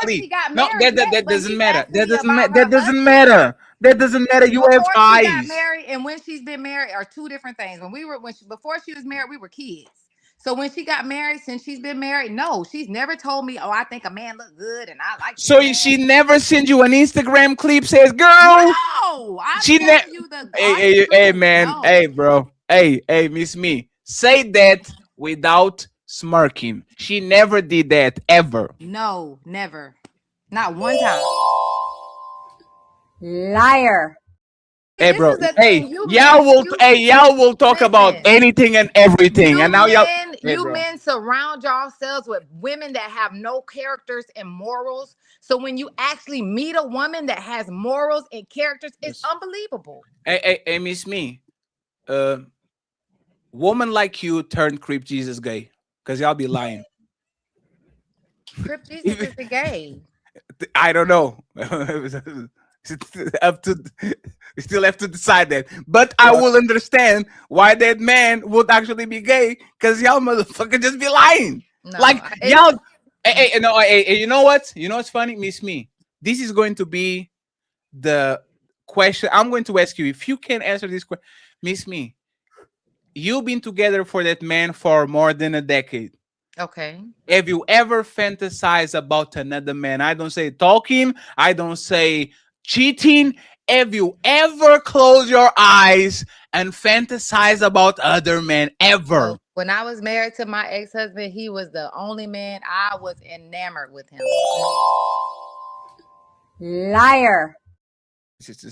She got No, married, that but doesn't he's matter. asking That me doesn't about matter. her That doesn't husband. matter. That doesn't matter. You have Before she got eyes. married and when she's been married are two different things. Before she was married, we were kids. So when she got married, since she's been married, no, she's never told me, "Oh, I think a man look good and I like." So she never sent you an Instagram clip says, "Girl." No, I'm she telling you the Hey, man. No. Hey, bro. Hey, Miss Me. Say that without smirking. She never did that ever. No, never. Not one time. Liar. Hey, bro. Hey, y'all y'all will talk about anything and everything. And now y'all. Hey, You bro. men surround yourselves with women that have no characters and morals. So when you actually meet a woman that has morals and characters, it's unbelievable. Hey, Miss Me. Woman like you turned Creep Jesus gay. Because y'all be lying. Crip Jesus is the gay. I don't know. We still have to decide that. But I will understand why that man would actually be gay, because y'all motherfucker just be lying. No, like y'all. Hey, you know what? You know what's funny, Miss Me? This is going to be the question. I'm going to ask you if you can answer this question, Miss Me. You've been together for that man for more than a decade. Okay. Have you ever fantasized about another man? I don't say talking. I don't say cheating. Have you ever closed your eyes and fantasize about other men ever? When I was married to my ex-husband, he was the only man I was enamored with him. Liar.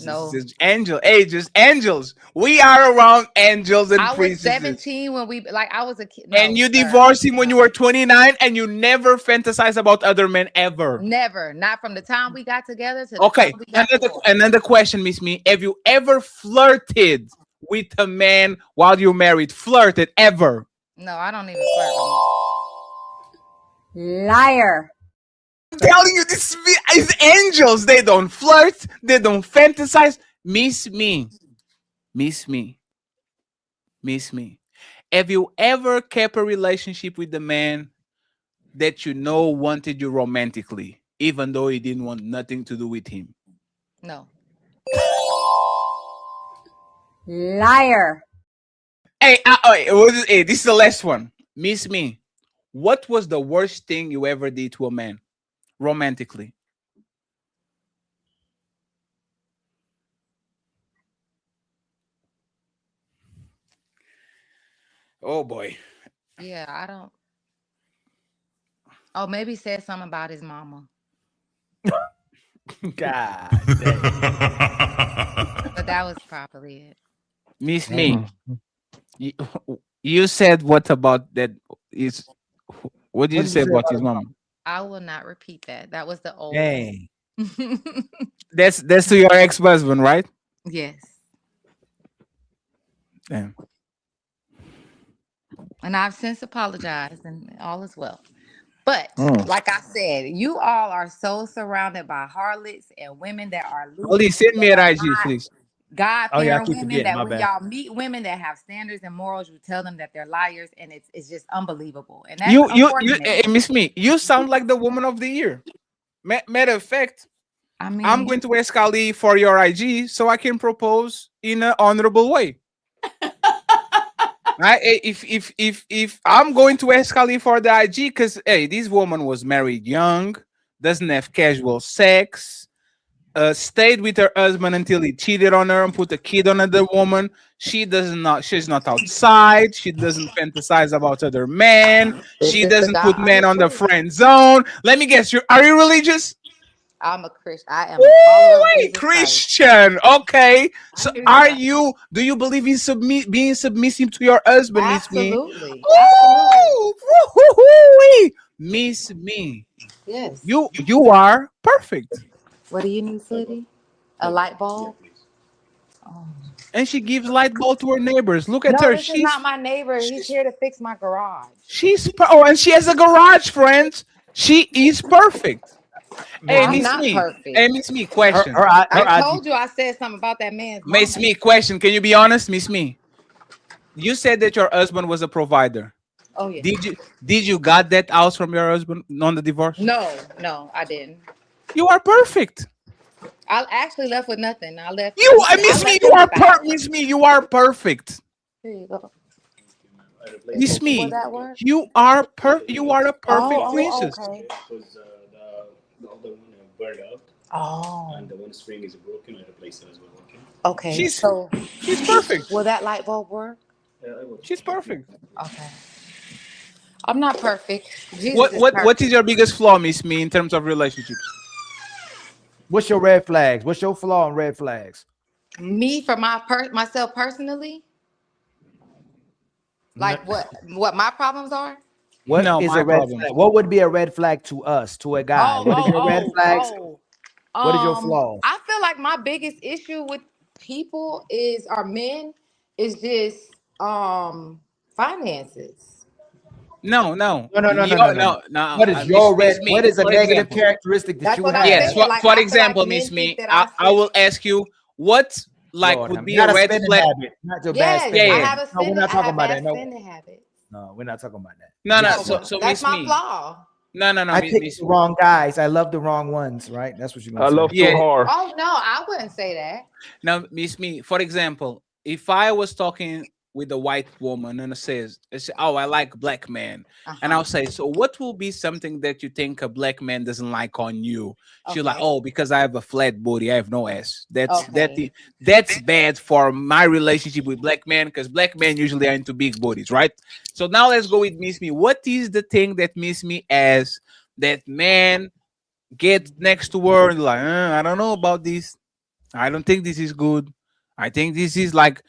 No. Just angels. We are around angels and I was princesses. 17 when I was a kid. No, And you sir. divorced him when you were 29, and you never fantasize about other men ever. Never. Not from the time we got together to the Okay. time we got divorced. Another question, Miss Me. Have you ever flirted with a man while you're married? Flirted ever? No, I don't even flirt with men. Liar. I'm telling you, this is angels. They don't flirt. They don't fantasize. Miss Me. Have you ever kept a relationship with the man that you know wanted you romantically, even though he didn't want nothing to do with him? No. Liar. Hey, this is the last one. Miss Me. What was the worst thing you ever did to a man romantically? Oh boy. Yeah, I don't. Oh, maybe said something about his mama. God. But that was probably it. Miss Me. You said what about that? What did you say about his mom? I will not repeat that. That was the old. Dang. That's to your ex-husband, right? Yes. Damn. And I've since apologized, and all is well. But like I said, you all are so surrounded by harlots and women that are Oli, send me an IG, please. God-fearing women that when y'all meet women that have standards and morals, you tell them that they're liars, and it's just unbelievable. And that's unfortunate. Miss Me, you sound like the woman of the year. Matter of fact, I'm going to ask Ali for your IG so I can propose in an honorable way. If I'm going to ask Ali for the IG, because hey, this woman was married young, doesn't have casual sex, stayed with her husband until he cheated on her and put a kid on another woman. She's not outside. She doesn't fantasize about other men. She doesn't put men on the friend zone. Let me guess, are you religious? I'm a Christian. I am a follower of Jesus Christian. Okay. So do you believe in being submissive to your husband, Miss Me? Absolutely. Miss Me. Yes. You are perfect. What do you need, sweetie? A light bulb? Oh. And she gives light bulb to her neighbors. Look at her. This is not my neighbor. He's here to fix my garage. And she has a garage, friends. She is perfect. Hey, I'm Miss not Me. perfect. Hey, Miss Me, question. I told you I said something about that man's mama. Miss Me, question. Can you be honest, Miss Me? You said that your husband was a provider. Oh yeah. Did you got that house from your husband on the divorce? No, I didn't. You are perfect. I actually left with nothing. I left. Miss Me, you are perfect. Miss Me, you are perfect. Here you go. Miss Me, you are a perfect princess. Okay. The other one burned out. Oh. And the one string is broken. I replaced it as well. Okay. She's perfect. Will that light bulb work? Yeah, it will. She's perfect. Okay. I'm not perfect. What is your biggest flaw, Miss Me, in terms of relationships? What's your red flags? What's your flaw in red flags? Me for myself personally? Like what my problems are? What is a red flag? What would be a red flag to us, to a guy? What is your red flags? What is your flaw? I feel like my biggest issue with people are men is just finances. No. What is your red? What is a negative characteristic that you have? Yes. For example, Miss Me, I will ask you what would be a red flag. Yes, no, we're not talking about that. No, we're not talking about that. No. So that's Miss my Me. flaw. No. I picked the wrong guys. I love the wrong ones, right? That's what you're gonna say. love too hard. Oh no, I wouldn't say that. Now, Miss Me, for example, if I was talking with a white woman and it says, "Oh, I like black men," and I'll say, "So, what will be something that you think a black man doesn't like on you?" She's like, "Oh, because I have a flat booty, I have no ass. That's bad for my relationship with black men because black men usually are into big booties, right?" So now let's go with Miss Me. What is the thing that Miss Me as that man get next to her and like, I don't know about this? I don't think this is good. I think this is like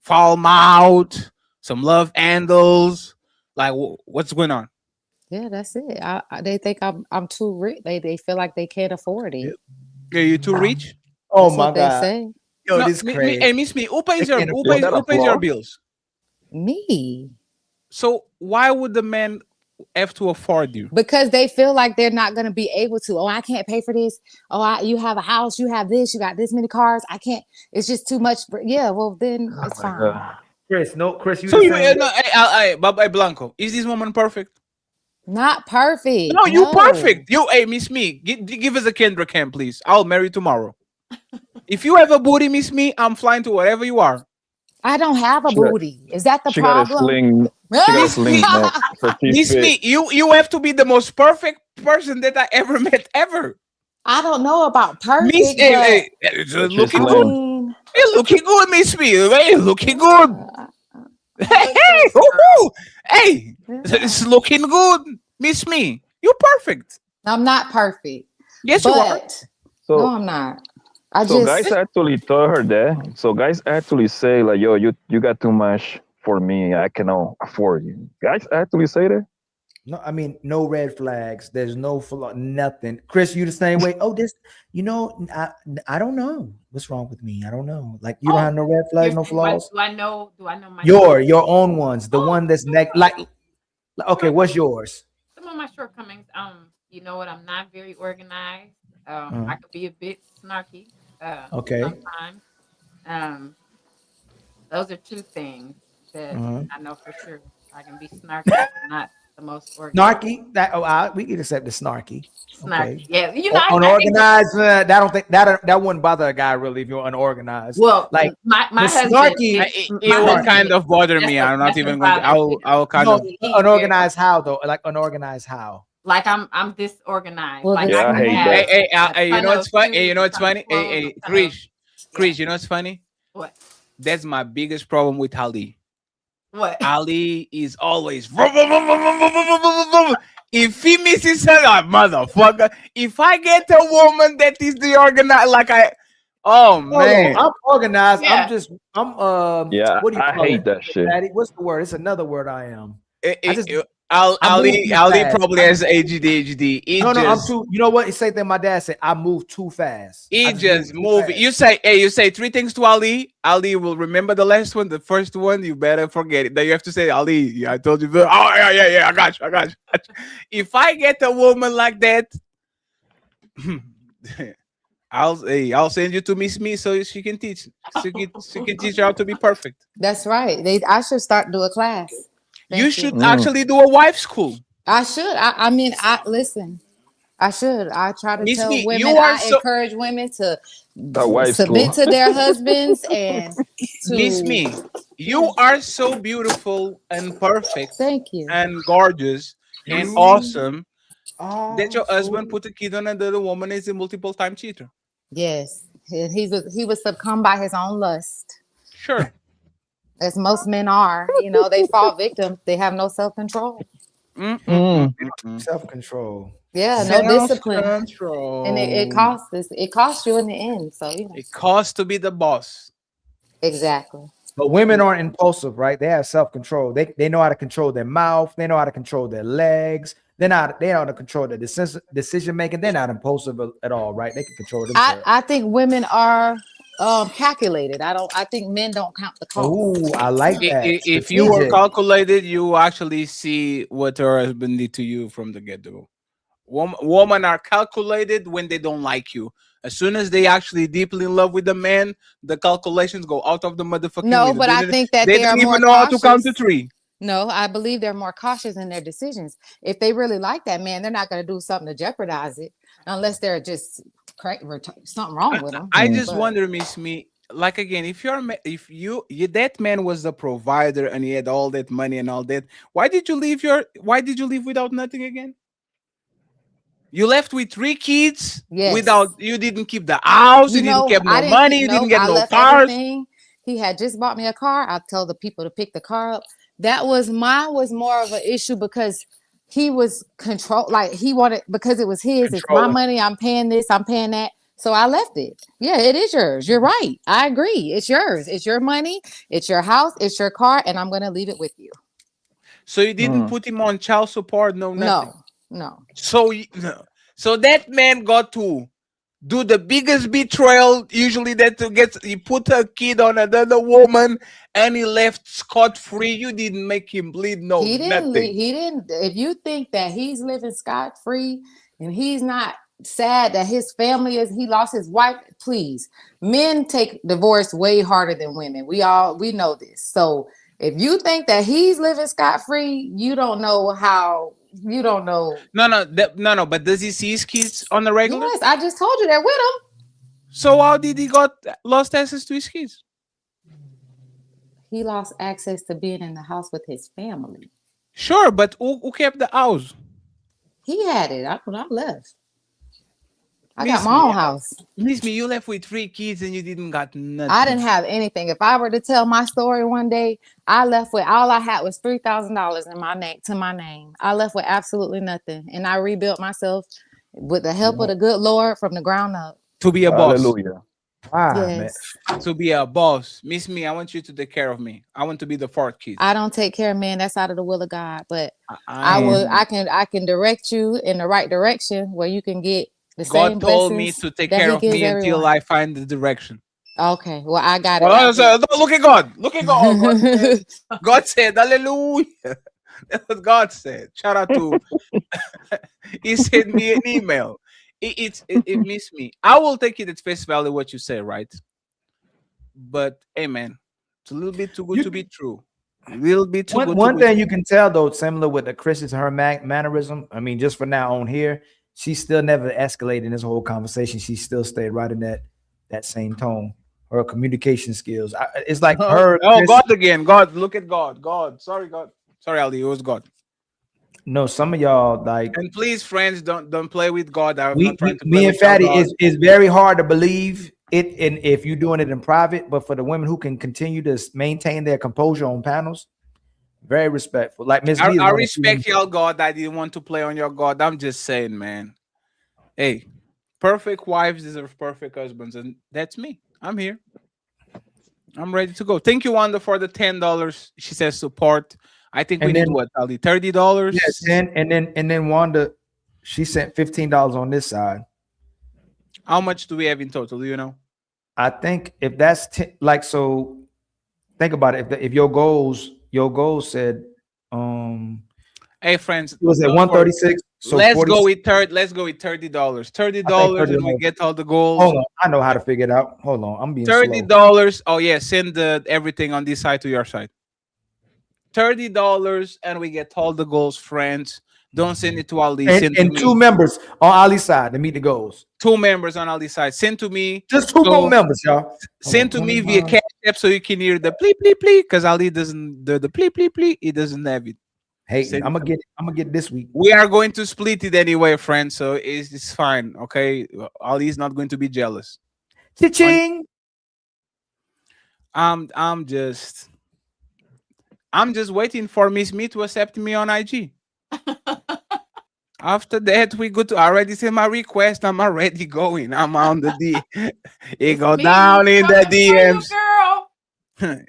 fall out, some love handles. Like, what's going on? Yeah, that's it. They think I'm too rich. They feel like they can't afford it. Are you too rich? Oh That's my what they God. say. Yo, No, this crazy. hey, Miss Me, who pays They your can't who afford pays that who pays your applause. bills? Me. So why would the man have to afford you? Because they feel like they're not going to be able to. Oh, I can't pay for this. Oh, you have a house, you have this, you got this many cars. I can't. It's just too much. Yeah, well then it's fine. Chris, no, Chris, you So the you, same. no, hey, Bye, Blanco. Is this woman perfect? Not perfect. No, you No. perfect. You, hey, Miss Me, give us a Kendra Cam, please. I'll marry tomorrow. If you have a booty, Miss Me, I'm flying to wherever you are. I don't have a booty. Is that the She got a problem? sling. She got a sling neck, so she's Miss fit. Me, you have to be the most perfect person that I ever met ever. I don't know about perfect, Miss, but hey, She's looking slim. good. Hey, looking good, Miss Me. Hey, looking good. Hey, woo-hoo. Hey, it's looking good, Miss Me. You're perfect. I'm not perfect. Yes, you are. No, So, I'm not. I so just guys actually told her that. So guys actually say like, "Yo, you got too much for me. I cannot afford you." Guys actually say that. No, I mean, no red flags. There's no flaw, nothing. Chris, you the same way. Oh, this, I don't know what's wrong with me. I don't know. Like you don't have no red flags, no flaws. Do I know? Do I know my Your own ones, the one that's like, okay, what's yours? some of my shortcomings? You know what? I'm not very organized. I could be a bit snarky. Okay. Sometimes. Um, those are two things that I know for sure. I can be snarky, not the most organized. Snarky. We can accept the snarky. Snarky, Okay. yeah. You know, I think Unorganized. That don't think that wouldn't bother a guy really if you're unorganized. Well, like my the husband, snarky. It will kind of bother me. I'm not even going to. I'll kind No, of. unorganized how though? Like unorganized how? Like I'm disorganized. Well, like Yeah, I can hate have that. Hey, you a know ton what's of funny? Hey, shoes, you know what's a ton of funny? Hey, clothes, a ton of- Chris, you know what's funny? What? That's my biggest problem with Ali. What? Ali is always if he misses her, like, motherfucker. If I get a woman that is the organized, oh man, I'm organized. Yeah. I'm Yeah, what do you I call hate it? that shit. Daddy? What's the word? It's another word I am. Ali move too fast. probably has ADHD. I'm too. You know what? It's same thing my dad said. I move too fast. He just move. You say three things to Ali. Ali will remember the last one. The first one, you better forget it. Then you have to say, Ali, yeah, I told you. Oh yeah. I got you. If I get a woman like that, I'll send you to Miss Me so she can teach. She can teach you how to be perfect. that's right. I should start do a class. You should actually do a wife school. I should. I mean, I listen. I should. I try to Miss tell Me, women. you are I so encourage women to A wife submit school. to their husbands and Miss to. Me, you are so beautiful and perfect Thank you. and gorgeous and awesome that your husband put a kid on another woman is a multiple time cheater. Yes, and he was succumb by his own lust, Sure. as most men are. They fall victim. They have no self control. Self control. Yeah, no discipline, Self-control. and it costs. It costs you in the end. So It costs to be the boss. Exactly. But women aren't impulsive, right? They have self control. They know how to control their mouth. They know how to control their legs. They know how to control their decision making. They're not impulsive at all, right? They can control themselves. I think women are calculated. I think men don't count the cost. Oh, I like that. If you were calculated, you actually see what her husband did to you from the get-go. Women are calculated when they don't like you. As soon as they actually deeply in love with the man, the calculations go out of the motherfucking No, window. but I think that they they are don't more even know how to count to cautious. 3. No, I believe they're more cautious in their decisions. If they really like that man, they're not going to do something to jeopardize it, unless they're just something wrong with them. I just wonder, Miss Me, like again, if you that man was the provider and he had all that money and all that, why did you leave without nothing again? You left with 3 kids without. You didn't keep the house. You didn't keep no money. You didn't get I no left cars. everything. He had just bought me a car. I told the people to pick the car up. Mine was more of an issue because he was control. Like he wanted, because it was his. It's my money. I'm paying this. I'm paying that. So I left it. Yeah, it is yours. You're right. I agree. It's yours. It's your money. It's your house. It's your car, and I'm gonna leave it with you. So you didn't put him on child support, no nothing. No. So so that man got to do the biggest betrayal. Usually, that to get he put a kid on another woman, and he left scot free. You didn't make him bleed, no nothing. He didn't. If you think that he's living scot free and he's not sad that his family he lost his wife, please. Men take divorce way harder than women. We know this. So if you think that he's living scot free, you don't know how. You don't know. No. But does he see his kids on the regular? Yes, I just told you they're with him. So how did he lost access to his kids? He lost access to being in the house with his family. Sure, but who kept the house? He had it. I left. I got my own house. Miss me, you left with 3 kids and you didn't got nothing. I didn't have anything. If I were to tell my story one day, I left with all I had was $3,000 in my name. I left with absolutely nothing, and I rebuilt myself with the help of the good Lord from the ground up. To be a boss. Hallelujah. Yes. To be a boss. Miss me, I want you to take care of me. I want to be the 4th kid. I don't take care of men. That's out of the will of God. But I can direct you in the right direction where you can get the same God told me to take care of me until I find the direction. Okay, well, I got it. Look at God. Look at God. God said, hallelujah. That's what God said. Shout out to he sent me an email. It missed me. I will take it at face value what you say, right? But hey, man, it's a little bit too good to be true. A little bit too good. One thing you can tell though, similar with the Christians, her mannerism. I mean, just for now on here, she still never escalated in this whole conversation. She still stayed right in that same tone. Her communication skills. It's like her. Oh, God again. God, look at God. God. Sorry, God. Sorry, Ali. It was God. No, some of y'all like. And please, friends, don't play with God. Me and Fatty is very hard to believe it, and if you're doing it in private. But for the women who can continue to maintain their composure on panels, very respectful. Like Miss I respect y'all, God. I didn't want to play on your God. I'm just saying, man. Hey, perfect wives deserve perfect husbands, and that's me. I'm here. I'm ready to go. Thank you, Wanda, for the $10. She says support. I think we need what, Ali? $30? Yes, and then Wanda, she sent $15 on this side. How much do we have in total? Do you know? I think if that's so, think about it. If your goals said, hey friends, it was at 136. So let's go with $30. $30, and we get all the goals. Hold on, I know how to figure it out. Hold on, I'm being $30. slow. Oh yeah, send everything on this side to your side. $30, and we get all the goals, friends. Don't send it to Ali. And 2 members on Ali's side to meet the goals. 2 members on Ali's side. Send to me. Just 2 more members, y'all. Send to me via Cash App so you can hear the pleep pleep pleep, because Ali doesn't the pleep pleep pleep. He doesn't have it. Hey, I'm gonna get it this week. We are going to split it anyway, friends. So it's fine. Okay, Ali's not going to be jealous. Cha-ching. I'm just waiting for Miss Me to accept me on IG. After that, we go to already send my request. I'm already going. I'm on the D. It go down in the DMs. Girl.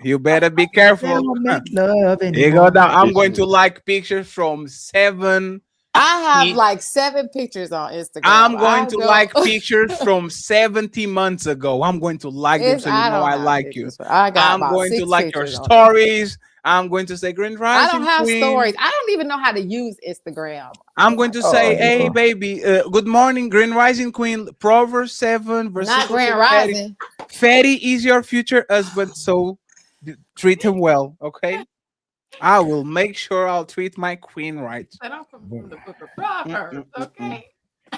You better be careful. You go down. I'm going to like pictures from 7. I have like 7 pictures on Instagram. I'm going to like pictures from 70 months ago. I'm going to like them so you know I like you. I'm going to like your stories. I'm going to say Grand Rising I don't have Queen. stories. I don't even know how to use Instagram. I'm going to say, hey, baby, good morning, Grand Rising Queen. Proverbs 7 verse. Not Grand Rising. Fatty is your future husband, so treat him well, okay? I will make sure I'll treat my queen right. I don't come from the book of Proverbs, okay?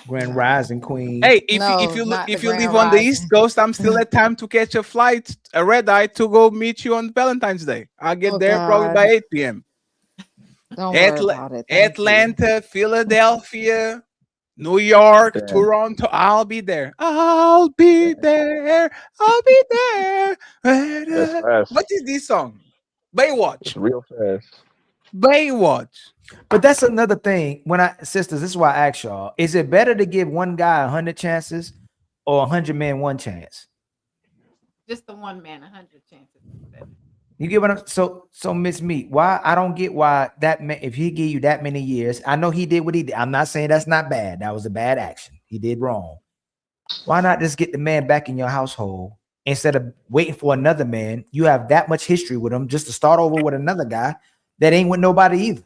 Grand Rising Queen. Hey, if you live on the East Coast, I'm still at time to catch a flight, a red eye, to go meet you on Valentine's Day. I'll get there probably by 8 p.m. Don't worry about it. Atlanta, Philadelphia, New York, Toronto. I'll be there. I'll be there. I'll be there. What is this song? Baywatch. It's real fast. Baywatch. But that's another thing. Sisters, this is why I ask y'all: is it better to give one guy 100 chances, or 100 men one chance? Just the one man, 100 chances. You get what I'm so Miss Meat, why I don't get why that man, if he give you that many years, I know he did what he did. I'm not saying that's not bad. That was a bad action. He did wrong. Why not just get the man back in your household instead of waiting for another man? You have that much history with him just to start over with another guy that ain't with nobody either.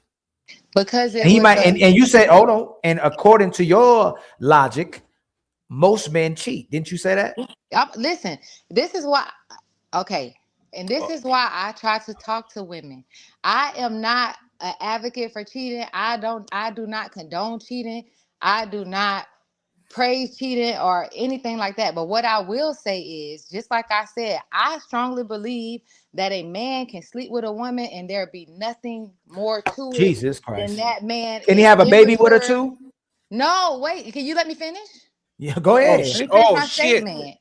Because and he might, and you said, hold on, and according to your logic, most men cheat. Didn't you say that? Listen, this is why. Okay, and this is why I try to talk to women. I am not an advocate for cheating. I do not condone cheating. I do not praise cheating or anything like that. But what I will say is, just like I said, I strongly believe that a man can sleep with a woman and there be nothing more to Jesus it Christ. than that man. Can he is have a baby with her immature. too? No, wait. Can you let me finish? Yeah, go ahead. Let me finish my statement.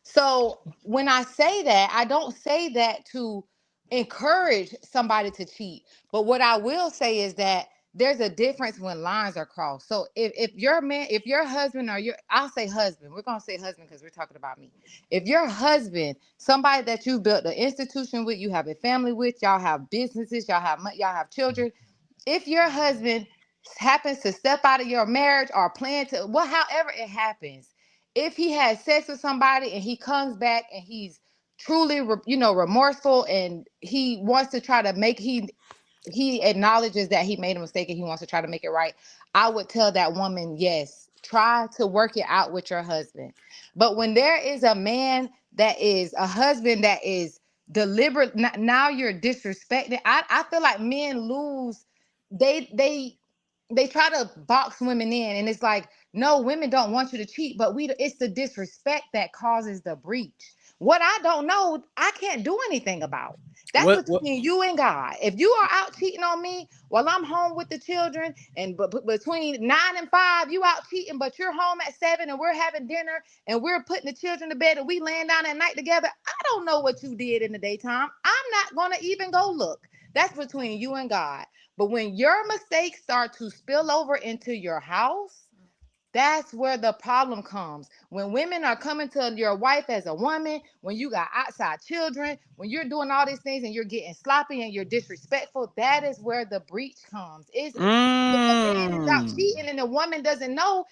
So when I say that, I don't say that to encourage somebody to cheat. But what I will say is that there's a difference when lines are crossed. So if your man, if your husband or I'll say husband, we're gonna say husband because we're talking about me. If your husband, somebody that you built an institution with, you have a family with, y'all have businesses, y'all have children. If your husband happens to step out of your marriage or plan to, however it happens, if he has sex with somebody and he comes back and he's truly remorseful and he wants to try to make he acknowledges that he made a mistake and he wants to try to make it right, I would tell that woman, yes, try to work it out with your husband. But when there is a man that is a husband that is deliberate, now you're disrespecting. I feel like men lose, they try to box women in, and it's like, no, women don't want you to cheat, but it's the disrespect that causes the breach. What I don't know, I can't do anything about. That's between you and God. If you are out cheating on me while I'm home with the children, and between 9 and 5, you out cheating, but you're home at 7 and we're having dinner and we're putting the children to bed and we laying down at night together, I don't know what you did in the daytime. I'm not going to even go look. That's between you and God. But when your mistakes start to spill over into your house, that's where the problem comes. When women are coming to your wife as a woman, when you got outside children, when you're doing all these things and you're getting sloppy and you're disrespectful, that is where the breach comes. If a man is out cheating and the woman doesn't know,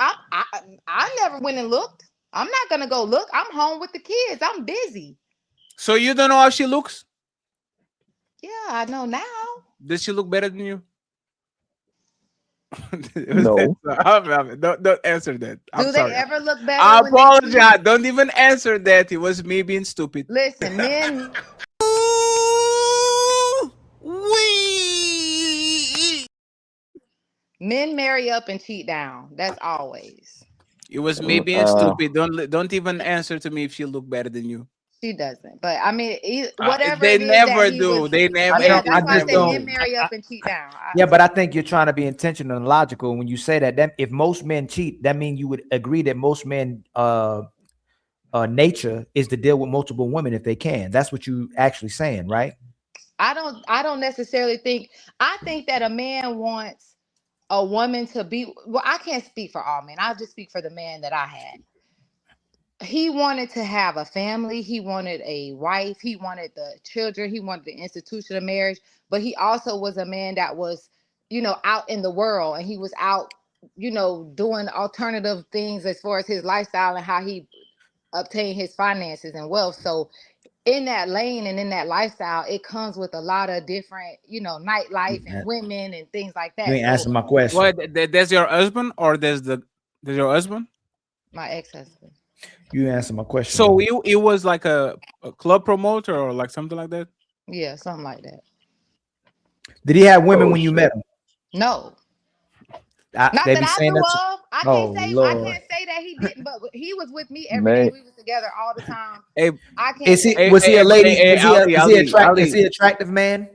I never went and looked. I'm not gonna go look. I'm home with the kids. I'm busy. So you don't know how she looks? Yeah, I know now. Does she look better than you? No. Don't answer that. I'm Do sorry. they ever look better? I when they apologize. Don't even answer that. It was me being stupid. Listen, men. Men marry up and cheat down. That's always. It was me being stupid. Don't even answer to me if she look better than you. She doesn't. But I mean, whatever They it is never that he do. was, They never. yeah, that's why I never say do. men marry up and cheat down. Yeah, but I think you're trying to be intentional and logical when you say that. That if most men cheat, that means you would agree that most men nature is to deal with multiple women if they can. That's what you actually saying, right? I don't necessarily think. I think that a man wants a woman to be. Well, I can't speak for all men. I'll just speak for the man that I had. He wanted to have a family. He wanted a wife. He wanted the children. He wanted the institution of marriage. But he also was a man that was, out in the world, and he was out, doing alternative things as far as his lifestyle and how he obtained his finances and wealth. So in that lane and in that lifestyle, it comes with a lot of different, nightlife and women and things like that. You ain't answering my question. What? There's your husband, or there's your husband? My ex-husband. You answer my question. So it was like a club promoter or like something like that? Yeah, something like that. Did he have women when you met him? No. Not that I knew of. I can't say that he didn't, but he was with me every day. We was together all the time. Was he a lady? Is he attractive man?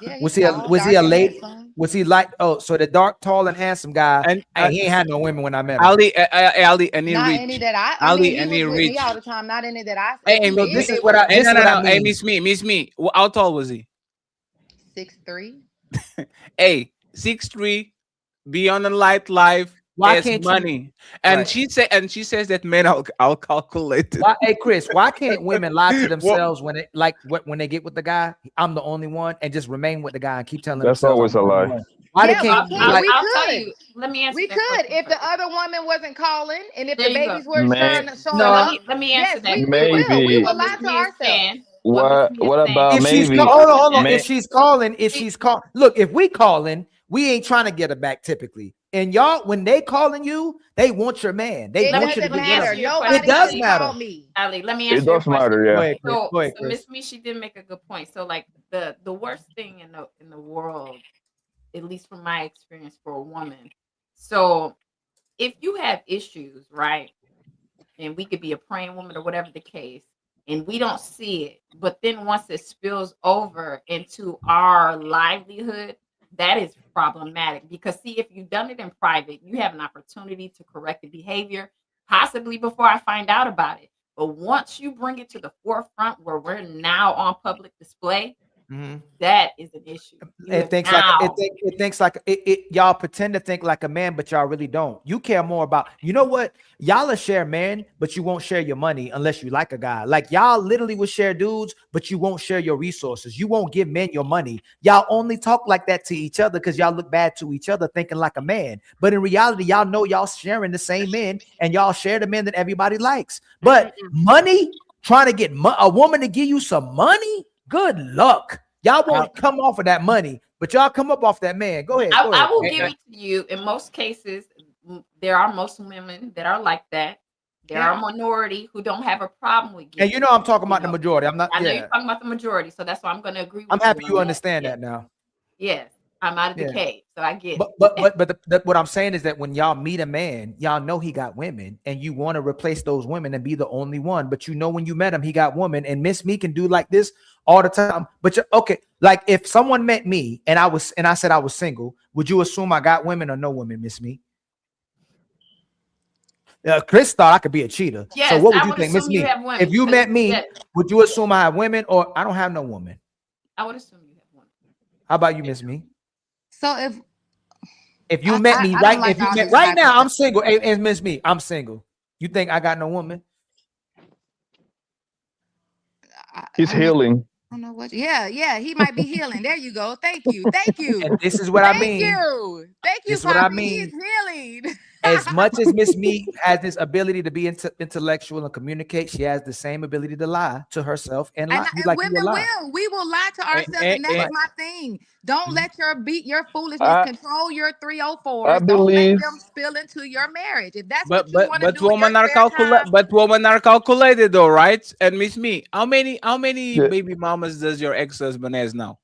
Yeah, was he a lady? Was he like so the dark, tall, and handsome guy? And he ain't had no women when I met him. Ali, and not rich. any that I Ali, mean, he was with me all the time. Not any that I. Hey, this is what I. This is what I mean. Hey, Miss Me. How tall was he? 6'3". Hey, 6'3". Be on a light life. Why as can't you? money. And Right. she says that men are calculated. Why, hey Chris, why can't women lie to Well, themselves when they get with the guy? I'm the only one, and just remain with the guy and keep telling That's themselves always I'm a the only lie. one. Why they Yeah, we can't can. like? We I'll tell could. you. Let me answer We that could question if the first. other woman wasn't calling, and if There the you go. babies were May So showing let up. me answer Yes, that. we will. We maybe will What lie Miss to Me is ourselves. saying. What Miss Me is what saying. about If she's maybe hold on, may, if she's calling, look, if we calling, we ain't trying to get her back typically. And y'all, when they calling you, they want your man. They It want you to doesn't get rid of matter. him. Your It question, Nobody does should Ali. matter. call me. Ali, let me it answer your does question. matter, Go yeah. ahead, Chris. So, Go ahead, so Chris. Miss Me, she did make a good point. So, like the worst thing in the world, at least from my experience for a woman. So, if you have issues, right, and we could be a praying woman or whatever the case, and we don't see it, but then once it spills over into our livelihood, that is problematic. Because see, if you've done it in private, you have an opportunity to correct the behavior, possibly before I find out about it. But once you bring it to the forefront where we're now on public display, that is an issue. You It have thinks like now. it thinks like y'all pretend to think like a man, but y'all really don't. You care more about, you know what? Y'all will share men, but you won't share your money unless you like a guy. Like y'all literally will share dudes, but you won't share your resources. You won't give men your money. Y'all only talk like that to each other because y'all look bad to each other, thinking like a man. But in reality, y'all know y'all sharing the same men, and y'all share the men that everybody likes. But money, trying to get a woman to give you some money, good luck. Y'all won't come off of that money, but y'all come up off that man. Go ahead. Go ahead. I will give it to you. In most cases, there are most women that are like that. There are a minority who don't have a problem with And giving. you know I'm talking about the majority. I'm not. I know Yeah, you're talking about the majority, so that's why I'm going to agree with I'm you happy on you that. understand Yes. that now. Yes, I'm out of the Yeah. cave, so I get But it. what I'm saying is that when y'all meet a man, y'all know he got women, and you want to replace those women and be the only one. But you know when you met him, he got women. And Miss Me can do like this all the time. But you're okay. Like if someone met me and I said I was single, would you assume I got women or no women, Miss Me? Chris thought I could be a cheater. Yes, So what would I you would think, Miss assume you Me? have women. If you met me, Yes, would you assume I have women or I don't have no woman? I would assume you have women. How about you, Miss Me? So If you met me I right, don't like if you all met this right now, I'm hypothetical. single. And Miss Me, I'm single. You think I got no woman? He's healing. I don't know what. Yeah, he might be healing. There you go. Thank you. And this is what I Thank mean. you. Thank you, This is what I Poppy. He's mean. healing. As much as Miss Me has this ability to be intellectual and communicate, she has the same ability to lie to herself and lie. You like you Women will lie. will. We will lie to ourselves, and that's Right. my thing. Don't let your foolishness I control your I 304s. Don't let believe them spill into your marriage. If that's But what you want to do in your spare time, women are calculated though, right? And Miss Me, how many yeah, baby mamas does your ex-husband has now?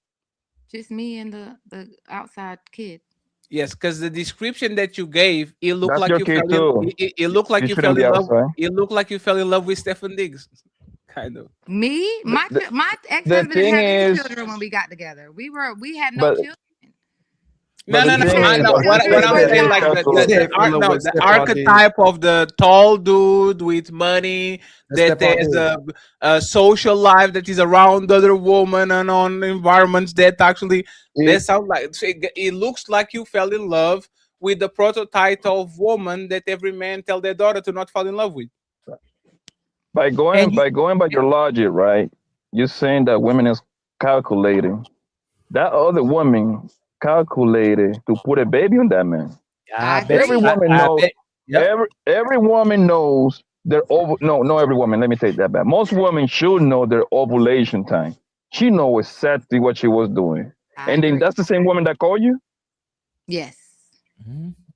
just me and the outside kid. Yes, because the description that you gave, it looked that's like your you kid fell in too. it looked like You you shouldn't fell be in love. outside. It looked like you fell in love with Stephen Diggs. Kind of. Me, The, the, my ex the husband didn't thing have any is, children when we got together. We had no but children. No, the no, He no. thing had I is know that two he what children said I'm for a that saying. it's Like child. calculated. the archetype of the tall dude with money that has a social life that is around other women and on environments that actually that sounds like so it looks like you fell in love with the prototype of woman that every man tell their daughter to not fall in love with. And you, By going by your logic, right? You're saying that women is calculating. That other woman calculated to put a baby on that man. I bet. Every woman I knows. bet. Yep. Every woman knows their over. No, no, every woman. Let me take that back. Most women should know their ovulation time. She know exactly what she was doing. I And then agree. that's the same woman that called you. Yes.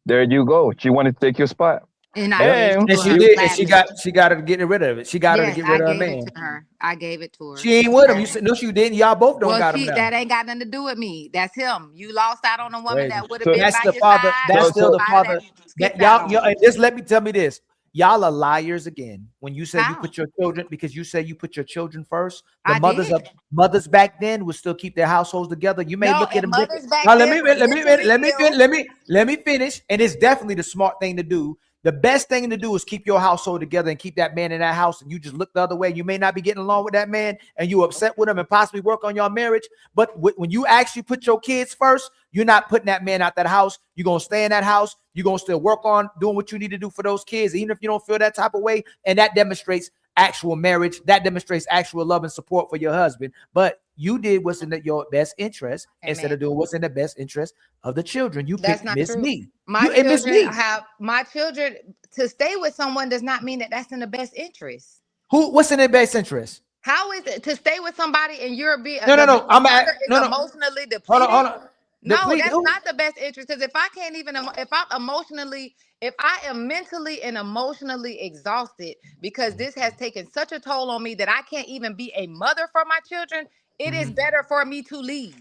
There you go. She wanted to take your spot. And I gave it And And to she her did, and gladly. she got her to get rid of it. She got her to Yes, get I rid of her gave it man. to her. I gave it to her. She ain't with him. You said no, she didn't. Y'all both don't Well, got him now. that ain't got nothing to do with me. That's him. You lost out on a woman Crazy. that would have so, been That's by the your father. side That's so, or still so, the somebody father. that you That skipped out on. and just let me tell me this. Y'all are liars again. When you said you How? put your children, because you said you put your children first. The I did. mothers back then would still keep their households together. You may No, look at and them different. mothers back Now then were mentally ill. let me finish. And it's definitely the smart thing to do. The best thing to do is keep your household together and keep that man in that house. And you just look the other way. You may not be getting along with that man and you upset with him and possibly work on your marriage. But when you actually put your kids first, you're not putting that man out that house. You're going to stay in that house. You're going to still work on doing what you need to do for those kids, even if you don't feel that type of way. And that demonstrates actual marriage. That demonstrates actual love and support for your husband. But you did what's in your best interest instead of doing what's in the best interest of the children. You That's picked not Miss true. Me. My children to stay with someone does not mean that that's in the best interest. What's in their best interest? How is it to stay with somebody and you're being No. emotionally depleted? Hold on. No, that's not the best interest. Because if I can't even, if I am mentally and emotionally exhausted because this has taken such a toll on me that I can't even be a mother for my children, it is better for me to leave.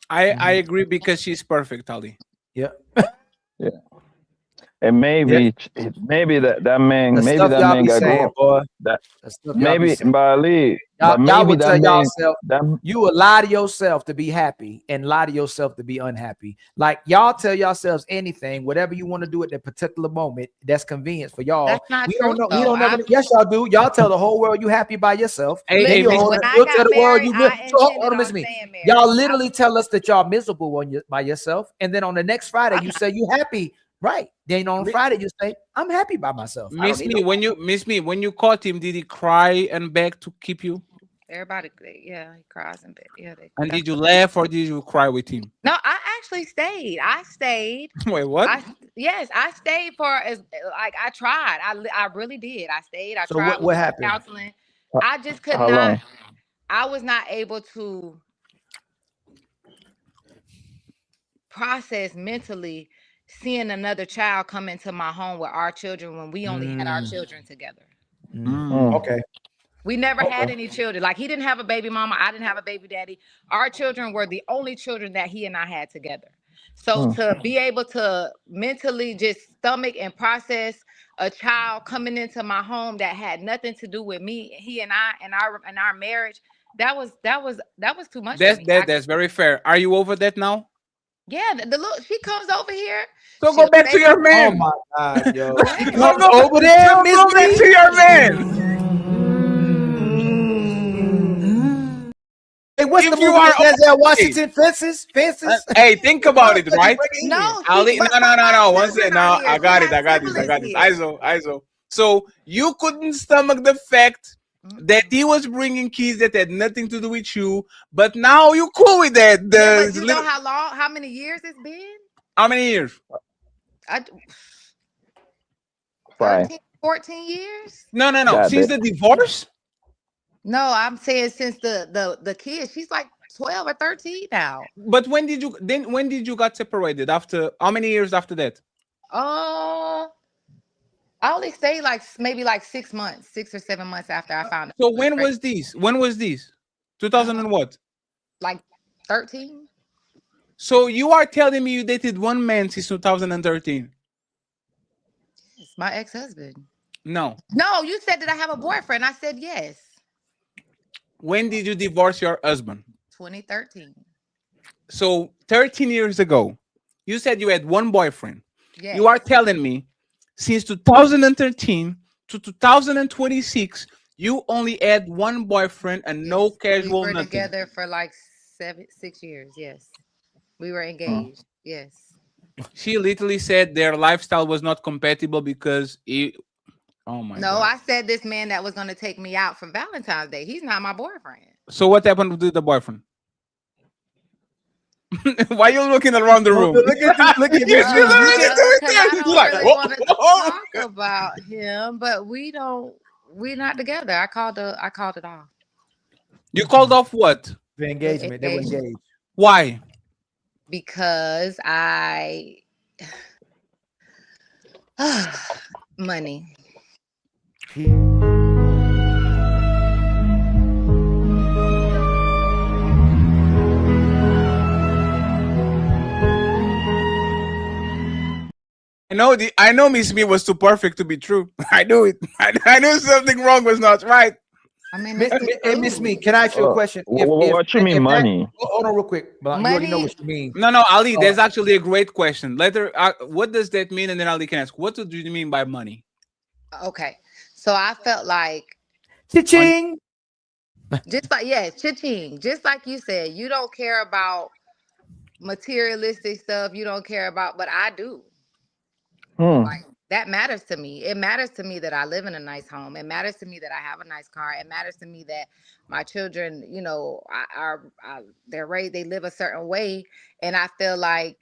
I agree because she's perfect, Ali. Yeah. Yeah. And maybe that man got grown. Boy. Maybe Bali, y'all would tell man, yourself, you would lie to yourself to be happy and lie to yourself to be unhappy. Like y'all tell yourselves anything, whatever you want to do at that particular moment, that's convenient for y'all. That's not true. We don't never. Yes, y'all do. Y'all tell the whole world you happy by yourself. Hey, You'll tell the world you y'all literally tell us that y'all miserable by yourself, and then on the next Friday you say you happy. Right. Then on Friday you say, I'm happy by myself. Miss Me, when you caught him, did he cry and beg to keep you? Everybody, yeah, he cries and beg. Yeah. And did you laugh or did you cry with him? No, I actually stayed. I stayed. Wait, what? Yes, I stayed for I tried. I really did. I stayed. I so tried. What happened? Counseling. I just could How not. long? I was not able to process mentally seeing another child come into my home with our children when we only had our children together. Okay. We never had any children. Like he didn't have a baby mama. I didn't have a baby daddy. Our children were the only children that he and I had together. So to be able to mentally just stomach and process a child coming into my home that had nothing to do with me, he and I and our marriage, that was too much. That's very fair. Are you over that now? Yeah, the look, she comes over here. So go back to your man. Oh my God, yo. She comes over there, Miss Go back to your man. Hey, what's the movie with Denzel Washington? Fences? Hey, think about it, right? No, Ali, no. One second. No, I got this. ISO. So you couldn't stomach the fact that he was bringing kids that had nothing to do with you, but now you cool with that. But you know how many years it's been? How many years? 14 years? No. Since the divorce? No, I'm saying since the kids. She's like 12 or 13 now. But when did you got separated? After how many years after that? I only stayed maybe 6 months, 6 or 7 months after I found it. So when was this? 2000 and what? Like 13. So you are telling me you dated one man since 2013? It's my ex-husband. No, you said that I have a boyfriend. I said yes. When did you divorce your husband? 2013. So 13 years ago, you said you had one boyfriend. Yes. You are telling me since 2013 to 2026, you only had one boyfriend and no casual we were nothing. Together for 6 years. Yes, we were engaged. Yes. She literally said their lifestyle was not compatible because oh my God. I said this man that was going to take me out for Valentine's Day. He's not my boyfriend. So what happened with the boyfriend? Why are you looking around the room? Look at you. I don't really want to talk about him, but we're not together. I called it off. You called off what? The engagement. They were engaged. Why? Because money. I know Miss Me was too perfect to be true. I knew it. I knew something wrong was not right. I mean, Miss Me, can I ask you a question? What you mean money? Hold on real quick. But you already know what you mean. No, Ali, that's actually a great question. Later, what does that mean? And then Ali can ask, what do you mean by money? Okay. So I felt like cha-ching. Just like cha-ching. Just like you said, you don't care about materialistic stuff. You don't care about, but I do. Like that matters to me. It matters to me that I live in a nice home. It matters to me that I have a nice car. It matters to me that my children, you know, they're raised, they live a certain way. And I feel like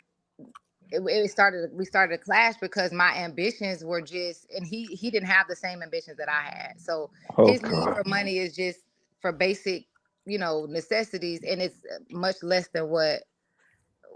we started a clash because my ambitions were just, and he didn't have the same ambitions that I had. So his need for money is just for basic, you know, necessities, and it's much less than what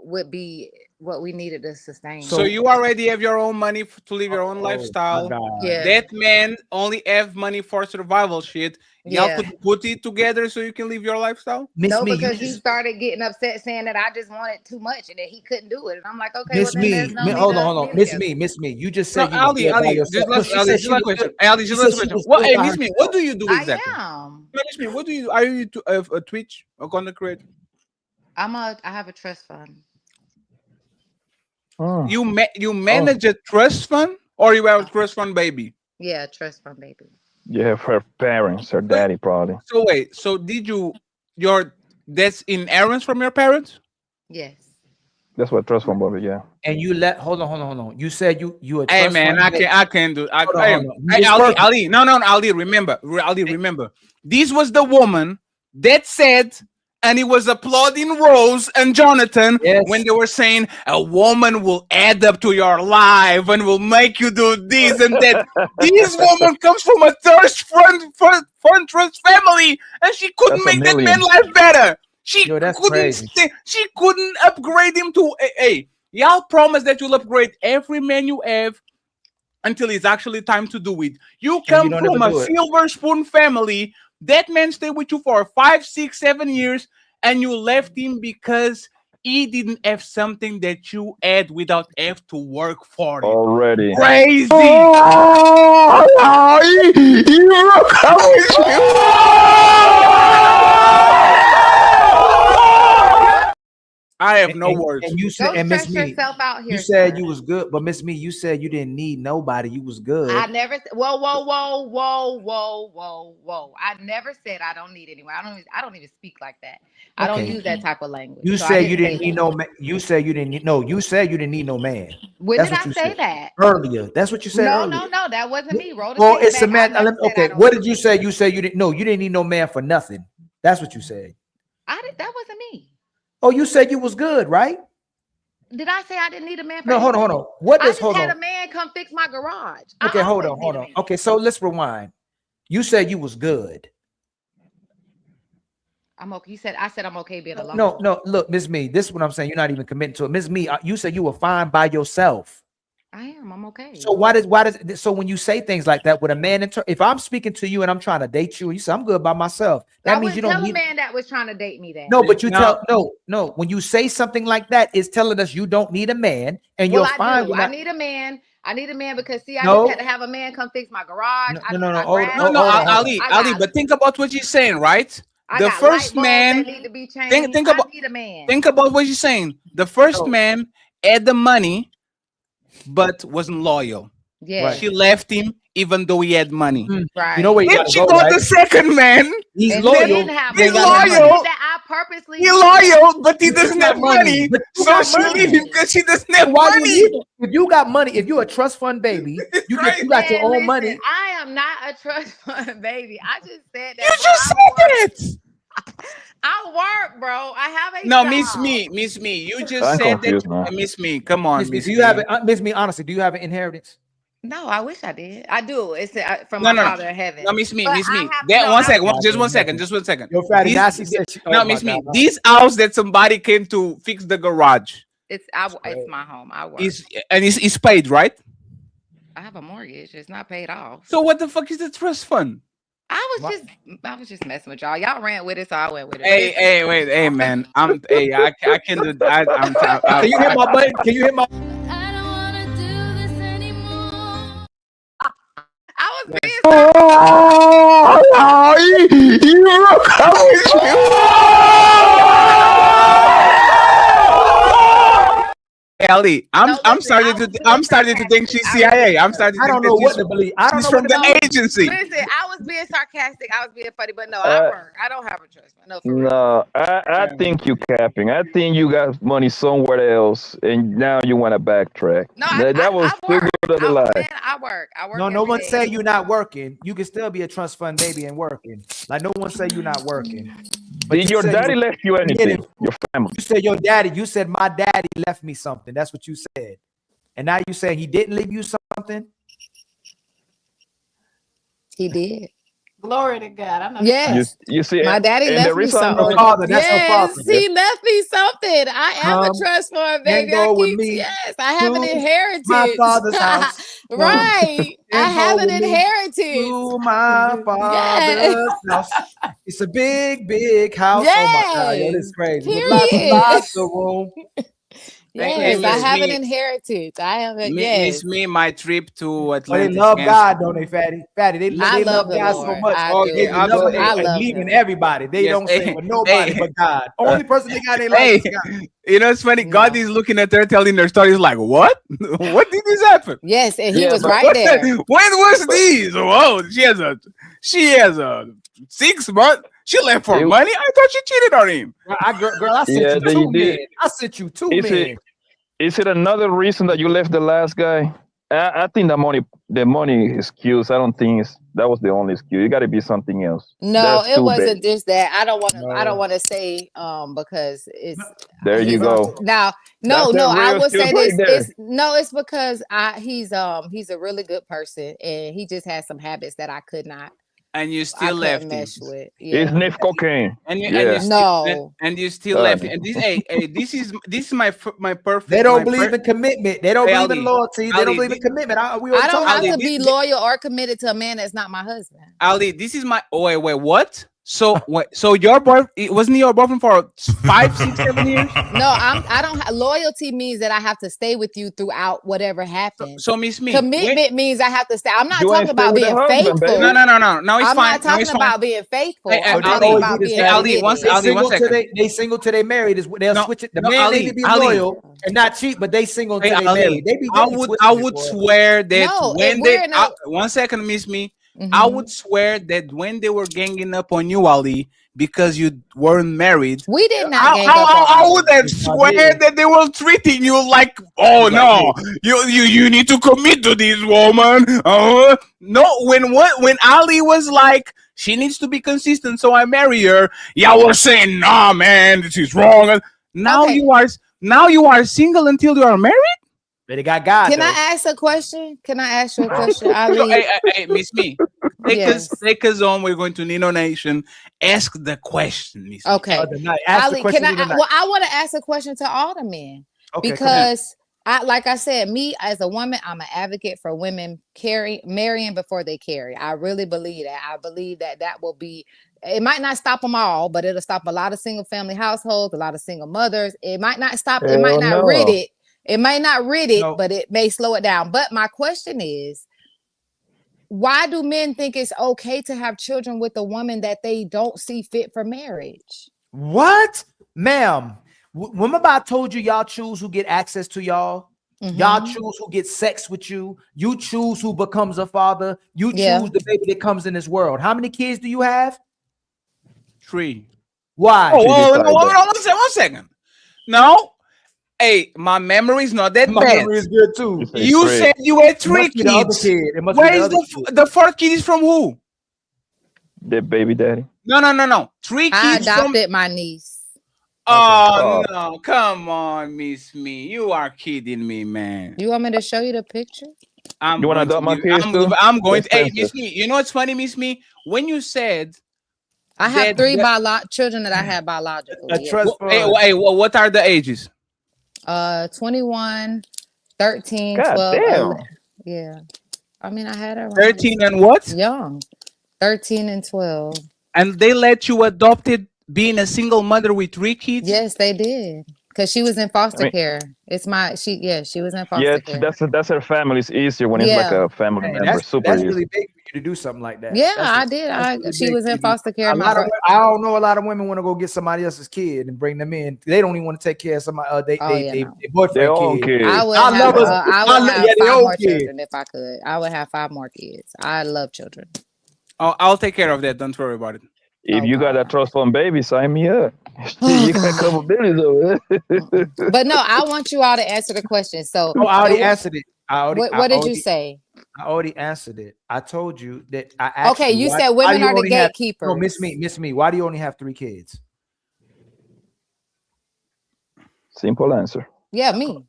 would be what we needed to sustain. So you already have your own money to live your own lifestyle. Yeah. That man only have money for survival shit. Y'all Yeah. could put it together so you can live your lifestyle? No, because he started getting upset saying that I just wanted too much and that he couldn't do it. And I'm like, okay, Miss well, then Me, there's no need hold to on. be Miss together. Me. You just said No, you was good by Ali, yourself. just No, last she Ali, said just she last was question. good. Ali, She just said last she question. was What? good Hey, by Miss Me, what do you do exactly? I am. No, Miss Me, what do you? Are you a Twitch or content creator? I have a trust fund. You manage a trust fund, or you have a trust fund baby? Yeah, trust fund baby. You have her parents, her daddy, probably. So wait, so did that's inheritance from your parents? Yes. That's what trust fund baby, yeah. And you hold on. You said you a Hey trust man, fund I can't do. Hold on. Hey, Ali, no, Ali, remember, this was the woman that said, and he was applauding Rose and Jonathan when they were saying a woman will add up to your life and will make you do this and that. This woman comes from a thirst front trust family, and she couldn't make that man life better. She couldn't upgrade him to hey. Y'all promise that you'll upgrade every man you have until it's actually time to do it. You come from a silver spoon family. That man stayed with you for 5, 6, 7 years, and you left him because he didn't have something that you had without have to work for it. Already. Crazy. I have no words. And you said, and Miss Me, out here, you said you was good, but Miss Me, you said you didn't need nobody. You was good. I never. Whoa. I never said I don't need anyone. I don't even speak like that. I don't use that type of language. You So said I you didn't didn't say need that. no man. You said you didn't need no. You said you didn't need no man. When That's did what I you say said that? earlier? That's what you said earlier. No, that wasn't me. Roll the Well, tape it's a back. man. Okay, what did you say? You said you didn't. No, you didn't need no man for nothing. That's what you said. That wasn't me. Oh, you said you was good, right? Did I say I didn't need a man for No, hold on. What I does just hold had on? a man come fix my garage. Okay, hold on. Okay, so let's rewind. You said you was good. I'm okay. I said I'm okay being alone. No. Look, Miss Me, this is what I'm saying. You're not even committing to it. Miss Me, you said you were fine by yourself. I am. I'm okay. So why does so when you say things like that with a man, if I'm speaking to you and I'm trying to date you, and you say I'm good by myself, that means you don't tell need a man that was trying to date me that. No, but you tell no. When you say something like that, it's telling us you don't need a man and you're fine. I need a man. I need a man because I No. just had to have a man come fix my garage. Ali, but think about what you're saying, right? The first man need to be changed. Think about, I need a man. Think about what you're saying. The first man had the money, but wasn't loyal. Yeah, she left him even though he had money. Right. You know where you then she got the second man. He's and loyal. He's He's loyal. That I purposely. He's loyal, but he doesn't have money. So she leave him because she doesn't have money. If you got money, if you're a trust fund baby, you got your own money. I am not a trust fund baby. I just said that. You just said that. I work, bro. I have a No, job. Miss Me. You just I'm said confused, that. man. Miss Me, come on, Miss Me, Miss do Me. you have it? Miss Me, honestly, do you have an inheritance? No, I wish I did. I do. It's from my Father in heaven. No, Miss Me. But Miss Me. I have- That no, one I- second. Just 1 second. Just 1 second. Yo, Fatty, now she said No, Miss Me. This house that somebody came to fix the garage. It's my home. I work. It's paid, right? I have a mortgage. It's not paid off. So what the fuck is the trust fund? I was just messing with y'all. Y'all ran with it, so I went with it. Hey, man. I can do that. Can you hit my button? Can you hit my? I was being You broke up with Ellie, I'm starting to think she's CIA. I'm starting to I think don't know what that to believe. I don't she's know from what to the believe. agency. Listen, I was being sarcastic. I was being funny, but no, I work. I don't have a trust fund. No, for real. No, I think you capping. I think you got money somewhere else, and now you want to backtrack. No, That was too good of a lie. Man, I work. I work. No, no every one day. say you're not working. You can still be a trust fund baby and working. Like no one say you're not working. But Did your daddy left you anything? Your family? You said your daddy. You said my daddy left me something. That's what you said. And now you say he didn't leave you something. He did. Glory to God. I'm not. Yes. You see, My daddy and left the me reason I something. know Father, that's her Yes, father. he left me something. I am a trust fund baby. go I with keep me yes, I have an to inheritance. my father's house. Right. I And have go an with me inheritance. to my Yes. father's house. It's a big, big house. Yes. Oh my God, yo, this is crazy. With lots and Period. lots of room. Yes, I Miss have an Me, inheritance. I have it. Miss Yes. Me, my trip to Oh, they Atlantis. love Kansas. God, don't they, Fatty? Fatty, they I love love the God so Lord. much. I Oh, do. they be loving I and love leaving him. everybody. They Yes, don't say hey, with nobody hey. but God. Only person they got in their life Hey, is God. you know it's funny. God is looking at her, telling their stories like, "What? What did this happen? Yes, and he Yeah, was but right there. When was these? Oh, she has a 6 month. She left for It- money. I thought she cheated on him. Girl, I sent yeah, you two men. I sent you two Is it men. is it another reason that you left the last guy? I think the money excuse. I don't think that was the only excuse. It got to be something else. No, That's it too wasn't bad. just that. I don't want to. I don't No. want to say because it's There you he's go. now. That's No, that I real would excuse say right this. there. It's no. It's because he's a really good person and he just has some habits that I could not. And you I still couldn't left him. mesh with. It's Yeah. sniff cocaine. And you Yeah. still left him. And this is my perfect. They don't believe in commitment. They don't believe in loyalty. They don't believe in commitment. We I already don't talked have about to be loyal or committed to a man that's not my husband. Ali, this is my. Oh, wait, what? So so your boy wasn't he your boyfriend for 5, 6, 7 years? No, I don't. Loyalty means that I have to stay with you throughout whatever happens. So Miss Me, Commitment means I have to stay. I'm not You ain't talking stay about with the being husband, faithful. baby. No. No, it's I'm fine. not talking about being faithful. Hey, I'm They talking always about do this, being Fatty. committed. They Ali, single one till second. they single till they married. They'll No, switch it. The no, man Ali, may be Ali. loyal and not cheat, but they single Hey, until they Ali, married. They be I switching it, would boy. swear that No, when we're they in a. 1 second, Miss Me, I Mhm. would swear that when they were ganging up on you, Ali, because you weren't married, We did not gang up on I Ali. would have Yes, I swear did. that they were treating you like, oh Yes, I no, you need to commit to this woman. No, when Ali was like, she needs to be consistent, so I marry her. Y'all were saying, nah, man, this is wrong. Now Okay. you are single until you are married. But they got God. Can though. I ask a question? Can I ask you a question, So, Ali? hey, Miss Me, take us on. We're going to Nino Nation. Ask the question, Miss Me. Okay. Ask the Ali, question can of the I? night. Well, I want to ask a question to all the men Okay, come on. because like I said, me as a woman, I'm an advocate for women marrying before they carry. I really believe that. I believe that will be. It might not stop them all, but it'll stop a lot of single family households, a lot of single mothers. It might not stop. It might Hell not rid no. it. It might not rid it, No. but it may slow it down. But my question is, why do men think it's okay to have children with a woman that they don't see fit for marriage? What, ma'am? Remember I told you y'all choose who get access to y'all. Y'all choose who gets sex with you. You choose who becomes a father. You choose the baby that comes in this world. How many kids do you have? 3. Why? Oh, no, 1 second. No. Hey, my memory is not that My bad. memory is good too. You said you had 3 must be the other kids. kid. It must Where be the is other kid. the 4th kid is from who? The baby daddy. No. 3 I kids from. adopted my niece. Oh no! Come on, Miss Me. You are kidding me, man. You want me to show you the picture? I'm You want to going to adopt my give. kids too? I'm going That's to. Hey, sensitive. Miss Me. You know what's funny, Miss Me? When you said I have that, 3 children that I had biologically. A trust fund. What are the ages? 21, 13, God 12, damn. 11. Yeah. I mean, I had her 13 and what? young. 13 and 12. And they let you adopt it, being a single mother with 3 kids? Yes, they did. Because she was in foster care. It's my she was in foster Yeah, care. that's her family. It's easier when it's like Yeah. a family Man, member. Super that's easy. really big for you to do something like that. Yeah, That's I did. that's really She big was for in you to do. foster care. A lot of I don't know a lot of women want to go get somebody else's kid and bring them in. They don't even want to take care of somebody their boyfriend Their own kid. kids. I would I love us. have, I would have their 5 own more kid. children if I could. I would have 5 more kids. I love children. I'll take care of that. Don't worry about it. If you got a trust fund baby, sign me up. Oh, You got a couple billions over there. But no, I want you all to answer the question. So Oh, I already answered it. what did you say? I already answered it. I told you that I asked Okay, you said why women do you are the only have- gatekeepers. No, miss me. Why do you only have 3 kids? Simple answer. Yeah, me.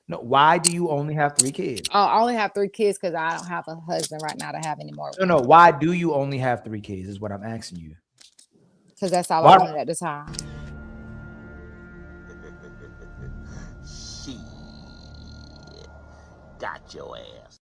No, why do you only have 3 kids? Oh, I only have 3 kids because I don't have a husband right now to have any more. No. Why do you only have 3 kids? Is what I'm asking you. Because that's all I wanted at the time. Got your ass.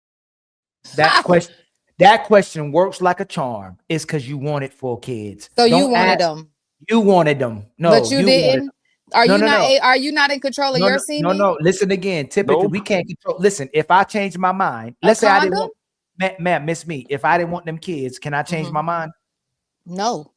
That question works like a charm. It's because you wanted 4 kids. So you Don't wanted ask- them. You wanted them. No, But you wanted didn't. them. Are No, you no, not? no. Are you not in control of your semen? No. Listen again. Typically, we can't control. Listen, if I change my mind, let's say I didn't want, ma'am, miss me. If I didn't want them kids, can I change my mind? No.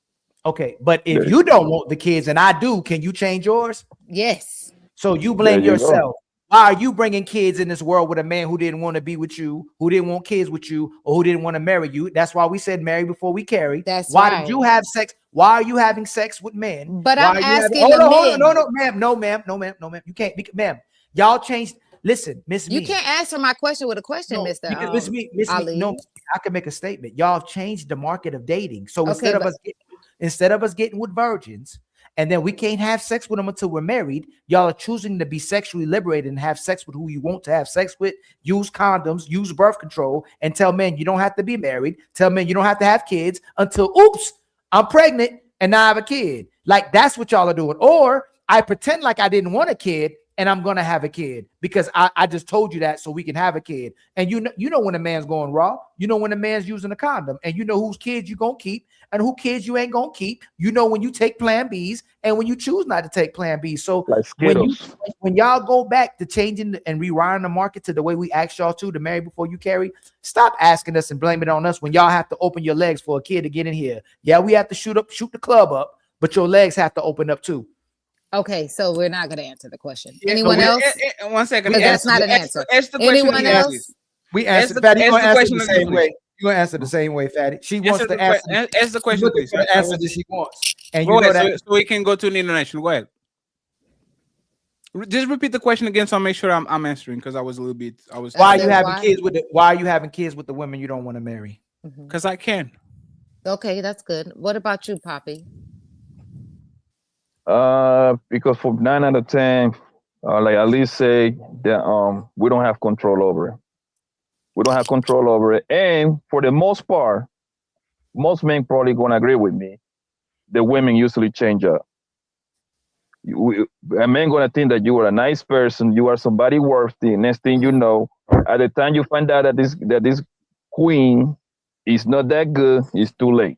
Okay, but if you don't want the kids and I do, can you change yours? Yes. So you blame There you go. yourself. Why are you bringing kids in this world with a man who didn't want to be with you, who didn't want kids with you, or who didn't want to marry you? That's why we said marry before we carry. That's why right. did you have sex? Why are you having sex with men? But Why I'm are you having- asking Hold the on, men. no, ma'am. You can't, ma'am. Y'all changed. Listen, Miss You Me. can't answer my question with a question, Mr. Because Miss Me, Ali. no, I can make a statement. Y'all have changed the market of dating. So Okay, instead but- of us getting with virgins, and then we can't have sex with them until we're married, y'all are choosing to be sexually liberated and have sex with who you want to have sex with, use condoms, use birth control, and tell men you don't have to be married, tell men you don't have to have kids until, oops, I'm pregnant and now I have a kid. Like, that's what y'all are doing. Or I pretend like I didn't want a kid and I'm gonna have a kid because I just told you that so we can have a kid. And you know when a man's going raw, you know when a man's using a condom, and you know whose kids you gonna keep and who kids you ain't gonna keep. You know when you take plan B's and when you choose not to take plan B. So Like when y'all go back to changing and rewiring the market to the way we asked y'all to marry before you carry, stop asking us and blame it on us when y'all have to open your legs for a kid to get in here. Yeah, we have to shoot the club up, but your legs have to open up too. Okay, so we're not going to answer the question. Yeah, Anyone no, else? 1 second. Because that's not an answer. Ask the question Anyone again, else? please. We Ask answered. the- Fatty, ask you're the gonna answer question the again, same please. way. You're gonna answer the same way, Fatty. She wants Answer to the answer. ask the question, She's looking please. for the answer that she wants, and Go you know ahead, that. so we can go to the international. Go ahead. Just repeat the question again, so I make sure I'm answering because I was a little bit. Why are you having kids with Why are you having kids with the women you don't want to marry? Because I can. Okay, that's good. What about you, Poppy? Because for 9 out of 10, like at least say that we don't have control over it. We don't have control over it, and for the most part, most men probably gonna agree with me. The women usually change up. A man gonna think that you are a nice person, you are somebody worthy. Next thing you know, at the time you find out that this queen is not that good, it's too late.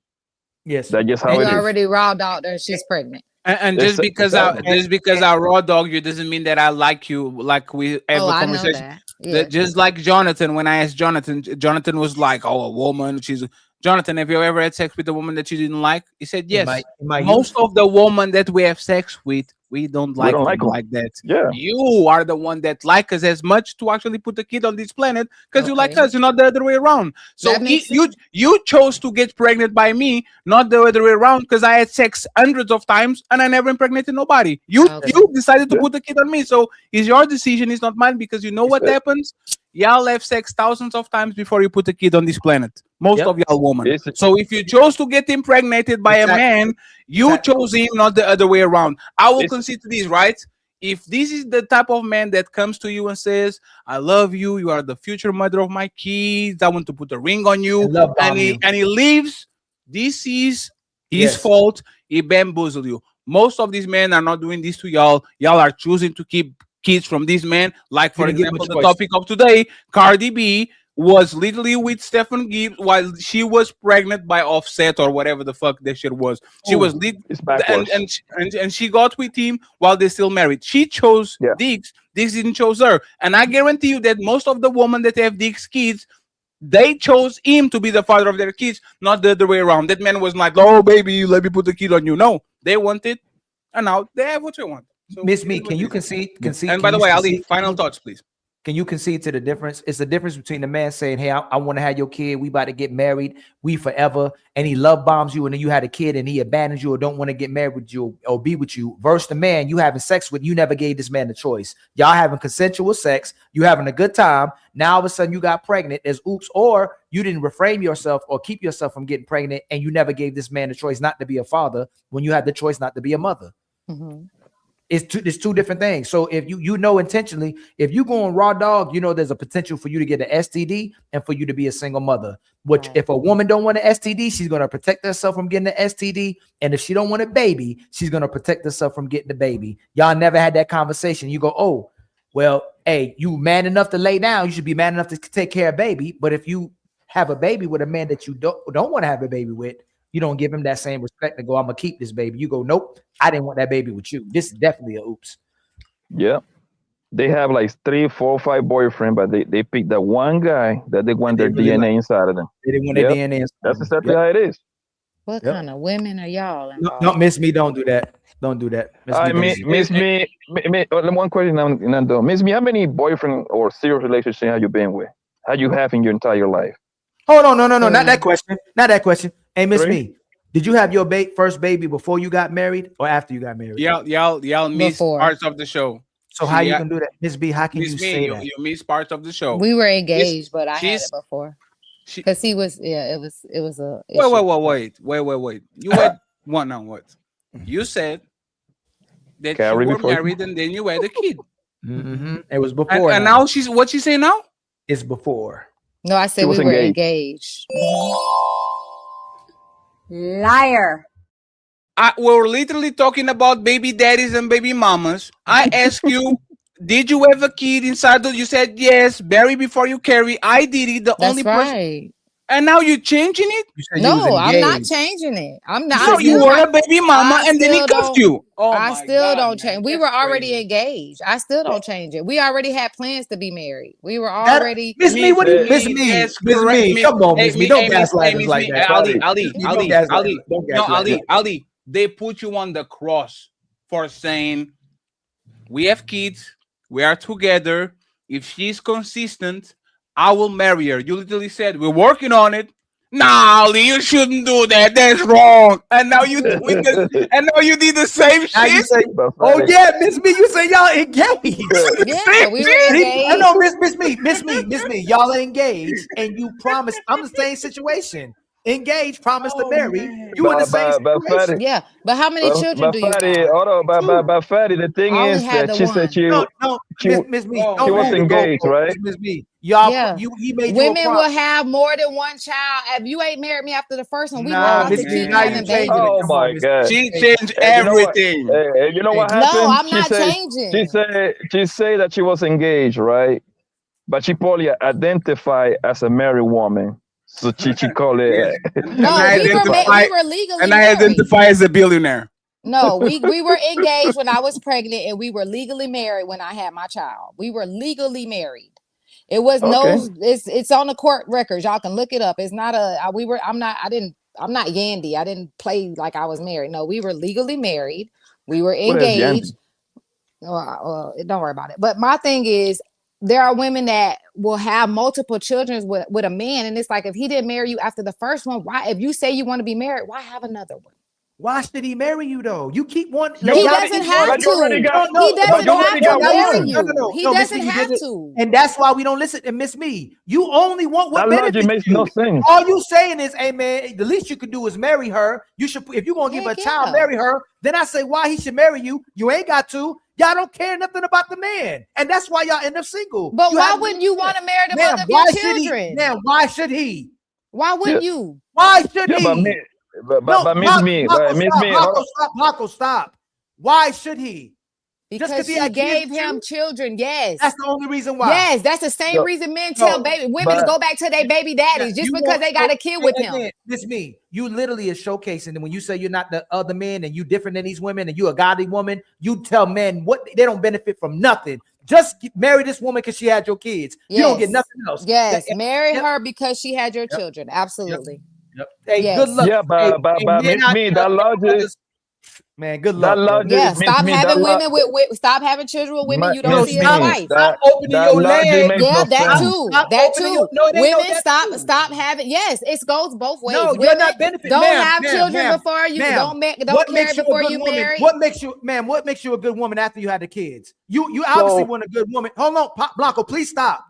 Yes, that's just how You it is. already raw dogged her and she's pregnant. And just because I raw dog you doesn't mean that I like you. Like we have Oh, a I know conversation. that. Yeah. Just like Jonathan, when I asked Jonathan was like, "Oh, a woman." Jonathan, have you ever had sex with a woman that you didn't like? He said yes. Most of the women that we have sex with, we don't like them like that. Yeah. You are the one that like us as much to actually put a kid on this planet because you like us. You're not the other way around. So That makes you chose to get pregnant by me, not the other way around, because I had sex hundreds of times and I never impregnated nobody. You decided to put a kid on me. So it's your decision, it's not mine, because you know what happens? Y'all have sex thousands of times before you put a kid on this planet. Most of y'all women. So if you chose to get impregnated by a man, you chose him, not the other way around. I will concede to this, right? If this is the type of man that comes to you and says, "I love you, you are the future mother of my kids, I want to put a ring on you," and he leaves, this is his fault. He bamboozled you. Most of these men are not doing this to y'all. Y'all are choosing to keep kids from these men. Like, for Didn't get example, much the choice. topic of today, Cardi B was literally with Stephen Gibbs while she was pregnant by Offset or whatever the fuck that shit was. She was It's backwards. and she got with him while they're still married. She chose Diggs. Diggs didn't choose her. And I guarantee you that most of the women that have Diggs kids, they chose him to be the father of their kids, not the other way around. That man was like, "Oh baby, let me put the kid on you." No, they wanted, and now they have what they want. So, Miss Me, can you concede? And by the way, Ali, final thoughts, please. Can you concede to the difference? It's the difference between the man saying, "Hey, I want to have your kid. We about to get married. We forever," and he love bombs you, and then you had a kid, and he abandons you or don't want to get married with you or be with you. Versus the man you having sex with, you never gave this man the choice. Y'all having consensual sex. You having a good time. Now all of a sudden you got pregnant. There's oops, or you didn't refrain yourself or keep yourself from getting pregnant, and you never gave this man the choice not to be a father when you had the choice not to be a mother. Mm-hmm. It's two different things. So if you know intentionally, if you go on raw dog, you know there's a potential for you to get an STD and for you to be a single mother. Which if a woman don't want an STD, she's gonna protect herself from getting an STD. And if she don't want a baby, she's gonna protect herself from getting the baby. Y'all never had that conversation. You go, oh, well, hey, you man enough to lay down, you should be man enough to take care of baby. But if you have a baby with a man that you don't want to have a baby with, you don't give him that same respect to go, I'm gonna keep this baby. You go, nope, I didn't want that baby with you. This is definitely a oops. Yeah. They have like 3, 4, 5 boyfriends, but they pick that one guy that they want their DNA inside of them. They didn't want their DNA inside. That's exactly how it is. What kind of women are y'all involved? No, Miss Me, don't do that. Don't do that. Miss Me, one question and done. Miss Me, how many boyfriend or serious relationships have you been with? How you have in your entire life? Hold on, no, not that question. Not that question. Hey, Miss Me, did you have your first baby before you got married or after you got married? Y'all missed parts of the show. So how you can do that, Miss B? How can Miss you B, say that? You missed parts of the show. We were engaged, but I had it before. Because he was, it was a issue. Wait. You had one on what? You said that you were married and then you had a kid. Mm-hmm. It was before. And now what she say now? It's before. No, I said we were engaged. Liar. We're literally talking about baby daddies and baby mamas. I ask you, did you have a kid inside? You said yes. Bury before you carry. I did it. The only person. And now you're changing it? No, I'm not changing it. I'm not. So you were a baby mama and then he cuffed you. I still don't change. We were already engaged. I still don't change it. We already had plans to be married. We were already. Miss Me, what do you Miss Me? Come on, Miss Me. Don't gaslight us like that. Ali, they put you on the cross for saying, we have kids, we are together. If she's consistent, I will marry her. You literally said, we're working on it. Nah, Ali, you shouldn't do that. That's wrong. And now you did the same shit. You say, oh yeah, Miss Me, you say y'all engaged. Yeah, we were engaged. I know, Miss Me, y'all engaged, and you promised. I'm the same situation. Engaged, promised to marry. You in the same situation. Yeah, but how many children do you have? Hold on, but Fatty, the thing is that she said Miss Me, she was engaged, right? Miss Me, y'all, he made women will have more than one child. If you ain't married me after the first one, we nah, Miss Me, now you changing it. Oh my God, she changed everything. You know what happened? No, I'm not changing. She said that she was engaged, right? But she probably identified as a married woman. So she called it. No, we were legally and I identify as a billionaire. No, we were engaged when I was pregnant, and we were legally married when I had my child. We were legally married. It was it's on the court records. Y'all can look it up. It's not I'm not Yandy. I didn't play like I was married. No, we were legally married. We were engaged. Well, don't worry about it. But my thing is, there are women that will have multiple children with a man. And it's like, if he didn't marry you after the first one, why, if you say you want to be married, why have another one? Why should he marry you though? You keep wanting. He doesn't have to. He doesn't have to marry you. He doesn't have to. And that's why we don't listen to Miss Me. You only want what benefits you. Makes no sense. All you saying is, hey man, the least you can do is marry her. You should, if you're gonna give a child, marry her. Then I say, why he should marry you? You ain't got to. Y'all don't care nothing about the man, and that's why y'all end up single. But why wouldn't you want to marry the mother of your children? Man, why should he? Why wouldn't you? Why should he? But Miss Me, Marco, stop. Why should he? Because he she had kids gave with him you? children. Yes. That's the only reason why. Yes, that's the same So, reason men tell women to but go back to their baby daddies just You because want they got a kid with him. again, this me. You literally is showcasing, and when you say you're not the other men and you different than these women and you a godly woman, you tell men what they don't benefit from nothing. Just marry this woman because she had your kids. Yes. You don't get nothing else. Yes, marry her because she had your Yep. children. Absolutely. Yep. Hey, Yes. good luck. yeah, Hey, but men Miss out Me, there, that logic, brothers, man, good that luck, bro. Yeah, logic, Miss stop Me, that having logic, women with stop having children with women you don't No, see as your stop, wife. stop opening that your logic leg. makes Yeah, no that sense. too. Stop That opening too. your no, it ain't no Women that stop too. having. Yes, it goes both ways. No, you're Women not benefiting. don't Ma'am, have ma'am, children ma'am, before you ma'am. don't What carry makes you a before good you woman? marry. What makes you, ma'am? What makes you a good woman after you had the kids? You So obviously want a good woman. Hold on, Blanco, please stop.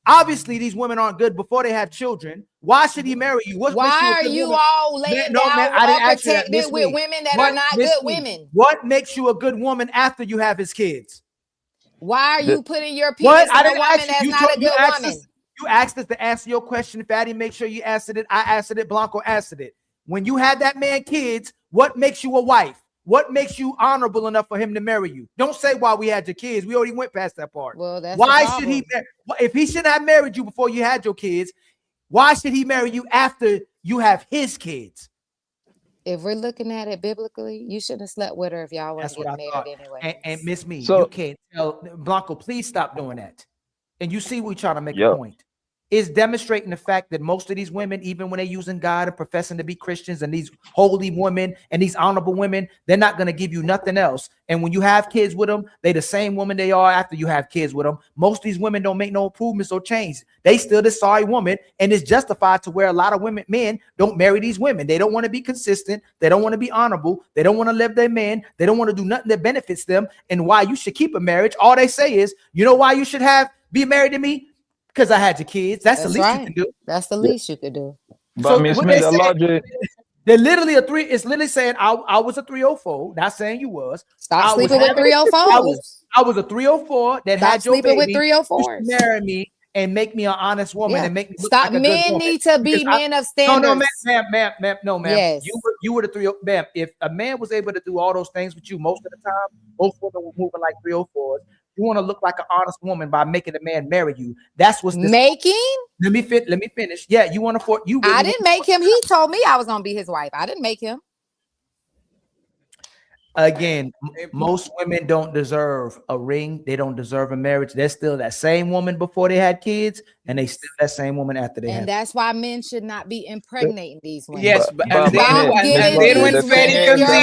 Obviously, these women aren't good before they have children. Why should he marry you? What makes you Why a are good you woman? all Man, laying no, man, down I didn't ask you that. unprotected Miss with me. women that What, are not Miss good me? women? What makes you a good woman after you have his kids? Why are the, you putting your What? penis I in a didn't woman ask you. that's not a You good asked woman? us. You asked us to answer your question, Fatty. Make sure you answered it. I answered it. Blanco answered it. When you had that man kids, what makes you a wife? What makes you honorable enough for him to marry you? Don't say why we had your kids. We already went past that part. Well, that's Why the should he? problem. If he shouldn't have married you before you had your kids, why should he marry you after you have his kids? If we're looking at it biblically, you shouldn't have slept with her if y'all wasn't That's what I getting thought. married anyway. And Miss Me, you so can't tell Blanco. Please stop doing that. And you see, we trying to make a yep. point. Is demonstrating the fact that most of these women, even when they're using God and professing to be Christians, and these holy women and these honorable women, they're not going to give you nothing else. And when you have kids with them, they the same woman they are after you have kids with them. Most of these women don't make no improvements or change. They still the sorry woman, and it's justified to where a lot of men don't marry these women. They don't want to be consistent. They don't want to be honorable. They don't want to live their man. They don't want to do nothing that benefits them. And why you should keep a marriage, all they say is, you know why you should be married to me? Because I had your kids. That's the least you can do. That's the Yeah. least you could do. But So Miss what Me, they the say, logic, they're literally it's literally saying I was a 304. Not saying you was. Stop I was sleeping with having I was a 304 that Stop had your sleeping with baby. You should 304s. marry me and make me an honest woman Yeah. and make me look Stop. like a good Men woman. need to be Because men of no, standards. ma'am, no, ma'am. Yes. You were the 30, ma'am. If a man was able to do all those things with you most of the time, most women were moving like 304s. You want to look like an honest woman by making a man marry you. That's what's making. Let me finish. Yeah, you want to you. Really I didn't make him. He told me I was gonna be his wife. I didn't make him. Again, most women don't deserve a ring. They don't deserve a marriage. They're still that same woman before they had kids, and they still that same woman after they And have. that's why men should not be impregnating these women. Yes, but and then when Fetty comes in,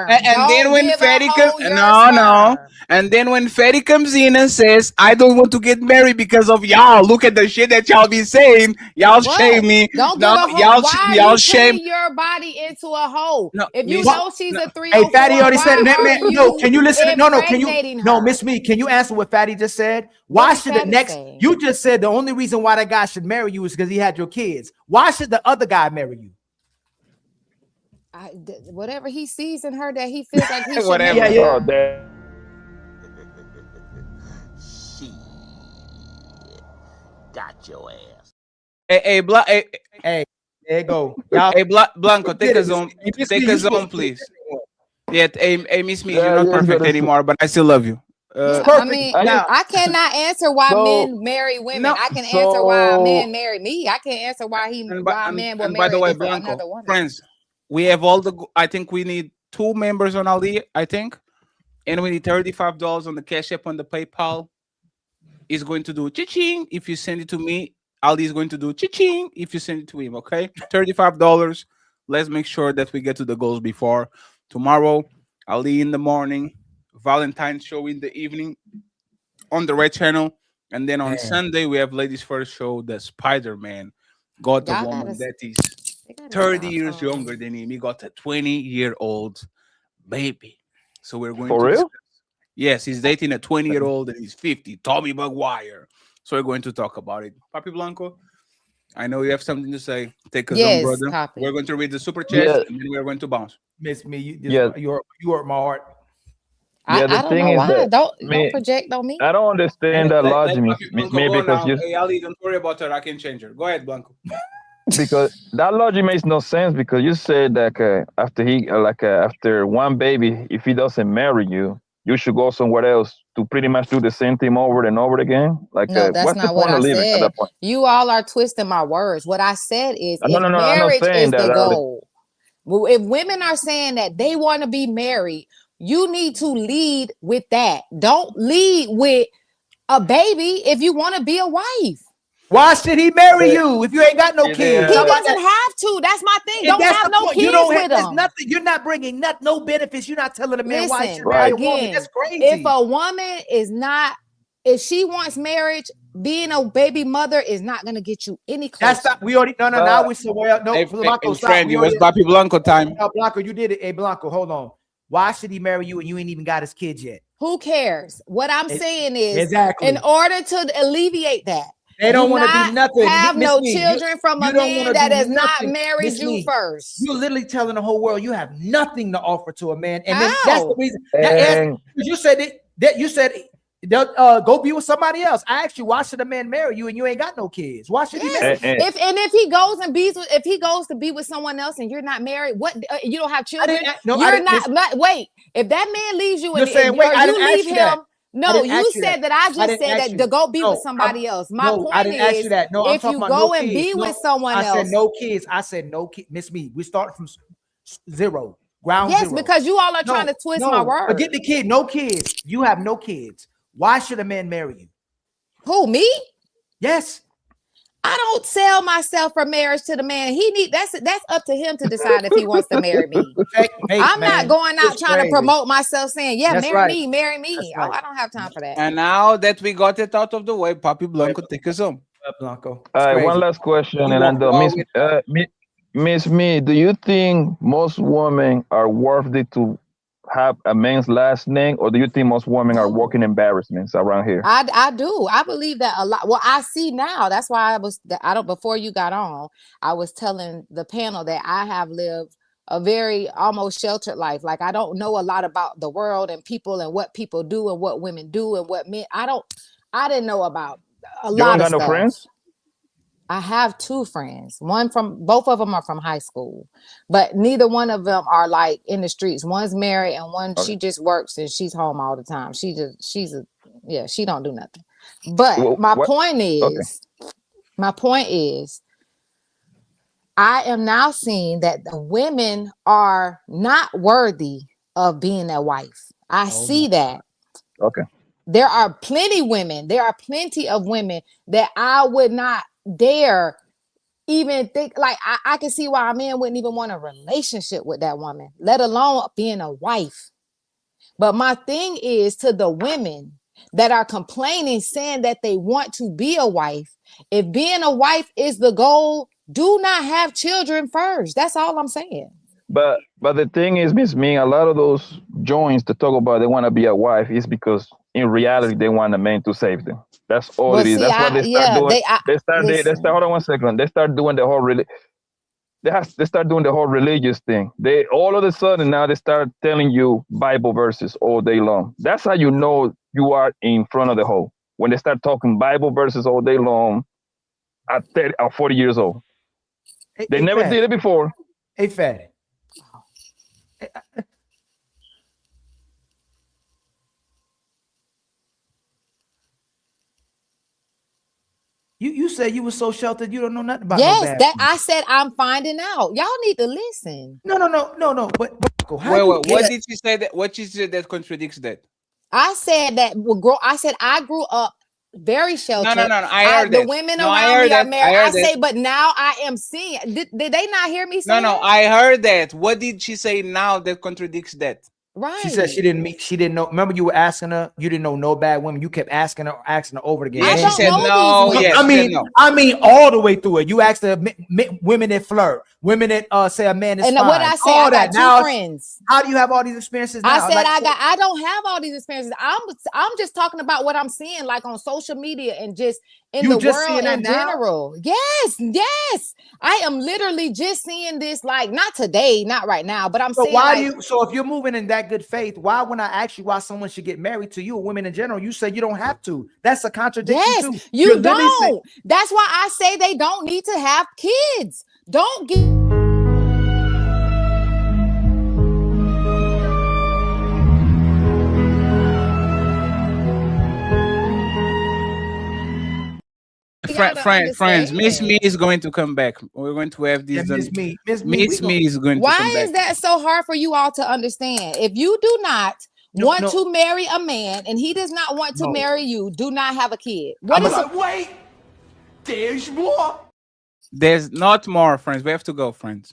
and then when Fetty comes, and then when Fetty comes in and says, "I don't want to get married because of y'all." Look at the shit that y'all be saying. Y'all shame me. Don't No, give a whole. y'all Why are y'all you shame. putting your body into a hole? No, If you Miss- know she's a 304, Hey, Fatty already said that, why man. are No, can you listen? No, can you? impregnating No, her? Miss Me, can you answer what Fatty just said? Why What did should the Fatty next? say? You just said the only reason why that guy should marry you is because he had your kids. Why should the other guy marry you? Whatever he sees in her that he feels like he should Whatever. marry Yeah, her. Got your ass. Hey, Hey, there you go. Y'all, hey, Blanco, take a zone, Hey, Miss take Me, a you zone, supposed to be please. the one. Yeah, hey, Miss Me, Yeah, you're not yeah, perfect gotta say- anymore, but I still love you. Yeah, I Perfect. mean, Now, I cannot answer why So men marry women. No, I can answer why a so man married me. I can't answer why a man will and by marry the a way, different Blanco, another woman. friends, we have all the. I think we need 2 members on Ali. I think, and we need $35 on the Cash App on the PayPal. Is going to do cha-ching if you send it to me. Ali is going to do cha-ching if you send it to him. Okay, $35. Let's make sure that we get to the goals before tomorrow. Ali in the morning, Valentine's show in the evening on the Red Channel, and then on man. Sunday we have ladies first show. The Spider-Man got a Y'all woman gotta, that is they gotta 30 stop. years younger than him. He got a 20-year-old baby. So we're going for to real? discuss. Yes, he's dating a 20-year-old and he's 50. Tommy Maguire. So we're going to talk about it. Papi Blanco, I know you have something to say. Take us on, Yes, brother. Papi. We're going to read the super chat Yeah, and then we're going to bounce. Miss Me, you yeah, you hurt my heart. yeah. The I don't thing know is why. that Don't project on me. I don't understand that Let logic, Papi Miss Blanco Me, go because now. Hey, Ali, don't worry about her. I can change her. Go ahead, Blanco. that logic makes no sense because you said that after after one baby, if he doesn't marry you, you should go somewhere else to pretty much do the same thing over and over again? Like, No, that's what's the not what point I of living at said. that point? You all are twisting my words. What I said is No, if no, no, I'm not marriage saying is that. the goal, well, if women are saying that they want to be married, you need to lead with that. Don't lead with a baby if you want to be a wife. Why should he marry you if you ain't got no kids? He How about doesn't that? have to. That's my thing. And Don't that's have the no point. kids You don't have, with there's him. nothing. You're not bringing no benefits. You're not telling a man why he should Listen, marry a woman. again, That's crazy. if a woman is not, if she wants marriage, being a baby mother is not going to get you any closer. That's not. We already. No. Now we somewhere else. No, Blanco, stop. Friend, it was Papi Blanco time. No, Blanco, you did it. Hey, Blanco, hold on. Why should he marry you and you ain't even got his kids yet? Who cares? What I'm saying is, exactly. in order to alleviate that, they don't want to do nothing. Have Miss no me, children from a man that has not married Miss you me, first. You're literally telling the whole world you have nothing to offer to a man, and then How? that's the reason. You said it. That you said go be with somebody else. I asked you, why should a man marry you and you ain't got no kids? Why should he marry you? If he goes and if he goes to be with someone else and you're not married, what you don't have children? You're not. Wait, if that man leaves you and saying, wait, I didn't you leave ask you that. him. No, you said that. I just said that to go be with somebody else. My point I didn't ask you that. No, I'm if talking you about go no and kids. be with someone else. I said no kids. I said no kids. Miss me. We start from zero. Ground yes, zero. because you all are trying to twist my words. Forget the kid. No kids. You have no kids. Why should a man marry you? Who, me? Yes. I don't sell myself for marriage to the man. That's up to him to decide if he wants to marry me. I'm not going out trying to promote myself saying, yeah, marry me. Oh, I don't have time for that. And now that we got it out of the way, Papi Blanco, take us home. Blanco. All right, one last question, and Miss Me, do you think most women are worthy to have a man's last name, or do you think most women are walking embarrassments around here? I do. I believe that a lot. Well, I see now. That's why before you got on, I was telling the panel that I have lived a very almost sheltered life. Like I don't know a lot about the world and people and what people do and what women do and what men. I didn't know about a lot of stuff. You don't got no friends? I have two friends. Both of them are from high school, but neither one of them are like in the streets. One's married and one she just works and she's home all the time. She don't do nothing. But my point is, I am now seeing that the women are not worthy of being a wife. I see that. Okay. There are plenty of women that I would not dare even think, like I can see why a man wouldn't even want a relationship with that woman, let alone being a wife. But my thing is to the women that are complaining, saying that they want to be a wife. If being a wife is the goal, do not have children first. That's all I'm saying. But the thing is, Miss Ming, a lot of those joints to talk about they want to be a wife is because in reality they want a man to save them. That's all it is. That's what they start doing. They start. Hold on 1 second. They start doing the whole they start doing the whole religious thing. They all of a sudden now they start telling you Bible verses all day long. That's how you know you are in front of the hole. When they start talking Bible verses all day long at 30 or 40 years old. They never did it before. Hey, Fatty. You said you were so sheltered you don't know nothing about no bad I said I'm finding out. Y'all need to listen. No. But what did she say that contradicts that? I said that I grew up very sheltered. No. I heard the women around me are married. I say, but now I am seeing. Did they not hear me say? No. I heard that. What did she say now that contradicts that? Right. She said she didn't know. Remember, you were asking her. You didn't know no bad women. You kept asking her over again. Yeah, she said no. Yes, I mean, all the way through it. You asked her women that flirt, women that say a man is fine. And what I say, I got two friends. How do you have all these experiences now? I said I don't have all these experiences. I'm just talking about what I'm seeing, like on social media and just in the world in general. Yes. I am literally just seeing this, like not today, not right now, but I'm saying. So if you're moving in that good faith, why when I ask you why someone should get married to you or women in general, you say you don't have to? That's a contradiction too. You don't. That's why I say they don't need to have kids. Don't get. Friends, Miss Me is going to come back. We're going to have this. Miss Me is going to Why come back. is that so hard for you all to understand? If you do not want to marry a man and he does not want to marry you, do not have a kid. What is it? Wait, there's more. There's not more, friends. We have to go, friends.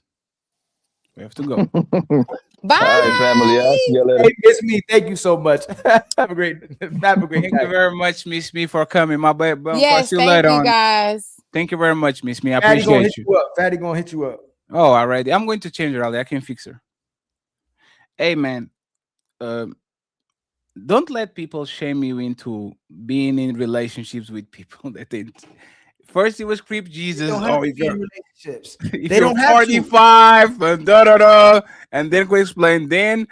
We have to go. Bye. All right, family. I'll see you later. Hey, Miss Me, thank you so much. Have a great Thank you very much, Miss Me, for coming. My bad. Yes, thank you guys. Thank you very much, Miss Me. I Fatty gonna appreciate hit you up. Fatty gonna hit you up. Oh, alrighty. I'm going to change her, Ali. I can fix her. Hey, man. Don't let people shame you into being in relationships with people that they. First, it was Creep Jesus. Oh, if you're in relationships. If They you're don't have 45 and da da da, and then go explain. Then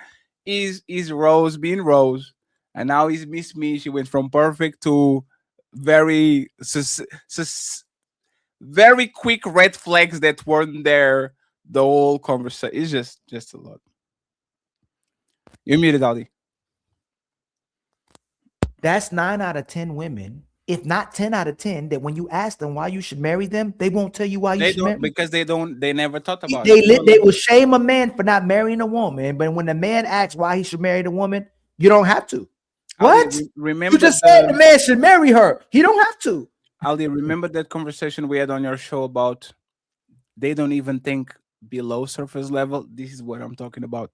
is Rose being Rose, and now is Miss Me. She went from perfect to very very quick red flags that weren't there. The whole conversation is just a lot. You're muted, Ali. That's 9 out of 10 women, if not 10 out of 10, that when you ask them why you should marry them, they won't tell you why you should marry them. Because they never thought about it. They will shame a man for not marrying a woman, but when the man asks why he should marry the woman, you don't have to. What? Remember you just said the man should marry her. He don't have to. Ali, remember that conversation we had on your show about they don't even think below surface level? This is what I'm talking about.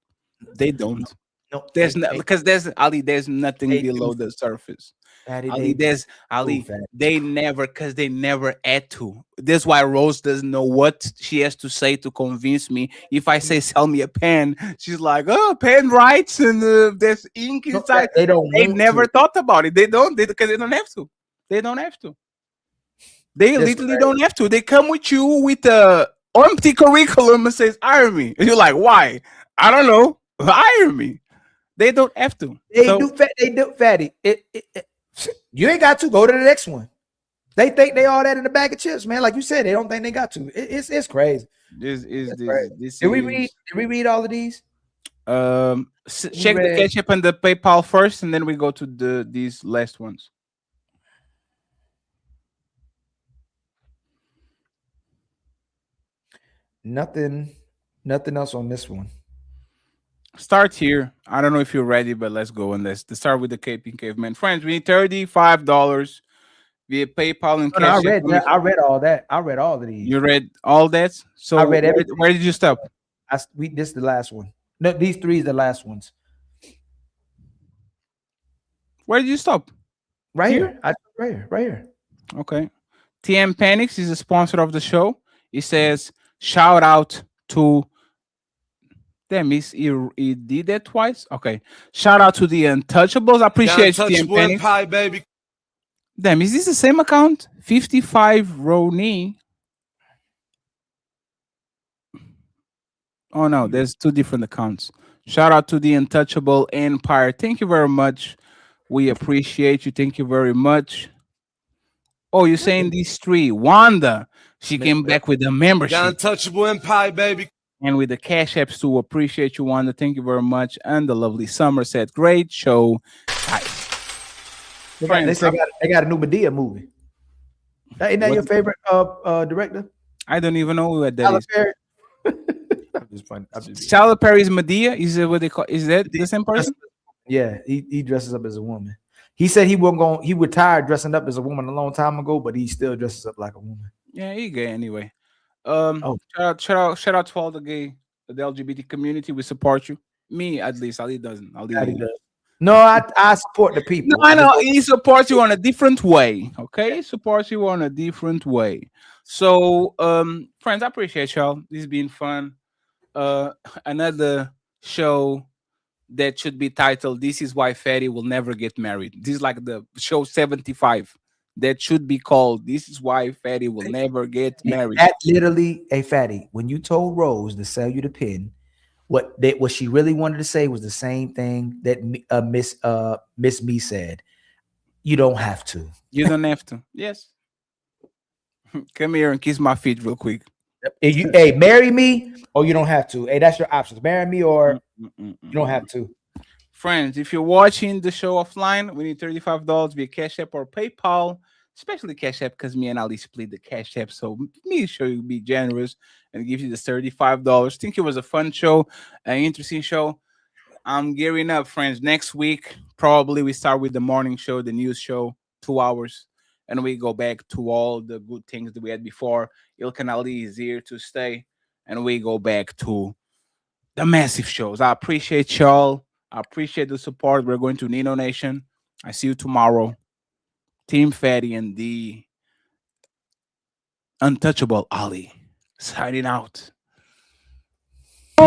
They don't. No, there's there's nothing below the surface. They never, because they never had to. That's why Rose doesn't know what she has to say to convince me. If I say sell me a pen, she's like, oh, pen writes and there's ink inside. They never thought about it. They don't, because they don't have to. They don't have to. They literally don't have to. They come with you with a empty curriculum and says hire me, and you're like, why? I don't know. Hire me. They don't have to. They do, Fatty. You ain't got to go to the next one. They think they all that in the bag of chips, man. Like you said, they don't think they got to. It's crazy. This Did we read all of these? Check the ketchup and the PayPal first, and then we go to these last ones. Nothing else on this one. Start here. I don't know if you're ready, but let's go and let's start with the Caping Caveman. Friends, we need $35 via PayPal and cash. I read all that. I read all of these. You read all that? So I read everything. Where did you stop? This is the last one. No, these three is the last ones. Where did you stop? Right here. Right here. Okay. TM Panics is a sponsor of the show. It says shout out to. Damn, he did that twice. Okay, shout out to the Untouchables. I appreciate TM Panics. Baby. Damn, is this the same account? 55 Roni. Oh no, there's two different accounts. Shout out to the Untouchable Empire. Thank you very much. We appreciate you. Thank you very much. Oh, you're saying these three. Wanda, she came back with a membership. The Untouchable Empire, baby. And with the cash apps too. Appreciate you, Wanda. Thank you very much. And the lovely Somerset. Great show. They got a new Medea movie. Isn't that your favorite director? I don't even know what that is. I'm just funny. Tyler Perry's Medea? Is it what they call? Is that the same person? Yeah, he dresses up as a woman. He said he retired dressing up as a woman a long time ago, but he still dresses up like a woman. Yeah, he gay anyway. Shout out to all the LGBT community. We support you. Me, at least. Ali doesn't. Ali does. No, I support the people. No, I know he supports you on a different way. Okay, he supports you on a different way. So, friends, I appreciate y'all. This has been fun. Another show that should be titled "This Is Why Fatty Will Never Get Married." This is like the show 75. That should be called "This Is Why Fatty Will Never Get Married." That literally, Fatty, when you told Rose to sell you the pen, what she really wanted to say was the same thing that Miss Me said. You don't have to. You don't have to. Yes. Come here and kiss my feet real quick. Hey, marry me or you don't have to. Hey, that's your options. Marry me or you don't have to. Friends, if you're watching the show offline, we need $35 via Cash App or PayPal. especially Cash App, because me and Ali split the Cash App. So me sure you be generous and give you the $35. Think it was a fun show, an interesting show. I'm gearing up, friends. Next week, probably we start with the morning show, the news show, 2 hours, and we go back to all the good things that we had before. Ilkan Ali is here to stay, and we go back to the massive shows. I appreciate y'all. I appreciate the support. We're going to Nino Nation. I see you tomorrow. Team Fatty and the untouchable Ali signing out. You